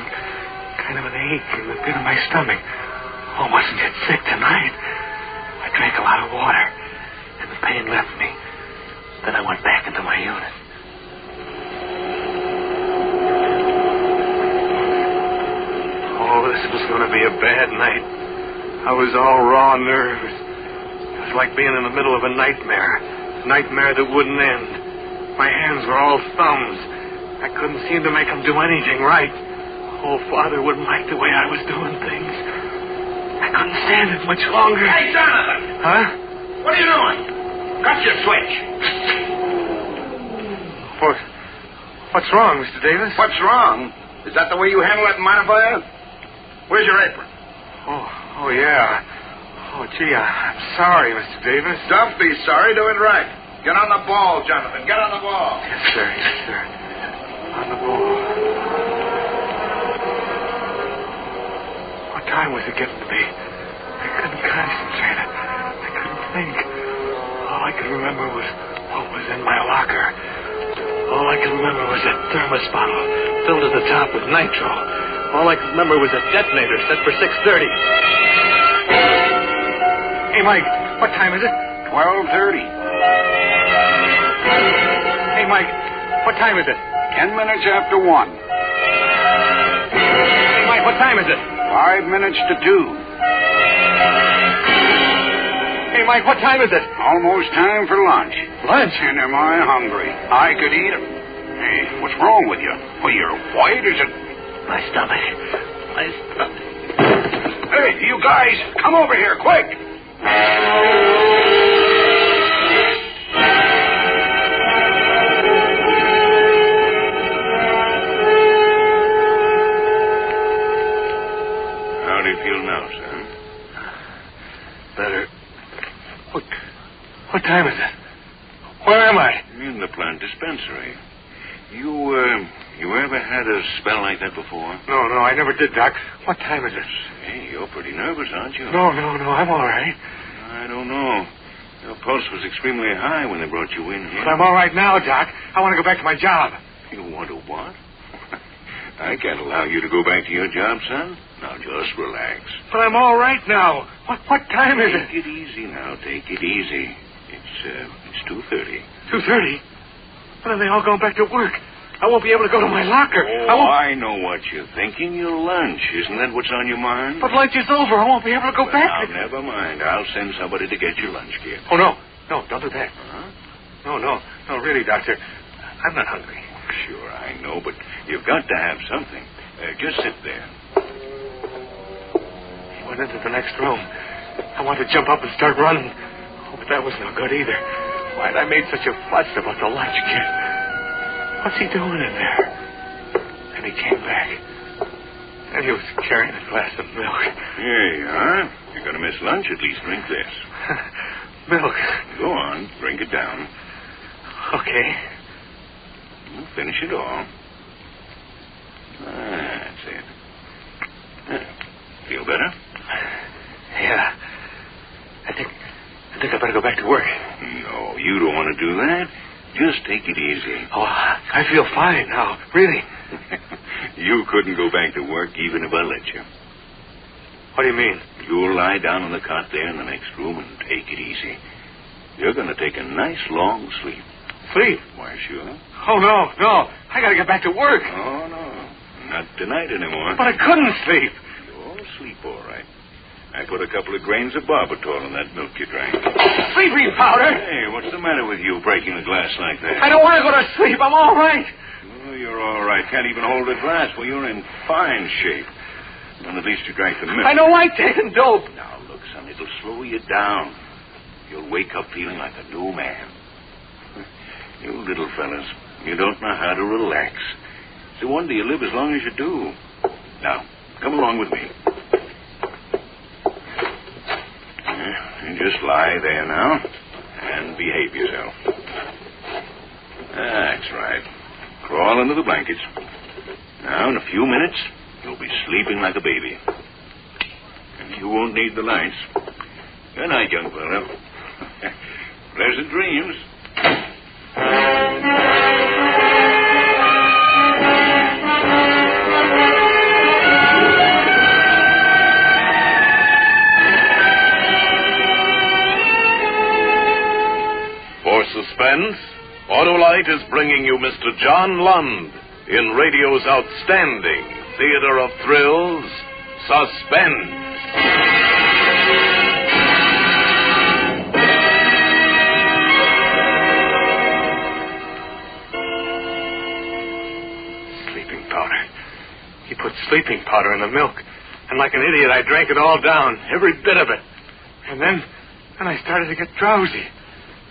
kind of an ache in the pit of my stomach. Oh, wasn't it sick tonight? I drank a lot of water, and the pain left me. Then I went back into my unit. me a bad night. I was all raw nerves. It was like being in the middle of a nightmare. A nightmare that wouldn't end. My hands were all thumbs. I couldn't seem to make them do anything right. Oh, Father wouldn't like the way I was doing things. I couldn't stand it much longer. Hey, Jonathan! Huh? What are you doing? Cut your switch. What's wrong, Mr. Davis? What's wrong? Is that the way you handle that modifier? Where's your apron? Oh, yeah. Oh, gee, I'm sorry, Mr. Davis. Don't be sorry. Do it right. Get on the ball, Jonathan. Get on the ball. Yes, sir. Yes, sir. On the ball. What time was it getting to be? I couldn't concentrate. I couldn't think. All I could remember was what was in my locker. All I could remember was that thermos bottle filled to the top with nitro. All I could remember was a detonator set for 6:30. Hey, Mike, what time is it? 12:30. Hey, Mike, what time is it? 10 minutes after 1. Hey, Mike, what time is it? 5 minutes to 2. Hey, Mike, what time is it? Almost time for lunch. Lunch? And am I hungry? I could eat 'em. Hey, what's wrong with you? Well, you're white as a... My stomach. Hey, you guys, come over here, quick! How do you feel now, sir? Better. What time is it? Where am I? In the plant dispensary. You ever had a spell like that before? No, I never did, Doc. What time is it? Hey, you're pretty nervous, aren't you? No, I'm all right. I don't know. Your pulse was extremely high when they brought you in here. But I'm all right now, Doc. I want to go back to my job. You want to what? I can't allow you to go back to your job, son. Now, just relax. But I'm all right now. What time is it? Take it easy now. Take it easy. It's 2:30. 2:30? When are they all going back to work? I won't be able to go to my locker. Oh, I know what you're thinking. Your lunch. Isn't that what's on your mind? But lunch is over. I won't be able to go back. Now, never mind. I'll send somebody to get your lunch, kid. Oh, no. No, don't do that. Huh? No, really, Doctor. I'm not hungry. Sure, I know, but you've got to have something. Just sit there. He went into the next room. I wanted to jump up and start running. Oh, but that was no good either. Why'd I made such a fuss about the lunch kid? What's he doing in there? And he came back. And he was carrying a glass of milk. Here you are. You're going to miss lunch. At least drink this. Milk. Go on. Drink it down. Okay. Finish it all. That's it. Feel better? Yeah. I think I better go back to work. No, you don't want to do that. Just take it easy. Oh, I feel fine now. Really. You couldn't go back to work even if I let you. What do you mean? You'll lie down on the cot there in the next room and take it easy. You're going to take a nice long sleep. Sleep? Why, sure. Oh, no. I got to get back to work. Oh, no. Not tonight anymore. But I couldn't sleep. You'll sleep all right. I put a couple of grains of barbital in that milk you drank. Sleeping powder? Hey, what's the matter with you breaking a glass like that? I don't want to go to sleep. I'm all right. Oh, you're all right. Can't even hold a glass. Well, you're in fine shape. And at least you drank the milk. I don't like taking dope. Now, look, son, it'll slow you down. You'll wake up feeling like a new man. You little fellas, you don't know how to relax. It's a wonder you live as long as you do. Now, come along with me. You just lie there now and behave yourself. That's right. Crawl under the blankets. Now, in a few minutes, you'll be sleeping like a baby. And you won't need the lights. Good night, young fellow. Pleasant dreams. For Suspense, Autolite is bringing you Mr. John Lund in radio's outstanding theater of thrills, Suspense. Sleeping powder. He put sleeping powder in the milk. And like an idiot, I drank it all down, every bit of it. And then I started to get drowsy.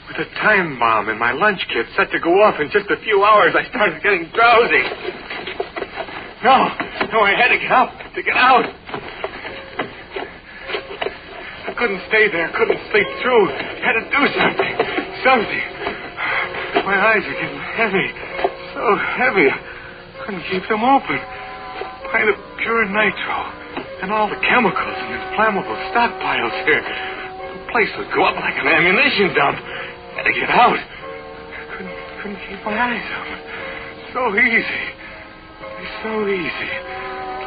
With a time bomb in my lunch kit set to go off in just a few hours, I started getting drowsy. No, I had to get up, to get out. I couldn't stay there, couldn't sleep through. Had to do something. My eyes are getting heavy, so heavy. I couldn't keep them open. Pint of pure nitro and all the chemicals and inflammable stockpiles here. The place would go up like an ammunition dump. Had to get out. Couldn't keep my eyes open. So easy. So easy.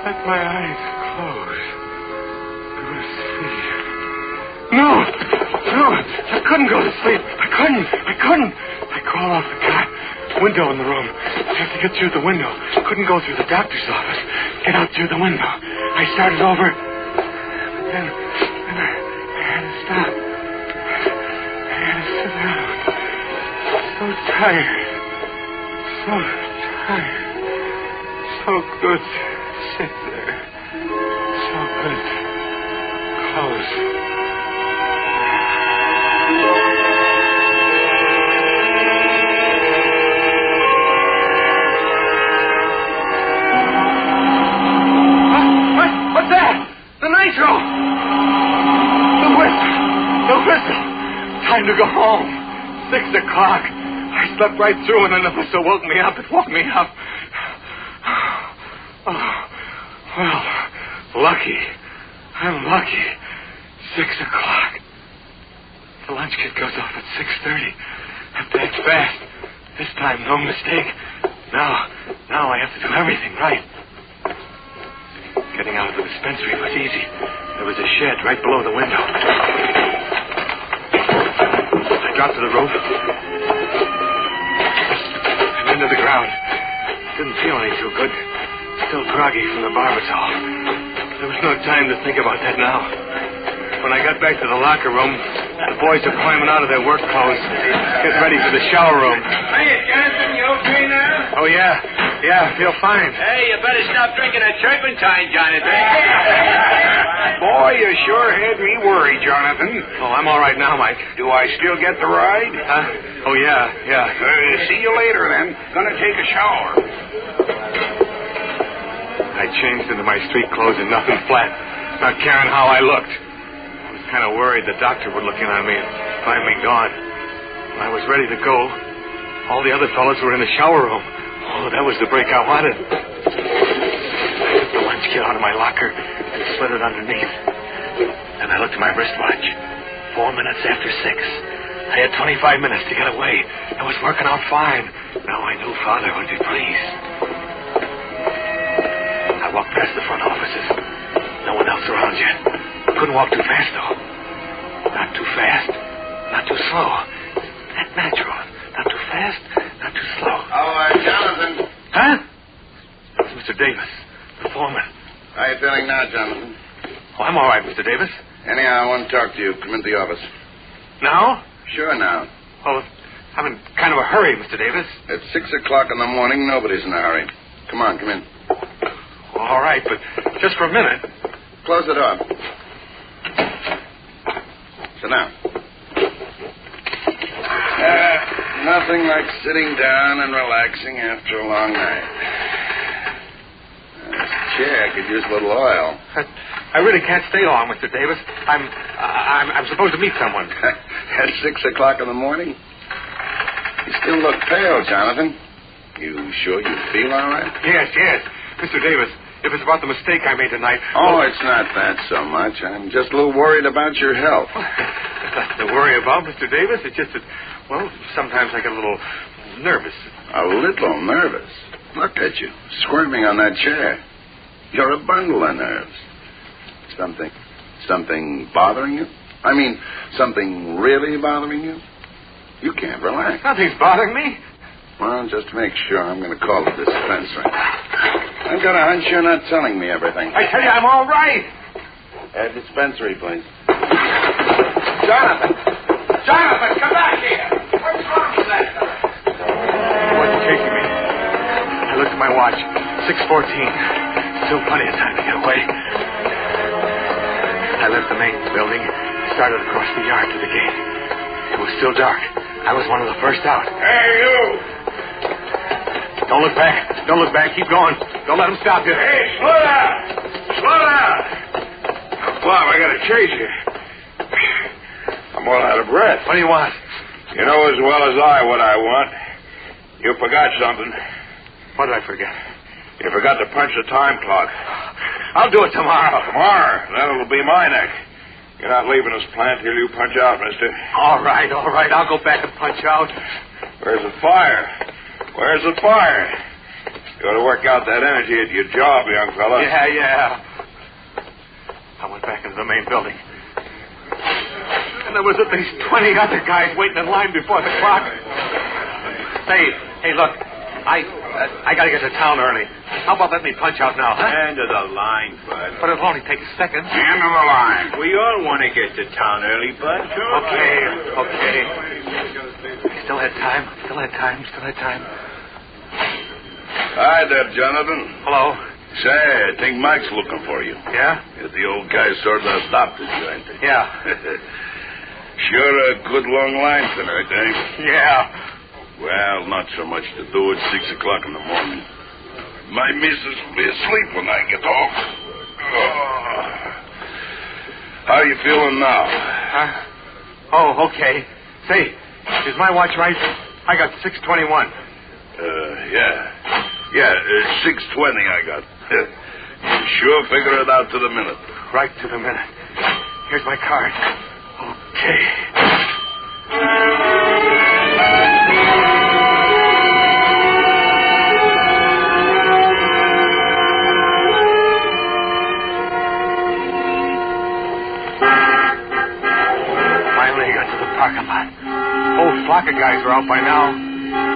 Let my eyes close. Go to sleep. No! I couldn't go to sleep. I couldn't. I crawled off the cot. Window in the room. I had to get through the window. Couldn't go through the doctor's office. Get out through the window. I started over. But then I had to stop. I had to sit down. So tired. So good to sit there. So good to close. What's that? The nitro! The whistle! Time to go home. 6 o'clock. I slept right through and then the whistle woke me up. It woke me up. Well, lucky. I'm lucky. 6 o'clock. The lunch kit goes off at 6:30. That's fast. This time, no mistake. Now I have to do everything right. Getting out of the dispensary was easy. There was a shed right below the window. I dropped to the roof and into the ground. Didn't feel any too good. Still groggy from the barbitol. There was no time to think about that now. When I got back to the locker room, the boys are climbing out of their work clothes, getting ready for the shower room. Hey, Jonathan, you okay now? Oh, yeah, I feel fine. Hey, you better stop drinking that turpentine, Jonathan. Boy, you sure had me worried, Jonathan. Oh, I'm all right now, Mike. Do I still get the ride? Oh, yeah. See you later, then. Gonna take a shower. I changed into my street clothes and nothing flat, not caring how I looked. I was kind of worried the doctor would look in on me and find me gone. When I was ready to go, all the other fellas were in the shower room. Oh, that was the break I wanted. I took the lunch kit out of my locker and slid it underneath. Then I looked at my wristwatch. 4 minutes after 6. I had 25 minutes to get away. It was working out fine. Now I knew Father would be pleased. I walked past the front offices. No one else around yet. Couldn't walk too fast, though. Not too fast, not too slow. That natural. Not too fast, not too slow. Jonathan. Huh? That was Mr. Davis, the foreman. How you feeling now, Jonathan? Oh, I'm all right, Mr. Davis. Anyhow, I want to talk to you. Come into the office. Now? Sure, now. Well, I'm in kind of a hurry, Mr. Davis. At 6 o'clock in the morning, nobody's in a hurry. Come on, come in. All right, but just for a minute. Close the door. Sit down. Nothing like sitting down and relaxing after a long night. This chair could use a little oil. I really can't stay long, Mr. Davis. I'm supposed to meet someone. At 6 o'clock in the morning? You still look pale, Jonathan. You sure you feel all right? Yes. Mr. Davis, if it's about the mistake I made tonight... Oh, it's not that so much. I'm just a little worried about your health. There's nothing to worry about, Mr. Davis. It's just that, well, sometimes I get a little nervous. A little nervous? Look at you, squirming on that chair. You're a bundle of nerves. Something bothering you? I mean, something really bothering you? You can't relax. Nothing's bothering me. Well, just to make sure, I'm going to call the dispensary. I've got a hunch you're not telling me everything. I tell you, I'm all right. Dispensary, please. Jonathan! Jonathan, come back here! What's wrong with that? He wasn't chasing me. I looked at my watch. 6:14. Still plenty of time to get away. I left the main building, started across the yard to the gate. It was still dark. I was one of the first out. Hey, you! Don't look back. Don't look back. Keep going. Don't let them stop you. Hey, slow down! Slow down! Bob, I gotta chase you. I'm all out of breath. What do you want? You know as well as I what I want. You forgot something. What did I forget? You forgot to punch the time clock. I'll do it tomorrow. Tomorrow? Then it'll be my neck. You're not leaving this plant till you punch out, mister. All right. I'll go back and punch out. Where's the fire? Where's the fire? You ought to work out that energy at your job, young fella. Yeah. I went back into the main building. And there was at least 20 other guys waiting in line before the clock. Hey, look. I gotta get to town early. How about letting me punch out now, huh? End of the line, bud. But it'll only take a second. End of the line. We all want to get to town early, bud. Okay. Still had time. Hi there, Jonathan. Hello. Say, I think Mike's looking for you. Yeah? The old guy sort of stopped the joint. Yeah. Sure a good long line tonight, eh? Yeah. Well, not so much to do at 6 o'clock in the morning. My missus will be asleep when I get home. How you feeling now? Oh, okay. Say, is my watch right? I got 6:21. Yeah, 6:20 I got. Sure figure it out to the minute. Right to the minute. Here's my card. Okay. Parking lot. Whole flock of guys were out by now.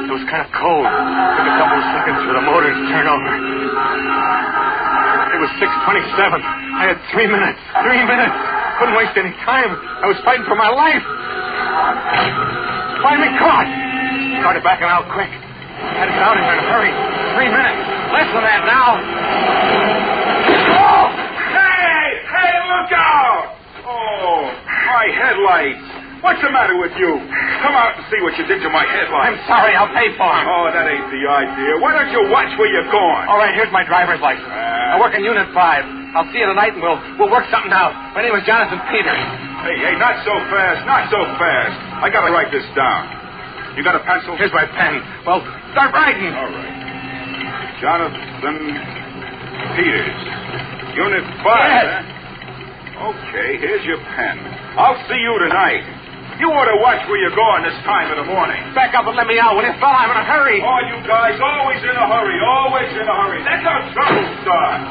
It was kind of cold. Took a couple of seconds for the motors to turn over. It was 6:27. I had 3 minutes. 3 minutes. Couldn't waste any time. I was fighting for my life. Finally caught. Started backing out quick. Had to get out of here in a hurry. 3 minutes. Less than that now. Oh! Hey, look out! Oh, my headlights. What's the matter with you? Come out and see what you did to my headlights. I'm sorry, I'll pay for them. Oh, that ain't the idea. Why don't you watch where you're going? All right, here's my driver's license. I work in Unit 5. I'll see you tonight and we'll work something out. My name is Jonathan Peters. Hey, not so fast. I gotta write this down. You got a pencil? Here's my pen. Well, start writing. All right. Jonathan Peters. Unit 5, yes. Huh? Okay, here's your pen. I'll see you tonight. You ought to watch where you're going this time of the morning. Back up and let me out. Will you, fella? I'm in a hurry. Oh, you guys, always in a hurry. That's how trouble starts.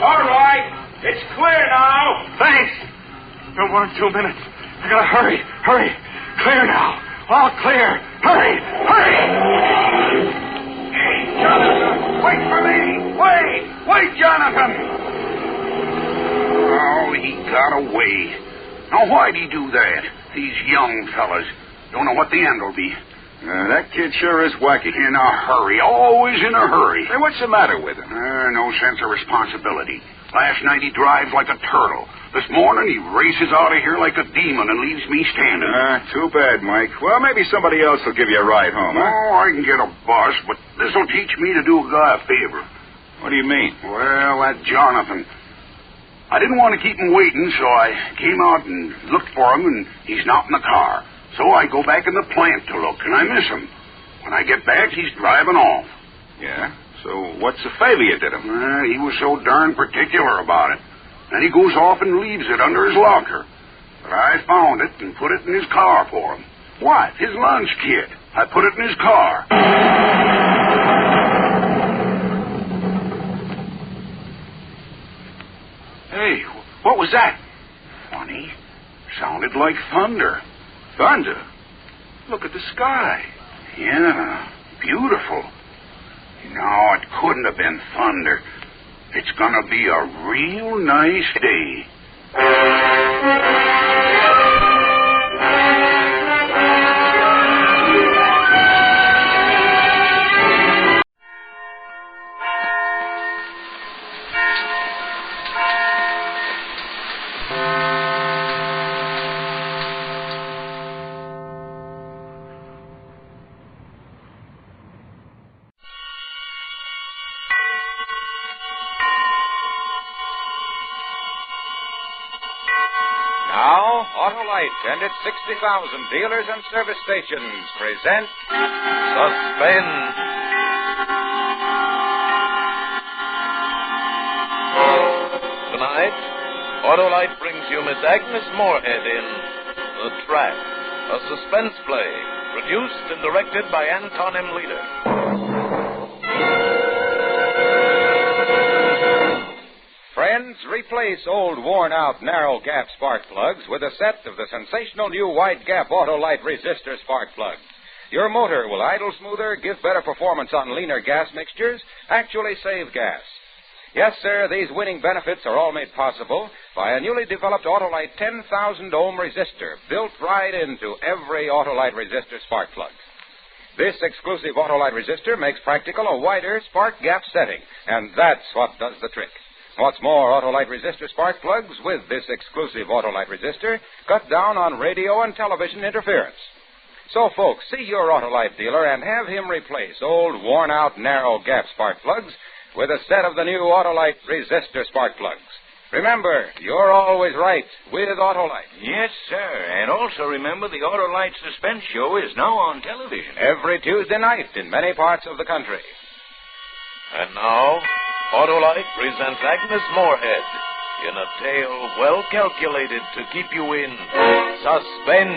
All right. It's clear now. Thanks. No more than 2 minutes. I gotta hurry. Clear now. All clear. Hurry. Hey, Jonathan, wait for me. Wait, Jonathan. Oh, he got away. Now, why'd he do that? These young fellas don't know what the end will be. That kid sure is wacky. In a hurry. Always in a hurry. Hey, what's the matter with him? No sense of responsibility. Last night he drives like a turtle. This morning he races out of here like a demon and leaves me standing. Too bad, Mike. Well, maybe somebody else will give you a ride home, huh? Oh, I can get a bus, but this'll teach me to do a guy a favor. What do you mean? Well, that Jonathan. I didn't want to keep him waiting, so I came out and looked for him, and he's not in the car. So I go back in the plant to look, and I miss him. When I get back, he's driving off. Yeah? So what's the favor you did him? He was so darn particular about it. Then he goes off and leaves it under his locker. But I found it and put it in his car for him. What? His lunch kit. I put it in his car. Hey, what was that? Funny. Sounded like thunder. Thunder? Look at the sky. Yeah, beautiful. No, it couldn't have been thunder. It's gonna be a real nice day. And its 60,000 dealers and service stations present Suspense. Tonight, Autolite brings you Miss Agnes Moorehead in The Trap, a suspense play produced and directed by Anton M. Leader. Friends, replace old, worn-out, narrow-gap spark plugs with a set of the sensational new wide-gap Autolite resistor spark plugs. Your motor will idle smoother, give better performance on leaner gas mixtures, actually save gas. Yes, sir, these winning benefits are all made possible by a newly developed Autolite 10,000-ohm resistor built right into every Autolite resistor spark plug. This exclusive Autolite resistor makes practical a wider spark gap setting, and that's what does the trick. What's more, Autolite resistor spark plugs with this exclusive Autolite resistor cut down on radio and television interference. So, folks, see your Autolite dealer and have him replace old, worn-out, narrow-gap spark plugs with a set of the new Autolite resistor spark plugs. Remember, you're always right with Autolite. Yes, sir. And also remember the Autolite Suspense show is now on television. Every Tuesday night in many parts of the country. And now, Autolite presents Agnes Moorehead in a tale well calculated to keep you in suspense.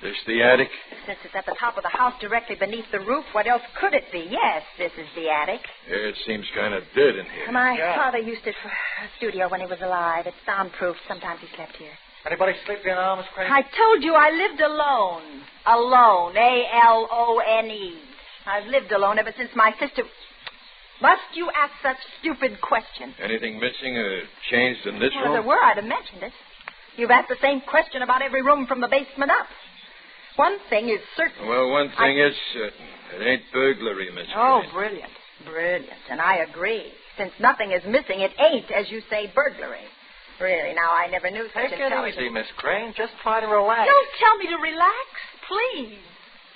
This the attic? Since it's at the top of the house directly beneath the roof, what else could it be? Yes, this is the attic. It seems kind of dead in here. My father used it for a studio when he was alive. It's soundproof. Sometimes he slept here. Anybody sleep here now, Miss Crane? I told you I lived alone. Alone. A-L-O-N-E. I've lived alone ever since my sister... Must you ask such stupid questions? Anything missing or changed in this room? Well, if there were, I'd have mentioned it. You've asked the same question about every room from the basement up. One thing is certain. Well, one thing is certain. It ain't burglary, Miss Oh, Crane. brilliant. Brilliant. And I agree. Since nothing is missing, it ain't, as you say, burglary. Really, now, I never knew such Take it intelligence. easy, Miss Crane. Just try to relax. Don't tell me to relax, please.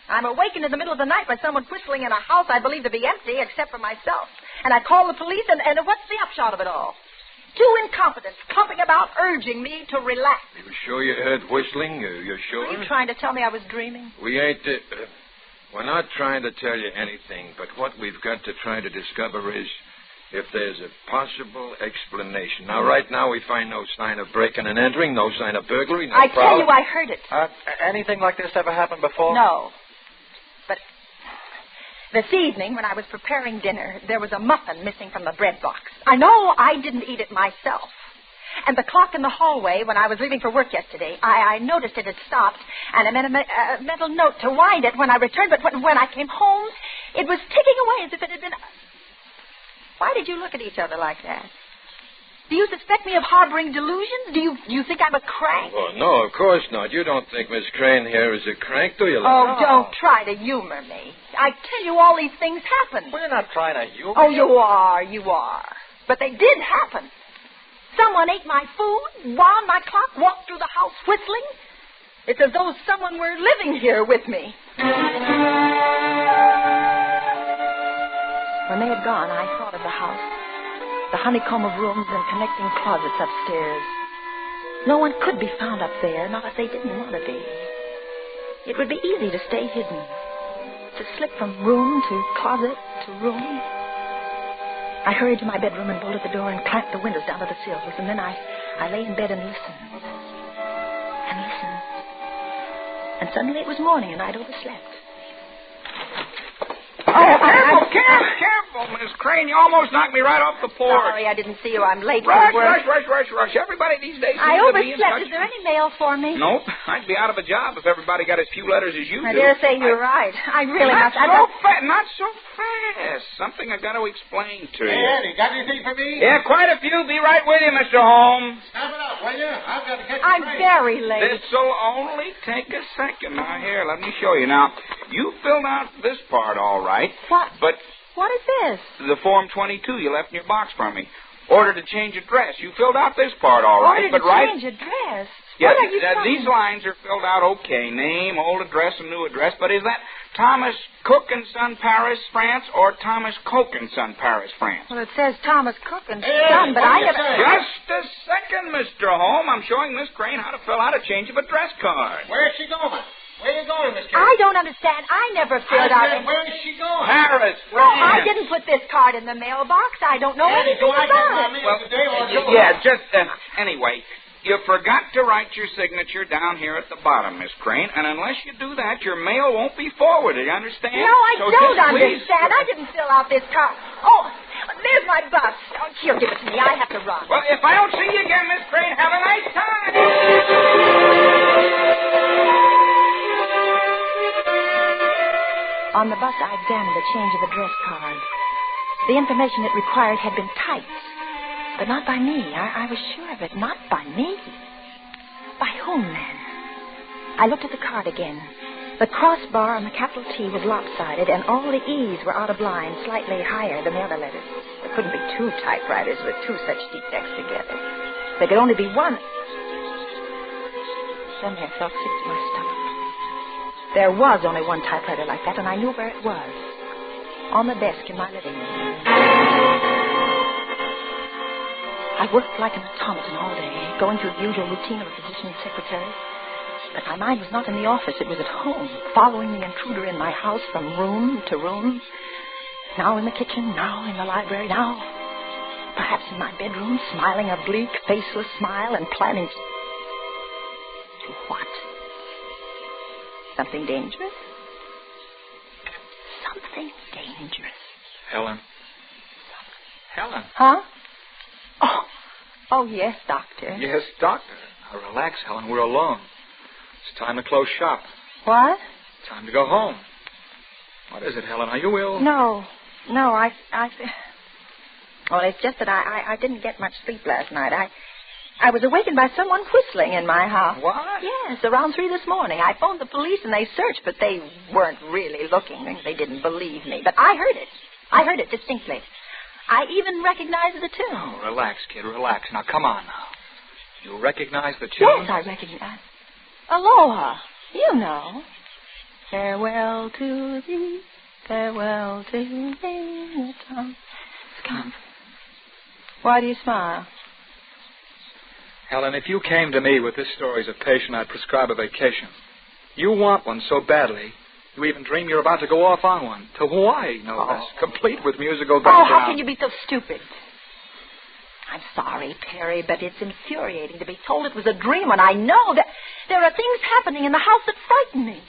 I'm awakened in the middle of the night by someone whistling in a house I believe to be empty, except for myself. And I call the police, and what's the upshot of it all? Two incompetents clumping about, urging me to relax. You sure you heard whistling? You sure? Are you trying to tell me I was dreaming? We ain't... we're not trying to tell you anything, but what we've got to try to discover is if there's a possible explanation. Now, right now, we find no sign of breaking and entering, no sign of burglary, no I tell you, I heard it. Anything like this ever happened before? No. But this evening, when I was preparing dinner, there was a muffin missing from the bread box. I know I didn't eat it myself. And the clock in the hallway, when I was leaving for work yesterday, I noticed it had stopped, and I made a mental note to wind it when I returned, but when I came home, it was ticking away as if it had been... Why did you look at each other like that? Do you suspect me of harboring delusions? Do you think I'm a crank? Oh, no, of course not. You don't think Miss Crane here is a crank, do you? Oh, don't try to humor me. I tell you, all these things happen. We're not trying to humor you. Oh, you are. But they did happen. Someone ate my food, wound my clock, walked through the house whistling. It's as though someone were living here with me. When they had gone, I thought of the house, the honeycomb of rooms and connecting closets upstairs. No one could be found up there, not if they didn't want to be. It would be easy to stay hidden, to slip from room to closet to room. I hurried to my bedroom and bolted the door and clamped the windows down to the sills, and then I lay in bed and listened. And listened. And suddenly it was morning and I'd overslept. Oh, careful! awful, Miss Crane. You almost knocked me right off the porch. Sorry, I didn't see you. I'm late for Rush, work. rush. Everybody these days I seems to be in overslept. such... Is there any mail for me? Nope. I'd be out of a job if everybody got as few letters as you I do. dare say you're right. I really Not must... Not so fast. Something I got to explain to you. Hey, Eddie, got anything for me? Yeah, quite a few. Be right with you, Mr. Holmes. Snap it up, will you? I've got to catch the I'm train. very late. This'll only take a second. Now, here, let me show you. Now, you filled out this part all right. What? But What is this? the Form 22 you left in your box for me. Order to change address. You filled out this part all right. Order but to right... change address? Yeah, What are you saying? these lines are filled out okay. Name, old address, and new address. But is that Thomas Cook and Son, Paris, France, or Thomas Coke and Son, Paris, France? Well, it says Thomas Cook and Son, but I never... Just a second, Mr. Holmes. I'm showing Miss Crane how to fill out a change of address card. Where's she going? Where you going, Miss Crane? I don't understand. I never filled out... Where is she going? Paris, Oh, France. I didn't put this card in the mailbox. I don't know anything do I get my about it. mail today or do Yeah, just... anyway... You forgot to write your signature down here at the bottom, Miss Crane, and unless you do that, your mail won't be forwarded, you understand? No, I So don't just please- understand. I didn't fill out this card. Oh, there's my bus. Oh, here, give it to me. I have to run. Well, if I don't see you again, Miss Crane, have a nice time. On the bus, I examined the change of address card. The information it required had been typed. But not by me. I was sure of it. Not by me. By whom, then? I looked at the card again. The crossbar on the capital T was lopsided, and all the E's were out of line, slightly higher than the other letters. There couldn't be two typewriters with two such defects together. There could only be one. Suddenly I felt sick to my stomach. There was only one typewriter like that, and I knew where it was. On the desk in my living room. I worked like an automaton all day, going through the usual routine of a physician's secretary. But my mind was not in the office. It was at home, following the intruder in my house from room to room. Now in the kitchen, now in the library, now perhaps in my bedroom, smiling a bleak, faceless smile and planning to what? Something dangerous? Something dangerous. Helen. Huh? Oh, yes, Doctor. Yes, Doctor. Now relax, Helen. We're alone. It's time to close shop. What? Time to go home. What is it, Helen? Are you ill? No, I... Well, it's just that I didn't get much sleep last night. I was awakened by someone whistling in my house. What? Yes, around 3 this morning. I phoned the police and they searched, but they weren't really looking. They didn't believe me. But I heard it. I heard it distinctly. I even recognized the tune. Oh, relax, kid, relax. Now, come on now. You recognize the tune? Yes, I recognize. Aloha. You know. Farewell to thee, farewell to thee, the time has come. Why do you smile? Helen, if you came to me with this story as a patient, I'd prescribe a vacation. You want one so badly, you even dream you're about to go off on one. To Hawaii, no less. Complete with musical background. Oh, how can you be so stupid? I'm sorry, Perry, but it's infuriating to be told it was a dream when I know that there are things happening in the house that frighten me.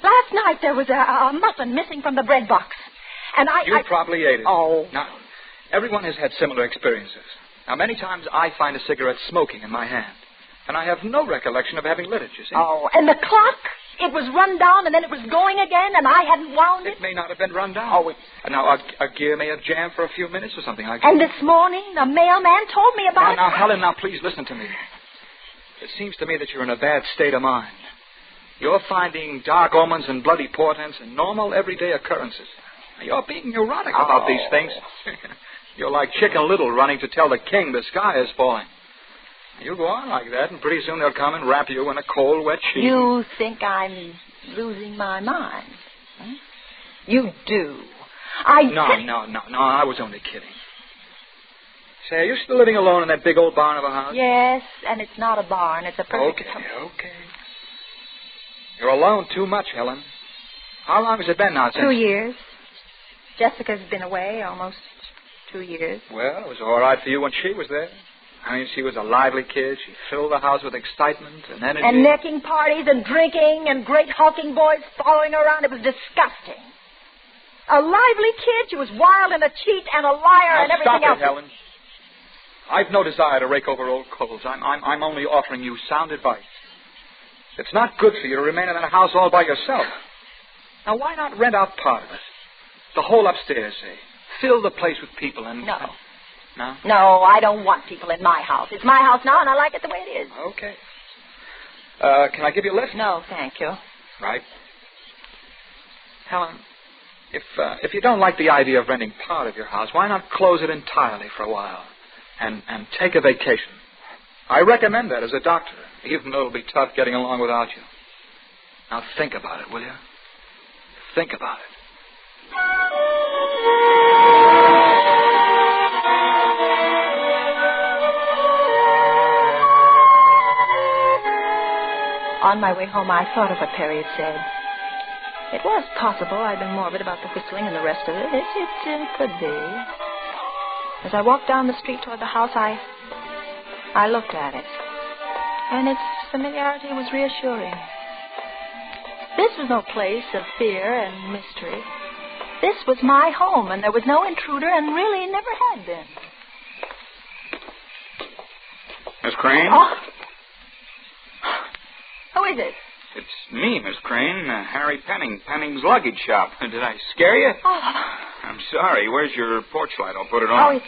Last night there was a muffin missing from the bread box. And You probably ate it. Oh. Now, everyone has had similar experiences. Now, many times I find a cigarette smoking in my hand. And I have no recollection of having lit it, you see. Oh, and the clock? It was run down and then it was going again and I hadn't wound it. It may not have been run down. Oh, And now a gear may have jammed for a few minutes or something like that. And this morning, the mailman told me about it. Now, Helen, now, please listen to me. It seems to me that you're in a bad state of mind. You're finding dark omens and bloody portents in normal, everyday occurrences. Now, you're being neurotic about these things. You're like Chicken Little running to tell the king the sky is falling. You go on like that, and pretty soon they'll come and wrap you in a cold, wet sheet. You think I'm losing my mind? Huh? You do. No, I was only kidding. Say, are you still living alone in that big old barn of a house? Yes, and it's not a barn. It's a perfect... Okay. You're alone too much, Helen. How long has it been now since... 2 years. Jessica's been away almost 2 years. Well, it was all right for you when she was there. I mean, she was a lively kid. She filled the house with excitement and energy. And necking parties and drinking and great hulking boys following her around. It was disgusting. A lively kid. She was wild and a cheat and a liar and everything stop else. it, Helen. I've no desire to rake over old coals. I'm only offering you sound advice. It's not good for you to remain in that house all by yourself. Now, why not rent out part of it? The whole upstairs, say. Fill the place with people and... No. No? No, I don't want people in my house. It's my house now, and I like it the way it is. Okay. Can I give you a lift? No, thank you. Right. Helen, if you don't like the idea of renting part of your house, why not close it entirely for a while and take a vacation? I recommend that as a doctor, even though it'll be tough getting along without you. Now think about it, will you? Think about it. On my way home, I thought of what Perry had said. It was possible I'd been morbid about the whistling and the rest of it. It could be. As I walked down the street toward the house, I looked at it. And its familiarity was reassuring. This was no place of fear and mystery. This was my home, and there was no intruder, and really never had been. Miss Crane? Oh. Who is it? It's me, Miss Crane, Harry Penning, Penning's luggage shop. Did I scare you? Oh. I'm sorry. Where's your porch light? I'll put it on. Oh,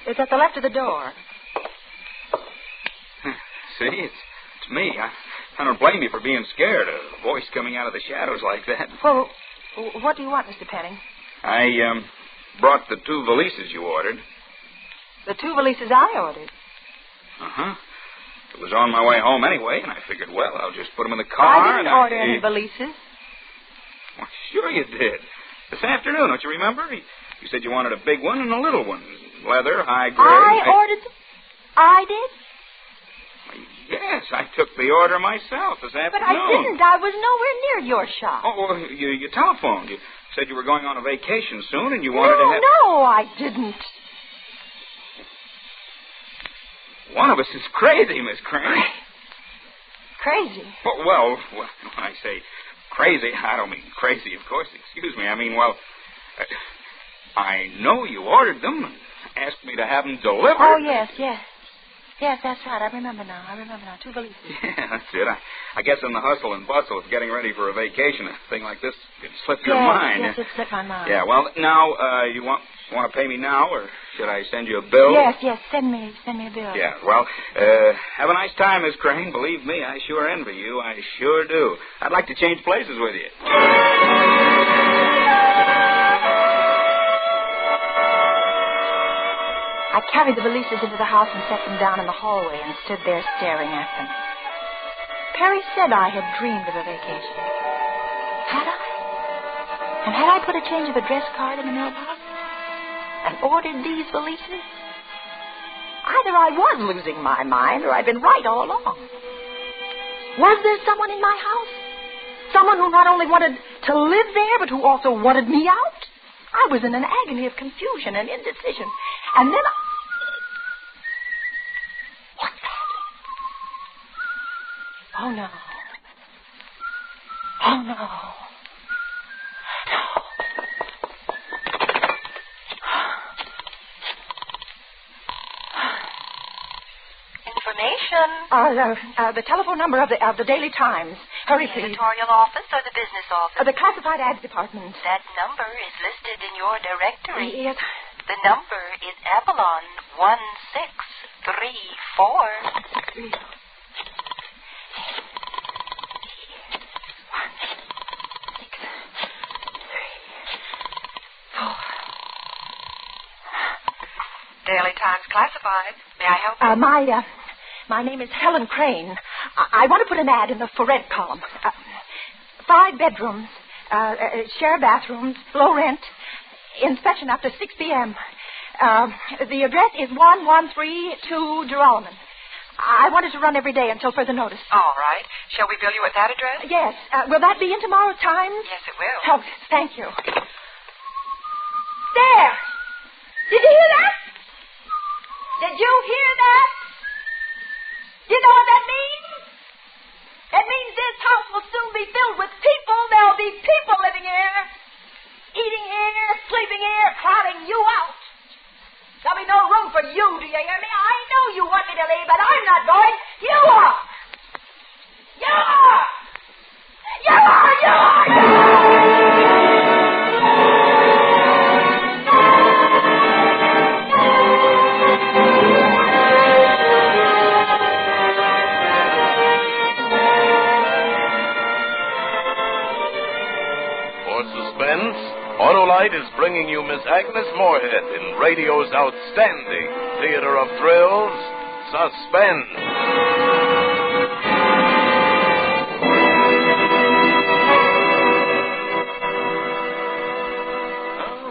it's at the left of the door. See, it's me. I don't blame you for being scared. A voice coming out of the shadows like that. Well, what do you want, Mr. Penning? I brought the 2 valises you ordered. The 2 valises I ordered? Uh-huh. It was on my way home anyway, and I figured, well, I'll just put them in the car. I didn't order any valises. Well, sure you did. This afternoon, don't you remember? You said you wanted a big one and a little one. Leather, high grade. I ordered them? I did? Yes, I took the order myself this afternoon. But I didn't. I was nowhere near your shop. Oh, well, you telephoned. You said you were going on a vacation soon, and you wanted to have... No, I didn't. One of us is crazy, Miss Crane. Crazy? Well, when I say crazy, I don't mean crazy, of course. Excuse me. I mean, well, I know you ordered them and asked me to have them delivered. Oh, yes. Yes, that's right. I remember now. 2 valises. Yeah, that's it. I guess in the hustle and bustle of getting ready for a vacation, a thing like this could slip your mind. Yes, it slipped my mind. Yeah, well, now, you want to pay me now, or should I send you a bill? Yes, send me a bill. Yeah, well, have a nice time, Miss Crane. Believe me, I sure envy you. I sure do. I'd like to change places with you. I carried the valises into the house and set them down in the hallway and stood there staring at them. Perry said I had dreamed of a vacation. Had I? And had I put a change of address card in the mailbox? And ordered these valises? Either I was losing my mind or I'd been right all along. Was there someone in my house? Someone who not only wanted to live there, but who also wanted me out? I was in an agony of confusion and indecision. And then What's that? Oh, no. Oh, no. Information. The telephone number of the Daily Times. Hurry, The please. editorial office or the business office? The classified ads department. That number is listed in your directory. Yes. The number is Avalon 1634. Daily Times classified. May I help you? My name is Helen Crane. I want to put an ad in the for rent column. 5 bedrooms, share bathrooms, low rent, inspection after 6 p.m. The address is 1132 Geralman. I want it to run every day until further notice. All right. Shall we bill you at that address? Yes. Will that be in tomorrow's Times? Yes, it will. Oh, thank you. There! Did you hear that? Did you hear that? You know what that means? It means this house will soon be filled with people. There'll be people living here, eating here, you hear me? I know you want me to leave, but I'm not going. You are! You are! You are! You are! You are! Suspense, Autolite is bringing you Miss Agnes Moorehead in radio's outstanding theater of thrills, Suspense.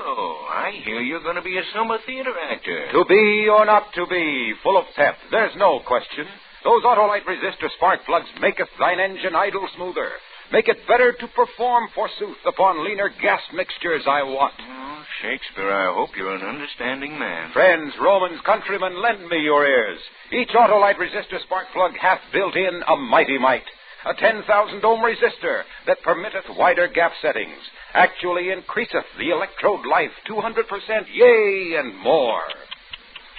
Oh, I hear you're going to be a summer theater actor. To be or not to be, full of pep, there's no question. Those Autolite resistor spark plugs maketh thine engine idle smoother. Make it better to perform, forsooth, upon leaner gas mixtures I wot. Oh, Shakespeare, I hope you're an understanding man. Friends, Romans, countrymen, lend me your ears. Each Autolite resistor spark plug hath built in a mighty might, a 10,000 ohm resistor that permitteth wider gap settings, actually increaseth the electrode life 200%, yea, and more.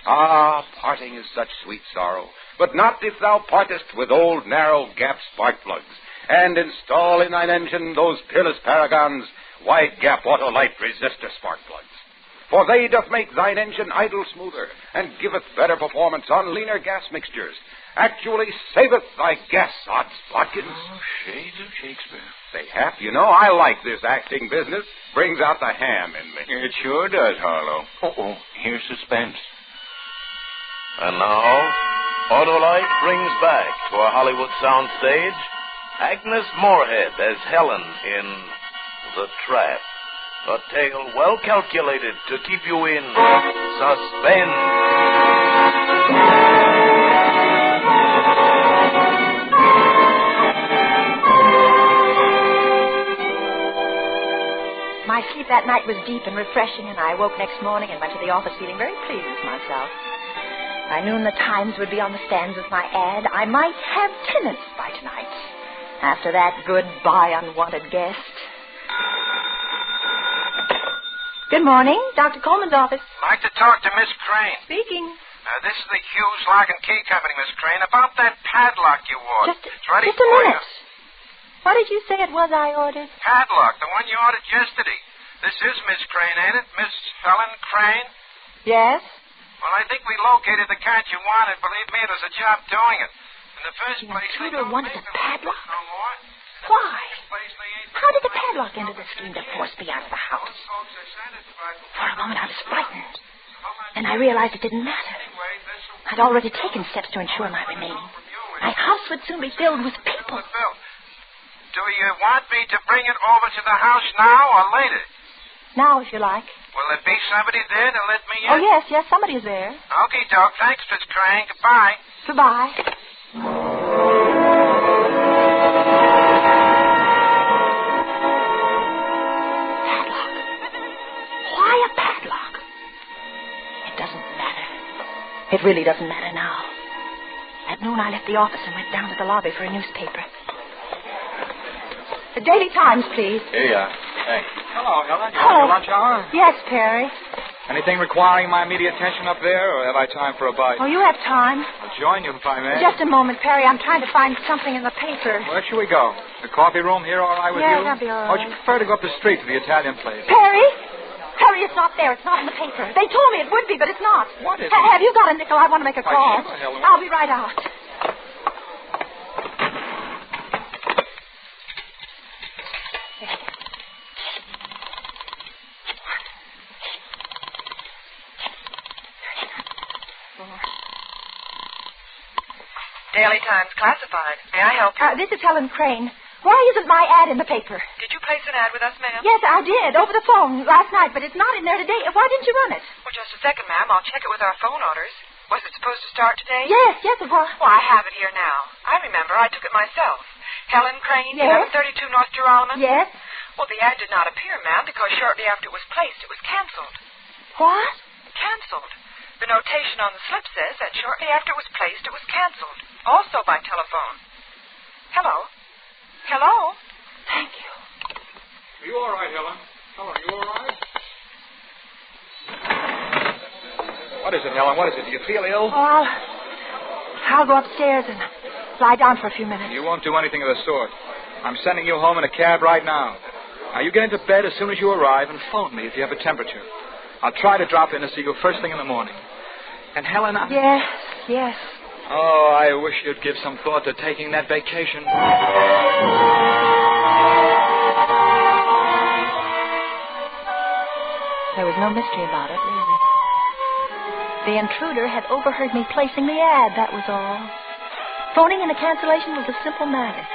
Ah, parting is such sweet sorrow, but not if thou partest with old narrow gap spark plugs, and install in thine engine those peerless paragons, wide-gap Autolite resistor spark plugs. For they doth make thine engine idle smoother, and giveth better performance on leaner gas mixtures, actually saveth thy gas odds bodkins. Oh, shades of Shakespeare. Say, Hap, you know, I like this acting business. Brings out the ham in me. It sure does, Harlow. Uh-oh, here's Suspense. And now, Autolite brings back to a Hollywood soundstage Agnes Moorehead as Helen in The Trap, a tale well calculated to keep you in suspense. My sleep that night was deep and refreshing, and I woke next morning and went to the office feeling very pleased with myself. I knew the Times would be on the stands with my ad. I might have tenants by tonight. After that, goodbye, unwanted guest. Good morning. Dr. Coleman's office. I'd like to talk to Miss Crane. Speaking. This is the Hughes Lock and Key Company, Miss Crane, about that padlock you ordered. It's ready just a for minute. you. What did you say it was I ordered? Padlock, the one you ordered yesterday. This is Miss Crane, ain't it? Miss Helen Crane? Yes. Well, I think we located the kind you wanted. Believe me, there's a job doing it. In the first place, intruder wanted a padlock? No more. Why? How did the padlock enter the scheme to force me out of the house? For a moment I was frightened. And I realized it didn't matter. I'd already taken steps to ensure my remaining. My house would soon be filled with people. Do you want me to bring it over to the house now or later? Now, if you like. Will there be somebody there to let me in? Oh, yes, somebody is there. Okay, Doc. Thanks, Miss Crane. Goodbye. Goodbye. Padlock. Why a padlock? It doesn't matter. It really doesn't matter now. At noon, I left the office and went down to the lobby for a newspaper. The Daily Times, please. Here you are. Thanks. Hello, Helen. You Hello. on your lunch hour? Yes, Perry. Anything requiring my immediate attention up there, or have I time for a bite? Oh, you have time. I'll join you if I may. Just a moment, Perry. I'm trying to find something in the paper. Where should we go? The coffee room here all right with you? Yeah, that'll be all right. Or would you prefer to go up the street to the Italian place? Perry? Perry, it's not there. It's not in the paper. They told me it would be, but it's not. What is it? Have you got a nickel? I want to make a call. Sure, Helen. I'll be right out. Daily Times classified. May I help you? This is Helen Crane. Why isn't my ad in the paper? Did you place an ad with us, ma'am? Yes, I did, over the phone last night, but it's not in there today. Why didn't you run it? Well, just a second, ma'am. I'll check it with our phone orders. Was it supposed to start today? Yes, it was. Well, I have it here now. I remember. I took it myself. Helen Crane, Yes. 1132 North Geralman? Yes. Well, the ad did not appear, ma'am, because shortly after it was placed, it was canceled. What? Canceled. The notation on the slip says that shortly after it was placed, it was canceled. Also by telephone. Hello? Hello? Thank you. Are you all right, Helen? Helen, are you all right? What is it, Helen? What is it? Do you feel ill? Oh, I'll go upstairs and lie down for a few minutes. You won't do anything of the sort. I'm sending you home in a cab right now. Now, you get into bed as soon as you arrive and phone me if you have a temperature. I'll try to drop in to see you first thing in the morning. And, Helen, Yes. Oh, I wish you'd give some thought to taking that vacation. There was no mystery about it, really. The intruder had overheard me placing the ad, that was all. Phoning in a cancellation was a simple matter.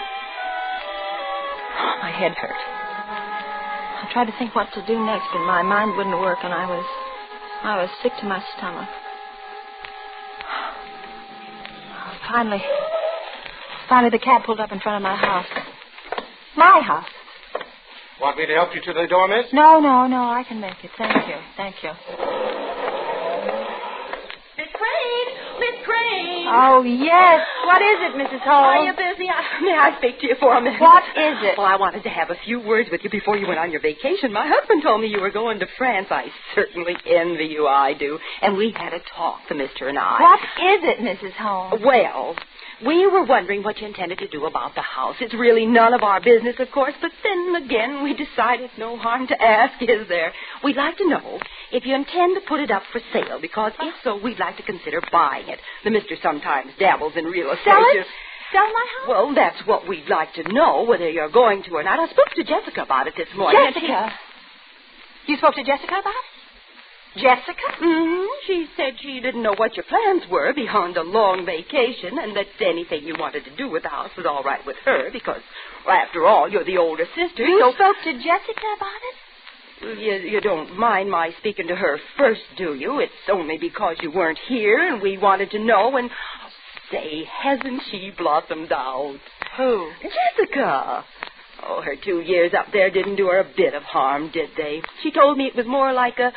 My head hurt. I tried to think what to do next, but my mind wouldn't work, and I was sick to my stomach. Finally, the cab pulled up in front of my house. My house. Want me to help you to the door, miss? No, I can make it. Thank you. Miss Crane! Oh, yes. What is it, Mrs. Hall? Are you busy? May I speak to you for a minute? What is it? Well, I wanted to have a few words with you before you went on your vacation. My husband told me you were going to France. I certainly envy you, I do. And we had a talk, the mister and I. What is it, Mrs. Holmes? Well, we were wondering what you intended to do about the house. It's really none of our business, of course, but then again, we decided no harm to ask, is there? We'd like to know if you intend to put it up for sale, because if so, we'd like to consider buying it. The mister sometimes dabbles in real estate. Sell it? Sell my house? Well, that's what we'd like to know, whether you're going to or not. I spoke to Jessica about it this morning. Jessica? You spoke to Jessica about it? Jessica? Mm-hmm. She said she didn't know what your plans were beyond a long vacation, and that anything you wanted to do with the house was all right with her, because, well, after all, you're the older sister. You spoke to Jessica about it? You don't mind my speaking to her first, do you? It's only because you weren't here, and we wanted to know, and... Say, hasn't she blossomed out? Who? Jessica. Oh, her 2 years up there didn't do her a bit of harm, did they? She told me it was more like a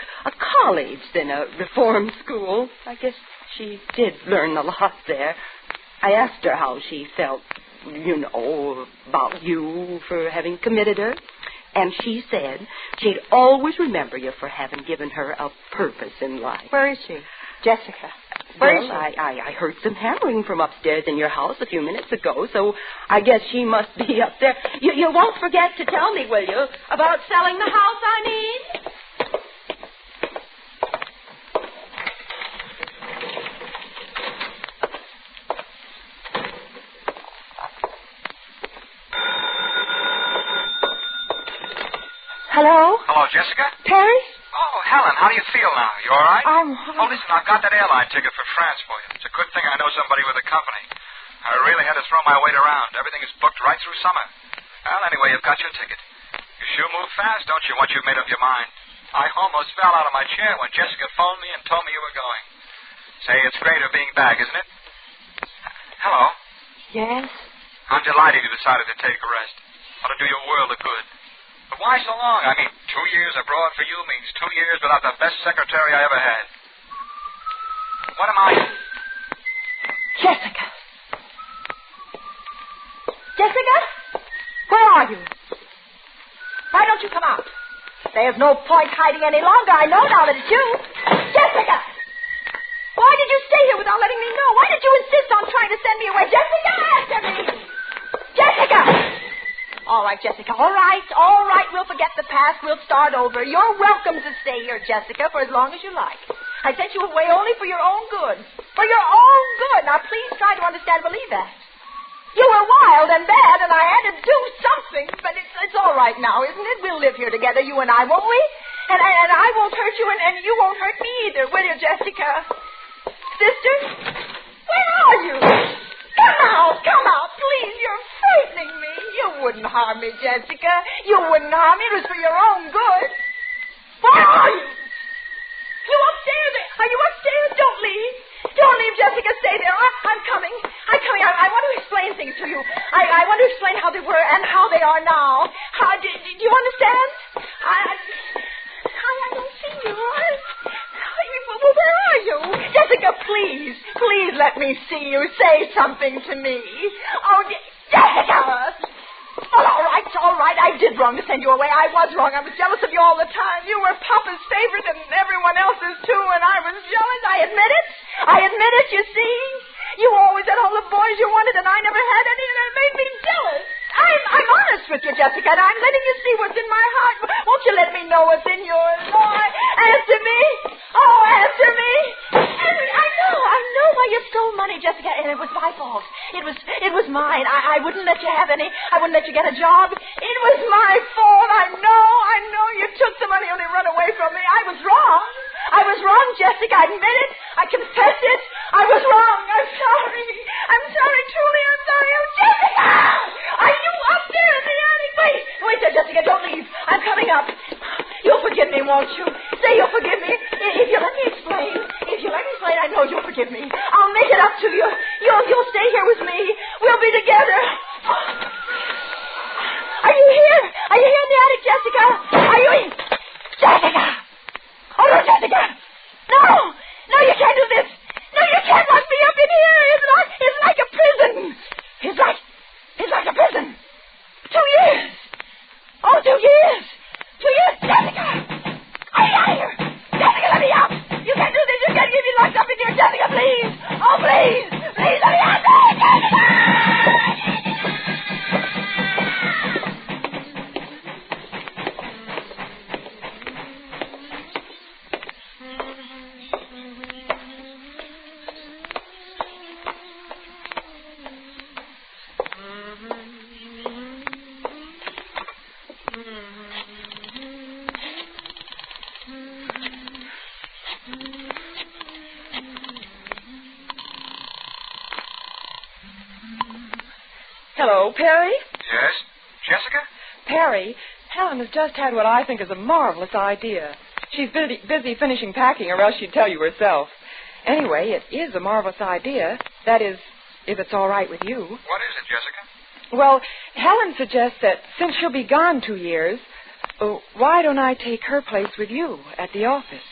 college than a reform school. I guess she did learn a lot there. I asked her how she felt, about you for having committed her. And she said she'd always remember you for having given her a purpose in life. Where is she? Jessica. Where is she? I heard some hammering from upstairs in your house a few minutes ago, so I guess she must be up there. You won't forget to tell me, will you, about selling the house, I mean? Hello? Hello, Jessica? Perry? Oh, Helen, how do you feel now? You all right? I'm... Oh, listen, I've got that airline ticket for France for you. It's a good thing I know somebody with the company. I really had to throw my weight around. Everything is booked right through summer. Well, anyway, you've got your ticket. You sure move fast, don't you, once you've made up your mind? I almost fell out of my chair when Jessica phoned me and told me you were going. Say, it's greater being back, isn't it? Hello? Yes? I'm delighted you decided to take a rest. Ought to do you a world of good. But why so long? I mean, 2 years abroad for you means 2 years without the best secretary I ever had. What am I... Jessica! Jessica? Where are you? Why don't you come out? There's no point hiding any longer. I know now that it's you. Jessica! Why did you stay here without letting me know? Why did you insist on trying to send me away? Jessica, answer me! Jessica! All right, Jessica. All right. We'll forget the past. We'll start over. You're welcome to stay here, Jessica, for as long as you like. I sent you away only for your own good. For your own good. Now, please try to understand and believe that. You were wild and bad, and I had to do something, but it's all right now, isn't it? We'll live here together, you and I, won't we? And I won't hurt you, and you won't hurt me either, will you, Jessica? Sister? Where are you? Come out, please. You're frightening me. You wouldn't harm me, Jessica. You wouldn't harm me. It was for your own good. Where are you? You upstairs? Are you upstairs? Don't leave. Don't leave, Jessica. Stay there. I'm coming. I want to explain things to you. I want to explain how they were and how they are now. Do you understand? I don't see you. Well, where are you? Jessica, please. Please let me see you. Say something to me. Oh, Jessica! Well, all right. I did wrong to send you away. I was wrong. I was jealous of you all the time. You were Papa's favorite and everyone else's, too, and I was jealous. I admit admit it. I admit it, you see. You always had all the boys you wanted, and I never had any, and it made me jealous. I'm honest with you, Jessica, and I'm letting you see what's in my heart. Won't you let me know what's in yours? Oh, answer me. Oh, answer me. I know why you stole money, Jessica, and it was my fault. It was mine. I wouldn't let you have any. I wouldn't let you get a job. It was my fault. I know. You took the money, only run away from me. I was wrong. I was wrong, Jessica. I admit it. I confess it. I was wrong. I'm sorry. I'm sorry, truly. I'm sorry. Oh, Jessica! Are you up there in the attic? Wait there, Jessica. Don't leave. I'm coming up. You'll forgive me, won't you? Say you'll forgive me. If you let me explain. I know you'll forgive me. I'll make it up to you. You'll stay here with me. We'll be together. Are you here? Are you here in the attic, Jessica? Are you in? Jessica! Oh, no, Jessica! No! No, you can't do this! No, you can't lock me up in here! It's like a prison! It's like a prison! 2 years! Oh, 2 years! 2 years! Jessica! Are you out of here? Jessica, let me out! You can't do this! You can't keep me locked up in here! Jessica, please! Oh, please! Please, let me out! Jessica! Hello, Perry? Yes? Jessica? Perry, Helen has just had what I think is a marvelous idea. She's busy finishing packing, or else she'd tell you herself. Anyway, it is a marvelous idea. That is, if it's all right with you. What is it, Jessica? Well, Helen suggests that since she'll be gone 2 years, why don't I take her place with you at the office?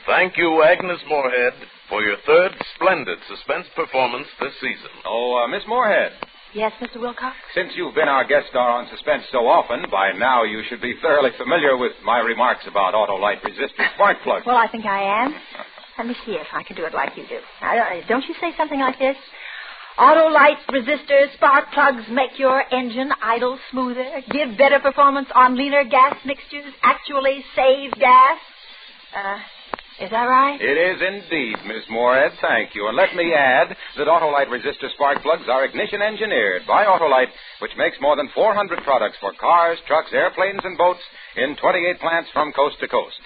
Thank you, Agnes Moorehead, for your third splendid suspense performance this season. Oh, Miss Moorehead. Yes, Mr. Wilcox? Since you've been our guest star on Suspense so often, by now you should be thoroughly familiar with my remarks about Autolite resistor spark plugs. Well, I think I am. Let me see if I can do it like you do. Don't you say something like this? Autolite resistors, spark plugs make your engine idle smoother, give better performance on leaner gas mixtures, actually save gas. Is that right? It is indeed, Miss Moorehead. Thank you. And let me add that Autolite resistor spark plugs are ignition engineered by Autolite, which makes more than 400 products for cars, trucks, airplanes, and boats in 28 plants from coast to coast.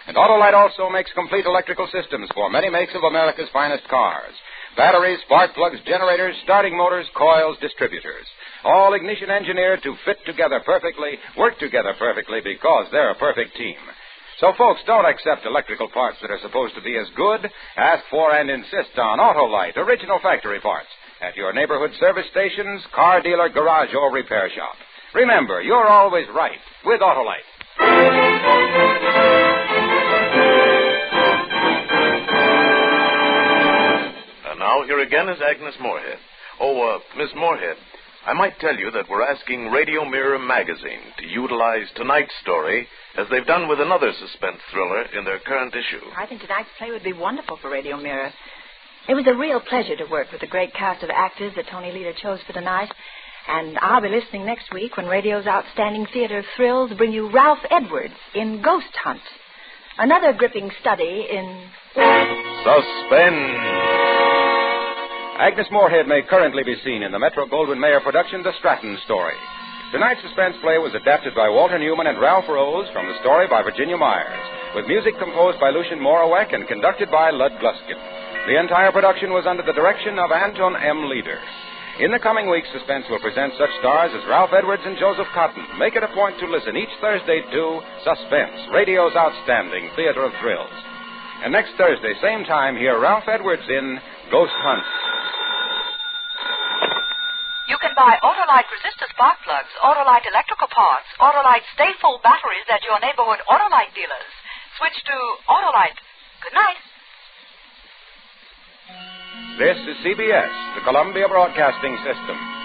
And Autolite also makes complete electrical systems for many makes of America's finest cars. Batteries, spark plugs, generators, starting motors, coils, distributors. All ignition engineered to fit together perfectly, work together perfectly because they're a perfect team. So, folks, don't accept electrical parts that are supposed to be as good. Ask for and insist on Autolite, original factory parts, at your neighborhood service stations, car dealer, garage, or repair shop. Remember, you're always right with Autolite. And now, here again is Agnes Moorehead. Miss Moorehead, I might tell you that we're asking Radio Mirror magazine to utilize tonight's story as they've done with another suspense thriller in their current issue. I think tonight's play would be wonderful for Radio Mirror. It was a real pleasure to work with the great cast of actors that Tony Leader chose for tonight. And I'll be listening next week when radio's outstanding theater of thrills bring you Ralph Edwards in Ghost Hunt. Another gripping study in Suspense. Agnes Moorehead may currently be seen in the Metro-Goldwyn-Mayer production, The Stratton Story. Tonight's suspense play was adapted by Walter Newman and Ralph Rose from the story by Virginia Myers, with music composed by Lucien Morawek and conducted by Lud Gluskin. The entire production was under the direction of Anton M. Leader. In the coming weeks, Suspense will present such stars as Ralph Edwards and Joseph Cotton. Make it a point to listen each Thursday to Suspense, radio's outstanding theater of thrills. And next Thursday, same time, hear Ralph Edwards in Ghost Hunt. You can buy Autolite resistor spark plugs, Autolite electrical parts, Autolite stay-full batteries at your neighborhood Autolite dealers. Switch to Autolite. Good night. This is CBS, the Columbia Broadcasting System.